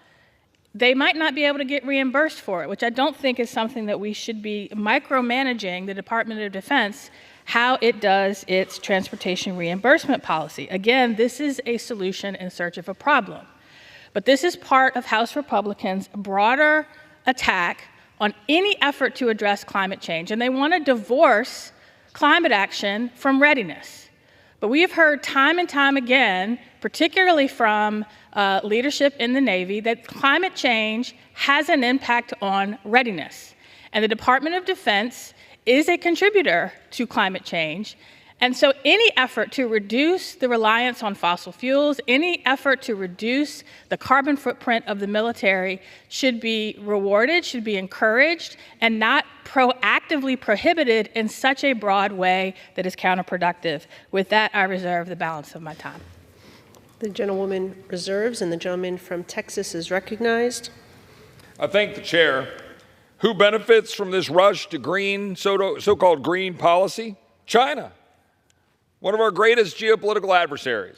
they might not be able to get reimbursed for it, which I don't think is something that we should be micromanaging the Department of Defense, how it does its transportation reimbursement policy. Again, this is a solution in search of a problem. But this is part of House Republicans' broader attack on any effort to address climate change, and they want to divorce climate action from readiness. But we have heard time and time again, particularly from leadership in the Navy, that climate change has an impact on readiness. And the Department of Defense is a contributor to climate change. And so any effort to reduce the reliance on fossil fuels, any effort to reduce the carbon footprint of the military should be rewarded, should be encouraged, and not proactively prohibited in such a broad way that is counterproductive. With that, I reserve the balance of my time. The gentlewoman reserves, and the gentleman from Texas is recognized. I thank the chair. Who benefits from this rush to green, so-called green policy? China, one of our greatest geopolitical adversaries.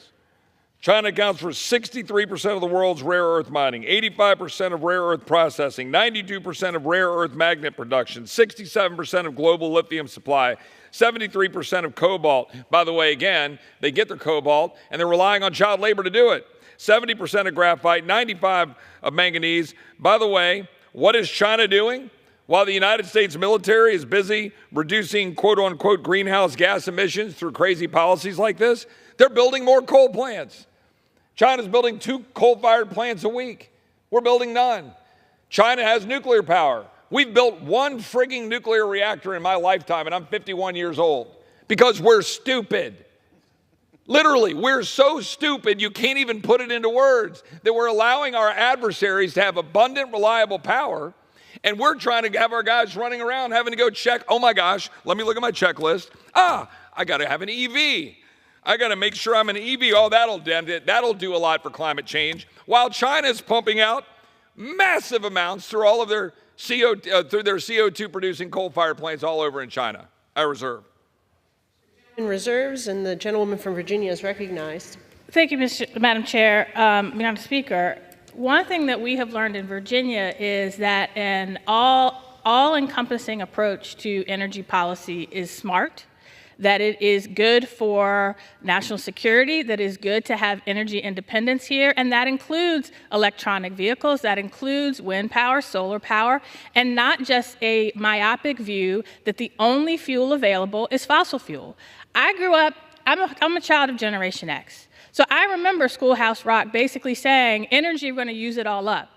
China accounts for 63% of the world's rare earth mining, 85% of rare earth processing, 92% of rare earth magnet production, 67% of global lithium supply, 73% of cobalt. By the way, again, they get their cobalt and they're relying on child labor to do it. 70% of graphite, 95% of manganese. By the way, what is China doing? While the United States military is busy reducing quote-unquote greenhouse gas emissions through crazy policies like this, they're building more coal plants. China's building 2 coal-fired plants a week. We're building none. China has nuclear power. We've built 1 frigging nuclear reactor in my lifetime, and I'm 51 years old, because we're stupid. Literally, we're so stupid you can't even put it into words, that we're allowing our adversaries to have abundant, reliable power, and we're trying to have our guys running around having to go check, oh my gosh, let me look at my checklist. I got to have an EV. I got to make sure I'm an EV. Oh, that'll do a lot for climate change. While China's pumping out massive amounts through all of their CO2 producing coal-fired plants all over in China. I reserve. In reserves, and the gentlewoman from Virginia is recognized. Thank you, Madam Chair. Madam Speaker, one thing that we have learned in Virginia is that an all-encompassing approach to energy policy is smart, that it is good for national security, that it is good to have energy independence here, and that includes electronic vehicles, that includes wind power, solar power, and not just a myopic view that the only fuel available is fossil fuel. I grew up, I'm a child of Generation X. So I remember Schoolhouse Rock basically saying, energy, we're going to use it all up.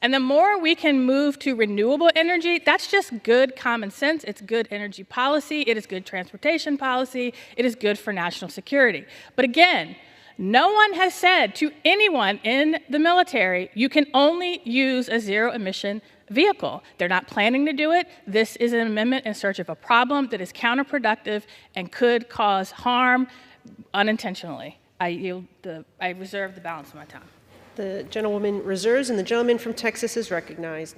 And the more we can move to renewable energy, that's just good common sense. It's good energy policy. It is good transportation policy. It is good for national security. But again, no one has said to anyone in the military, you can only use a zero-emission vehicle. They're not planning to do it. This is an amendment in search of a problem that is counterproductive and could cause harm unintentionally. I reserve the balance of my time. The gentlewoman reserves, and the gentleman from Texas is recognized.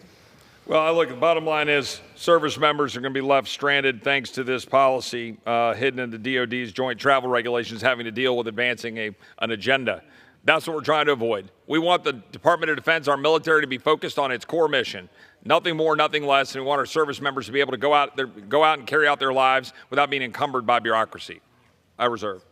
Well, look, the bottom line is service members are going to be left stranded thanks to this policy hidden in the DOD's joint travel regulations having to deal with advancing an agenda. That's what we're trying to avoid. We want the Department of Defense, our military, to be focused on its core mission. Nothing more, nothing less. And we want our service members to be able to go out and carry out their lives without being encumbered by bureaucracy. I reserve.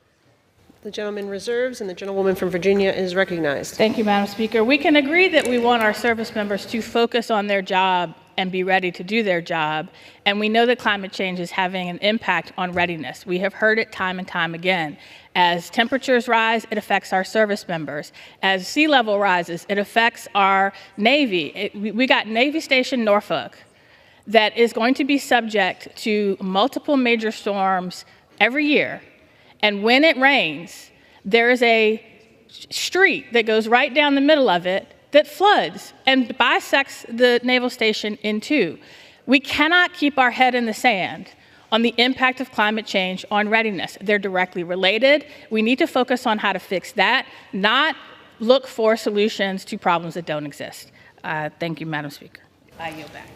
The gentleman reserves, and the gentlewoman from Virginia is recognized. Thank you, Madam Speaker. We can agree that we want our service members to focus on their job and be ready to do their job. And we know that climate change is having an impact on readiness. We have heard it time and time again. As temperatures rise, it affects our service members. As sea level rises, it affects our Navy. We got Navy Station Norfolk that is going to be subject to multiple major storms every year. And when it rains, there is a street that goes right down the middle of it that floods and bisects the naval station in two. We cannot keep our head in the sand on the impact of climate change on readiness. They're directly related. We need to focus on how to fix that, not look for solutions to problems that don't exist. Thank you, Madam Speaker. I yield back.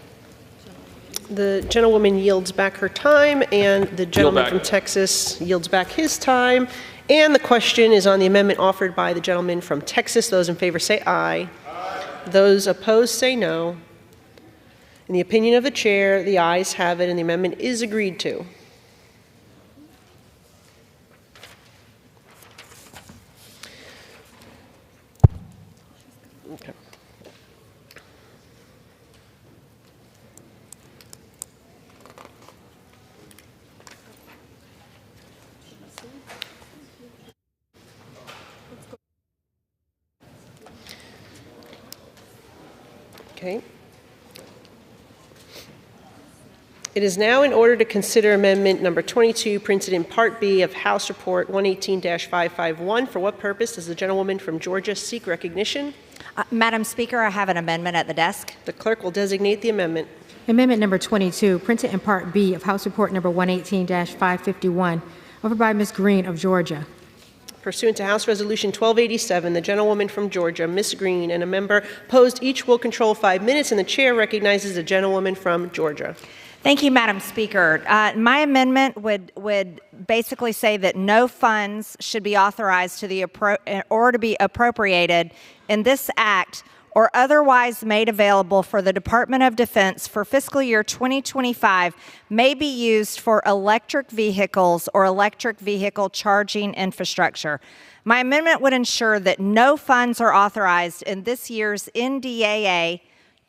The gentlewoman yields back her time, and the gentleman from Texas yields back his time. And the question is on the amendment offered by the gentleman from Texas. Those in favor say aye. Aye. Those opposed say no. In the opinion of the chair, the ayes have it, and the amendment is agreed to. Okay. Okay. It is now in order to consider amendment number 22, printed in Part B of House Report 118-551. For what purpose does the gentlewoman from Georgia seek recognition? Madam Speaker, I have an amendment at the desk. The clerk will designate the amendment. Amendment number 22, printed in Part B of House Report number 118-551, offered by Ms. Green of Georgia. Pursuant to House Resolution 1287, the gentlewoman from Georgia, Ms. Green, and a member opposed each will control 5 minutes, and the chair recognizes the gentlewoman from Georgia. Thank you, Madam Speaker. My amendment would basically say that no funds should be authorized to or to be appropriated in this act or otherwise made available for the Department of Defense for fiscal year 2025 may be used for electric vehicles or electric vehicle charging infrastructure. My amendment would ensure that no funds are authorized in this year's NDAA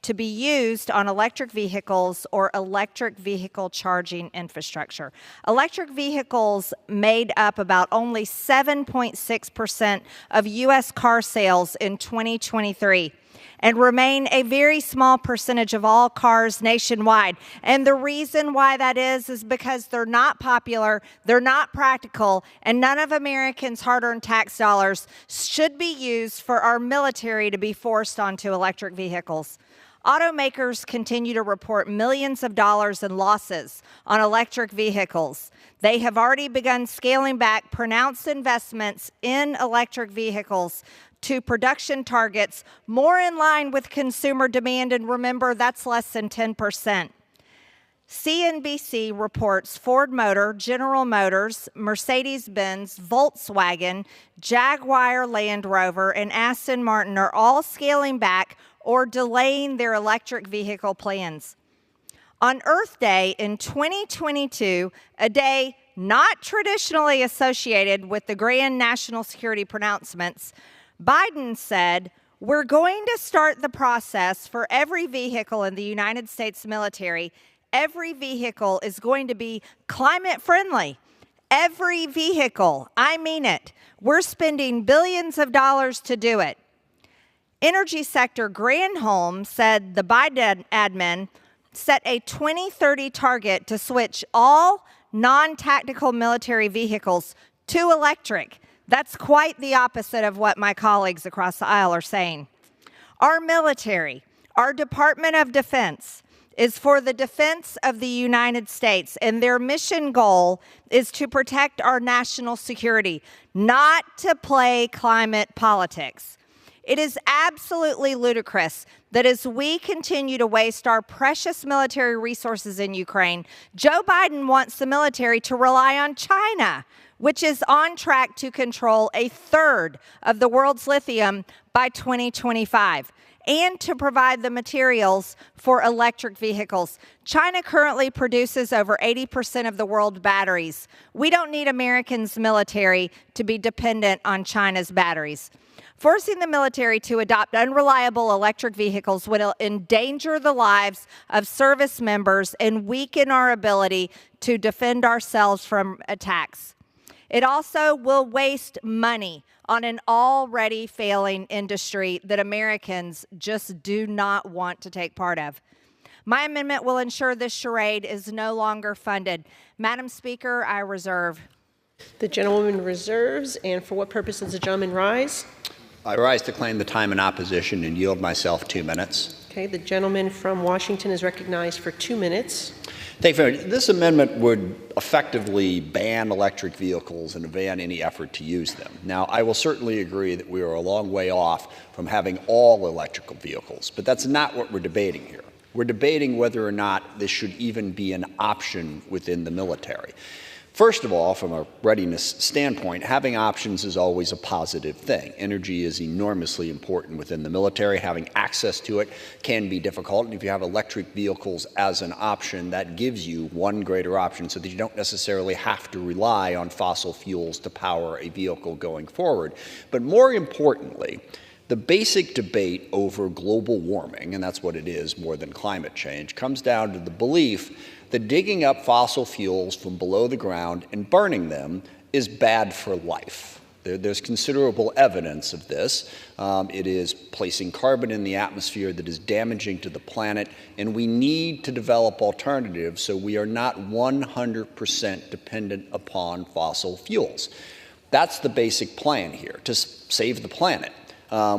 to be used on electric vehicles or electric vehicle charging infrastructure. Electric vehicles made up about only 7.6% of U.S. car sales in 2023 and remain a very small percentage of all cars nationwide. And the reason why that is because they're not popular, they're not practical, and none of Americans' hard-earned tax dollars should be used for our military to be forced onto electric vehicles. Automakers continue to report millions of dollars in losses on electric vehicles. They have already begun scaling back pronounced investments in electric vehicles to production targets more in line with consumer demand, and remember, that's less than 10%. CNBC reports Ford Motor, General Motors, Mercedes-Benz, Volkswagen, Jaguar Land Rover, and Aston Martin are all scaling back or delaying their electric vehicle plans. On Earth Day in 2022, a day not traditionally associated with the grand national security pronouncements, Biden said, "We're going to start the process for every vehicle in the United States military. Every vehicle is going to be climate friendly. Every vehicle, I mean it. We're spending billions of dollars to do it." Energy sector Granholm said the Biden admin set a 2030 target to switch all non-tactical military vehicles to electric. That's quite the opposite of what my colleagues across the aisle are saying. Our military, our Department of Defense, is for the defense of the United States, and their mission goal is to protect our national security, not to play climate politics. It is absolutely ludicrous that as we continue to waste our precious military resources in Ukraine, Joe Biden wants the military to rely on China, which is on track to control a third of the world's lithium by 2025, and to provide the materials for electric vehicles. China currently produces over 80% of the world's batteries. We don't need Americans' military to be dependent on China's batteries. Forcing the military to adopt unreliable electric vehicles will endanger the lives of service members and weaken our ability to defend ourselves from attacks. It also will waste money on an already failing industry that Americans just do not want to take part of. My amendment will ensure this charade is no longer funded. Madam Speaker, I reserve. The gentlewoman reserves. And for what purpose does the gentleman rise? I rise to claim the time in opposition and yield myself 2 minutes. Okay, the gentleman from Washington is recognized for 2 minutes. Thank you very much. This amendment would effectively ban electric vehicles and ban any effort to use them. Now, I will certainly agree that we are a long way off from having all electrical vehicles, but that's not what we're debating here. We're debating whether or not this should even be an option within the military. First of all, from a readiness standpoint, having options is always a positive thing. Energy is enormously important within the military. Having access to it can be difficult. And if you have electric vehicles as an option, that gives you one greater option so that you don't necessarily have to rely on fossil fuels to power a vehicle going forward. But more importantly, the basic debate over global warming, and that's what it is more than climate change, comes down to the belief that digging up fossil fuels from below the ground and burning them is bad for life. There's considerable evidence of this. It is placing carbon in the atmosphere that is damaging to the planet, and we need to develop alternatives so we are not 100% dependent upon fossil fuels. That's the basic plan here, to save the planet.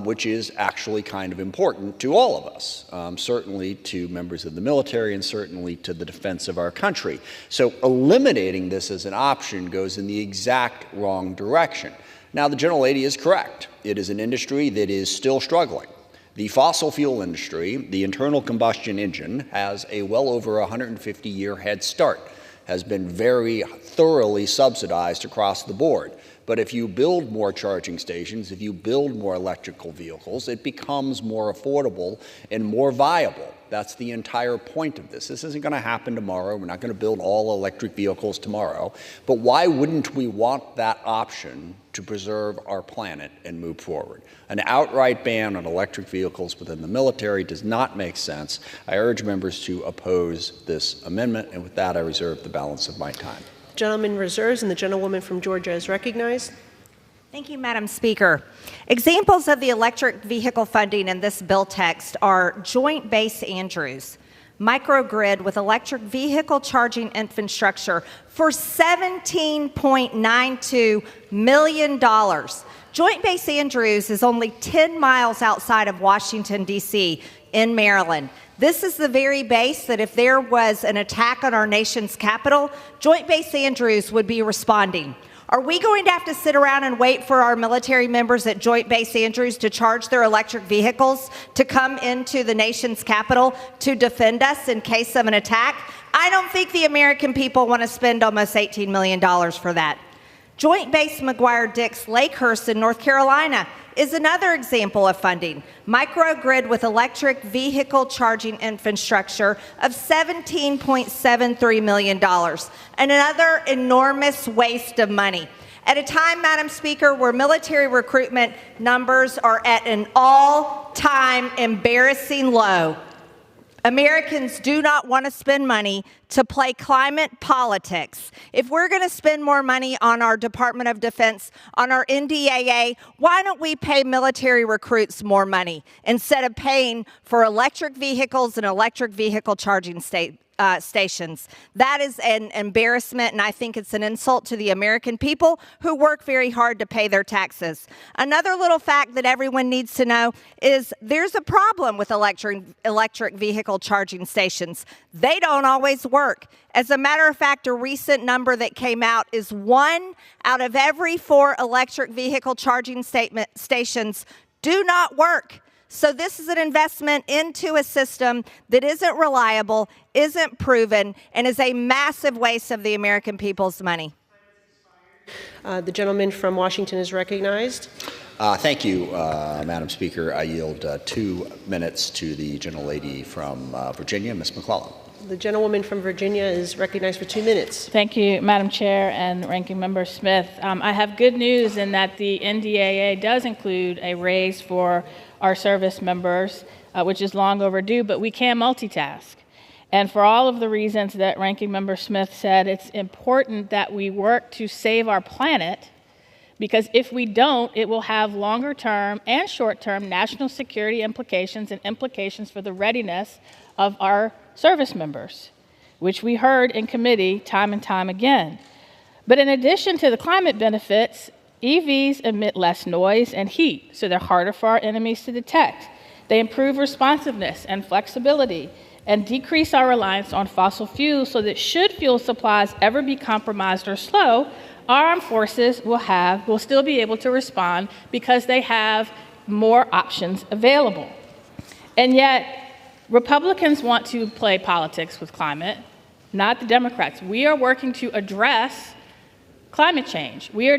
Which is actually kind of important to all of us, certainly to members of the military and certainly to the defense of our country. So eliminating this as an option goes in the exact wrong direction. Now, the gentlelady is correct. It is an industry that is still struggling. The fossil fuel industry, the internal combustion engine, has a well over 150-year head start. has been very thoroughly subsidized across the board. But if you build more charging stations, if you build more electrical vehicles, it becomes more affordable and more viable. That's the entire point of this. This isn't going to happen tomorrow. We're not going to build all electric vehicles tomorrow. But why wouldn't we want that option to preserve our planet and move forward? An outright ban on electric vehicles within the military does not make sense. I urge members to oppose this amendment. And with that, I reserve the balance of my time. Gentleman reserves, and the gentlewoman from Georgia is recognized. Thank you, Madam Speaker. Examples of the electric vehicle funding in this bill text are Joint Base Andrews, microgrid with electric vehicle charging infrastructure for $17.92 million. Joint Base Andrews is only 10 miles outside of Washington, D.C., in Maryland. This is the very base that if there was an attack on our nation's capital, Joint Base Andrews would be responding. Are we going to have to sit around and wait for our military members at Joint Base Andrews to charge their electric vehicles to come into the nation's capital to defend us in case of an attack? I don't think the American people want to spend almost $18 million for that. Joint Base McGuire-Dix Lakehurst in North Carolina is another example of funding. Microgrid with electric vehicle charging infrastructure of $17.73 million. And another enormous waste of money. At a time, Madam Speaker, where military recruitment numbers are at an all-time embarrassing low, Americans do not want to spend money to play climate politics. If we're going to spend more money on our Department of Defense, on our NDAA, why don't we pay military recruits more money instead of paying for electric vehicles and electric vehicle charging stations? That is an embarrassment, and I think it's an insult to the American people who work very hard to pay their taxes. Another little fact that everyone needs to know is there's a problem with electric vehicle charging stations. They don't always work. As a matter of fact, a recent number that came out is 1 out of every 4 electric vehicle charging stations do not work. So this is an investment into a system that isn't reliable, isn't proven, and is a massive waste of the American people's money. The gentleman from Washington is recognized. Thank you, Madam Speaker. I yield 2 minutes to the gentlelady from Virginia, Ms. McClellan. The gentlewoman from Virginia is recognized for 2 minutes. Thank you, Madam Chair and Ranking Member Smith. I have good news in that the NDAA does include a raise for our service members, which is long overdue, but we can multitask. And for all of the reasons that Ranking Member Smith said, it's important that we work to save our planet, because if we don't, it will have longer-term and short-term national security implications and implications for the readiness of our service members, which we heard in committee time and time again. But in addition to the climate benefits, EVs emit less noise and heat, so they're harder for our enemies to detect. They improve responsiveness and flexibility and decrease our reliance on fossil fuels so that should fuel supplies ever be compromised or slow, our armed forces will still be able to respond because they have more options available. And yet, Republicans want to play politics with climate, not the Democrats. We are working to address climate change. We are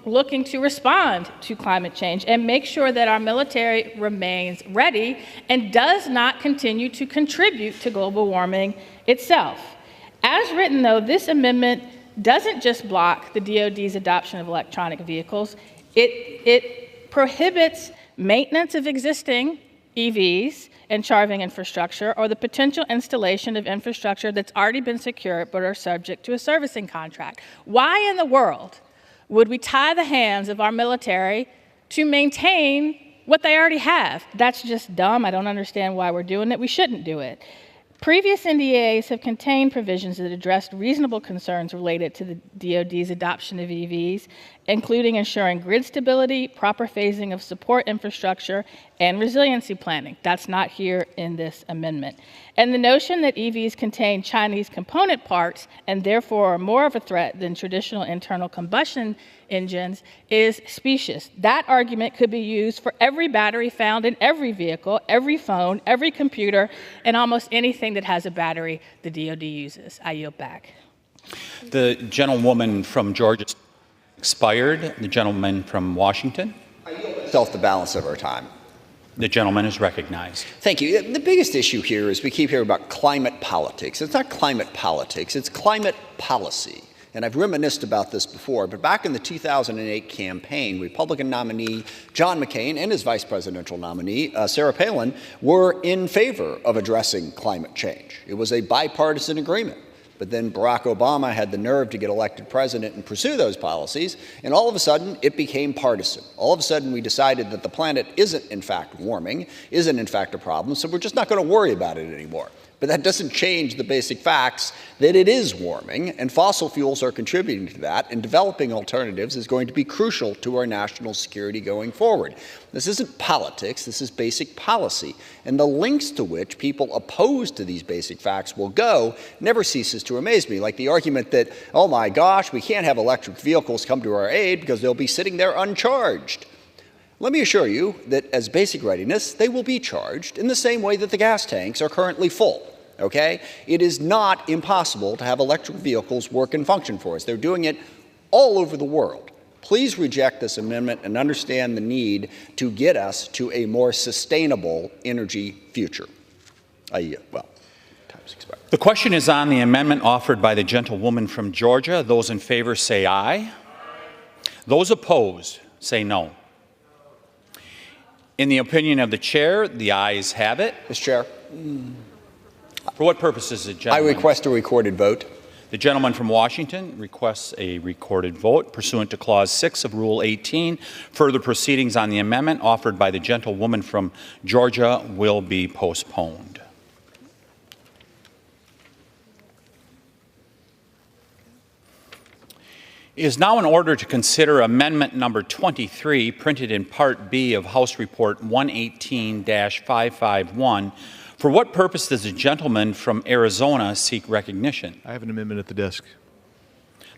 looking to respond to climate change and make sure that our military remains ready and does not continue to contribute to global warming itself. As written, though, this amendment doesn't just block the DoD's adoption of electronic vehicles. It prohibits maintenance of existing EVs and charging infrastructure or the potential installation of infrastructure that's already been secured but are subject to a servicing contract. Why in the world would we tie the hands of our military to maintain what they already have? That's just dumb. I don't understand why we're doing it. We shouldn't do it. Previous NDAs have contained provisions that addressed reasonable concerns related to the DoD's adoption of EVs, including ensuring grid stability, proper phasing of support infrastructure, and resiliency planning. That's not here in this amendment. And the notion that EVs contain Chinese component parts and therefore are more of a threat than traditional internal combustion engines is specious. That argument could be used for every battery found in every vehicle, every phone, every computer, and almost anything that has a battery the DoD uses. I yield back. The gentlewoman from Georgia expired. The gentleman from Washington. Self the balance of our time. The gentleman is recognized. Thank you. The biggest issue here is we keep hearing about climate politics. It's not climate politics, it's climate policy. And I've reminisced about this before, but back in the 2008 campaign, Republican nominee John McCain and his vice presidential nominee, Sarah Palin, were in favor of addressing climate change. It was a bipartisan agreement. But then Barack Obama had the nerve to get elected president and pursue those policies, and all of a sudden it became partisan. All of a sudden we decided that the planet isn't in fact warming, isn't in fact a problem, so we're just not going to worry about it anymore. But that doesn't change the basic facts that it is warming, and fossil fuels are contributing to that, and developing alternatives is going to be crucial to our national security going forward. This isn't politics, this is basic policy. And the lengths to which people opposed to these basic facts will go never ceases to amaze me, like the argument that, oh my gosh, we can't have electric vehicles come to our aid because they'll be sitting there uncharged. Let me assure you that as basic readiness, they will be charged in the same way that the gas tanks are currently full, okay? It is not impossible to have electric vehicles work and function for us. They're doing it all over the world. Please reject this amendment and understand the need to get us to a more sustainable energy future. Well, time's expired. The question is on the amendment offered by the gentlewoman from Georgia. Those in favor say aye. Those opposed say no. In the opinion of the chair, the ayes have it. Mr. Chair. For what purposes, the gentleman? I request a recorded vote. The gentleman from Washington requests a recorded vote pursuant to Clause 6 of Rule 18. Further proceedings on the amendment offered by the gentlewoman from Georgia will be postponed. It is now in order to consider Amendment Number 23, printed in Part B of House Report 118-551. For what purpose does the gentleman from Arizona seek recognition? I have an amendment at the desk.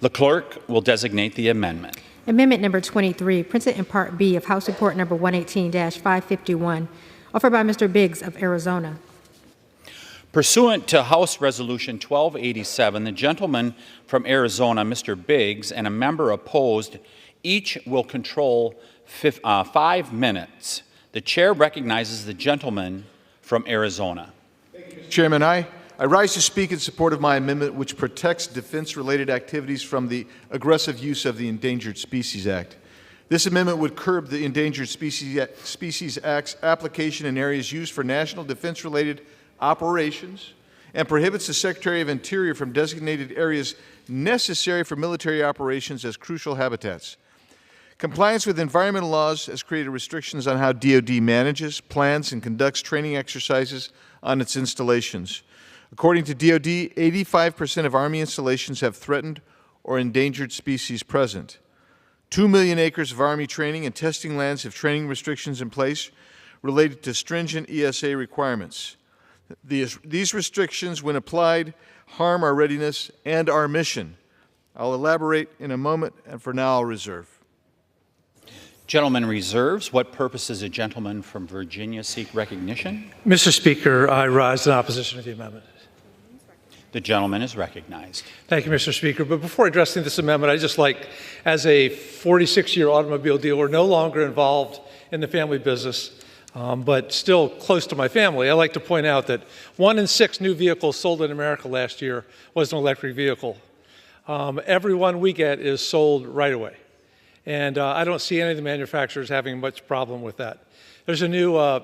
The clerk will designate the amendment. Amendment number 23, printed in Part B of House Report number 118-551, offered by Mr. Biggs of Arizona. Pursuant to House Resolution 1287, the gentleman from Arizona, Mr. Biggs, and a member opposed, each will control 5 minutes. The chair recognizes the gentleman from Arizona. Chairman, I rise to speak in support of my amendment, which protects defense-related activities from the aggressive use of the Endangered Species Act. This amendment would curb the Endangered Species Act's application in areas used for national defense-related operations and prohibits the Secretary of Interior from designated areas necessary for military operations as crucial habitats. Compliance with environmental laws has created restrictions on how DoD manages, plans, and conducts training exercises on its installations. According to DoD, 85% of Army installations have threatened or endangered species present. 2 million acres of Army training and testing lands have training restrictions in place related to stringent ESA requirements. These restrictions, when applied, harm our readiness and our mission. I'll elaborate in a moment, and for now I'll reserve. Gentleman reserves. What purpose does a gentleman from Virginia seek recognition? Mr. Speaker, I rise in opposition to the amendment. The gentleman is recognized. Thank you, Mr. Speaker. But before addressing this amendment, I'd just like, as a 46-year automobile dealer, no longer involved in the family business, but still close to my family, I like to point out that 1 in 6 new vehicles sold in America last year was an electric vehicle. Every one we get is sold right away. And I don't see any of the manufacturers having much problem with that. There's a new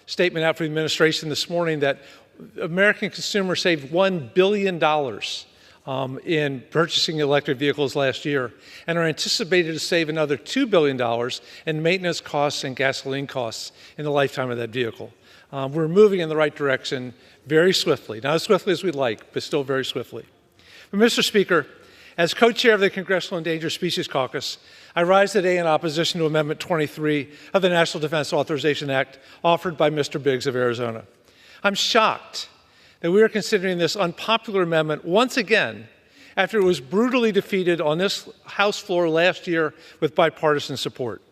statement out from the administration this morning that American consumers saved $1 billion in purchasing electric vehicles last year and are anticipated to save another $2 billion in maintenance costs and gasoline costs in the lifetime of that vehicle. We're moving in the right direction very swiftly, not as swiftly as we'd like, but still very swiftly. But Mr. Speaker, as co-chair of the Congressional Endangered Species Caucus, I rise today in opposition to Amendment 23 of the National Defense Authorization Act offered by Mr. Biggs of Arizona. I'm shocked that we are considering this unpopular amendment once again after it was brutally defeated on this House floor last year with bipartisan support.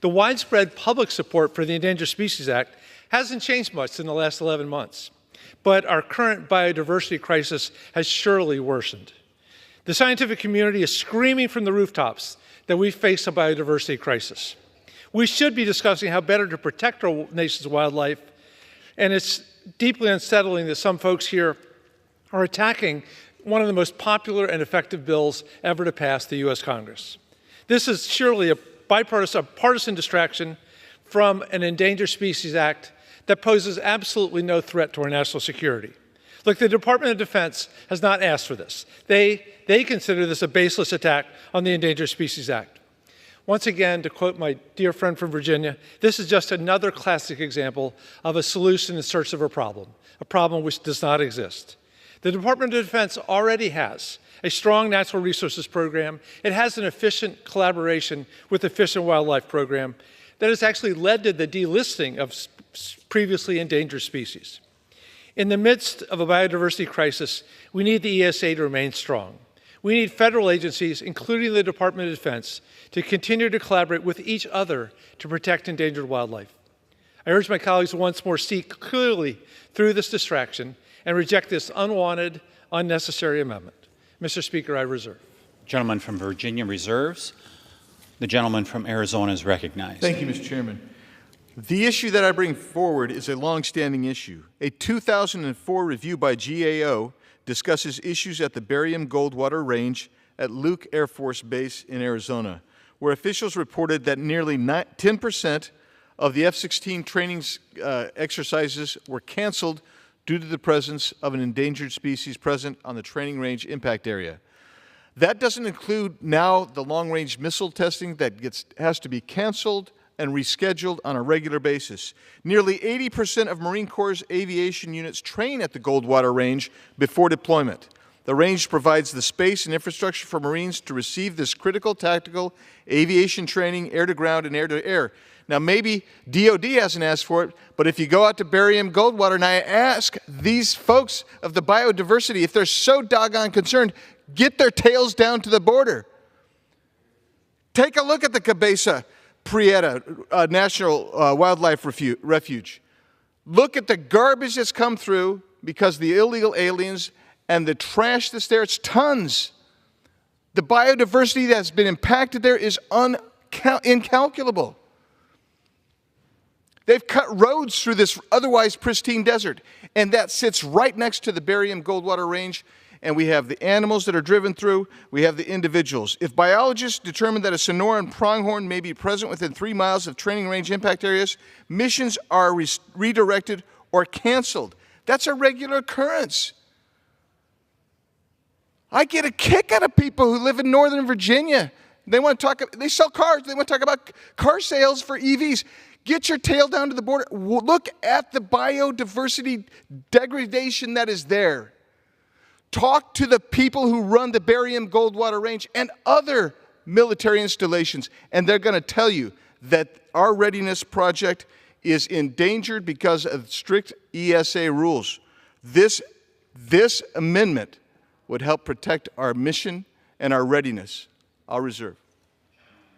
The widespread public support for the Endangered Species Act hasn't changed much in the last 11 months, but our current biodiversity crisis has surely worsened. The scientific community is screaming from the rooftops that we face a biodiversity crisis. We should be discussing how better to protect our nation's wildlife, and it's deeply unsettling that some folks here are attacking one of the most popular and effective bills ever to pass the U.S. Congress. This is surely a partisan distraction from an Endangered Species Act that poses absolutely no threat to our national security. Look, the Department of Defense has not asked for this. They consider this a baseless attack on the Endangered Species Act. Once again, to quote my dear friend from Virginia, this is just another classic example of a solution in search of a problem which does not exist. The Department of Defense already has a strong natural resources program. It has an efficient collaboration with the Fish and Wildlife Program that has actually led to the delisting of previously endangered species. In the midst of a biodiversity crisis, we need the ESA to remain strong. We need federal agencies, including the Department of Defense, to continue to collaborate with each other to protect endangered wildlife. I urge my colleagues to once more see clearly through this distraction and reject this unwanted, unnecessary amendment. Mr. Speaker, I reserve. Gentleman from Virginia reserves. The gentleman from Arizona is recognized. Thank you, Mr. Chairman. The issue that I bring forward is a longstanding issue. A 2004 review by GAO discusses issues at the Barium Goldwater Range at Luke Air Force Base in Arizona, where officials reported that nearly 10% of the F-16 training exercises were canceled due to the presence of an endangered species present on the training range impact area. That doesn't include now the long-range missile testing that has to be canceled and rescheduled on a regular basis. Nearly 80% of Marine Corps' aviation units train at the Goldwater Range before deployment. The range provides the space and infrastructure for Marines to receive this critical tactical aviation training air-to-ground and air-to-air. Now, maybe DOD hasn't asked for it, but if you go out to Barium Goldwater and I ask these folks of the biodiversity, if they're so doggone concerned, get their tails down to the border. Take a look at the Cabeza Prieta National Wildlife Refuge. Look at the garbage that's come through because of the illegal aliens and the trash that's there. It's tons. The biodiversity that's been impacted there is incalculable. They've cut roads through this otherwise pristine desert, and that sits right next to the Barium Goldwater Range, and we have the animals that are driven through, we have the individuals. If biologists determine that a Sonoran pronghorn may be present within 3 miles of training range impact areas, missions are redirected or canceled. That's a regular occurrence. I get a kick out of people who live in Northern Virginia. They sell cars, they want to talk about car sales for EVs. Get your tail down to the border. Look at the biodiversity degradation that is there. Talk to the people who run the Barium Goldwater Range and other military installations, and they're going to tell you that our readiness project is endangered because of strict ESA rules. This amendment would help protect our mission and our readiness. I'll reserve.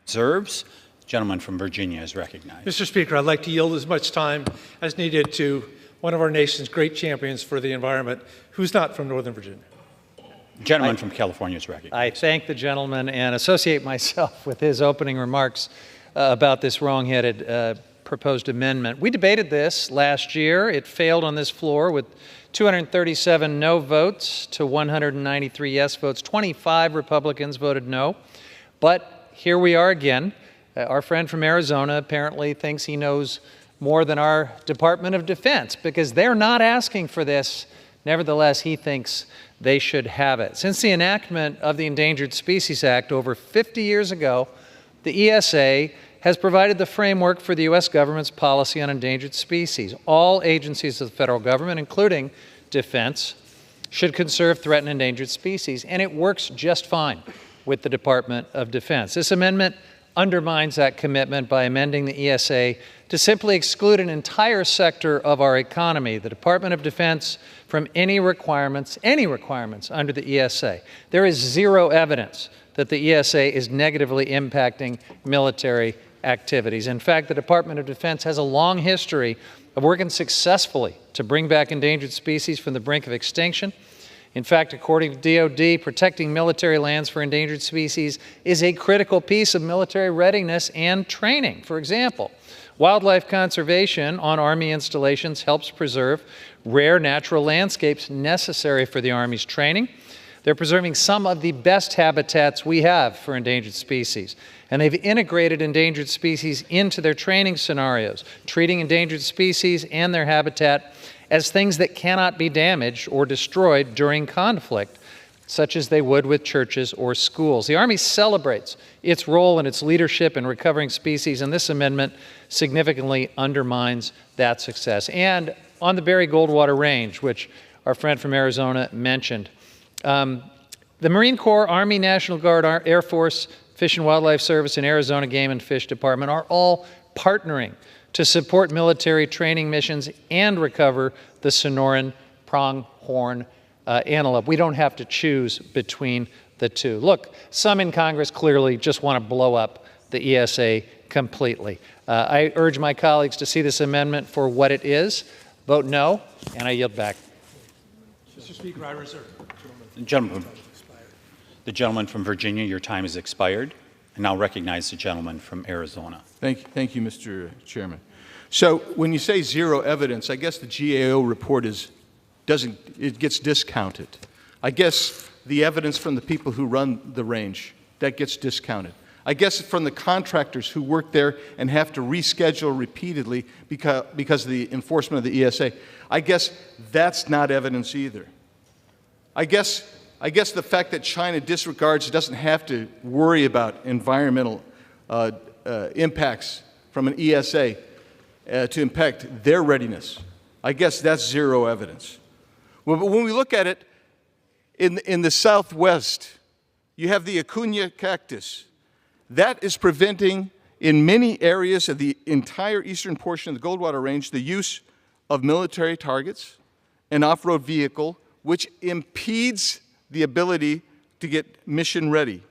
Reserves. Gentleman from Virginia is recognized. Mr. Speaker, I'd like to yield as much time as needed to one of our nation's great champions for the environment, who's not from Northern Virginia. Gentleman from California is recognized. I thank the gentleman and associate myself with his opening remarks about this wrong-headed proposed amendment. We debated this last year. It failed on this floor with 237 no votes to 193 yes votes. 25 Republicans voted no. But here we are again. Our friend from Arizona apparently thinks he knows more than our Department of Defense because they're not asking for this. Nevertheless, he thinks they should have it. Since the enactment of the Endangered Species Act over 50 years ago, the ESA has provided the framework for the U.S. government's policy on endangered species. All agencies of the federal government, including Defense, should conserve threatened endangered species, and it works just fine with the Department of Defense. This amendment undermines that commitment by amending the ESA to simply exclude an entire sector of our economy, the Department of Defense, from any requirements under the ESA. There is zero evidence that the ESA is negatively impacting military activities. In fact, the Department of Defense has a long history of working successfully to bring back endangered species from the brink of extinction. In fact, according to DoD, protecting military lands for endangered species is a critical piece of military readiness and training. For example, wildlife conservation on Army installations helps preserve rare natural landscapes necessary for the Army's training. They're preserving some of the best habitats we have for endangered species. And they've integrated endangered species into their training scenarios, treating endangered species and their habitat as things that cannot be damaged or destroyed during conflict, such as they would with churches or schools. The Army celebrates its role and its leadership in recovering species, and this amendment significantly undermines that success. And on the Barry Goldwater Range, which our friend from Arizona mentioned, the Marine Corps, Army, National Guard, Air Force, Fish and Wildlife Service, and Arizona Game and Fish Department are all partnering to support military training missions and recover the Sonoran pronghorn antelope. We don't have to choose between the two. Look, some in Congress clearly just want to blow up the ESA completely. I urge my colleagues to see this amendment for what it is, vote no, and I yield back. Mr. Speaker, I reserve. The gentleman from Virginia, your time has expired. I now recognize the gentleman from Arizona. Thank you, Mr. Chairman. So when you say zero evidence, I guess the GAO report gets discounted. I guess the evidence from the people who run the range, that gets discounted. I guess from the contractors who work there and have to reschedule repeatedly because of the enforcement of the ESA, I guess that's not evidence either. I guess the fact that China disregards, doesn't have to worry about environmental impacts from an ESA to impact their readiness, I guess that's zero evidence. When we look at it, in the Southwest, you have the Acuna cactus. That is preventing, in many areas of the entire eastern portion of the Goldwater Range, the use of military targets and off-road vehicle, which impedes the ability to get mission ready.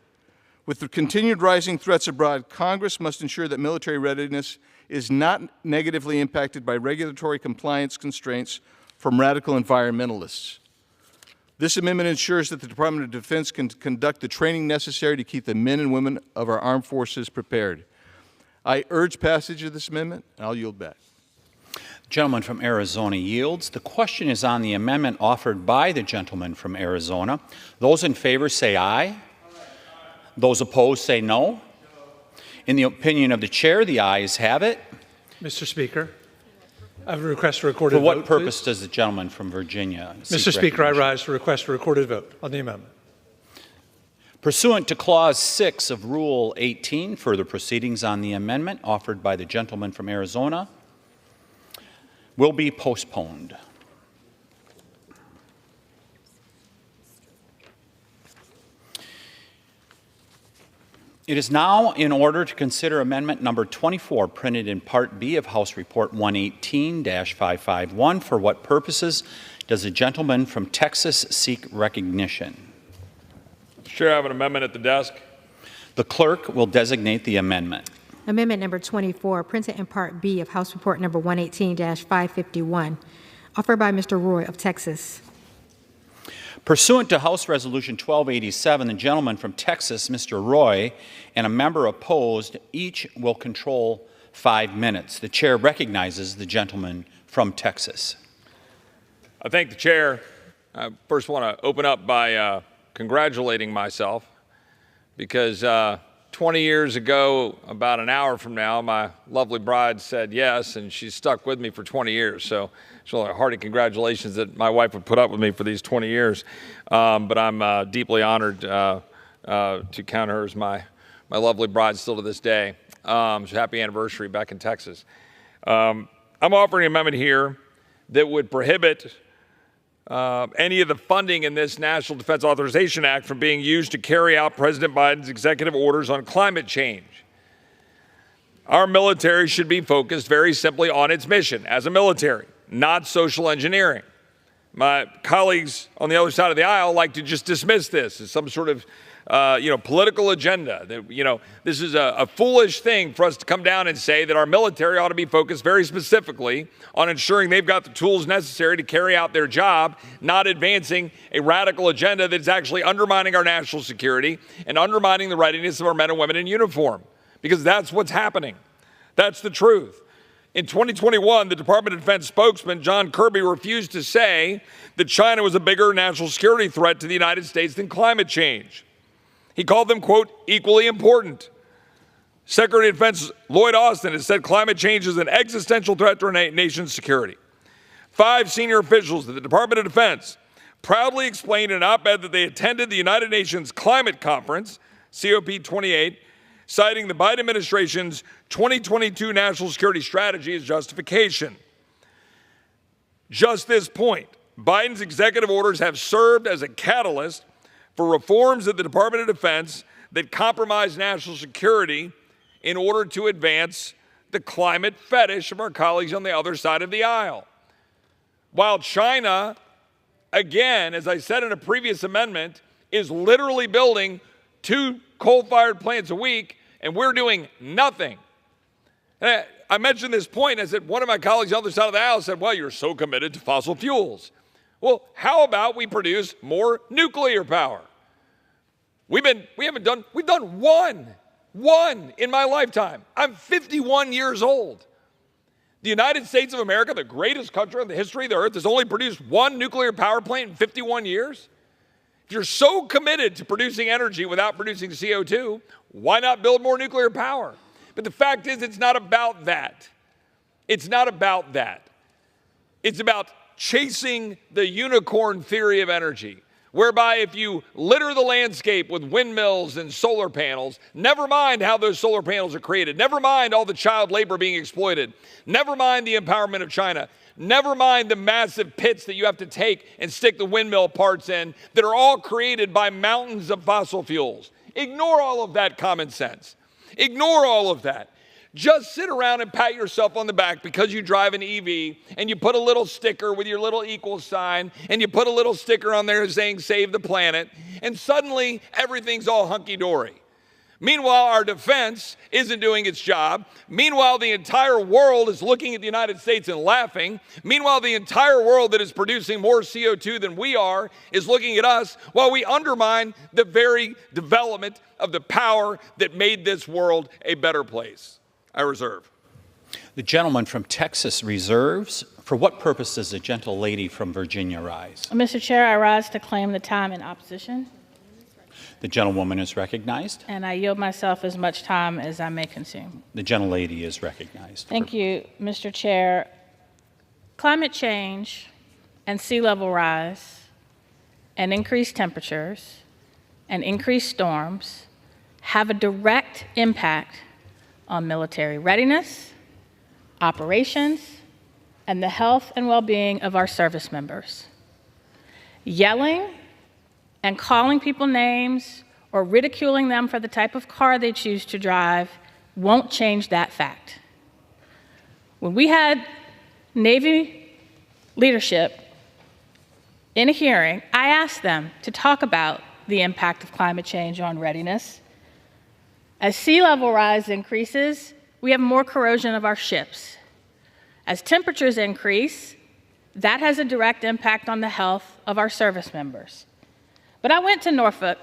With the continued rising threats abroad, Congress must ensure that military readiness is not negatively impacted by regulatory compliance constraints from radical environmentalists. This amendment ensures that the Department of Defense can conduct the training necessary to keep the men and women of our armed forces prepared. I urge passage of this amendment, and I'll yield back. The gentleman from Arizona yields. The question is on the amendment offered by the gentleman from Arizona. Those in favor say aye. Those opposed say no. In the opinion of the chair, the ayes have it. Mr. Speaker, I have a request for recorded vote. For what vote, purpose please. does the gentleman from Virginia seek Mr. Speaker, I recognition? rise to request a recorded vote on the amendment. Pursuant to Clause 6 of Rule 18, further proceedings on the amendment offered by the gentleman from Arizona will be postponed. It is now in order to consider amendment number 24, printed in Part B of House Report 118-551. For what purposes does the gentleman from Texas seek recognition? Chair, I have an amendment at the desk. The clerk will designate the amendment. Amendment number 24, printed in Part B of House Report number 118-551, offered by Mr. Roy of Texas. Pursuant to House Resolution 1287, the gentleman from Texas, Mr. Roy, and a member opposed, each will control 5 minutes. The chair recognizes the gentleman from Texas. I thank the chair. I first want to open up by congratulating myself because 20 years ago, about an hour from now, my lovely bride said yes, and she's stuck with me for 20 years. So it's really a hearty congratulations that my wife would put up with me for these 20 years. But I'm deeply honored to count her as my lovely bride still to this day. So happy anniversary back in Texas. I'm offering an amendment here that would prohibit any of the funding in this National Defense Authorization Act from being used to carry out President Biden's executive orders on climate change. Our military should be focused very simply on its mission as a military, not social engineering. my colleagues on the other side of the aisle like to just dismiss this as some sort of political agenda. That, this is a foolish thing for us to come down and say that our military ought to be focused very specifically on ensuring they've got the tools necessary to carry out their job, not advancing a radical agenda that's actually undermining our national security and undermining the readiness of our men and women in uniform. Because that's what's happening. That's the truth. In 2021, the Department of Defense spokesman, John Kirby, refused to say that China was a bigger national security threat to the United States than climate change. He called them, quote, equally important. Secretary of Defense Lloyd Austin has said climate change is an existential threat to our nation's security. 5 senior officials at the Department of Defense proudly explained in an op-ed that they attended the United Nations Climate Conference, COP28, citing the Biden administration's 2022 national security strategy as justification. Just this point, Biden's executive orders have served as a catalyst for reforms at the Department of Defense that compromise national security in order to advance the climate fetish of our colleagues on the other side of the aisle. While China, again, as I said in a previous amendment, is literally building 2 coal-fired plants a week, and we're doing nothing. And I mentioned this point, I said, one of my colleagues on the other side of the aisle said, well, you're so committed to fossil fuels. Well, how about we produce more nuclear power? We've done one in my lifetime. I'm 51 years old. The United States of America, the greatest country in the history of the earth, has only produced 1 nuclear power plant in 51 years. If you're so committed to producing energy without producing CO2, why not build more nuclear power? But the fact is, it's not about that. It's not about that. It's about chasing the unicorn theory of energy, whereby if you litter the landscape with windmills and solar panels, never mind how those solar panels are created, never mind all the child labor being exploited, never mind the empowerment of China, never mind the massive pits that you have to take and stick the windmill parts in that are all created by mountains of fossil fuels. Ignore all of that common sense. Ignore all of that. Just sit around and pat yourself on the back because you drive an EV and you put a little sticker with your little equal sign and you put a little sticker on there saying save the planet, and suddenly everything's all hunky-dory. Meanwhile, our defense isn't doing its job. Meanwhile, the entire world is looking at the United States and laughing. Meanwhile, the entire world that is producing more CO2 than we are is looking at us while we undermine the very development of the power that made this world a better place. I reserve. The gentleman from Texas reserves. For what purpose does the gentle lady from Virginia rise? Mr. Chair, I rise to claim the time in opposition. The gentlewoman is recognized. And I yield myself as much time as I may consume. The gentlelady is recognized. Thank you, Mr. Chair. Climate change and sea level rise and increased temperatures and increased storms have a direct impact on military readiness, operations, and the health and well-being of our service members. Yelling and calling people names or ridiculing them for the type of car they choose to drive won't change that fact. When we had Navy leadership in a hearing, I asked them to talk about the impact of climate change on readiness. As sea level rise increases, we have more corrosion of our ships. As temperatures increase, that has a direct impact on the health of our service members. But I went to Norfolk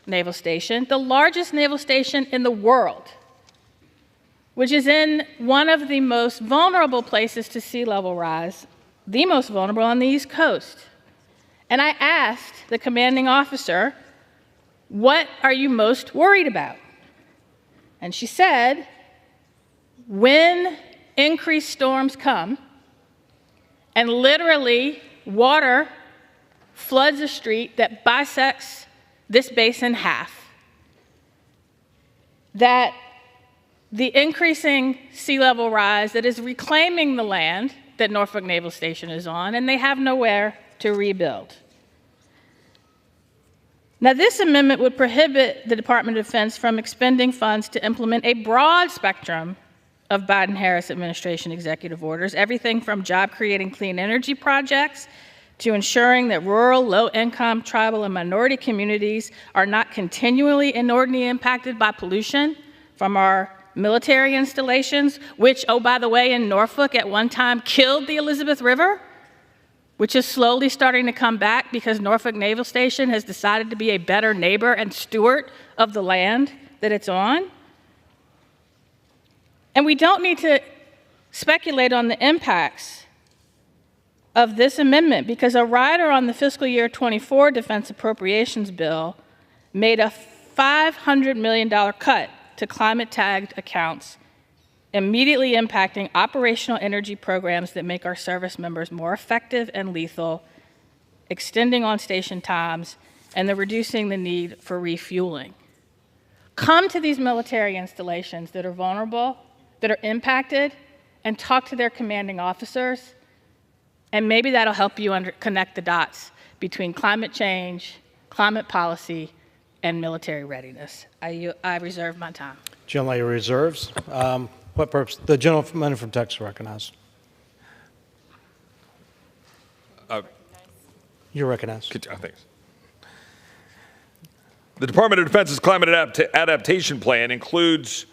Naval Station, the largest naval station in the world, which is in one of the most vulnerable places to sea level rise, the most vulnerable on the East Coast. And I asked the commanding officer, what are you most worried about? And she said, when increased storms come and literally water floods a street that bisects this base in half, that the increasing sea level rise that is reclaiming the land that Norfolk Naval Station is on, and they have nowhere to rebuild. Now, this amendment would prohibit the Department of Defense from expending funds to implement a broad spectrum of Biden-Harris administration executive orders, everything from job-creating clean energy projects to ensuring that rural, low-income, tribal, and minority communities are not continually inordinately impacted by pollution from our military installations, which, oh, by the way, in Norfolk at one time killed the Elizabeth River, which is slowly starting to come back because Norfolk Naval Station has decided to be a better neighbor and steward of the land that it's on. And we don't need to speculate on the impacts of this amendment because a rider on the fiscal year 24 defense appropriations bill made a $500 million cut to climate-tagged accounts, immediately impacting operational energy programs that make our service members more effective and lethal, extending on-station times, and reducing the need for refueling. Come to these military installations that are vulnerable, that are impacted, and talk to their commanding officers, and maybe that'll help you connect the dots between climate change, climate policy, and military readiness. I reserve my time. Gentlelady reserves. What purpose? The gentleman from Texas recognized. You're recognized. Thanks. The Department of Defense's climate adaptation plan includes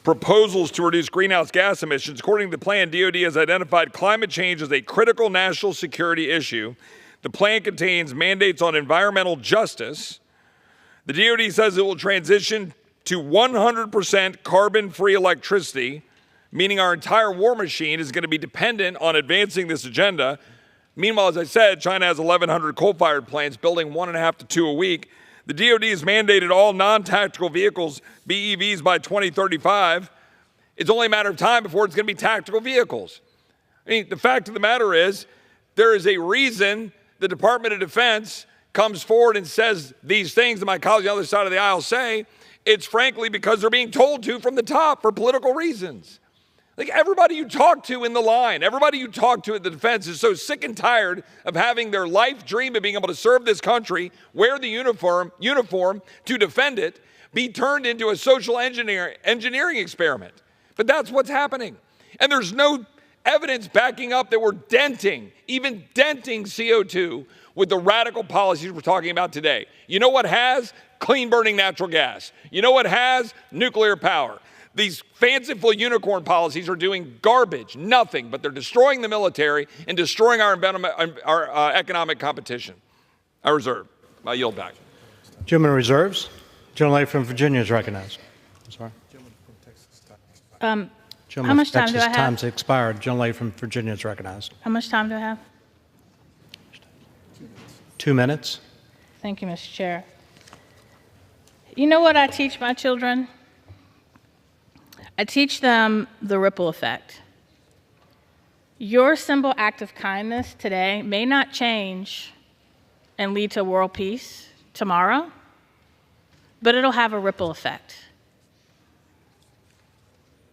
proposals to reduce greenhouse gas emissions. According to the plan, DoD has identified climate change as a critical national security issue. The plan contains mandates on environmental justice. The DoD says it will transition to 100% carbon-free electricity, meaning our entire war machine is going to be dependent on advancing this agenda. Meanwhile, as I said, China has 1,100 coal-fired plants, building 1.5 to 2 a week. The DoD has mandated all non-tactical vehicles be EVs by 2035. It's only a matter of time before it's going to be tactical vehicles. I mean, the fact of the matter is, there is a reason the Department of Defense comes forward and says these things that my colleagues on the other side of the aisle say. It's frankly because they're being told to from the top for political reasons. Like everybody you talk to in the line, everybody you talk to at the defense is so sick and tired of having their life dream of being able to serve this country, wear the uniform to defend it, be turned into a social engineering experiment. But that's what's happening. And there's no evidence backing up that we're even denting CO2 with the radical policies we're talking about today. You know what has? Clean burning natural gas. You know what has? Nuclear power. These fanciful unicorn policies are doing garbage, nothing, but they're destroying the military and destroying our economic competition. I reserve. I yield back. Gentleman reserves. Gentlelady from Virginia is recognized. I'm sorry. How much time do I have? Time's expired. Gentlelady from Virginia is recognized. How much time do I have? 2 minutes. Thank you, Mr. Chair. You know what I teach my children? I teach them the ripple effect. Your simple act of kindness today may not change and lead to world peace tomorrow, but it'll have a ripple effect.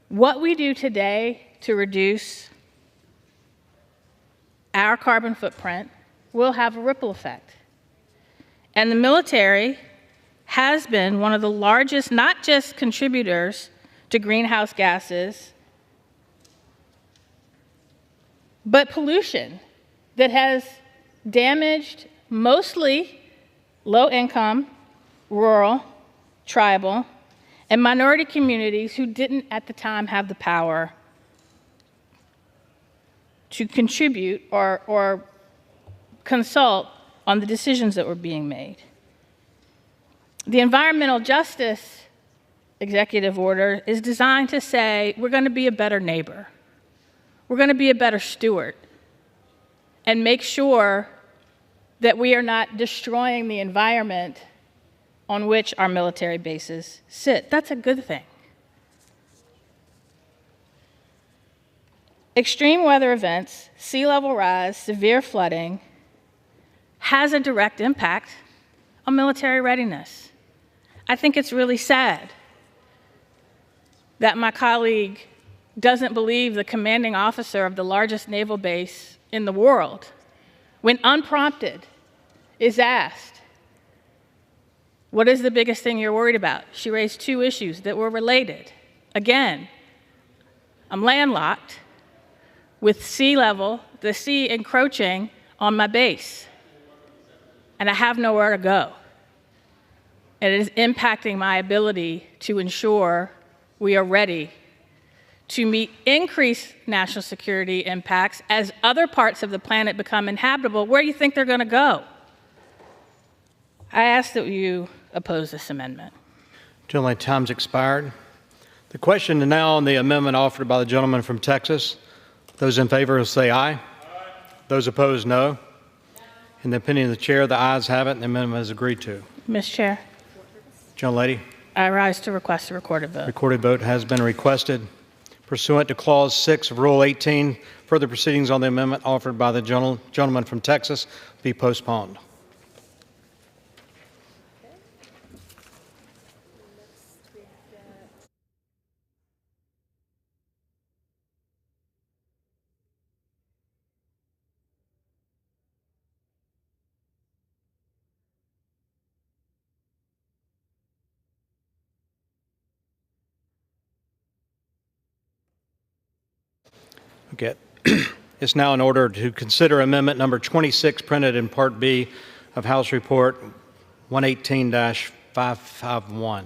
What we do today to reduce our carbon footprint will have a ripple effect. And the military has been one of the largest, not just contributors to greenhouse gases, but pollution that has damaged mostly low-income, rural, tribal, and minority communities who didn't at the time have the power to contribute or consult on the decisions that were being made. The environmental justice executive order is designed to say we're going to be a better neighbor. We're going to be a better steward and make sure that we are not destroying the environment on which our military bases sit. That's a good thing. Extreme weather events, sea level rise, severe flooding has a direct impact on military readiness. I think it's really sad that my colleague doesn't believe the commanding officer of the largest naval base in the world, when unprompted, is asked, what is the biggest thing you're worried about? She raised two issues that were related. Again, I'm landlocked with sea level, the sea encroaching on my base, and I have nowhere to go. It is impacting my ability to ensure we are ready to meet increased national security impacts as other parts of the planet become inhabitable. Where do you think they're going to go? I ask that you oppose this amendment. Gentleman, time's expired. The question now on the amendment offered by the gentleman from Texas. Those in favor will say aye. Aye. Those opposed, no. In the opinion of the chair, the ayes have it, and the amendment is agreed to. Ms. Chair, Gentlelady, I rise to request a recorded vote. recorded vote has been requested. Pursuant to Clause 6 of Rule 18, further proceedings on the amendment offered by the gentleman from Texas be postponed. Okay. It's now in order to consider amendment number 26 printed in Part B of House Report 118-551.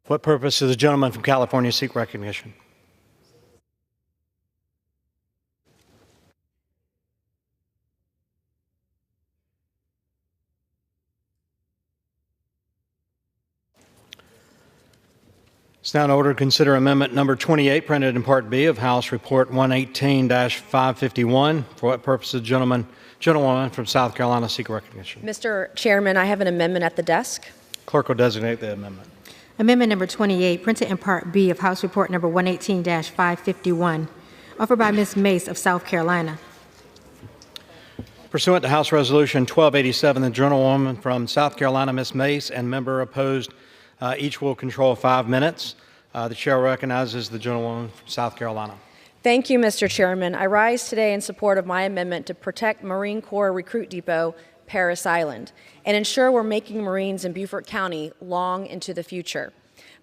What purpose does the gentleman from California seek recognition? It's now in order to consider amendment number 28 printed in Part B of House Report 118-551. For what purpose does the gentlewoman from South Carolina seek recognition? Mr. Chairman, I have an amendment at the desk. Clerk will designate the amendment. Amendment number 28, printed in Part B of House Report number 118-551, offered by Ms. Mace of South Carolina. Pursuant to House Resolution 1287, the gentlewoman from South Carolina, Ms. Mace, and member opposed, each will control 5 minutes. The chair recognizes the gentlewoman from South Carolina. Thank you, Mr. Chairman. I rise today in support of my amendment to protect Marine Corps Recruit Depot, Parris Island, and ensure we're making Marines in Beaufort County long into the future.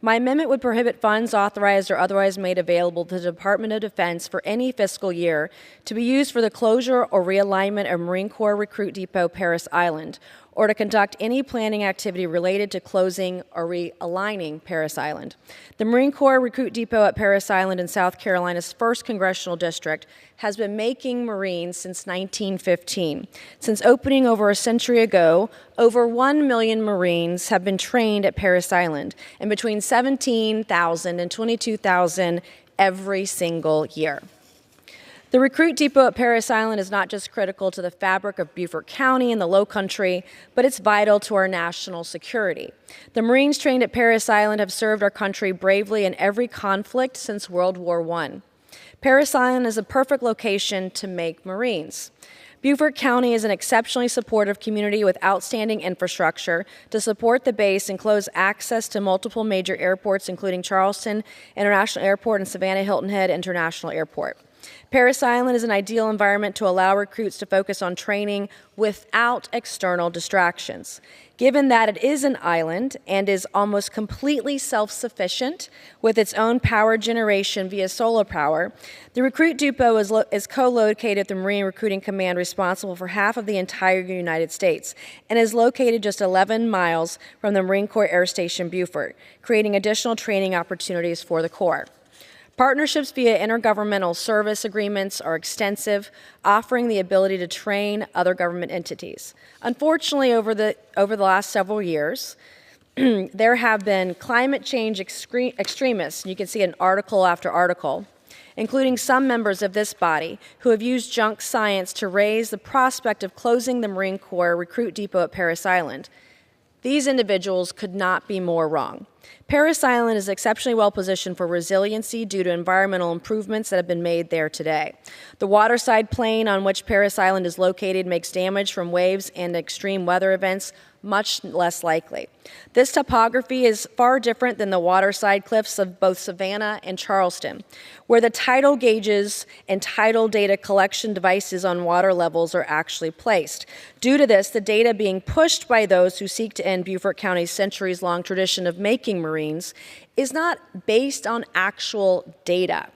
My amendment would prohibit funds authorized or otherwise made available to the Department of Defense for any fiscal year to be used for the closure or realignment of Marine Corps Recruit Depot, Parris Island, or to conduct any planning activity related to closing or realigning Parris Island. The Marine Corps Recruit Depot at Parris Island in South Carolina's 1st Congressional District has been making Marines since 1915. Since opening over a century ago, over 1 million Marines have been trained at Parris Island, and between 17,000 and 22,000 every single year. The Recruit Depot at Parris Island is not just critical to the fabric of Beaufort County and the Low Country, but it's vital to our national security. The Marines trained at Parris Island have served our country bravely in every conflict since World War I. Parris Island is a perfect location to make Marines. Beaufort County is an exceptionally supportive community with outstanding infrastructure to support the base and close access to multiple major airports, including Charleston International Airport and Savannah Hilton Head International Airport. Parris Island is an ideal environment to allow recruits to focus on training without external distractions. Given that it is an island and is almost completely self-sufficient with its own power generation via solar power, the Recruit Depot is co-located at the Marine Recruiting Command responsible for half of the entire United States and is located just 11 miles from the Marine Corps Air Station Beaufort, creating additional training opportunities for the Corps. Partnerships via intergovernmental service agreements are extensive, offering the ability to train other government entities. Unfortunately, over the last several years, there have been climate change extremists, and you can see an article after article, including some members of this body, who have used junk science to raise the prospect of closing the Marine Corps Recruit Depot at Parris Island. These individuals could not be more wrong. Parris Island is exceptionally well positioned for resiliency due to environmental improvements that have been made there today. The waterside plain on which Parris Island is located makes damage from waves and extreme weather events much less likely. This topography is far different than the waterside cliffs of both Savannah and Charleston, where the tidal gauges and tidal data collection devices on water levels are actually placed. Due to this, the data being pushed by those who seek to end Beaufort County's centuries-long tradition of making marines is not based on actual data,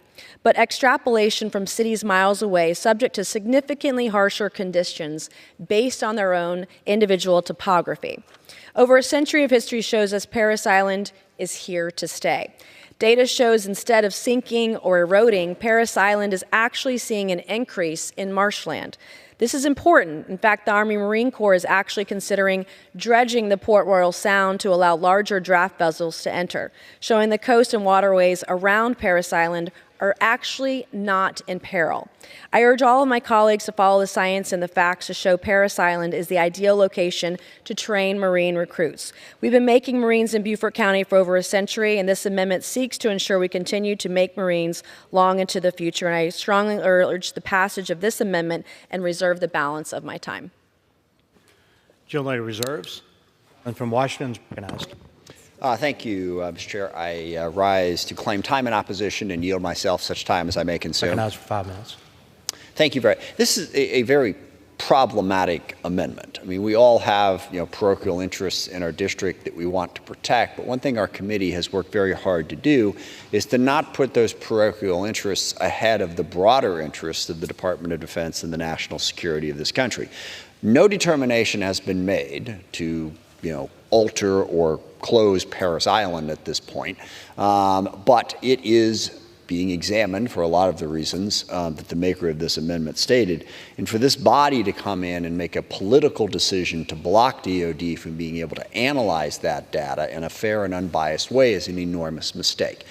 but extrapolation from cities miles away, subject to significantly harsher conditions based on their own individual topography. Over a century of history shows us Parris Island is here to stay. Data shows instead of sinking or eroding, Parris Island is actually seeing an increase in marshland. This is important. In fact, the Army Marine Corps is actually considering dredging the Port Royal Sound to allow larger draft vessels to enter, showing the coast and waterways around Parris Island are actually not in peril. I urge all of my colleagues to follow the science and the facts to show Parris Island is the ideal location to train Marine recruits. We've been making Marines in Beaufort County for over a century, and this amendment seeks to ensure we continue to make Marines long into the future. And I strongly urge the passage of this amendment and reserve the balance of my time. Gentlelady reserves. And from Washington is recognized. Thank you, Mr. Chair. I rise to claim time in opposition and yield myself such time as I may consume. Recognized for 5 minutes. Thank you very much. This is a very problematic amendment. I mean, we all have, parochial interests in our district that we want to protect, but one thing our committee has worked very hard to do is to not put those parochial interests ahead of the broader interests of the Department of Defense and the national security of this country. No determination has been made to, alter or close Parris Island at this point, but it is being examined for a lot of the reasons that the maker of this amendment stated. And for this body to come in and make a political decision to block DOD from being able to analyze that data in a fair and unbiased way is an enormous mistake.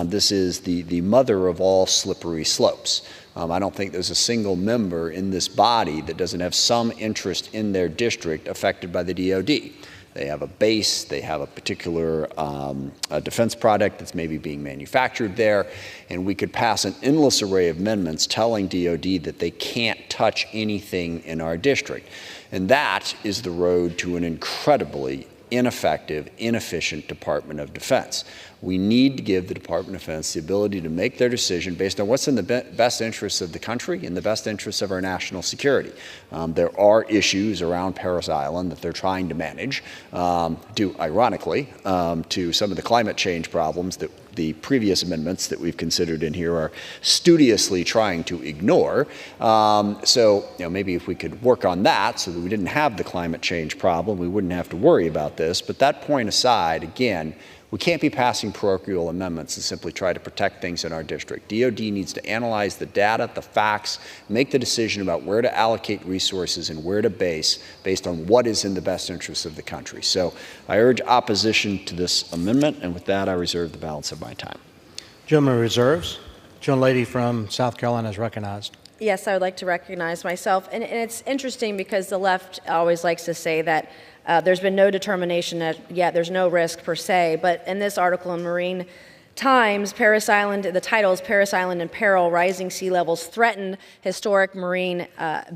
This is the mother of all slippery slopes. I don't think there's a single member in this body that doesn't have some interest in their district affected by the DOD. They have a base, they have a particular defense product that's maybe being manufactured there, and we could pass an endless array of amendments telling DOD that they can't touch anything in our district. And that is the road to an incredibly ineffective, inefficient Department of Defense. We need to give the Department of Defense the ability to make their decision based on what's in the best interests of the country and the best interests of our national security. There are issues around Parris Island that they're trying to manage, due, ironically, to some of the climate change problems that the previous amendments that we've considered in here are studiously trying to ignore. So, maybe if we could work on that so that we didn't have the climate change problem, we wouldn't have to worry about this. But that point aside, again, we can't be passing parochial amendments and simply try to protect things in our district. DOD needs to analyze the data, the facts, make the decision about where to allocate resources and where to base based on what is in the best interests of the country. So I urge opposition to this amendment, and with that, I reserve the balance of my time. Gentleman reserves. Gentlelady from South Carolina is recognized. Yes, I would like to recognize myself. And it's interesting because the left always likes to say that there's been no determination that yet there's no risk per se. But in this article in Marine Times, Parris Island, the title is Parris Island in Peril, Rising Sea Levels Threaten Historic Marine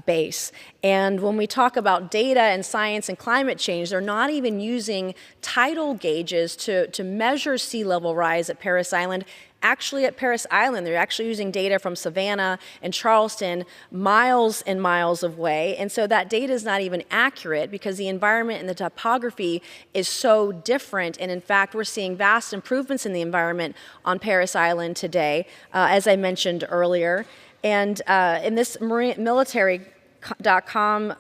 Base. And when we talk about data and science and climate change, they're not even using tidal gauges to measure sea level rise at Parris Island. Actually, at Parris Island, they're actually using data from Savannah and Charleston miles and miles away. And so that data is not even accurate because the environment and the topography is so different. And in fact, we're seeing vast improvements in the environment on Parris Island today, as I mentioned earlier. And in this military.com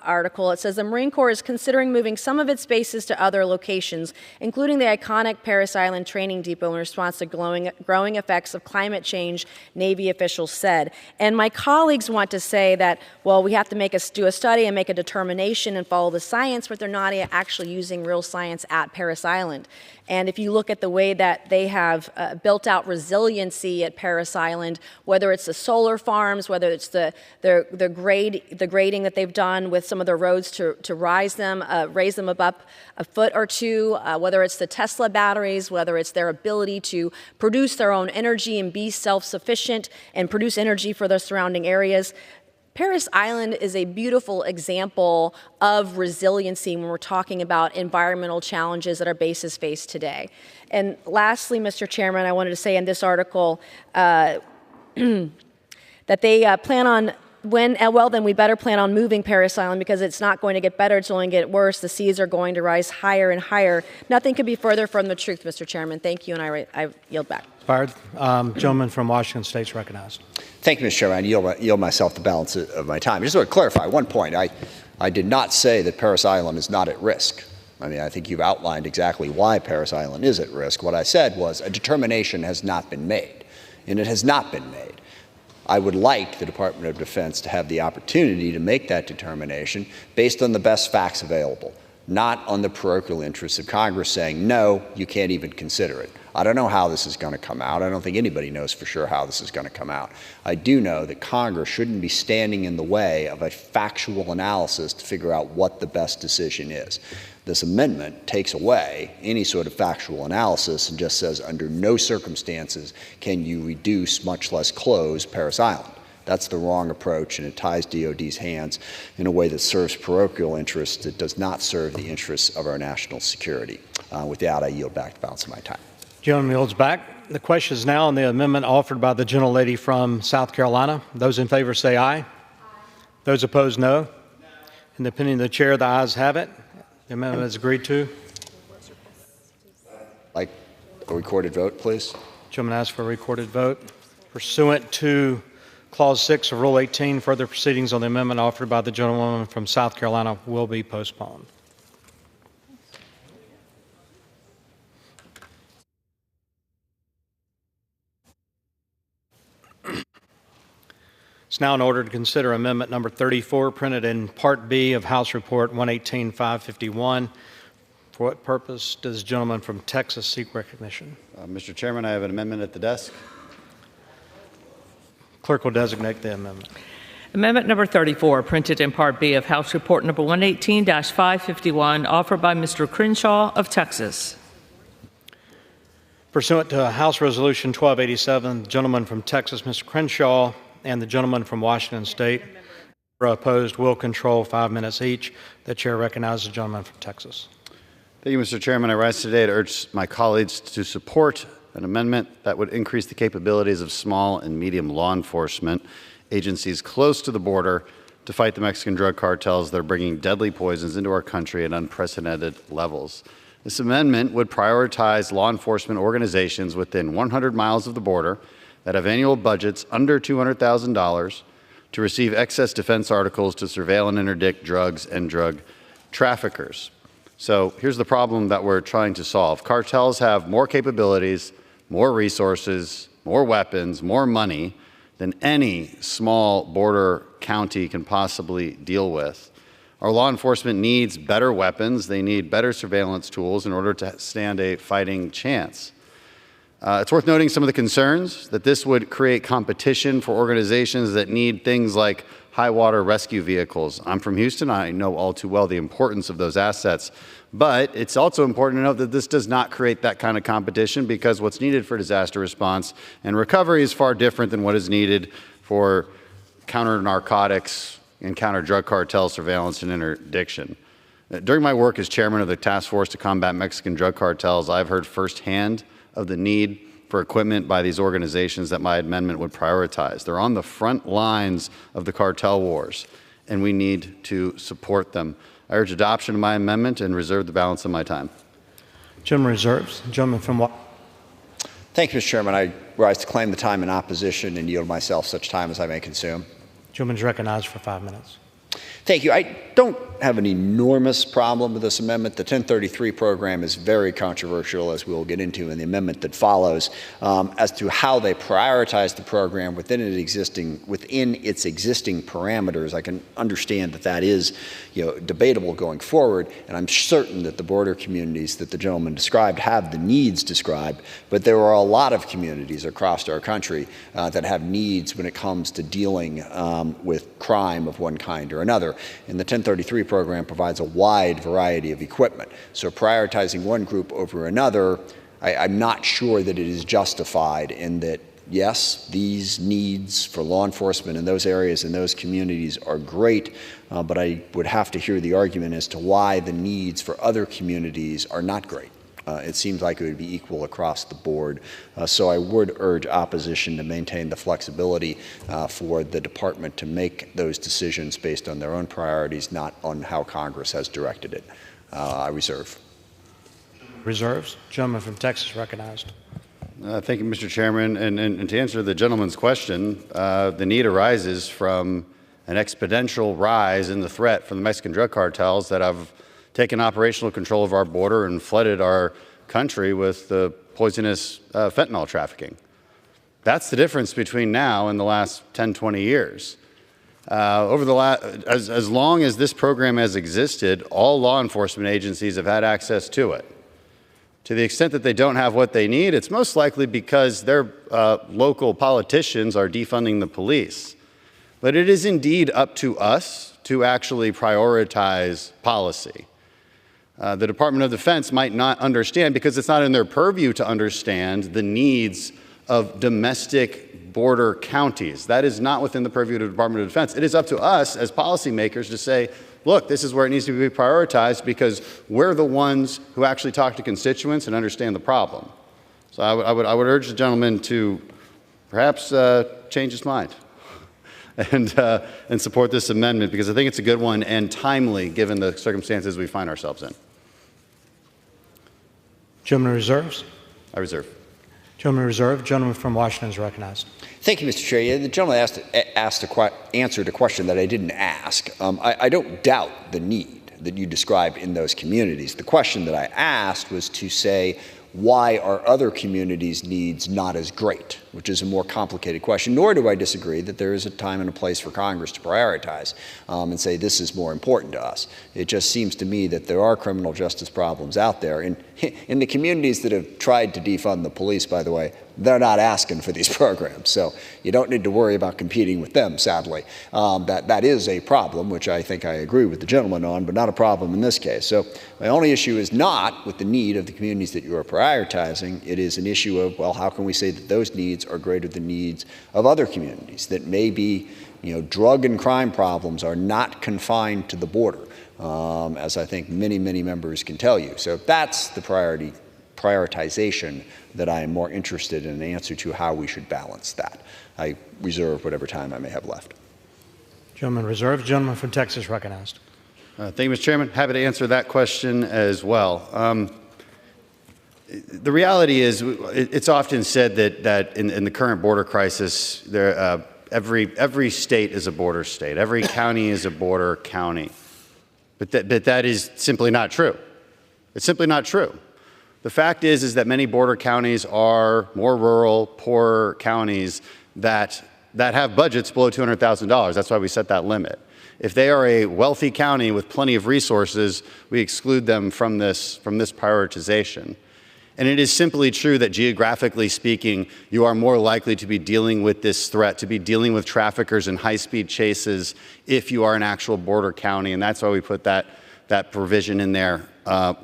article, it says the Marine Corps is considering moving some of its bases to other locations, including the iconic Parris Island Training Depot in response to growing effects of climate change, Navy officials said. And my colleagues want to say that, well, we have to do a study and make a determination and follow the science, but they're not actually using real science at Parris Island. And if you look at the way that they have built out resiliency at Parris Island, whether it's the solar farms, whether it's the grading upgrading that they've done with some of their roads to raise them up a foot or two, whether it's the Tesla batteries, whether it's their ability to produce their own energy and be self-sufficient and produce energy for their surrounding areas. Parris Island is a beautiful example of resiliency when we're talking about environmental challenges that our bases face today. And lastly, Mr. Chairman, I wanted to say in this article that they plan on then we better plan on moving Parris Island because it's not going to get better, it's only going to get worse. The seas are going to rise higher and higher. Nothing could be further from the truth, Mr. Chairman. Thank you, and I yield back. Expired. Gentleman from Washington State is recognized. Thank you, Mr. Chairman. I yield myself the balance of my time. I just want to clarify one point. I did not say that Parris Island is not at risk. I mean, I think you've outlined exactly why Parris Island is at risk. What I said was a determination has not been made, and it has not been made. I would like the Department of Defense to have the opportunity to make that determination based on the best facts available, not on the parochial interests of Congress saying, no, you can't even consider it. I don't know how this is going to come out. I don't think anybody knows for sure how this is going to come out. I do know that Congress shouldn't be standing in the way of a factual analysis to figure out what the best decision is. This amendment takes away any sort of factual analysis and just says under no circumstances can you reduce, much less close, Parris Island. That's the wrong approach, and it ties DOD's hands in a way that serves parochial interests. It does not serve the interests of our national security. With that, I yield back the balance of my time. Gentleman yields back. The question is now on the amendment offered by the gentlelady from South Carolina. Those in favor say aye. Those opposed, no. In the opinion of the chair, the ayes have it. The amendment is agreed to. Like a recorded vote, please. Gentleman asks for a recorded vote. Pursuant to Clause 6 of Rule 18, further proceedings on the amendment offered by the gentlewoman from South Carolina will be postponed. It's now in order to consider amendment number 34, printed in Part B of House Report 118-551. For what purpose does the gentleman from Texas seek recognition? Mr. Chairman, I have an amendment at the desk. Clerk will designate the amendment. Amendment number 34, printed in Part B of House Report number 118-551, offered by Mr. Crenshaw of Texas. Pursuant to House Resolution 1287, the gentleman from Texas, Mr. Crenshaw, and the gentleman from Washington State, opposed, will control 5 minutes each. The chair recognizes the gentleman from Texas. Thank you, Mr. Chairman. I rise today to urge my colleagues to support an amendment that would increase the capabilities of small and medium law enforcement agencies close to the border to fight the Mexican drug cartels that are bringing deadly poisons into our country at unprecedented levels. This amendment would prioritize law enforcement organizations within 100 miles of the border that have annual budgets under $200,000 to receive excess defense articles to surveil and interdict drugs and drug traffickers. So here's the problem that we're trying to solve. Cartels have more capabilities, more resources, more weapons, more money than any small border county can possibly deal with. Our law enforcement needs better weapons. They need better surveillance tools in order to stand a fighting chance. It's worth noting some of the concerns that this would create competition for organizations that need things like high water rescue vehicles. I'm from Houston. I know all too well the importance of those assets. But it's also important to note that this does not create that kind of competition because what's needed for disaster response and recovery is far different than what is needed for counter narcotics and counter drug cartel surveillance and interdiction. During my work as chairman of the task force to combat Mexican drug cartels, I've heard firsthand of the need for equipment by these organizations that my amendment would prioritize. They're on the front lines of the cartel wars, and we need to support them. I urge adoption of my amendment and reserve the balance of my time. Gentleman reserves. Gentleman from what? Thank you, Mr. Chairman. I rise to claim the time in opposition and yield myself such time as I may consume. Gentleman is recognized for 5 minutes. Thank you. I don't have an enormous problem with this amendment. The 1033 program is very controversial, as we'll get into in the amendment that follows, as to how they prioritize the program within its existing parameters. I can understand that that is, debatable going forward, and I'm certain that the border communities that the gentleman described have the needs described, but there are a lot of communities across our country that have needs when it comes to dealing with crime of one kind or another. And the 1033 program provides a wide variety of equipment. So prioritizing one group over another, I'm not sure that it is justified in that, yes, these needs for law enforcement in those areas and those communities are great, but I would have to hear the argument as to why the needs for other communities are not great. It seems like it would be equal across the board. So I would urge opposition to maintain the flexibility for the department to make those decisions based on their own priorities, not on how Congress has directed it. I reserve. Reserves. Gentleman from Texas recognized. Thank you, Mr. Chairman. And to answer the gentleman's question, the need arises from an exponential rise in the threat from the Mexican drug cartels that have taken operational control of our border and flooded our country with the poisonous fentanyl trafficking. That's the difference between now and the last 10, 20 years. As long as this program has existed, all law enforcement agencies have had access to it. To the extent that they don't have what they need, it's most likely because their local politicians are defunding the police. But it is indeed up to us to actually prioritize policy. The Department of Defense might not understand, because it's not in their purview to understand the needs of domestic border counties. That is not within the purview of the Department of Defense. It is up to us as policymakers to say, look, this is where it needs to be prioritized, because we're the ones who actually talk to constituents and understand the problem. So I would urge the gentleman to perhaps change his mind and support this amendment, because I think it's a good one and timely given the circumstances we find ourselves in. Gentleman reserves. I reserve. Gentleman reserved. Gentleman from Washington is recognized. Thank you, Mr. Chair. The gentleman answered a question that I didn't ask. I don't doubt the need that you described in those communities. The question that I asked was to say, why are other communities' needs not as great, which is a more complicated question, nor do I disagree that there is a time and a place for Congress to prioritize and say this is more important to us. It just seems to me that there are criminal justice problems out there. And in the communities that have tried to defund the police, by the way, they're not asking for these programs. So you don't need to worry about competing with them, sadly. That is a problem, which I think I agree with the gentleman on, but not a problem in this case. So my only issue is not with the need of the communities that you are prioritizing. It is an issue of, well, how can we say that those needs are greater than needs of other communities that maybe, drug and crime problems are not confined to the border, as I think many, many members can tell you. So that's the prioritization that I am more interested in an answer to how we should balance that. I reserve whatever time I may have left. Gentleman reserved. Gentleman from Texas recognized. Thank you, Mr. Chairman. Happy to answer that question as well. The reality is, it's often said that in the current border crisis, every state is a border state. Every county is a border county. But that is simply not true. It's simply not true. The fact is that many border counties are more rural, poorer counties that have budgets below $200,000. That's why we set that limit. If they are a wealthy county with plenty of resources, we exclude them from this prioritization. And it is simply true that geographically speaking, you are more likely to be dealing with this threat, to be dealing with traffickers and high-speed chases if you are an actual border county. And that's why we put that provision in there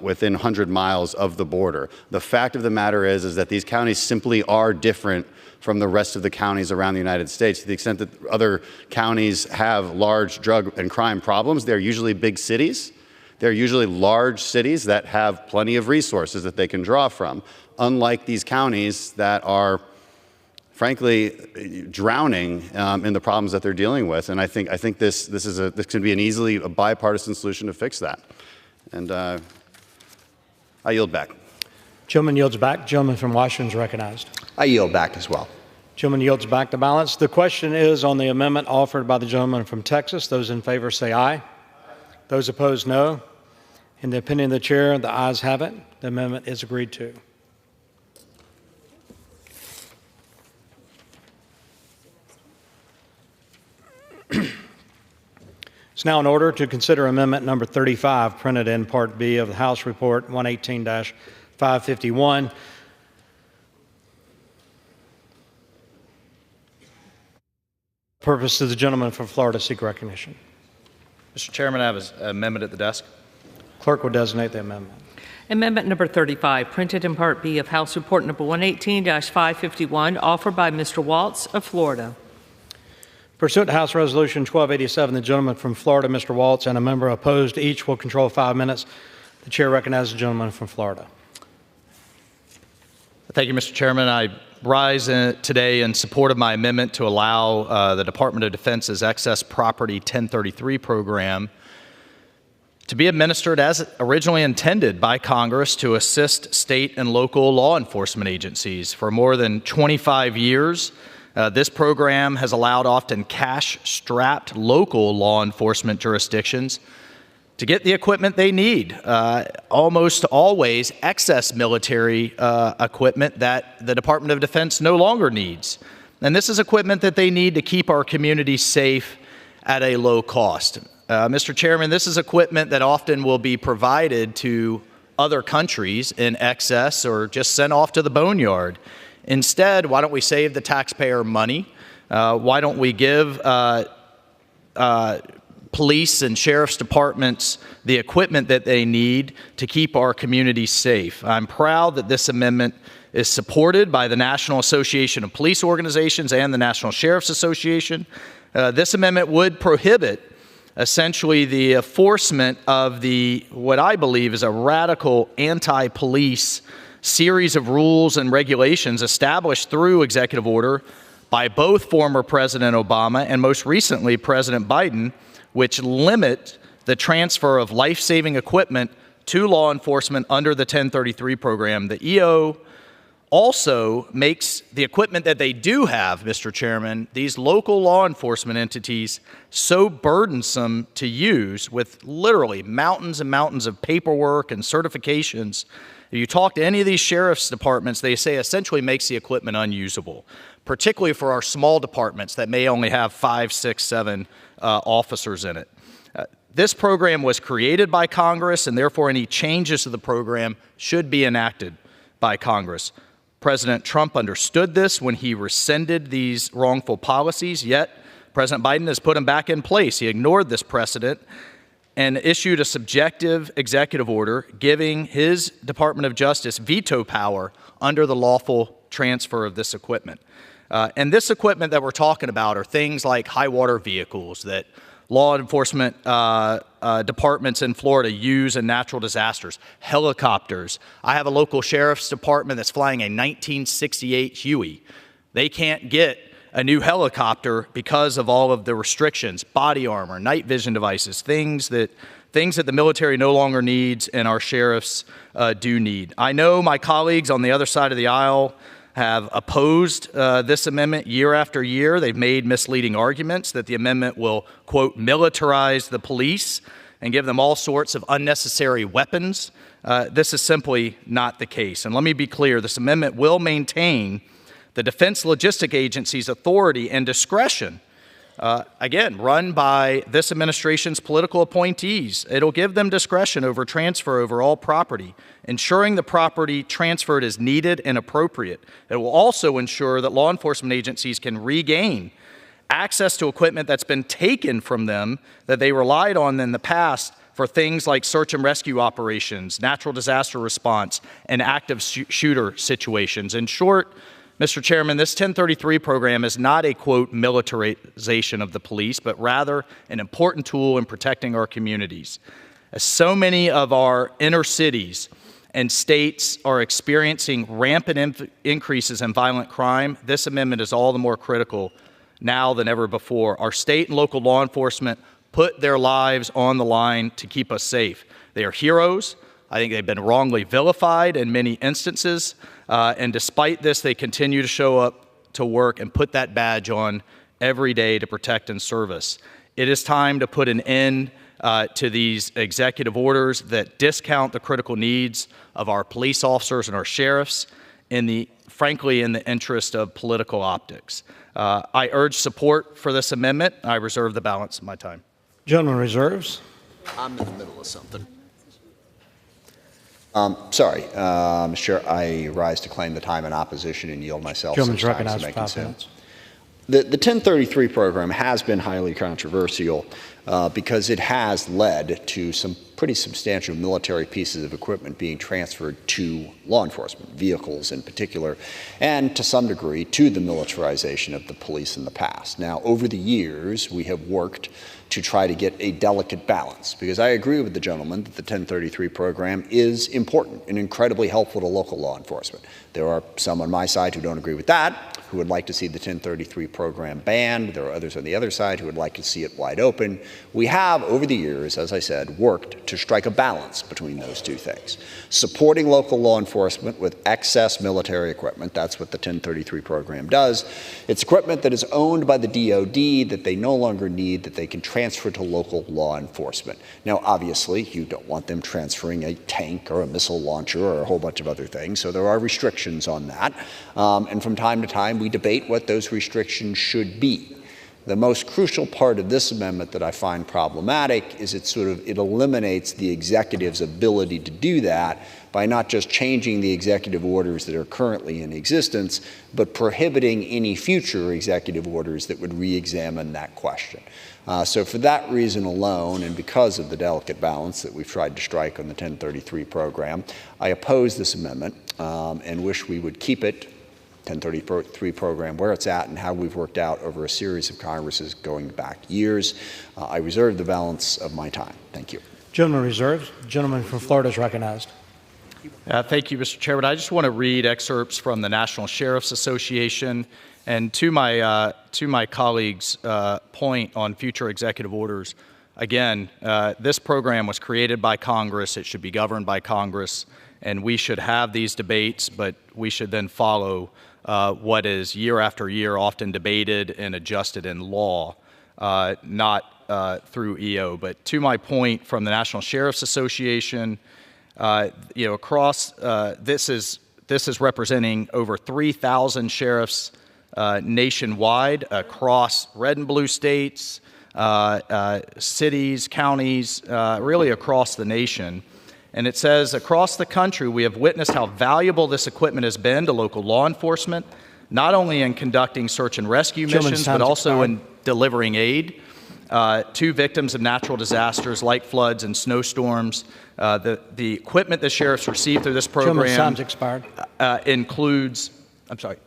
within 100 miles of the border. The fact of the matter is that these counties simply are different from the rest of the counties around the United States. To the extent that other counties have large drug and crime problems, they're usually big cities. They're usually large cities that have plenty of resources that they can draw from, unlike these counties that are, frankly, drowning in the problems that they're dealing with. And I think this can be a bipartisan solution to fix that. And I yield back. Gentleman yields back. Gentleman from Washington is recognized. I yield back as well. Gentleman yields back the balance. The question is on the amendment offered by the gentleman from Texas. Those in favor say aye. Those opposed, no. In the opinion of the chair, the ayes have it. The amendment is agreed to. It's now in order to consider amendment number 35, printed in Part B of the House Report 118-551. Purpose of the gentleman from Florida seek recognition. Mr. Chairman, I have an amendment at the desk. Clerk will designate the amendment. Amendment number 35, printed in Part B of House Report number 118-551, offered by Mr. Waltz of Florida. Pursuant to House Resolution 1287, the gentleman from Florida, Mr. Waltz, and a member opposed each will control 5 minutes. The chair recognizes the gentleman from Florida. Thank you, Mr. Chairman. I rise today in support of my amendment to allow the Department of Defense's Excess Property 1033 program to be administered as originally intended by Congress to assist state and local law enforcement agencies. For more than 25 years, this program has allowed often cash-strapped local law enforcement jurisdictions to get the equipment they need, almost always excess military equipment that the Department of Defense no longer needs. And this is equipment that they need to keep our communities safe at a low cost. Mr. Chairman, this is equipment that often will be provided to other countries in excess or just sent off to the boneyard. Instead, why don't we save the taxpayer money? Why don't we give police and sheriff's departments the equipment that they need to keep our communities safe? I'm proud that this amendment is supported by the National Association of Police Organizations and the National Sheriff's Association. This amendment would prohibit essentially the enforcement of what I believe is a radical anti-police series of rules and regulations established through executive order by both former President Obama and most recently President Biden, which limit the transfer of life-saving equipment to law enforcement under the 1033 program. The EO also makes the equipment that they do have, Mr. Chairman, these local law enforcement entities, so burdensome to use with literally mountains and mountains of paperwork and certifications. If you talk to any of these sheriff's departments, they say essentially makes the equipment unusable, particularly for our small departments that may only have 5, 6, 7 officers in it. This program was created by Congress, and therefore any changes to the program should be enacted by Congress. President Trump understood this when he rescinded these wrongful policies, yet President Biden has put them back in place. He ignored this precedent and issued a subjective executive order giving his Department of Justice veto power under the lawful transfer of this equipment. And this equipment that we're talking about are things like high water vehicles that law enforcement departments in Florida use in natural disasters, helicopters. I have a local sheriff's department that's flying a 1968 Huey. They can't get a new helicopter because of all of the restrictions, body armor, night vision devices, things that the military no longer needs and our sheriffs do need. I know my colleagues on the other side of the aisle have opposed this amendment year after year. They've made misleading arguments that the amendment will, quote, militarize the police and give them all sorts of unnecessary weapons. This is simply not the case. And let me be clear, this amendment will maintain the Defense Logistic Agency's authority and discretion, again, run by this administration's political appointees. It'll give them discretion over transfer over all property, ensuring the property transferred is needed and appropriate. It will also ensure that law enforcement agencies can regain access to equipment that's been taken from them that they relied on in the past for things like search and rescue operations, natural disaster response, and active shooter situations. In short, Mr. Chairman, this 1033 program is not a, quote, militarization of the police, but rather an important tool in protecting our communities. As so many of our inner cities and states are experiencing rampant increases in violent crime, this amendment is all the more critical now than ever before. Our state and local law enforcement put their lives on the line to keep us safe. They are heroes. I think they've been wrongly vilified in many instances. And despite this, they continue to show up to work and put that badge on every day to protect and serve us. It is time to put an end to these executive orders that discount the critical needs of our police officers and our sheriffs frankly, in the interest of political optics. I urge support for this amendment. I reserve the balance of my time. Gentleman reserves. I'm in the middle of something. Sorry, Mr. Chair, I rise to claim the time in opposition and yield myself some Gentleman's time recognized to for make 5 consume. minutes. The 1033 program has been highly controversial because it has led to some pretty substantial military pieces of equipment being transferred to law enforcement, vehicles in particular, and to some degree to the militarization of the police in the past. Now, over the years, we have worked to try to get a delicate balance, because I agree with the gentleman that the 1033 program is important and incredibly helpful to local law enforcement. There are some on my side who don't agree with that, who would like to see the 1033 program banned. There are others on the other side who would like to see it wide open. We have, over the years, as I said, worked to strike a balance between those two things. Supporting local law enforcement with excess military equipment, that's what the 1033 program does. It's equipment that is owned by the DoD that they no longer need, that they can transfer to local law enforcement. Now, obviously, you don't want them transferring a tank or a missile launcher or a whole bunch of other things, so there are restrictions on that. And from time to time, we debate what those restrictions should be. The most crucial part of this amendment that I find problematic is it eliminates the executive's ability to do that by not just changing the executive orders that are currently in existence, but prohibiting any future executive orders that would re-examine that question. So for that reason alone, and because of the delicate balance that we've tried to strike on the 1033 program, I oppose this amendment and wish we would keep it 1033 program where it's at and how we've worked out over a series of Congresses going back years. I reserve the balance of my time. Thank you. Gentleman reserves. Gentleman from Florida is recognized. Thank you, Mr. Chairman. I just want to read excerpts from the National Sheriff's Association. And to my colleague's point on future executive orders, again, this program was created by Congress. It should be governed by Congress. And we should have these debates, but we should then follow what is year after year often debated and adjusted in law, not through EO. But to my point from the National Sheriff's Association, across this is representing over 3,000 sheriffs nationwide across red and blue states, cities, counties, really across the nation. And it says, across the country, we have witnessed how valuable this equipment has been to local law enforcement, not only in conducting search and rescue missions, but also in delivering aid to victims of natural disasters like floods and snowstorms. The equipment the sheriffs receive through this program time's expired. Includes, I'm sorry.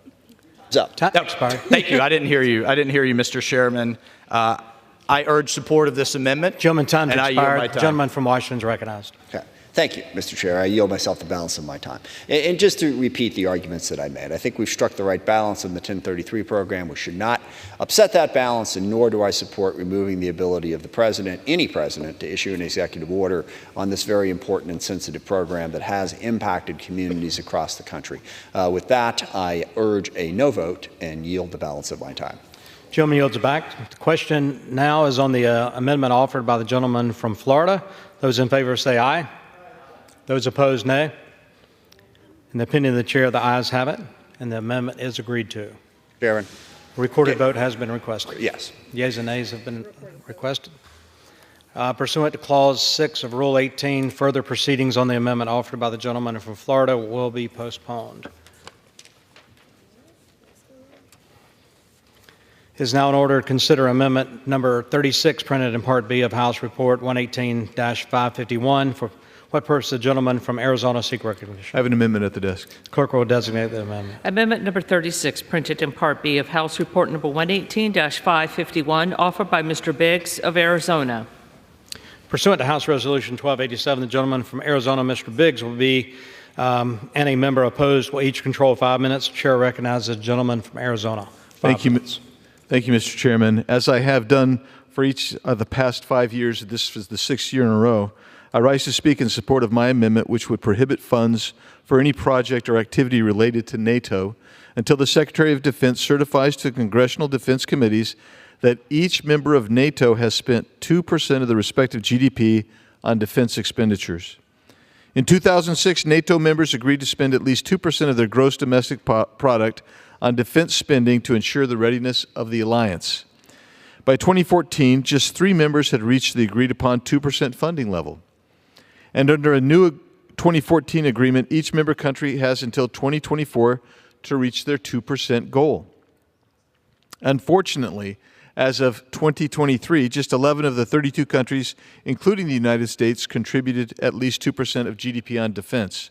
Time expired. Thank you. I didn't hear you, Mr. Chairman. I urge support of this amendment. Gentleman, time's and expired. I yield my time. Gentleman from Washington is recognized. Okay. Thank you, Mr. Chair. I yield myself the balance of my time. And just to repeat the arguments that I made, I think we've struck the right balance in the 1033 program. We should not upset that balance, and nor do I support removing the ability of the president, any president, to issue an executive order on this very important and sensitive program that has impacted communities across the country. With that, I urge a no vote and yield the balance of my time. Gentleman yields it back. The question now is on the amendment offered by the gentleman from Florida. Those in favor say aye. Those opposed, nay. In the opinion of the chair, the ayes have it, and the amendment is agreed to. Chairman. A recorded vote has been requested. Yes. Yeas and nays have been requested. Pursuant to Clause 6 of Rule 18, further proceedings on the amendment offered by the gentleman from Florida will be postponed. It is now in order to consider amendment number 36, printed in Part B of House Report 118-551. For what purpose the gentleman from Arizona seek recognition? I have an amendment at the desk. Clerk will designate the amendment. Amendment number 36, printed in Part B of House Report number 118-551, offered by Mr. Biggs of Arizona. Pursuant to House Resolution 1287, the gentleman from Arizona, Mr. Biggs, will be, and a member opposed will each control 5 minutes. The chair recognizes the gentleman from Arizona. Thank you, Mr. Chairman. As I have done for each of the past 5 years, this is the 6th year in a row, I rise to speak in support of my amendment, which would prohibit funds for any project or activity related to NATO until the Secretary of Defense certifies to congressional defense committees that each member of NATO has spent 2% of the respective GDP on defense expenditures. In 2006, NATO members agreed to spend at least 2% of their gross domestic product on defense spending to ensure the readiness of the alliance. By 2014, just 3 members had reached the agreed-upon 2% funding level. And under a new 2014 agreement, each member country has until 2024 to reach their 2% goal. Unfortunately, as of 2023, just 11 of the 32 countries, including the United States, contributed at least 2% of GDP on defense.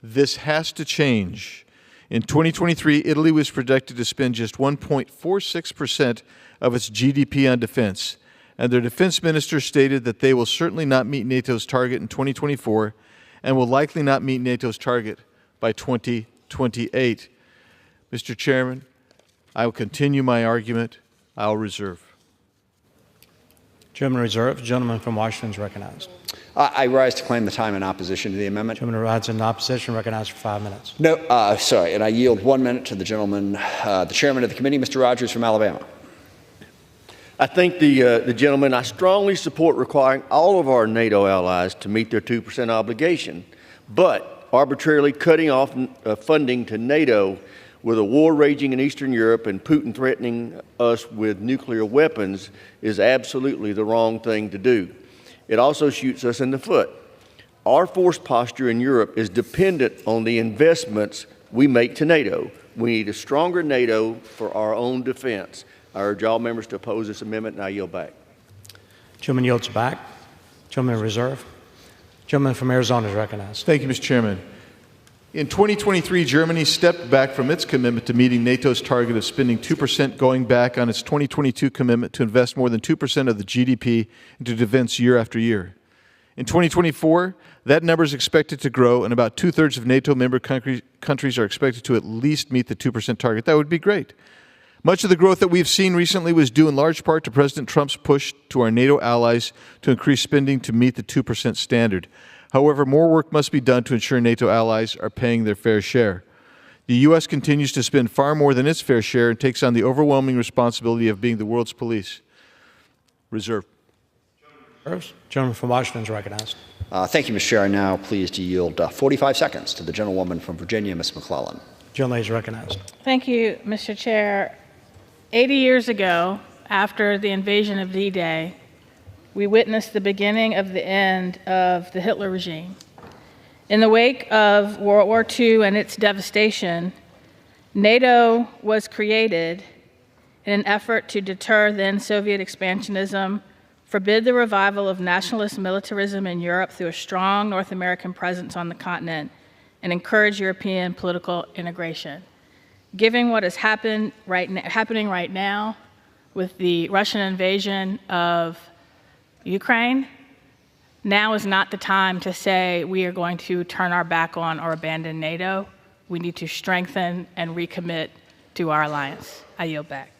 This has to change. In 2023, Italy was projected to spend just 1.46% of its GDP on defense, and their defense minister stated that they will certainly not meet NATO's target in 2024 and will likely not meet NATO's target by 2028. Mr. Chairman, I will continue my argument. I'll reserve. Gentleman reserved. Gentleman from Washington is recognized. I rise to claim the time in opposition to the amendment. Gentleman rises in opposition, recognized for 5 minutes. No, sorry, and I yield 1 minute to the gentleman, the chairman of the committee, Mr. Rogers from Alabama. I think the gentleman, I strongly support requiring all of our NATO allies to meet their 2% obligation, but arbitrarily cutting off funding to NATO with a war raging in Eastern Europe and Putin threatening us with nuclear weapons is absolutely the wrong thing to do. It also shoots us in the foot. Our force posture in Europe is dependent on the investments we make to NATO. We need a stronger NATO for our own defense. I urge all members to oppose this amendment, and I yield back. Gentleman yields back. Gentleman reserve. Gentleman from Arizona is recognized. Thank you, Mr. Chairman. In 2023, Germany stepped back from its commitment to meeting NATO's target of spending 2%, going back on its 2022 commitment to invest more than 2% of the GDP into defense year after year. In 2024, that number is expected to grow, and about 2/3 of NATO member countries are expected to at least meet the 2% target. That would be great. Much of the growth that we've seen recently was due in large part to President Trump's push to our NATO allies to increase spending to meet the 2% standard. However, more work must be done to ensure NATO allies are paying their fair share. The U.S. continues to spend far more than its fair share and takes on the overwhelming responsibility of being the world's police. Reserve. Gentleman from Washington is recognized. Thank you, Mr. Chair. I now pleased to yield 45 seconds to the gentlewoman from Virginia, Ms. McClellan. Gentleman is recognized. Thank you, Mr. Chair. 80 years ago, after the invasion of D-Day, we witnessed the beginning of the end of the Hitler regime. In the wake of World War II and its devastation, NATO was created in an effort to deter then Soviet expansionism, forbid the revival of nationalist militarism in Europe through a strong North American presence on the continent, and encourage European political integration. Given what is happening right now with the Russian invasion of Ukraine, now is not the time to say we are going to turn our back on or abandon NATO. We need to strengthen and recommit to our alliance. I yield back.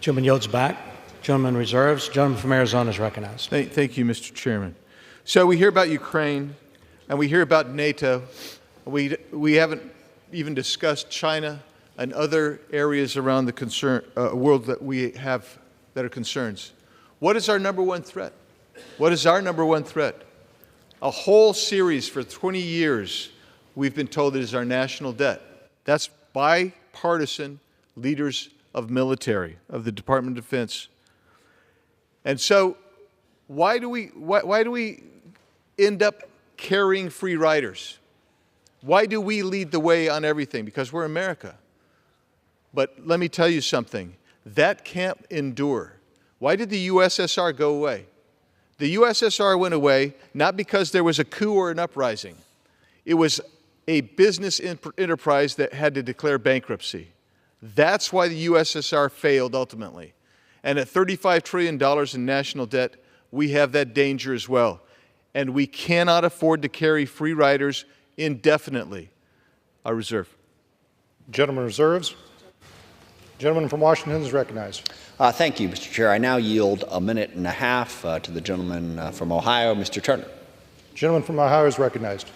Gentleman yields back. Gentleman reserves. Gentleman from Arizona is recognized. Thank you, Mr. Chairman. So we hear about Ukraine and we hear about NATO. We haven't even discussed China and other areas around the world that we have that are concerns. What is our number one threat? What is our number one threat? A whole series for 20 years, we've been told it is our national debt. That's bipartisan leaders of military, of the Department of Defense. And so why do we end up carrying free riders? Why do we lead the way on everything? Because we're America. But let me tell you something. That can't endure. Why did the USSR go away? The USSR went away not because there was a coup or an uprising. It was a business enterprise that had to declare bankruptcy. That's why the USSR failed ultimately. And at $35 trillion in national debt, we have that danger as well. And we cannot afford to carry free riders indefinitely. I reserve. Gentleman reserves. Gentleman from Washington is recognized. Thank you, Mr. Chair. I now yield a minute and a half to the gentleman from Ohio, Mr. Turner. Gentleman from Ohio is recognized.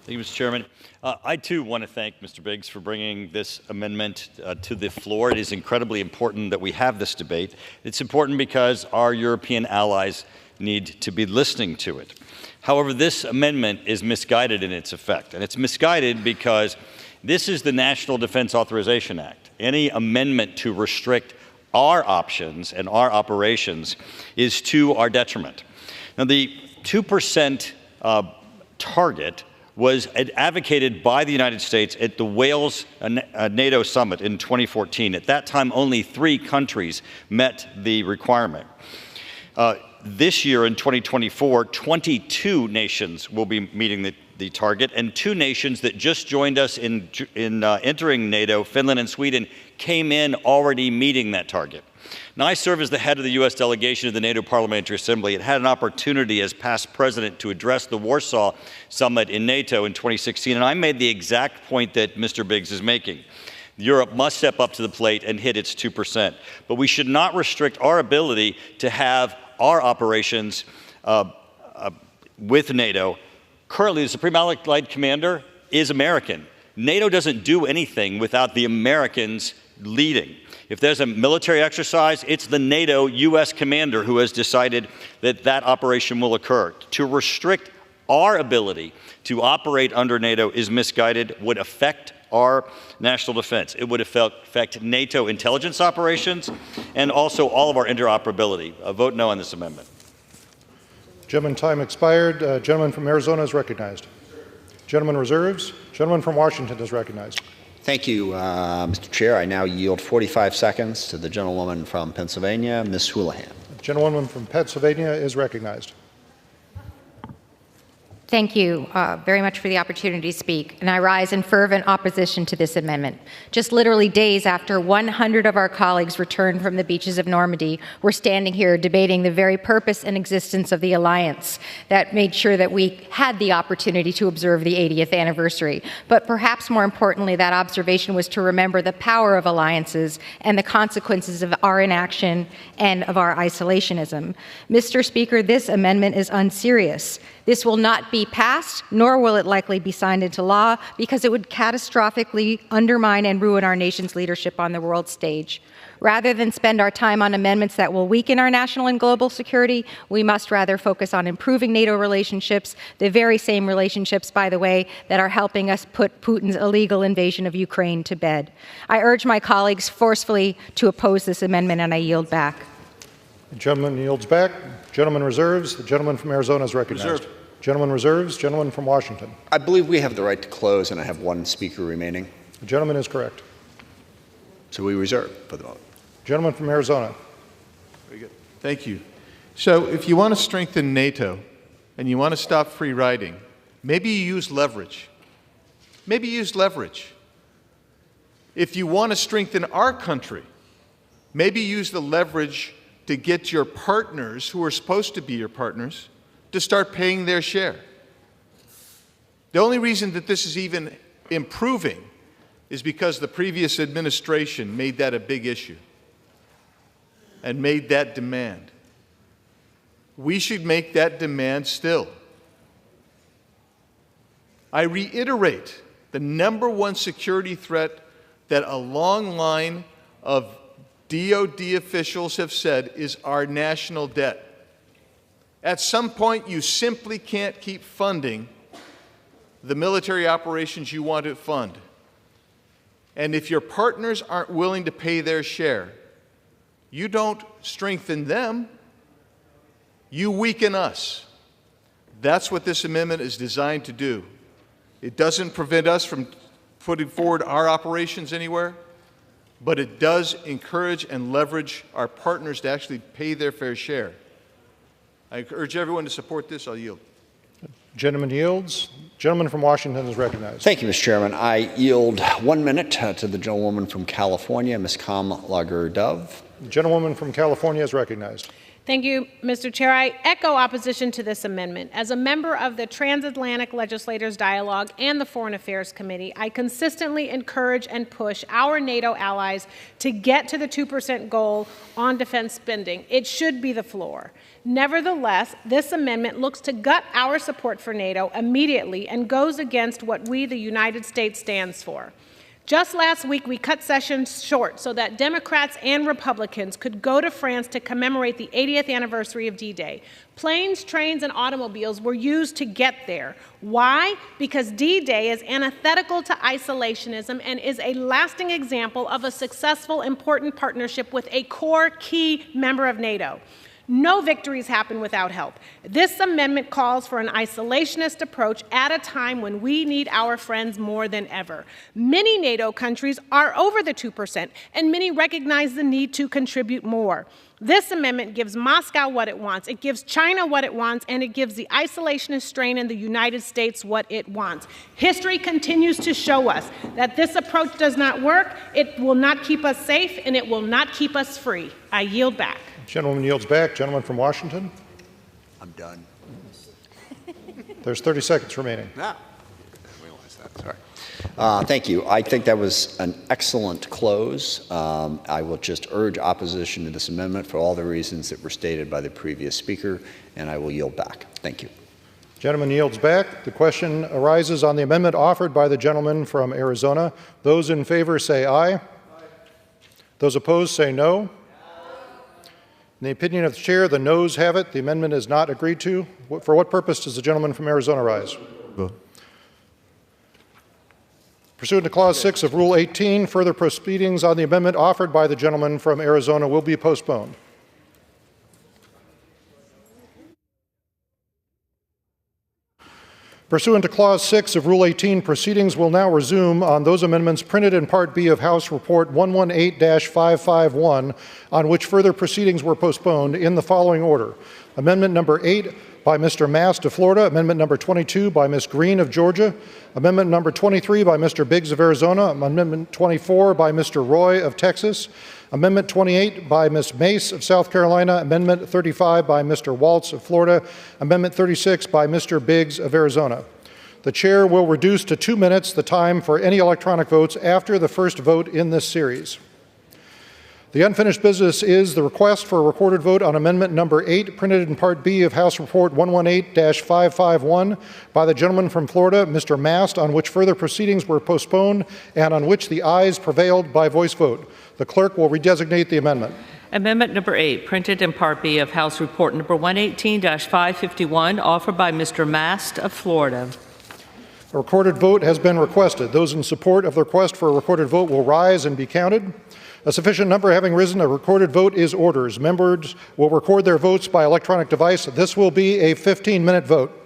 Thank you, Mr. Chairman. I, too, want to thank Mr. Biggs for bringing this amendment to the floor. It is incredibly important that we have this debate. It's important because our European allies need to be listening to it. However, this amendment is misguided in its effect, and it's misguided because this is the National Defense Authorization Act. Any amendment to restrict our options and our operations is to our detriment. Now, the 2% target was advocated by the United States at the Wales NATO summit in 2014. At that time, only 3 countries met the requirement. This year, in 2024, 22 nations will be meeting the target, and 2 nations that just joined us in entering NATO, Finland and Sweden, came in already meeting that target. Now, I serve as the head of the U.S. delegation of the NATO Parliamentary Assembly and had an opportunity as past president to address the Warsaw Summit in NATO in 2016, and I made the exact point that Mr. Biggs is making. Europe must step up to the plate and hit its 2%, but we should not restrict our ability to have our operations with NATO. Currently, the Supreme Allied Commander is American. NATO doesn't do anything without the Americans leading. If there's a military exercise, it's the NATO U.S. commander who has decided that that operation will occur. To restrict our ability to operate under NATO is misguided, would affect our national defense. It would affect NATO intelligence operations and also all of our interoperability. Vote no on this amendment. Gentleman, time expired. Gentleman from Arizona is recognized. Gentleman reserves. Gentleman from Washington is recognized. Thank you, Mr. Chair. I now yield 45 seconds to the gentlewoman from Pennsylvania, Ms. Houlihan. The gentlewoman from Pennsylvania is recognized. Thank you very much for the opportunity to speak, and I rise in fervent opposition to this amendment. Just literally days after 100 of our colleagues returned from the beaches of Normandy, we're standing here debating the very purpose and existence of the alliance that made sure that we had the opportunity to observe the 80th anniversary. But perhaps more importantly, that observation was to remember the power of alliances and the consequences of our inaction and of our isolationism. Mr. Speaker, this amendment is unserious. This will not be passed, nor will it likely be signed into law, because it would catastrophically undermine and ruin our nation's leadership on the world stage. Rather than spend our time on amendments that will weaken our national and global security, we must rather focus on improving NATO relationships, the very same relationships, by the way, that are helping us put Putin's illegal invasion of Ukraine to bed. I urge my colleagues forcefully to oppose this amendment, and I yield back. The gentleman yields back. Gentleman reserves. The gentleman from Arizona is recognized. Reserved. Gentleman reserves. Gentleman from Washington. I believe we have the right to close, and I have 1 speaker remaining. The gentleman is correct. So we reserve for the vote. Gentleman from Arizona. Very good. Thank you. So if you want to strengthen NATO and you want to stop free riding, maybe you use leverage. Maybe use leverage. If you want to strengthen our country, maybe use the leverage to get your partners, who are supposed to be your partners, to start paying their share. The only reason that this is even improving is because the previous administration made that a big issue and made that demand. We should make that demand still. I reiterate, the #1 security threat that a long line of DOD officials have said is our national debt. At some point, you simply can't keep funding the military operations you want to fund. And if your partners aren't willing to pay their share, you don't strengthen them, you weaken us. That's what this amendment is designed to do. It doesn't prevent us from putting forward our operations anywhere, but it does encourage and leverage our partners to actually pay their fair share. I urge everyone to support this. I'll yield. Gentleman yields. Gentleman from Washington is recognized. Thank you, Mr. Chairman. I yield 1 minute to the gentlewoman from California, Ms. Kamlager Dove. The gentlewoman from California is recognized. Thank you, Mr. Chair. I echo opposition to this amendment. As a member of the Transatlantic Legislators Dialogue and the Foreign Affairs Committee, I consistently encourage and push our NATO allies to get to the 2% goal on defense spending. It should be the floor. Nevertheless, this amendment looks to gut our support for NATO immediately and goes against what we, the United States, stands for. Just last week, we cut sessions short so that Democrats and Republicans could go to France to commemorate the 80th anniversary of D-Day. Planes, trains, and automobiles were used to get there. Why? Because D-Day is antithetical to isolationism and is a lasting example of a successful, important partnership with a core key member of NATO. No victories happen without help. This amendment calls for an isolationist approach at a time when we need our friends more than ever. Many NATO countries are over the 2%, and many recognize the need to contribute more. This amendment gives Moscow what it wants, it gives China what it wants, and it gives the isolationist strain in the United States what it wants. History continues to show us that this approach does not work, it will not keep us safe, and it will not keep us free. I yield back. Gentleman yields back. Gentleman from Washington. I'm done. There's 30 seconds remaining. No, I didn't realize that. Sorry. Thank you. I think that was an excellent close. I will just urge opposition to this amendment for all the reasons that were stated by the previous speaker, and I will yield back. Thank you. Gentleman yields back. The question arises on the amendment offered by the gentleman from Arizona. Those in favor say aye. Aye. Those opposed say no. In the opinion of the chair, the noes have it. The amendment is not agreed to. For what purpose does the gentleman from Arizona rise? Pursuant to Clause 6 of Rule 18, further proceedings on the amendment offered by the gentleman from Arizona will be postponed. Pursuant to Clause 6 of Rule 18, proceedings will now resume on those amendments printed in Part B of House Report 118-551, on which further proceedings were postponed in the following order. Amendment number 8 by Mr. Mast of Florida, Amendment number 22 by Ms. Green of Georgia, Amendment number 23 by Mr. Biggs of Arizona, Amendment 24 by Mr. Roy of Texas, Amendment 28 by Ms. Mace of South Carolina, Amendment 35 by Mr. Waltz of Florida, Amendment 36 by Mr. Biggs of Arizona. The chair will reduce to 2 minutes the time for any electronic votes after the first vote in this series. The unfinished business is the request for a recorded vote on Amendment number 8, printed in Part B of House Report 118-551 by the gentleman from Florida, Mr. Mast, on which further proceedings were postponed and on which the ayes prevailed by voice vote. The clerk will redesignate the amendment. Amendment number 8, printed in Part B of House Report number 118-551, offered by Mr. Mast of Florida. A recorded vote has been requested. Those in support of the request for a recorded vote will rise and be counted. A sufficient number having risen, a recorded vote is ordered. Members will record their votes by electronic device. This will be a 15-minute vote.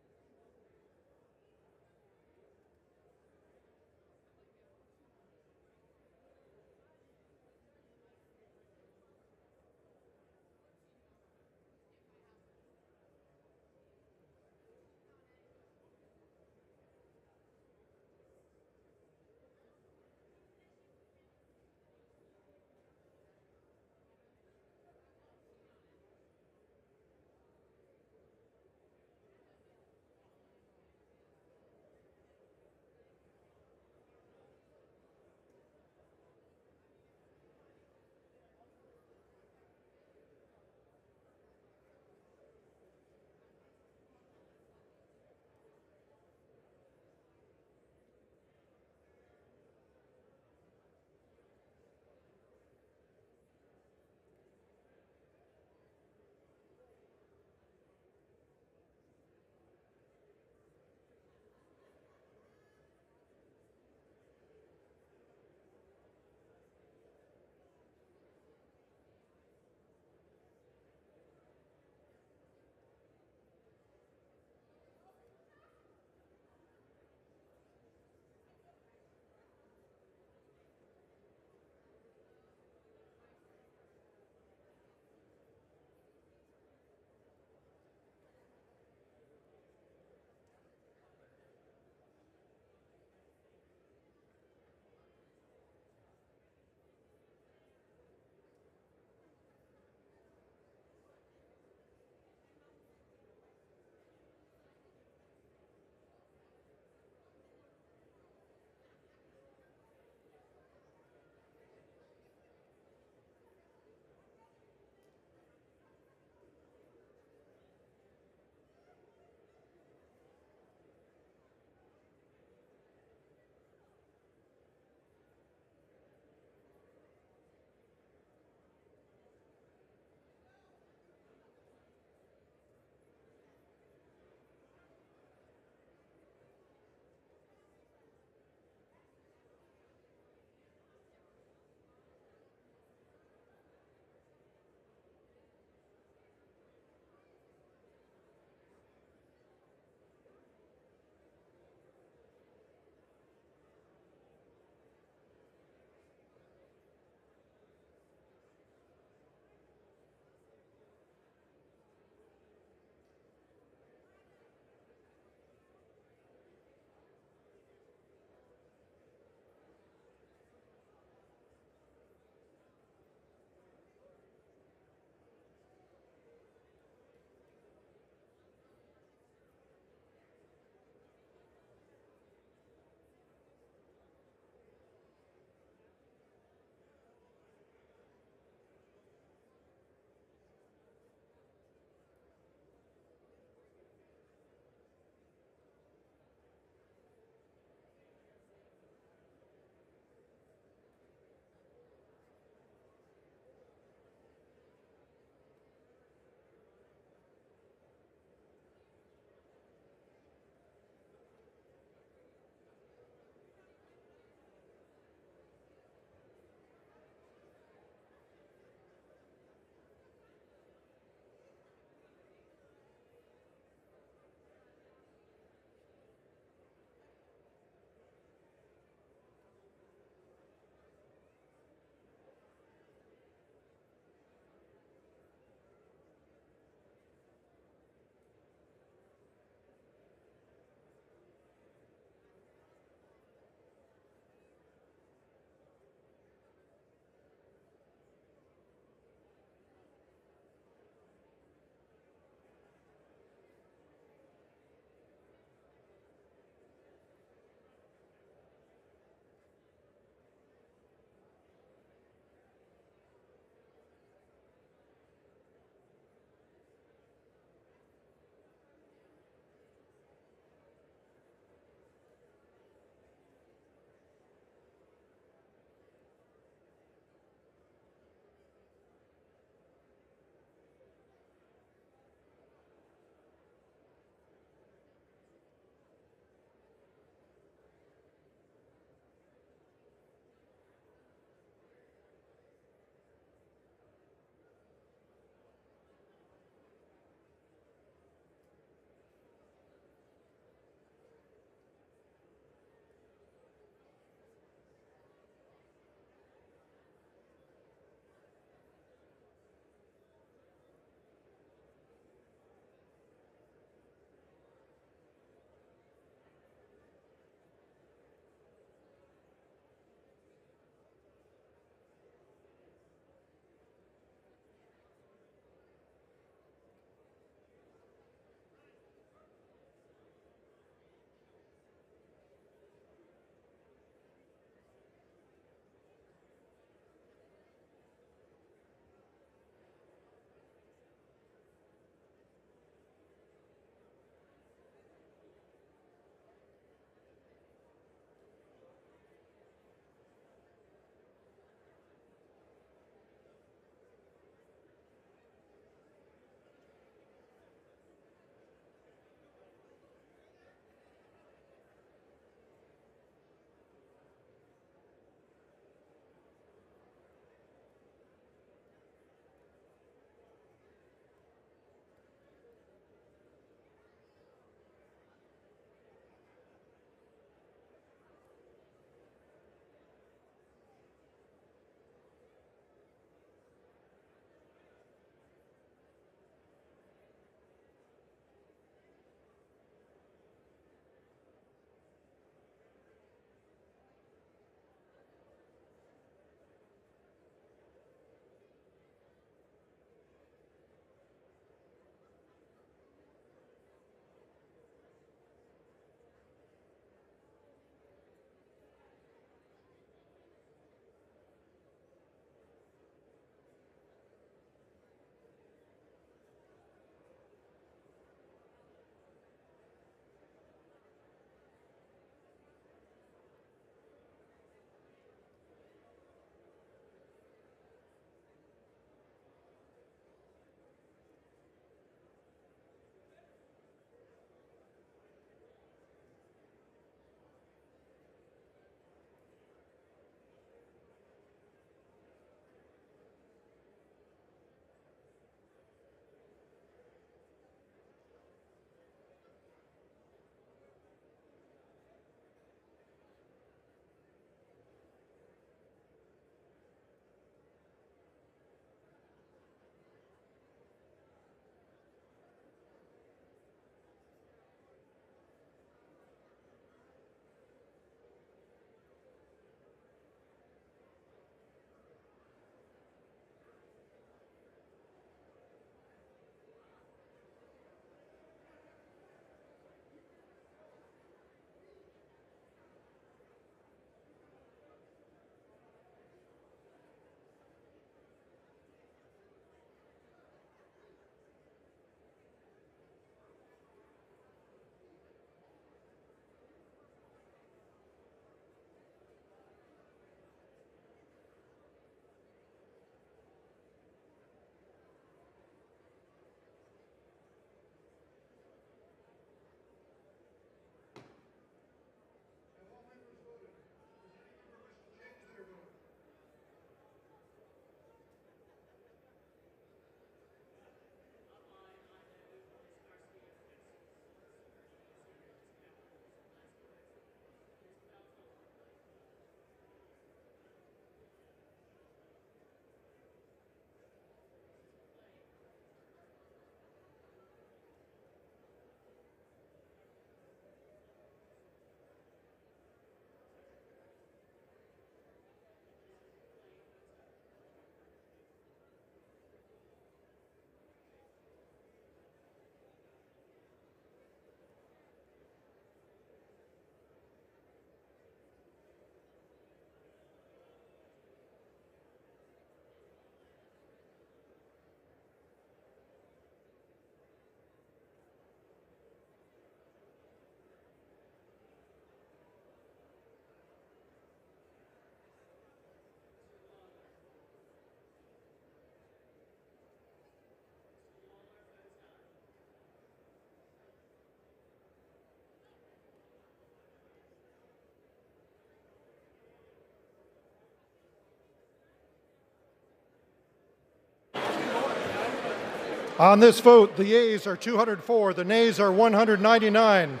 On this vote, the yeas are 204, the nays are 199.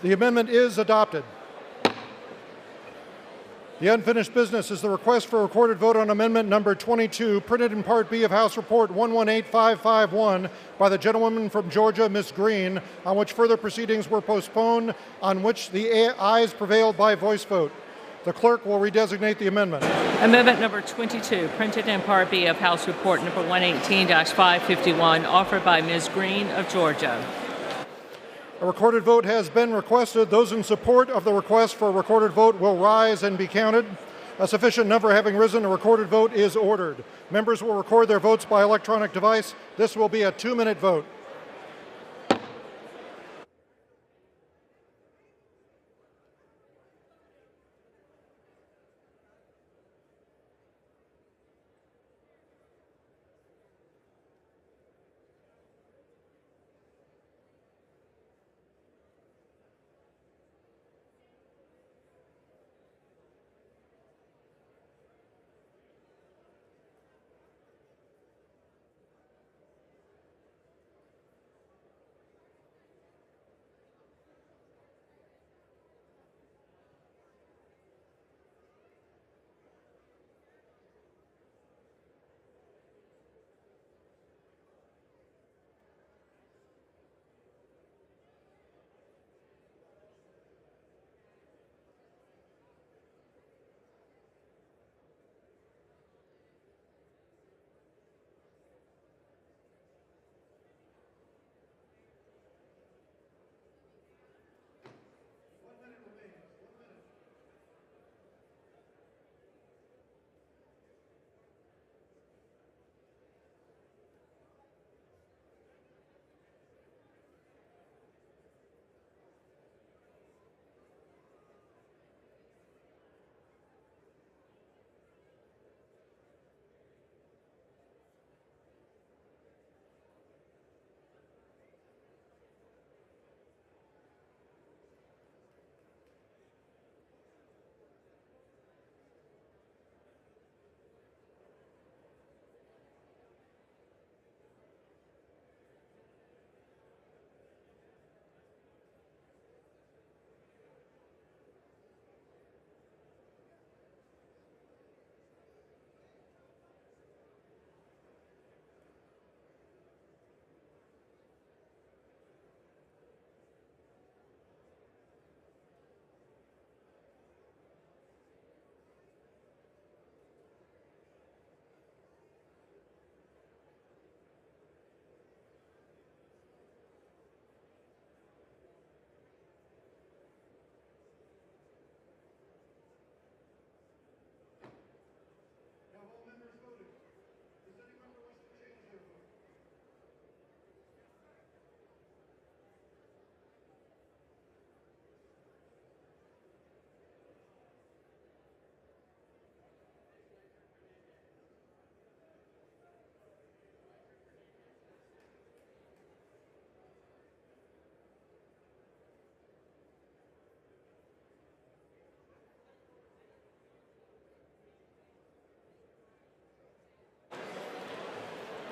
The amendment is adopted. The unfinished business is the request for a recorded vote on amendment number 22, printed in Part B of House Report 118551 by the gentlewoman from Georgia, Ms. Green, on which further proceedings were postponed, on which the ayes prevailed by voice vote. The clerk will redesignate the amendment. Amendment number 22, printed in Part B of House Report number 118-551, offered by Ms. Green of Georgia. A recorded vote has been requested. Those in support of the request for a recorded vote will rise and be counted. A sufficient number having risen, a recorded vote is ordered. Members will record their votes by electronic device. This will be a 2-minute vote.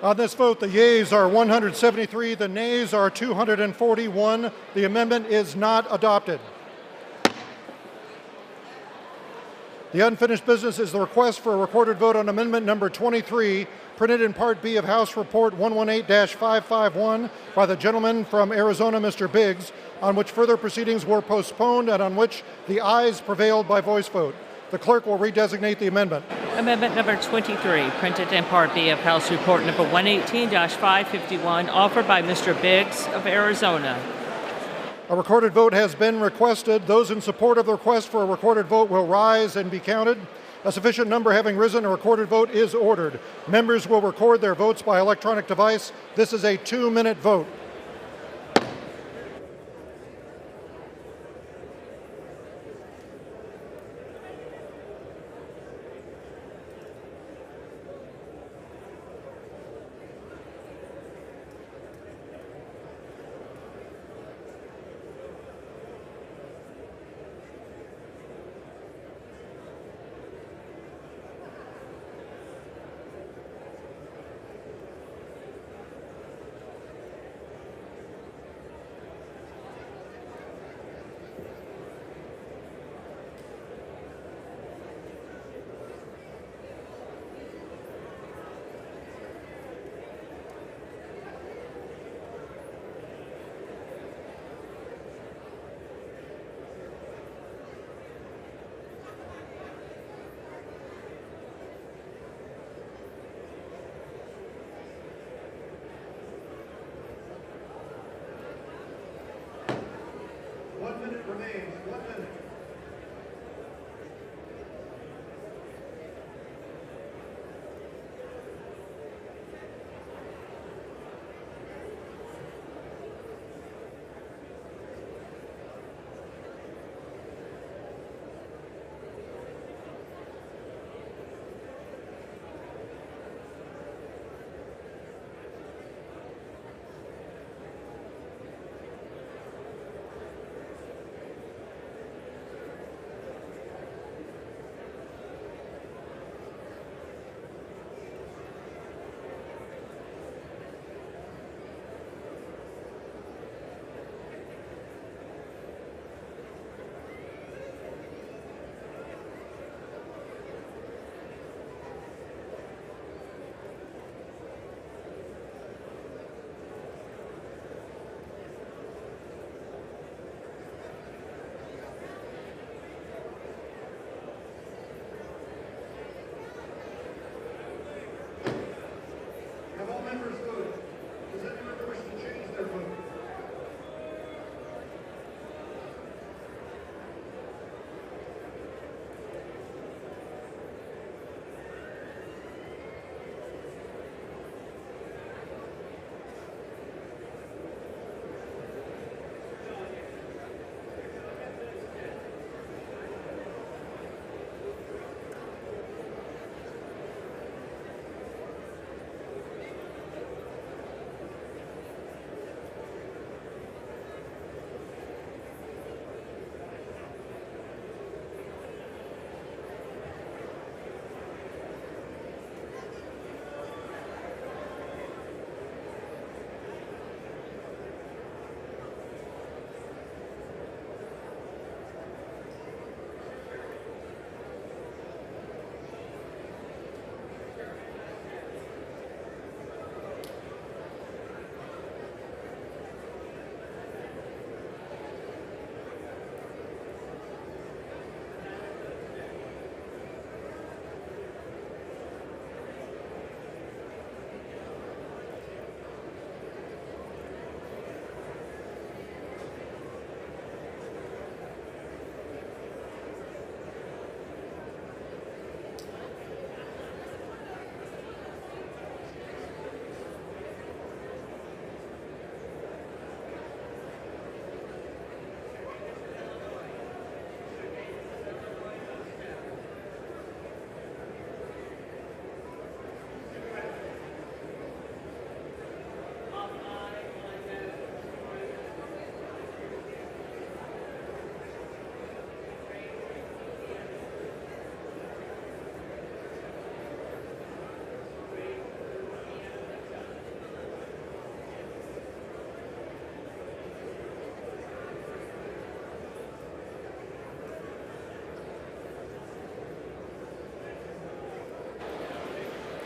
On this vote, the yeas are 173, the nays are 241. The amendment is not adopted. The unfinished business is the request for a recorded vote on amendment number 23, printed in Part B of House Report 118-551 by the gentleman from Arizona, Mr. Biggs, on which further proceedings were postponed and on which the ayes prevailed by voice vote. The clerk will redesignate the amendment. Amendment number 23, printed in Part B of House Report number 118-551, offered by Mr. Biggs of Arizona. A recorded vote has been requested. Those in support of the request for a recorded vote will rise and be counted. A sufficient number having risen, a recorded vote is ordered. Members will record their votes by electronic device. This is a 2-minute vote.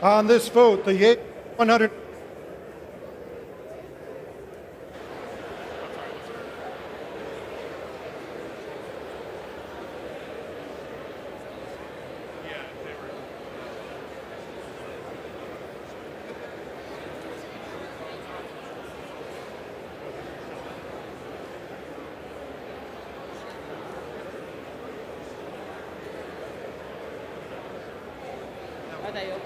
On this vote, the yea 100. Are they open?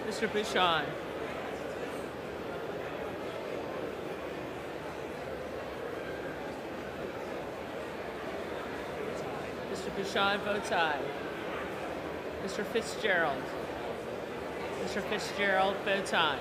Mr. Bouchon. Mr. Bouchon votes aye. Mr. Fitzgerald. Mr. Fitzgerald votes aye.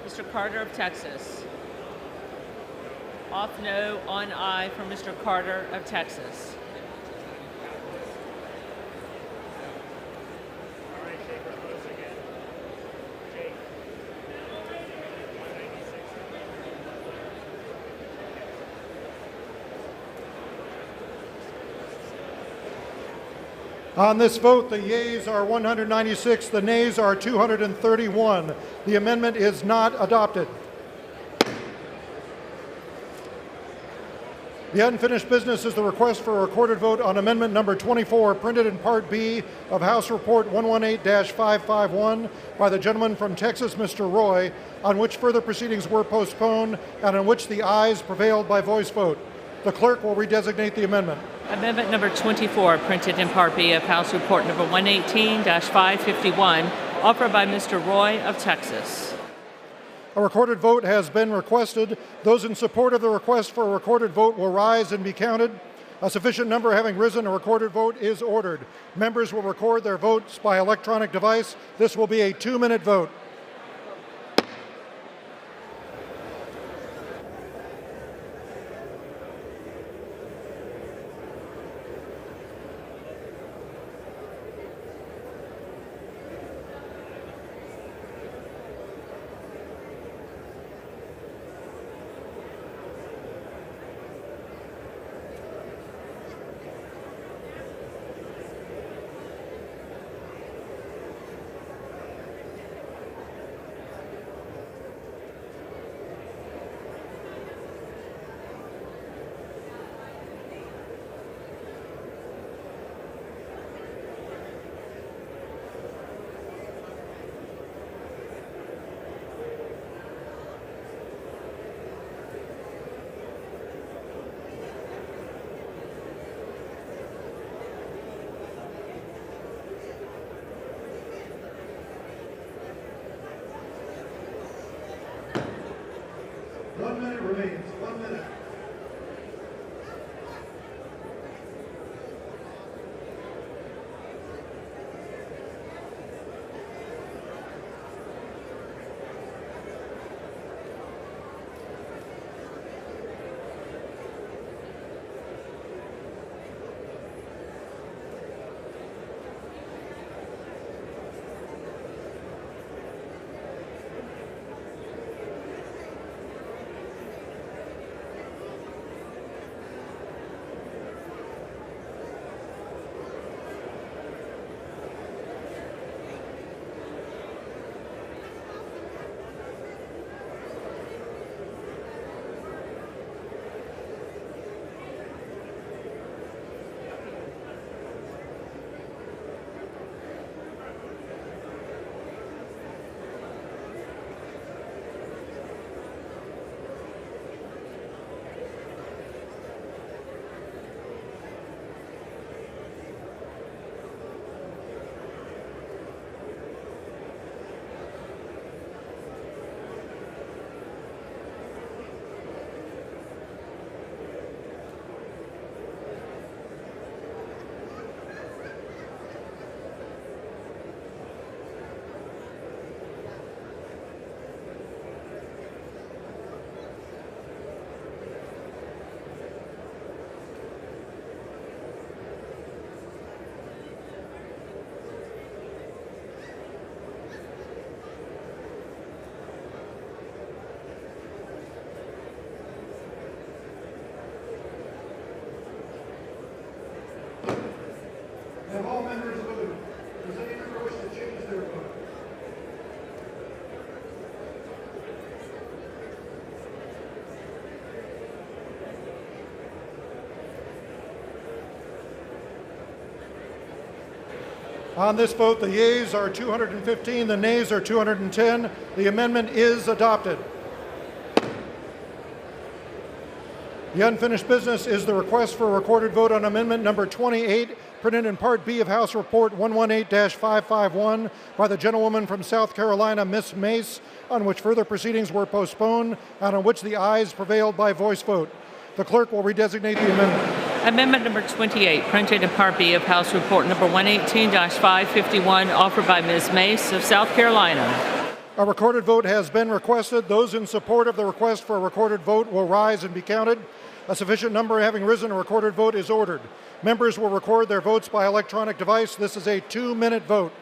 Mr. Carter of Texas. Off no, on aye for Mr. Carter of Texas. On this vote, the yeas are 196, the nays are 231. The amendment is not adopted. The unfinished business is the request for a recorded vote on amendment number 24, printed in Part B of House Report 118-551 by the gentleman from Texas, Mr. Roy, on which further proceedings were postponed and on which the ayes prevailed by voice vote. The clerk will redesignate the amendment. Amendment number 24, printed in Part B of House Report number 118-551, offered by Mr. Roy of Texas. A recorded vote has been requested. Those in support of the request for a recorded vote will rise and be counted. A sufficient number having risen, a recorded vote is ordered. Members will record their votes by electronic device. This will be a 2-minute vote. Remains 1 minute. Have all members voted? Does any member wish to change their vote? On this vote, the yeas are 215, the nays are 210. The amendment is adopted. The unfinished business is the request for a recorded vote on amendment number 28, printed in Part B of House Report 118-551 by the gentlewoman from South Carolina, Miss Mace, on which further proceedings were postponed and on which the ayes prevailed by voice vote. The clerk will redesignate the amendment. Amendment number 28, printed in Part B of House Report number 118-551, offered by Ms. Mace of South Carolina. A recorded vote has been requested. Those in support of the request for a recorded vote will rise and be counted. A sufficient number having risen, a recorded vote is ordered. Members will record their votes by electronic device. This is a 2-minute vote.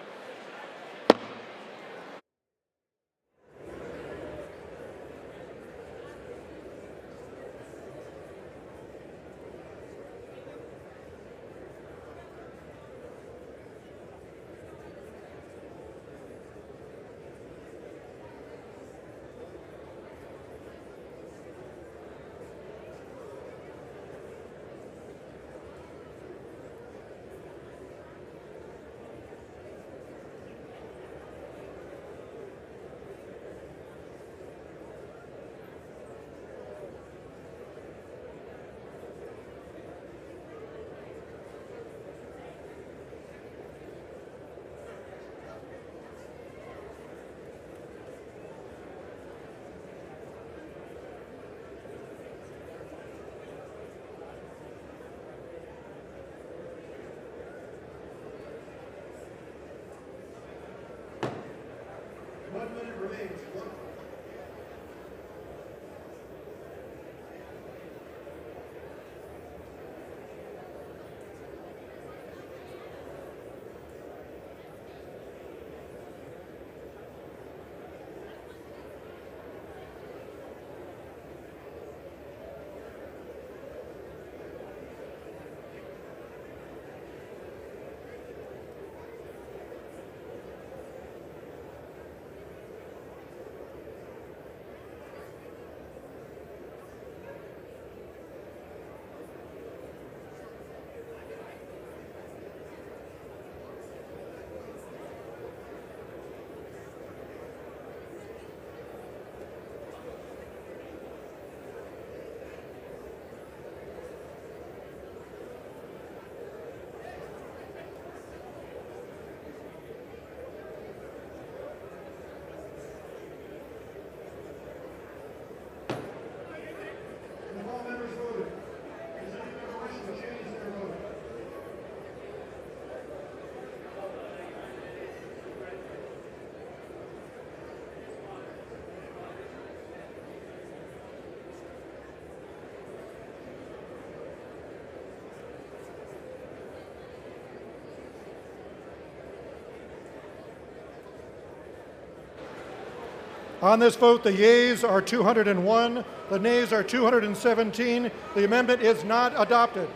On this vote, the yeas are 201, the nays are 217. The amendment is not adopted.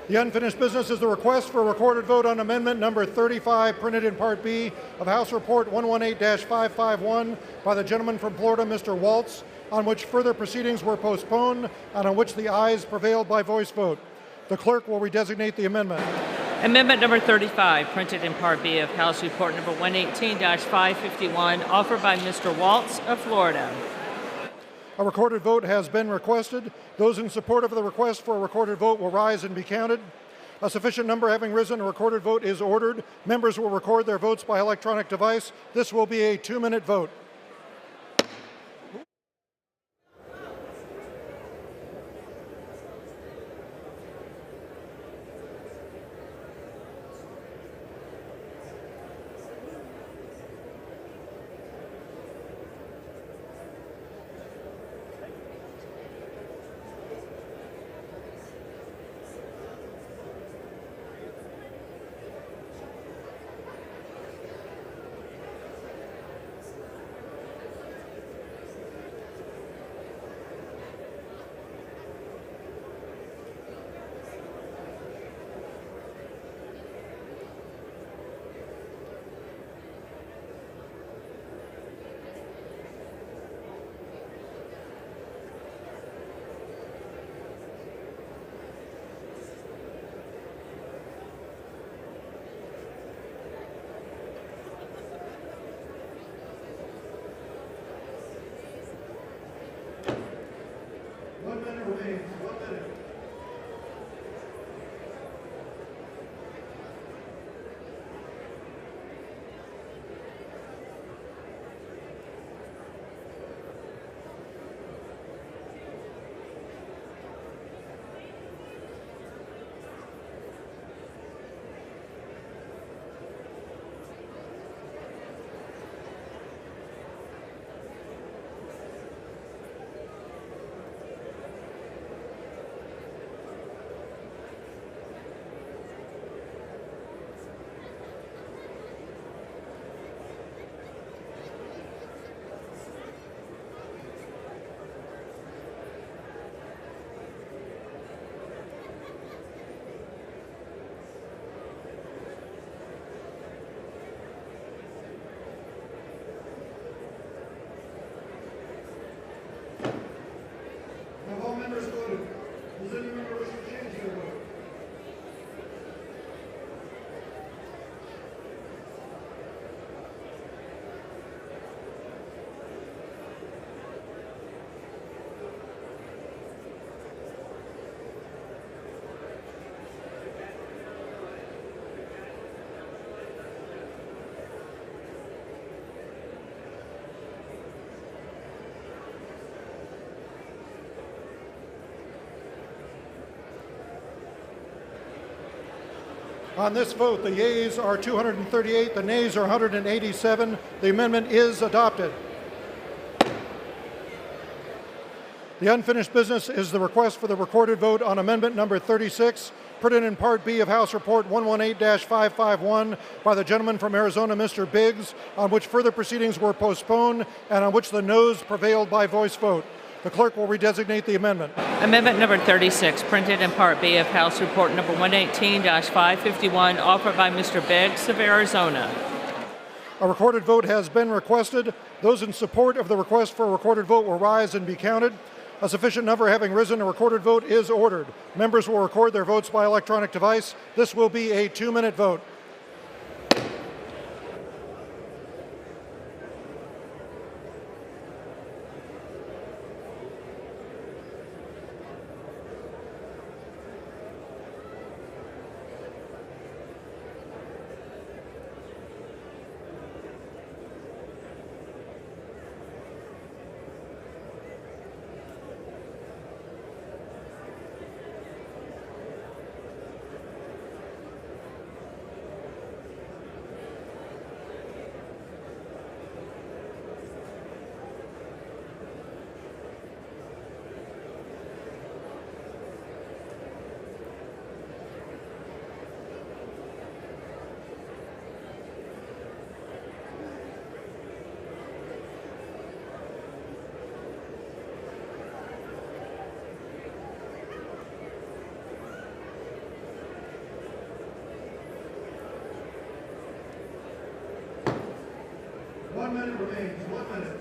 The unfinished business is the request for a recorded vote on amendment number 35, printed in Part B of House Report 118-551 by the gentleman from Florida, Mr. Waltz, on which further proceedings were postponed and on which the ayes prevailed by voice vote. The clerk will redesignate the amendment. Amendment number 35, printed in Part B of House Report number 118-551, offered by Mr. Waltz of Florida. A recorded vote has been requested. Those in support of the request for a recorded vote will rise and be counted. A sufficient number having risen, a recorded vote is ordered. Members will record their votes by electronic device. This will be a 2-minute vote. On this vote, the yeas are 238, the nays are 187. The amendment is adopted. The unfinished business is the request for the recorded vote on amendment number 36, printed in Part B of House Report 118-551 by the gentleman from Arizona, Mr. Biggs, on which further proceedings were postponed and on which the noes prevailed by voice vote. The clerk will redesignate the amendment. Amendment number 36, printed in Part B of House Report number 118-551, offered by Mr. Biggs of Arizona. A recorded vote has been requested. Those in support of the request for a recorded vote will rise and be counted. A sufficient number having risen, a recorded vote is ordered. Members will record their votes by electronic device. This will be a 2-minute vote. One minute remains. 1 minute.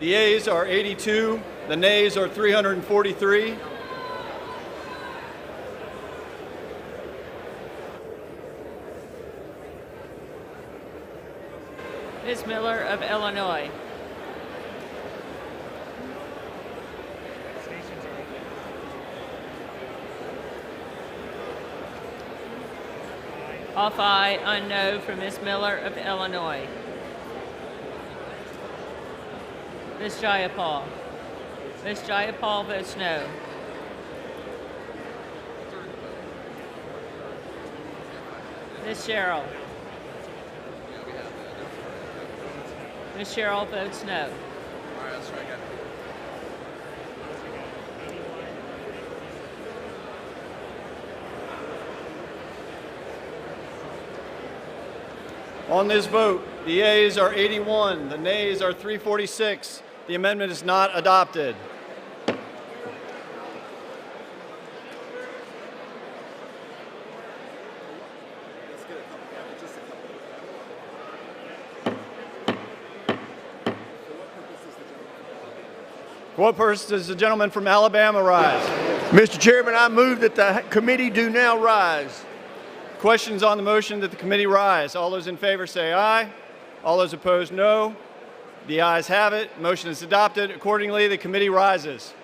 The yeas are 82, the nays are 343. Ms. Miller of Illinois. Off aye, unknown for Ms. Miller of Illinois. Ms. Jayapal. Ms. Jayapal votes no. Ms. Sherrill. Ms. Sherrill votes no. On this vote, the yeas are 81, the nays are 346. The amendment is not adopted. For what purpose does the gentleman from Alabama rise? Mr. Chairman, I move that the committee do now rise. questions on the motion that the committee rise? All those in favor say aye. All those opposed, no. The ayes have it. Motion is adopted. Accordingly, the committee rises.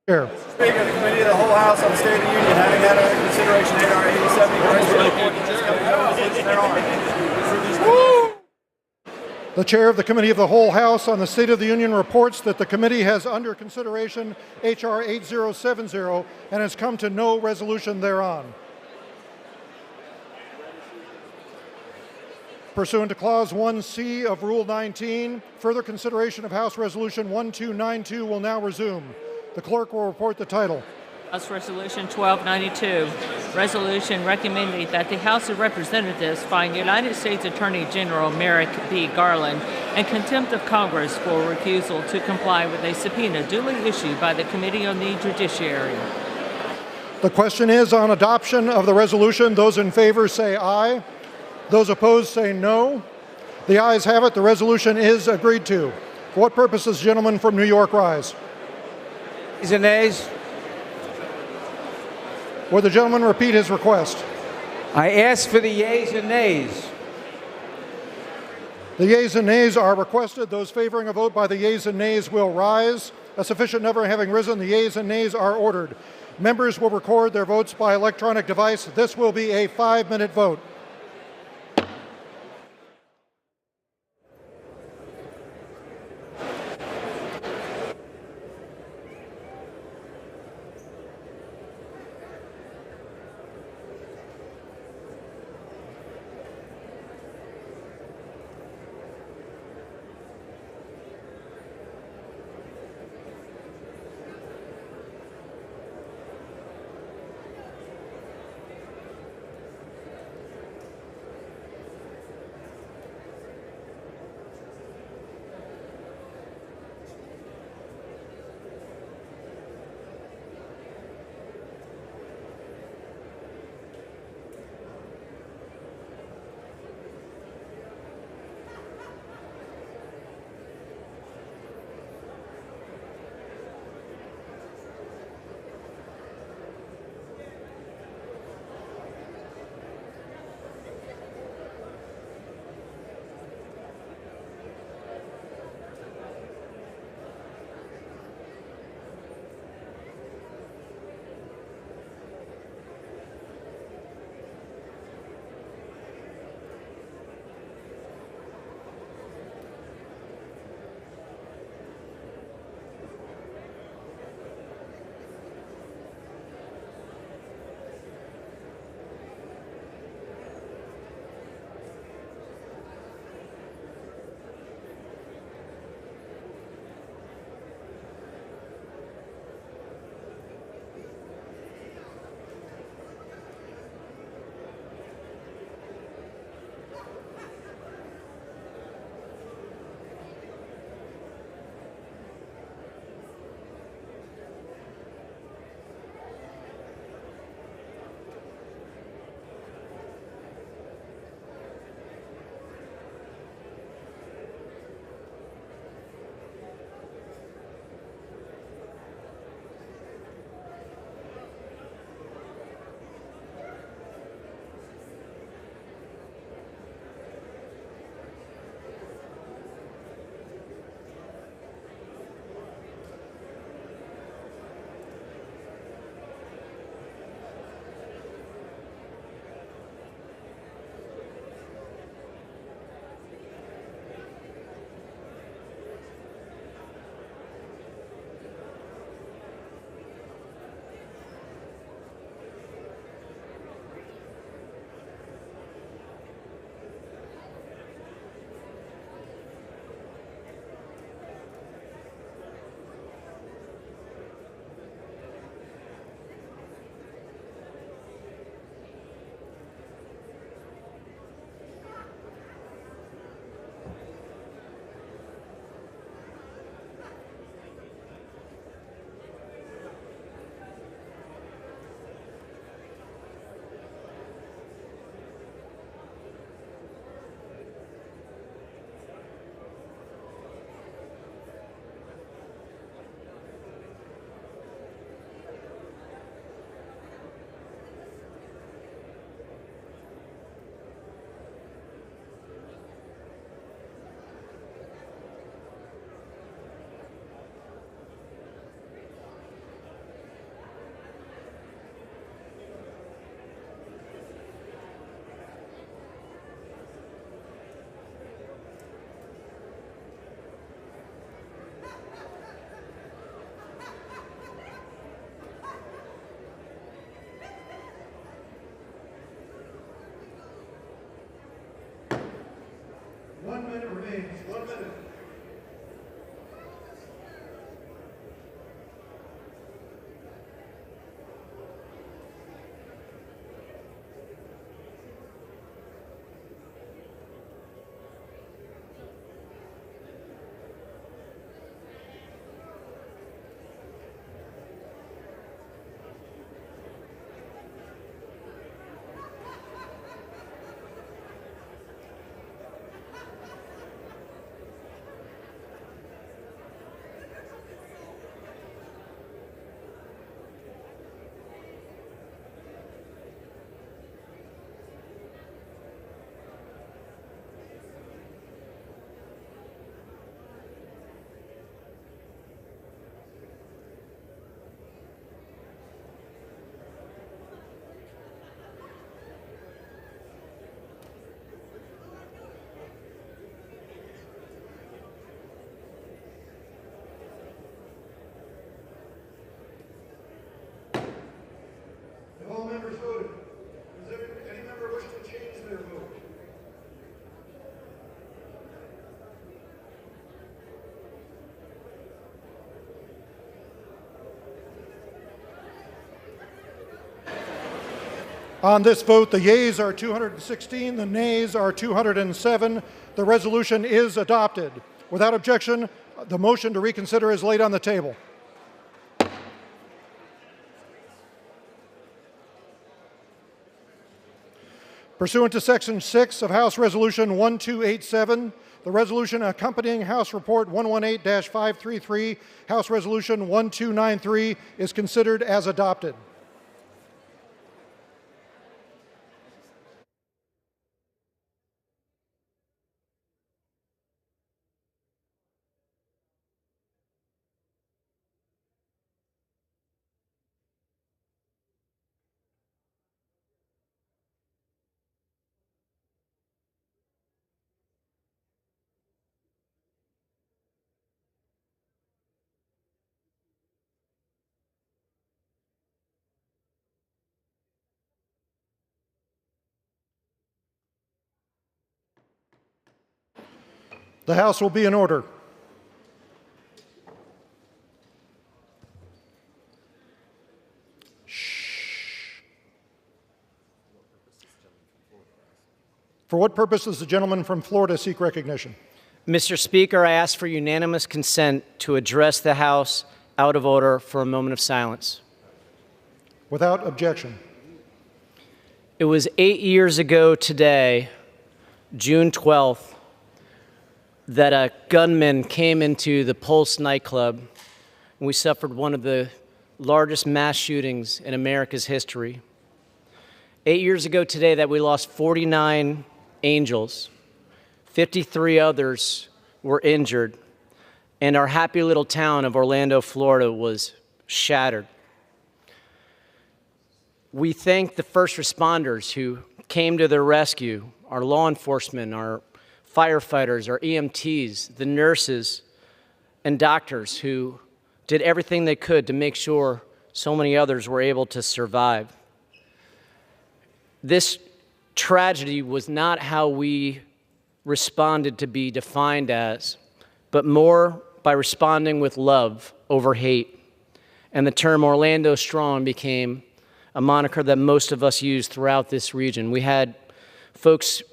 Chair. Speaker, the Committee of the Whole House on the State of the Union, having had under consideration H.R. 8070, The Chair of the Committee of the Whole House on the State of the Union reports that the committee has under consideration H.R. 8070 and has come to no resolution thereon. Pursuant to Clause 1C of Rule 19, further consideration of House Resolution 1292 will now resume. The clerk will report the title. House Resolution 1292, resolution recommending that the House of Representatives find United States Attorney General Merrick B. Garland in contempt of Congress for refusal to comply with a subpoena duly issued by the Committee on the Judiciary. The question is on adoption of the resolution. Those in favor say aye. Those opposed say no. The ayes have it. The resolution is agreed to. For what purpose does the gentleman from New York rise? Yeas and nays. Would the gentleman repeat his request? I ask for the yeas and nays. The yeas and nays are requested. Those favoring a vote by the yeas and nays will rise. A sufficient number having risen, the yeas and nays are ordered. Members will record their votes by electronic device. This will be a 5-minute vote. Have all members voted? Does any member wish to change their vote? On this vote, the yeas are 216, the nays are 207. The resolution is adopted. Without objection, the motion to reconsider is laid on the table. Pursuant to Section 6 of House Resolution 1287, the resolution accompanying House Report 118-533, House Resolution 1293, is considered as adopted. The House will be in order. For what purpose does the gentleman from Florida seek recognition? Mr. Speaker, I ask for unanimous consent to address the House out of order for a moment of silence. Without objection. It was 8 years ago today, June 12th, that a gunman came into the Pulse nightclub, and we suffered one of the largest mass shootings in America's history. 8 years ago today that we lost 49 angels, 53 others were injured, and our happy little town of Orlando, Florida was shattered. We thank the first responders who came to their rescue, our law enforcement, our firefighters, our EMTs, the nurses and doctors who did everything they could to make sure so many others were able to survive. This tragedy was not how we responded to be defined as, but more by responding with love over hate. And the term Orlando Strong became a moniker that most of us use throughout this region. We had folks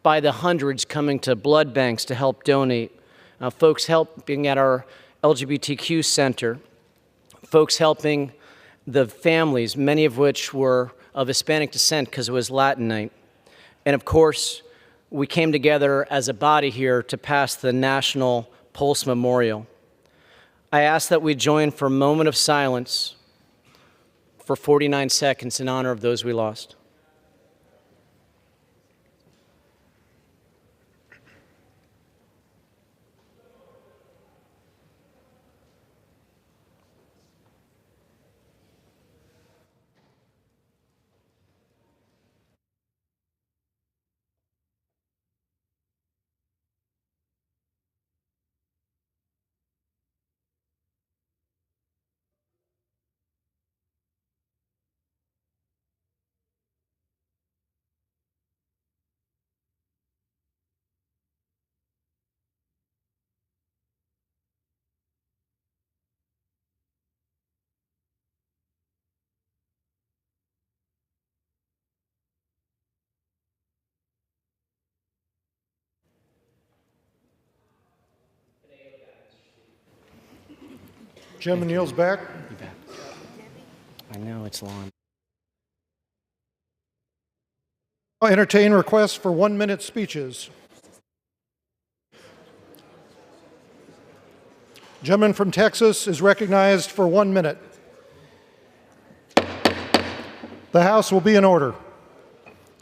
by the hundreds coming to blood banks to help donate, folks helping at our LGBTQ center, folks helping the families, many of which were of Hispanic descent because it was Latin night. And of course, we came together as a body here to pass the National Pulse Memorial. I ask that we join for a moment of silence for 49 seconds in honor of those we lost. Gentleman yields back. I know it's long. I'll entertain requests for 1-minute speeches. Gentleman from Texas is recognized for 1 minute. The House will be in order.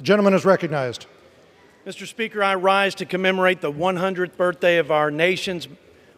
Gentleman is recognized. Mr. Speaker, I rise to commemorate the 100th birthday of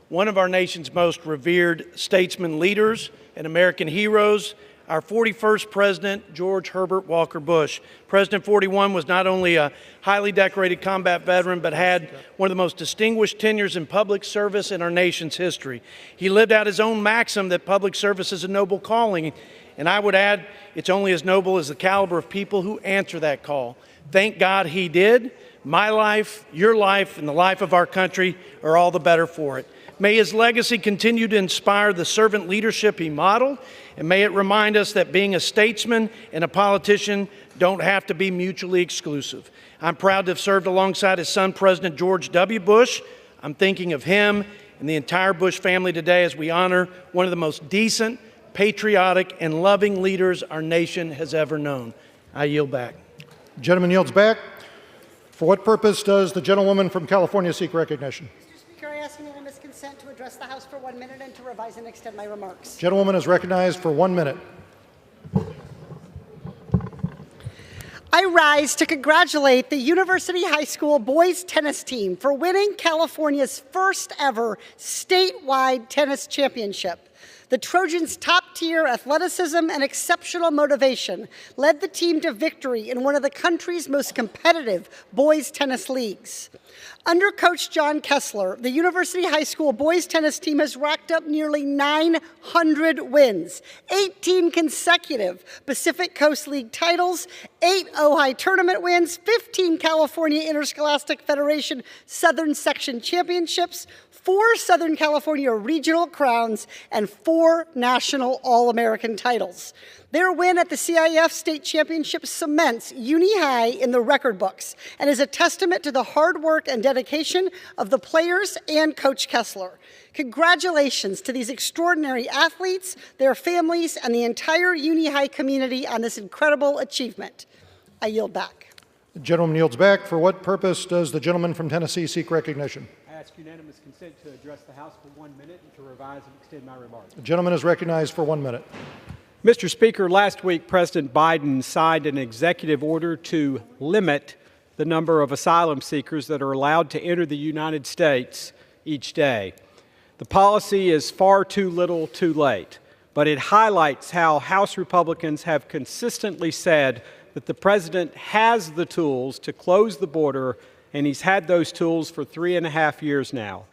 one of our nation's most revered statesmen, leaders, and American heroes, our 41st President, George Herbert Walker Bush. President 41 was not only a highly decorated combat veteran, but had one of the most distinguished tenures in public service in our nation's history. He lived out his own maxim that public service is a noble calling, and I would add, it's only as noble as the caliber of people who answer that call. Thank God he did. My life, your life, and the life of our country are all the better for it. May his legacy continue to inspire the servant leadership he modeled, and may it remind us that being a statesman and a politician don't have to be mutually exclusive. I'm proud to have served alongside his son, President George W. Bush. I'm thinking of him and the entire Bush family today as we honor one of the most decent, patriotic, and loving leaders our nation has ever known. I yield back. Gentleman yields back. For what purpose does the gentlewoman from California seek recognition? Speaker, I ask unanimous consent to address the House for 1 minute and to revise and extend my remarks. Gentlewoman is recognized for 1 minute. I rise to congratulate the University High School boys tennis team for winning California's first ever statewide tennis championship. The Trojans' top-tier athleticism and exceptional motivation led the team to victory in one of the country's most competitive boys tennis leagues. Under Coach John Kessler, the University High School boys tennis team has racked up nearly 900 wins, 18 consecutive Pacific Coast League titles, 8 Ojai tournament wins, 15 California Interscholastic Federation Southern Section championships, 4 Southern California regional crowns, and 4 national All-American titles. Their win at the CIF State Championship cements Uni High in the record books and is a testament to the hard work and dedication of the players and Coach Kessler. Congratulations to these extraordinary athletes, their families, and the entire Uni High community on this incredible achievement. I yield back. The gentleman yields back. For what purpose does the gentleman from Tennessee seek recognition? I ask unanimous consent to address the House for 1 minute and to revise and extend my remarks. The gentleman is recognized for 1 minute. Mr. Speaker, last week President Biden signed an executive order to limit the number of asylum seekers that are allowed to enter the United States each day. The policy is far too little too late, but it highlights how House Republicans have consistently said that the president has the tools to close the border, and he's had those tools for 3.5 years now.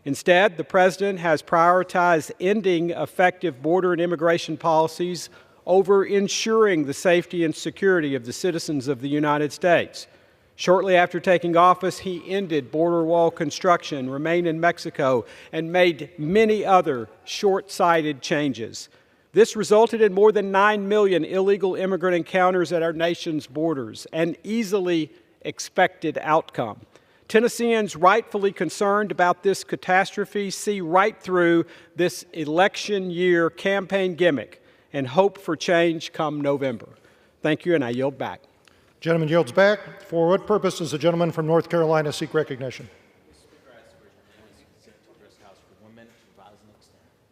Instead, the president has prioritized ending effective border and immigration policies over ensuring the safety and security of the citizens of the United States. Shortly after taking office, he ended border wall construction, remained in Mexico, and made many other short-sighted changes. This resulted in more than 9 million illegal immigrant encounters at our nation's borders, an easily expected outcome. Tennesseans rightfully concerned about this catastrophe see right through this election year campaign gimmick and hope for change come November. Thank you, and I yield back. Gentleman yields back. For what purpose does the gentleman from North Carolina seek recognition?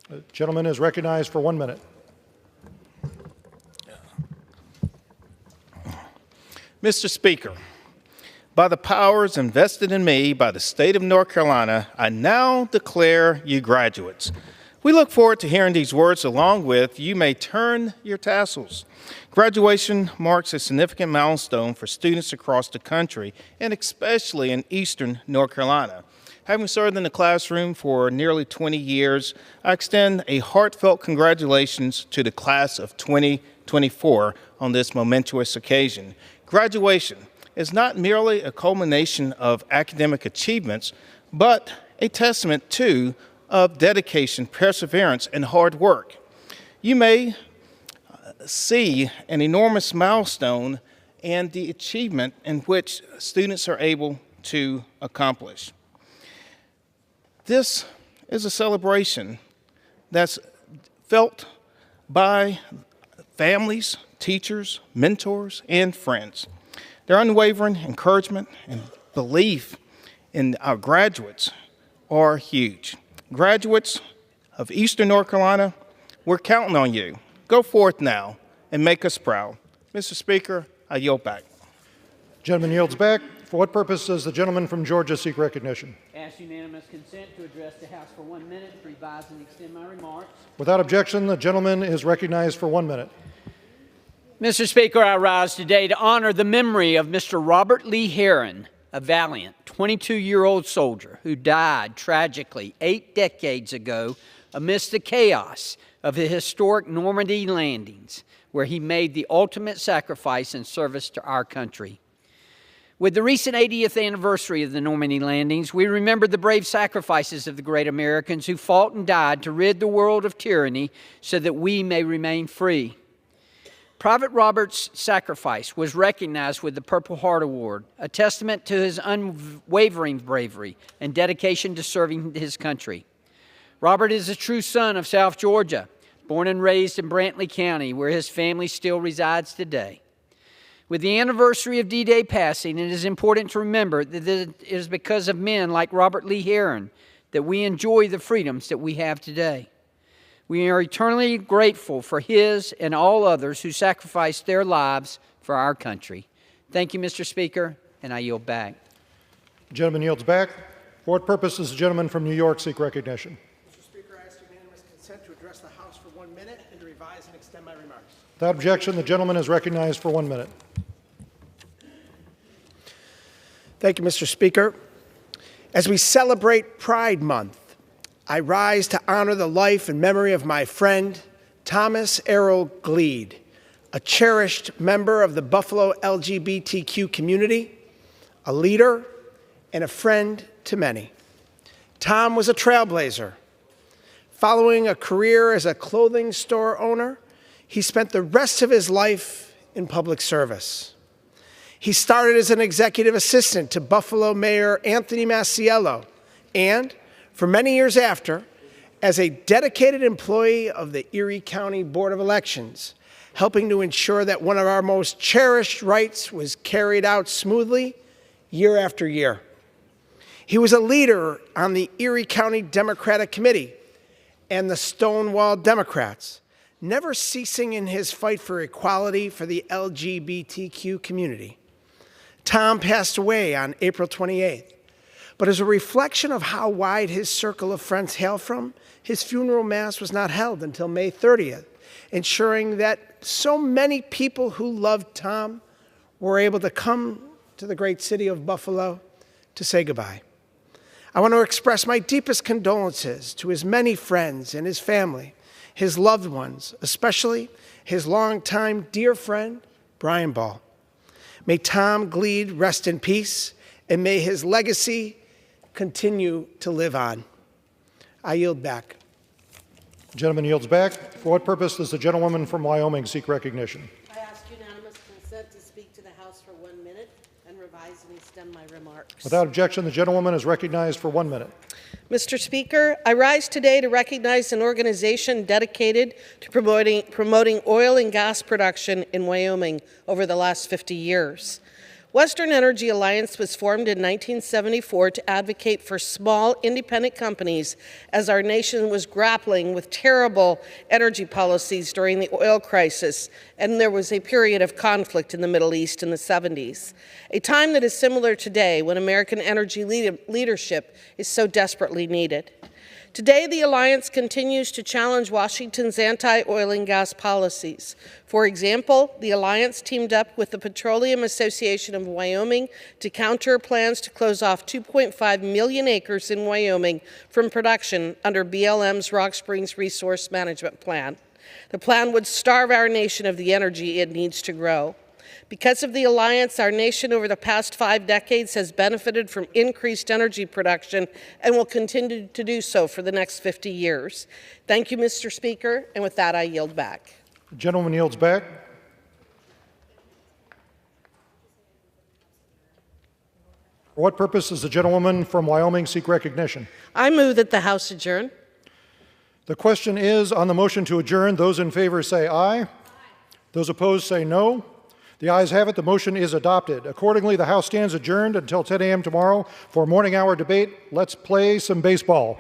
The gentleman is recognized for 1 minute. Mr. Speaker, by the powers invested in me by the state of North Carolina, I now declare you graduates. We look forward to hearing these words along with, you may turn your tassels. Graduation marks a significant milestone for students across the country, and especially in eastern North Carolina. Having served in the classroom for nearly 20 years, I extend a heartfelt congratulations to the class of 2024 on this momentous occasion. Graduation is not merely a culmination of academic achievements, but a testament to of dedication, perseverance, and hard work. You may see an enormous milestone and the achievement in which students are able to accomplish. This is a celebration that's felt by families, teachers, mentors, and friends. Their unwavering encouragement and belief in our graduates are huge. Graduates of Eastern North Carolina, we're counting on you. Go forth now and make us proud. Mr. Speaker, I yield back. Gentleman yields back. For what purpose does the gentleman from Georgia seek recognition? Ask unanimous consent to address the House for 1 minute, revise and extend my remarks. Without objection, the gentleman is recognized for 1 minute. Mr. Speaker, I rise today to honor the memory of Mr. Robert Lee Herron, a valiant 22-year-old soldier who died tragically 8 decades ago amidst the chaos of the historic Normandy landings, where he made the ultimate sacrifice in service to our country. With the recent 80th anniversary of the Normandy landings, we remember the brave sacrifices of the great Americans who fought and died to rid the world of tyranny so that we may remain free. Private Robert's sacrifice was recognized with the Purple Heart Award, a testament to his unwavering bravery and dedication to serving his country. Robert is a true son of South Georgia, born and raised in Brantley County, where his family still resides today. With the anniversary of D-Day passing, it is important to remember that it is because of men like Robert Lee Herron that we enjoy the freedoms that we have today. We are eternally grateful for his and all others who sacrificed their lives for our country. Thank you, Mr. Speaker, and I yield back. The gentleman yields back. For what purpose does the gentleman from New York seek recognition? Mr. Speaker, I ask unanimous consent to address the House for 1 minute and to revise and extend my remarks. Without objection, the gentleman is recognized for 1 minute. Thank you, Mr. Speaker. As we celebrate Pride Month, I rise to honor the life and memory of my friend, Thomas Errol Gleed, a cherished member of the Buffalo LGBTQ community, a leader, and a friend to many. Tom was a trailblazer. Following a career as a clothing store owner, he spent the rest of his life in public service. He started as an executive assistant to Buffalo Mayor Anthony Masiello, and for many years after, as a dedicated employee of the Erie County Board of Elections, helping to ensure that one of our most cherished rights was carried out smoothly year after year. He was a leader on the Erie County Democratic Committee and the Stonewall Democrats, never ceasing in his fight for equality for the LGBTQ community. Tom passed away on April 28th. But as a reflection of how wide his circle of friends hail from, his funeral mass was not held until May 30th, ensuring that so many people who loved Tom were able to come to the great city of Buffalo to say goodbye. I want to express my deepest condolences to his many friends and his family, his loved ones, especially his longtime dear friend, Brian Ball. May Tom Gleed rest in peace, and may his legacy continue to live on. I yield back. The gentleman yields back. For what purpose does the gentlewoman from Wyoming seek recognition? I ask unanimous consent to speak to the House for 1 minute and revise and extend my remarks. Without objection, the gentlewoman is recognized for 1 minute. Mr. Speaker, I rise today to recognize an organization dedicated to promoting oil and gas production in Wyoming over the last 50 years. Western Energy Alliance was formed in 1974 to advocate for small, independent companies as our nation was grappling with terrible energy policies during the oil crisis, and there was a period of conflict in the Middle East in the 70s, a time that is similar today when American energy leadership is so desperately needed. Today, the Alliance continues to challenge Washington's anti-oil and gas policies. For example, the Alliance teamed up with the Petroleum Association of Wyoming to counter plans to close off 2.5 million acres in Wyoming from production under BLM's Rock Springs Resource Management Plan. The plan would starve our nation of the energy it needs to grow. Because of the Alliance, our nation over the past 5 decades has benefited from increased energy production and will continue to do so for the next 50 years. Thank you, Mr. Speaker, and with that, I yield back. The gentleman yields back. For what purpose does the gentlewoman from Wyoming seek recognition? I move that the House adjourn. The question is on the motion to adjourn. Those in favor say aye. Those opposed say no. The ayes have it. The motion is adopted. Accordingly, the House stands adjourned until 10 a.m. tomorrow for morning hour debate. Let's play some baseball.